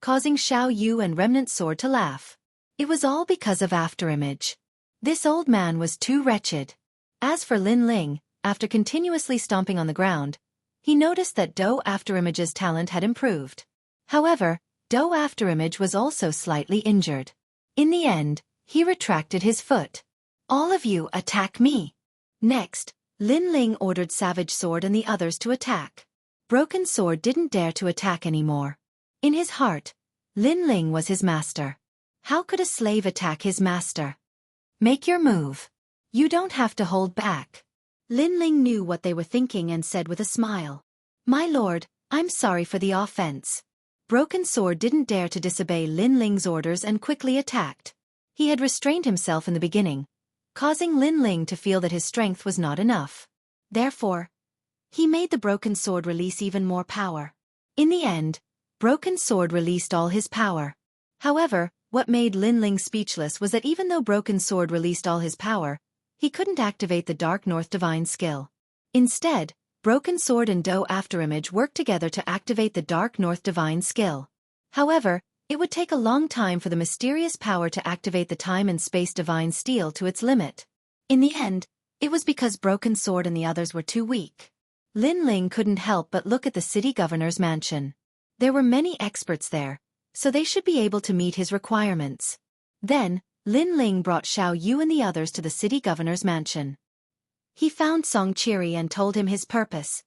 causing Xiao Yu and Remnant Sword to laugh. It was all because of Afterimage. This old man was too wretched. As for Lin Ling, after continuously stomping on the ground, he noticed that Do Afterimage's talent had improved. However, Do Afterimage was also slightly injured. In the end, he retracted his foot. "All of you attack me." Next, Lin Ling ordered Savage Sword and the others to attack. Broken Sword didn't dare to attack anymore. In his heart, Lin Ling was his master. How could a slave attack his master? "Make your move. You don't have to hold back." Lin Ling knew what they were thinking and said with a smile, "My lord, I'm sorry for the offense." Broken Sword didn't dare to disobey Lin Ling's orders and quickly attacked. He had restrained himself in the beginning, causing Lin Ling to feel that his strength was not enough. Therefore, he made the Broken Sword release even more power. In the end, Broken Sword released all his power. However, what made Lin Ling speechless was that even though Broken Sword released all his power, he couldn't activate the Dark North Divine skill. Instead, Broken Sword and Do Afterimage worked together to activate the Dark North Divine skill. However, it would take a long time for the mysterious power to activate the Time and Space Divine Steel to its limit. In the end, it was because Broken Sword and the others were too weak. Lin Ling couldn't help but look at the city governor's mansion. There were many experts there, so they should be able to meet his requirements. Then, Lin Ling brought Xiao Yu and the others to the city governor's mansion. He found Song Qiri and told him his purpose.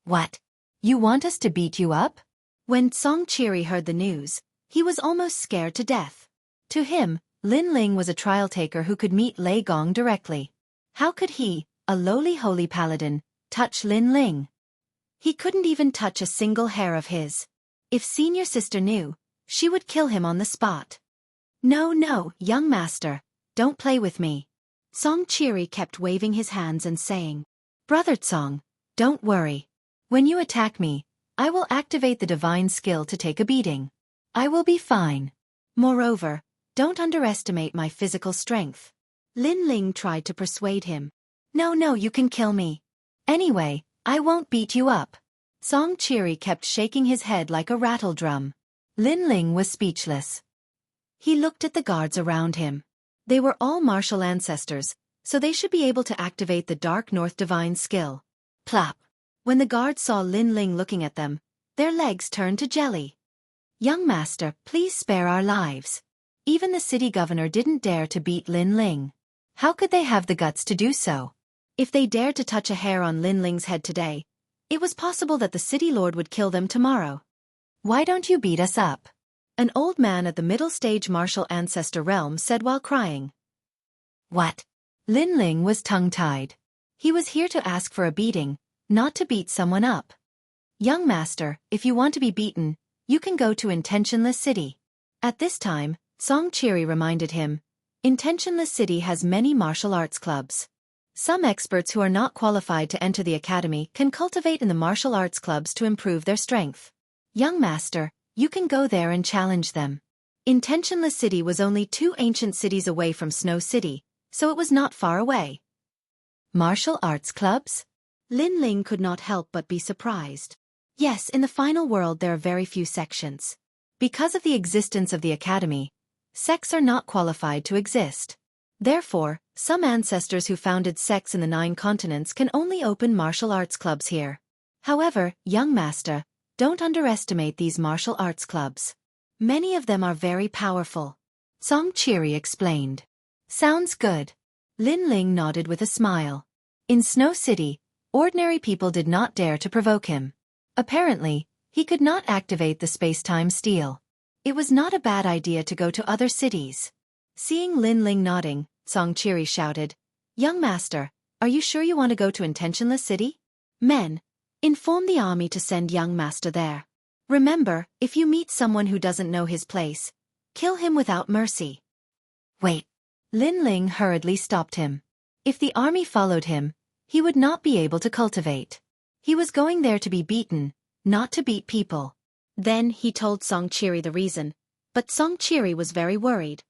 "What? You want us to beat you up?" When Song Qiri heard the news, he was almost scared to death. To him, Lin Ling was a trial taker who could meet Lei Gong directly. How could he, a lowly holy paladin, touch Lin Ling? He couldn't even touch a single hair of his. If senior sister knew, she would kill him on the spot. "No, no, young master, don't play with me." Song Qiri kept waving his hands and saying, "Brother Song, don't worry. When you attack me, I will activate the divine skill to take a beating. I will be fine. Moreover, don't underestimate my physical strength." Lin Ling tried to persuade him. "No, no, you can kill me. Anyway, I won't beat you up." Song Qiri kept shaking his head like a rattle drum. Lin Ling was speechless. He looked at the guards around him. They were all martial ancestors, so they should be able to activate the Dark North Divine skill. Plop! When the guards saw Lin Ling looking at them, their legs turned to jelly. "Young master, please spare our lives." Even the city governor didn't dare to beat Lin Ling. How could they have the guts to do so? If they dared to touch a hair on Lin Ling's head today, it was possible that the city lord would kill them tomorrow. "Why don't you beat us up?" An old man at the middle stage martial ancestor realm said while crying. "What?" Lin Ling was tongue-tied. He was here to ask for a beating, not to beat someone up. "Young master, if you want to be beaten, you can go to Intentionless City." At this time, Song Qiri reminded him, Intentionless City has many martial arts clubs. Some experts who are not qualified to enter the academy can cultivate in the martial arts clubs to improve their strength. "Young master, you can go there and challenge them." Intentionless City was only 2 ancient cities away from Snow City, so it was not far away. Martial arts clubs? Lin Ling could not help but be surprised. Yes, in the final world there are very few sections. Because of the existence of the academy, sects are not qualified to exist. Therefore, some ancestors who founded sects in the 9 continents can only open martial arts clubs here. However, young master, don't underestimate these martial arts clubs. Many of them are very powerful. Song Qiri explained. Sounds good. Lin Ling nodded with a smile. In Snow City, ordinary people did not dare to provoke him. Apparently, he could not activate the space-time steel. It was not a bad idea to go to other cities. Seeing Lin Ling nodding, Song Qiri shouted, "Young master, are you sure you want to go to Intentionless City? Men, inform the army to send young master there." Remember, if you meet someone who doesn't know his place, kill him without mercy. Wait. Lin Ling hurriedly stopped him. If the army followed him, he would not be able to cultivate. He was going there to be beaten, not to beat people. Then he told Song Chiri the reason, but Song Chiri was very worried.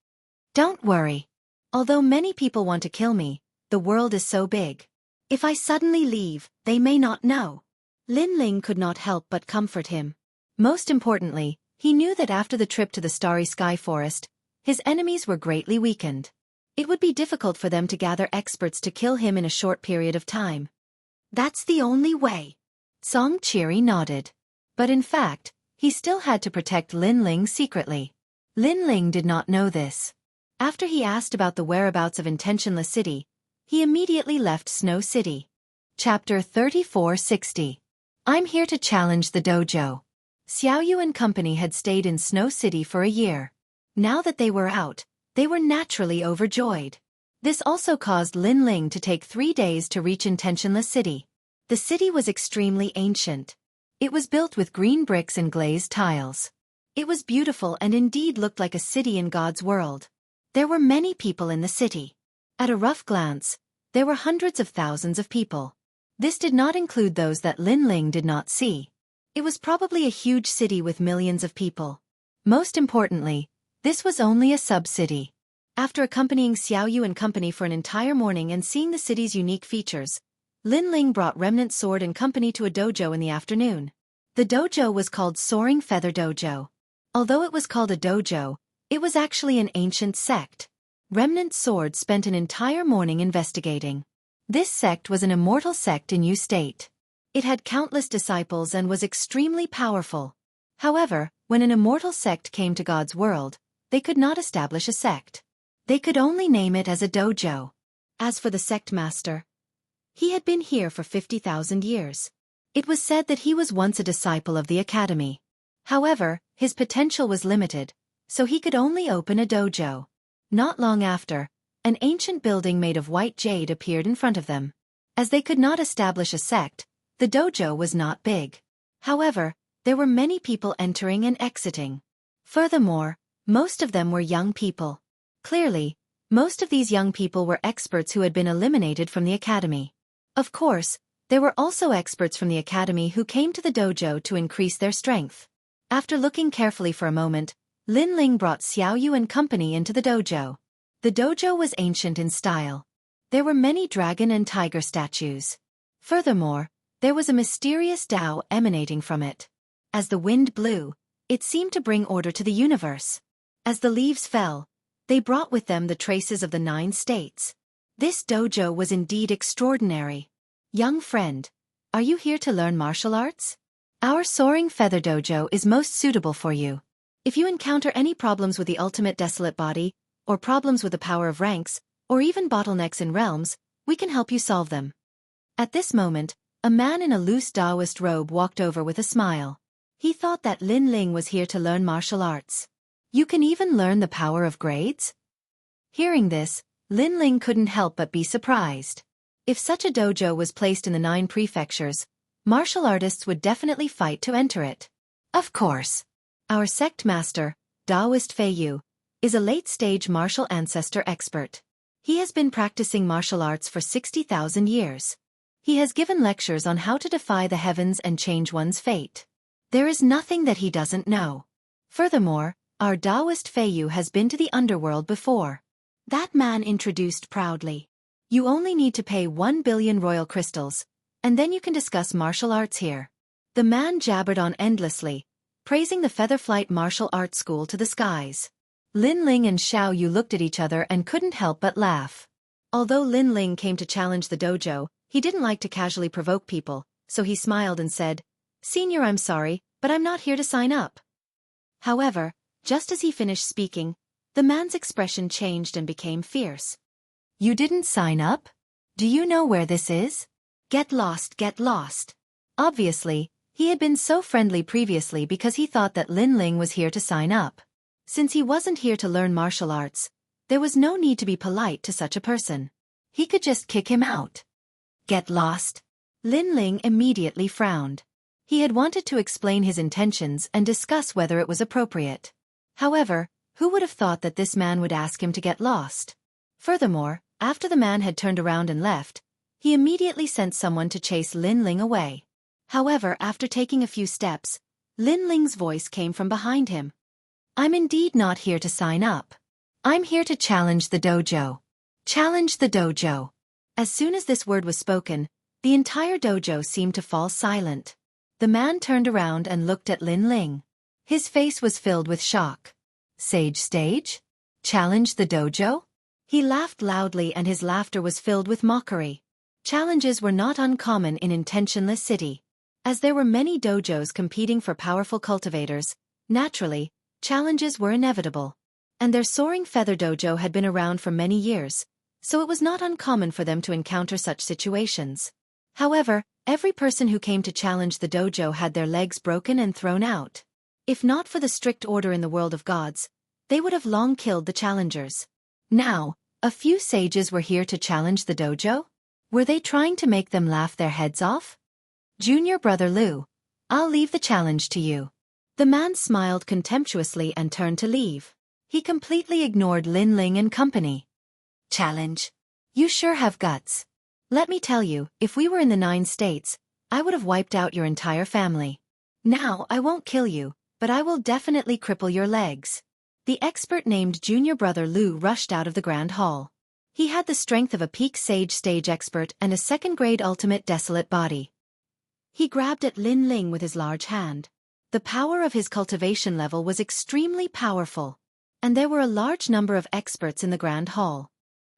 Don't worry. Although many people want to kill me, the world is so big. If I suddenly leave, they may not know. Lin Ling could not help but comfort him. Most importantly, he knew that after the trip to the Starry Sky Forest, his enemies were greatly weakened. It would be difficult for them to gather experts to kill him in a short period of time. That's the only way. Song Chiri nodded. But in fact, he still had to protect Lin Ling secretly. Lin Ling did not know this. After he asked about the whereabouts of Intentionless City, he immediately left Snow City. Chapter 3460. I'm here to challenge the dojo. Xiaoyu and company had stayed in Snow City for a year. Now that they were out, they were naturally overjoyed. This also caused Lin Ling to take 3 days to reach Intentionless City. The city was extremely ancient. It was built with green bricks and glazed tiles. It was beautiful and indeed looked like a city in God's world. There were many people in the city. At a rough glance, there were hundreds of thousands of people. This did not include those that Lin Ling did not see. It was probably a huge city with millions of people. Most importantly, this was only a sub-city. After accompanying Xiaoyu and company for an entire morning and seeing the city's unique features, Lin Ling brought Remnant Sword and company to a dojo in the afternoon. The dojo was called Soaring Feather Dojo. Although it was called a dojo, it was actually an ancient sect. Remnant Sword spent an entire morning investigating. This sect was an immortal sect in Yu State. It had countless disciples and was extremely powerful. However, when an immortal sect came to God's world, they could not establish a sect. They could only name it as a dojo. As for the sect master, he had been here for 50,000 years. It was said that he was once a disciple of the academy. However, his potential was limited, so he could only open a dojo. Not long after, an ancient building made of white jade appeared in front of them. As they could not establish a sect, the dojo was not big. However, there were many people entering and exiting. Furthermore, most of them were young people. Clearly, most of these young people were experts who had been eliminated from the academy. Of course, there were also experts from the academy who came to the dojo to increase their strength. After looking carefully for a moment, Lin Ling brought Xiaoyu and company into the dojo. The dojo was ancient in style. There were many dragon and tiger statues. Furthermore, there was a mysterious Tao emanating from it. As the wind blew, it seemed to bring order to the universe. As the leaves fell, they brought with them the traces of the 9 states. This dojo was indeed extraordinary. Young friend, are you here to learn martial arts? Our Soaring Feather Dojo is most suitable for you. If you encounter any problems with the ultimate desolate body, or problems with the power of ranks, or even bottlenecks in realms, we can help you solve them. At this moment, a man in a loose Taoist robe walked over with a smile. He thought that Lin Ling was here to learn martial arts. You can even learn the power of grades? Hearing this, Lin Ling couldn't help but be surprised. If such a dojo was placed in the 9 prefectures, martial artists would definitely fight to enter it. Of course. Our sect master, Taoist Fei Yu, is a late-stage martial ancestor expert. He has been practicing martial arts for 60,000 years. He has given lectures on how to defy the heavens and change one's fate. There is nothing that he doesn't know. Furthermore, our Taoist Fei Yu has been to the underworld before. That man introduced proudly. You only need to pay 1 billion royal crystals, and then you can discuss martial arts here. The man jabbered on endlessly, praising the Featherflight Martial Arts School to the skies. Lin Ling and Xiao Yu looked at each other and couldn't help but laugh. Although Lin Ling came to challenge the dojo, he didn't like to casually provoke people, so he smiled and said, "Senior, I'm sorry, but I'm not here to sign up." However, just as he finished speaking, the man's expression changed and became fierce. You didn't sign up? Do you know where this is? Get lost, get lost. Obviously, he had been so friendly previously because he thought that Lin Ling was here to sign up. Since he wasn't here to learn martial arts, there was no need to be polite to such a person. He could just kick him out. Get lost? Lin Ling immediately frowned. He had wanted to explain his intentions and discuss whether it was appropriate. However, who would have thought that this man would ask him to get lost? Furthermore, after the man had turned around and left, he immediately sent someone to chase Lin Ling away. However, after taking a few steps, Lin Ling's voice came from behind him. I'm indeed not here to sign up. I'm here to challenge the dojo. Challenge the dojo. As soon as this word was spoken, the entire dojo seemed to fall silent. The man turned around and looked at Lin Ling. His face was filled with shock. Sage stage? Challenge the dojo? He laughed loudly and his laughter was filled with mockery. Challenges were not uncommon in Intentionless City. As there were many dojos competing for powerful cultivators, naturally, challenges were inevitable. And their Soaring Feather Dojo had been around for many years, so it was not uncommon for them to encounter such situations. However, every person who came to challenge the dojo had their legs broken and thrown out. If not for the strict order in the world of gods, they would have long killed the challengers. Now, a few sages were here to challenge the dojo? Were they trying to make them laugh their heads off? Junior brother Lu, I'll leave the challenge to you. The man smiled contemptuously and turned to leave. He completely ignored Lin Ling and company. Challenge? You sure have guts. Let me tell you, if we were in the 9 states, I would have wiped out your entire family. Now, I won't kill you, but I will definitely cripple your legs. The expert named Junior Brother Lu rushed out of the Grand Hall. He had the strength of a peak sage stage expert and a second-grade ultimate desolate body. He grabbed at Lin Ling with his large hand. The power of his cultivation level was extremely powerful, and there were a large number of experts in the Grand Hall.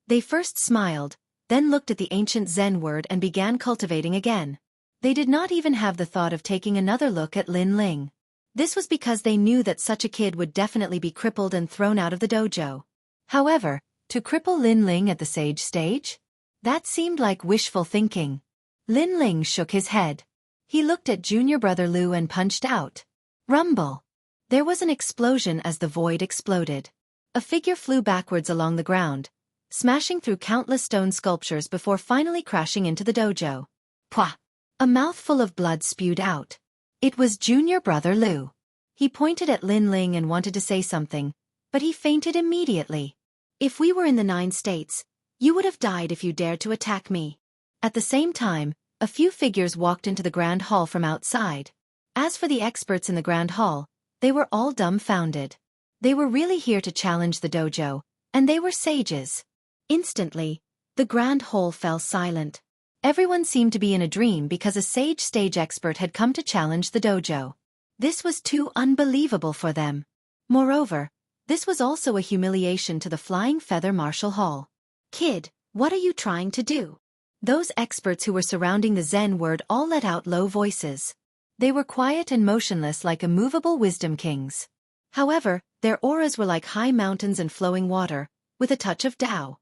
They first smiled, then looked at the ancient Zen word and began cultivating again. They did not even have the thought of taking another look at Lin Ling. This was because they knew that such a kid would definitely be crippled and thrown out of the dojo. However, to cripple Lin Ling at the sage stage? That seemed like wishful thinking. Lin Ling shook his head. He looked at Junior Brother Lu and punched out. Rumble! There was an explosion as the void exploded. A figure flew backwards along the ground, smashing through countless stone sculptures before finally crashing into the dojo. Pwah! A mouthful of blood spewed out. It was Junior Brother Lu. He pointed at Lin Ling and wanted to say something, but he fainted immediately. If we were in the 9 states, you would have died if you dared to attack me. At the same time, a few figures walked into the Grand Hall from outside. As for the experts in the Grand Hall, they were all dumbfounded. They were really here to challenge the dojo, and they were sages. Instantly, the Grand Hall fell silent. Everyone seemed to be in a dream because a sage stage expert had come to challenge the dojo. This was too unbelievable for them. Moreover, this was also a humiliation to the Flying Feather Martial Hall. Kid, what are you trying to do? Those experts who were surrounding the Zen word all let out low voices. They were quiet and motionless like immovable wisdom kings. However, their auras were like high mountains and flowing water, with a touch of Tao.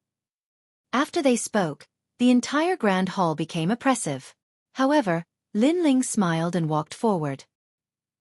After they spoke, the entire Grand Hall became oppressive. However, Lin Ling smiled and walked forward.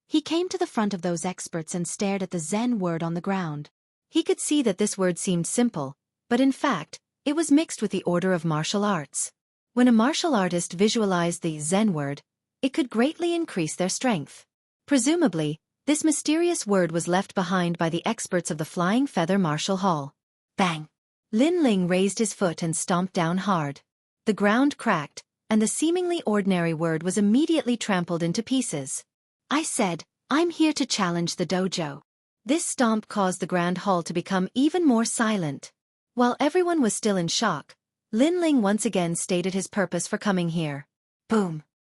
He came to the front of those experts and stared at the Zen word on the ground. He could see that this word seemed simple, but in fact, it was mixed with the order of martial arts. When a martial artist visualized the Zen word, it could greatly increase their strength. Presumably, this mysterious word was left behind by the experts of the Flying Feather Martial Hall. Bang! Lin Ling raised his foot and stomped down hard. The ground cracked, and the seemingly ordinary word was immediately trampled into pieces. I said, I'm here to challenge the dojo. This stomp caused the Grand Hall to become even more silent. While everyone was still in shock, Lin Ling once again stated his purpose for coming here. Boom!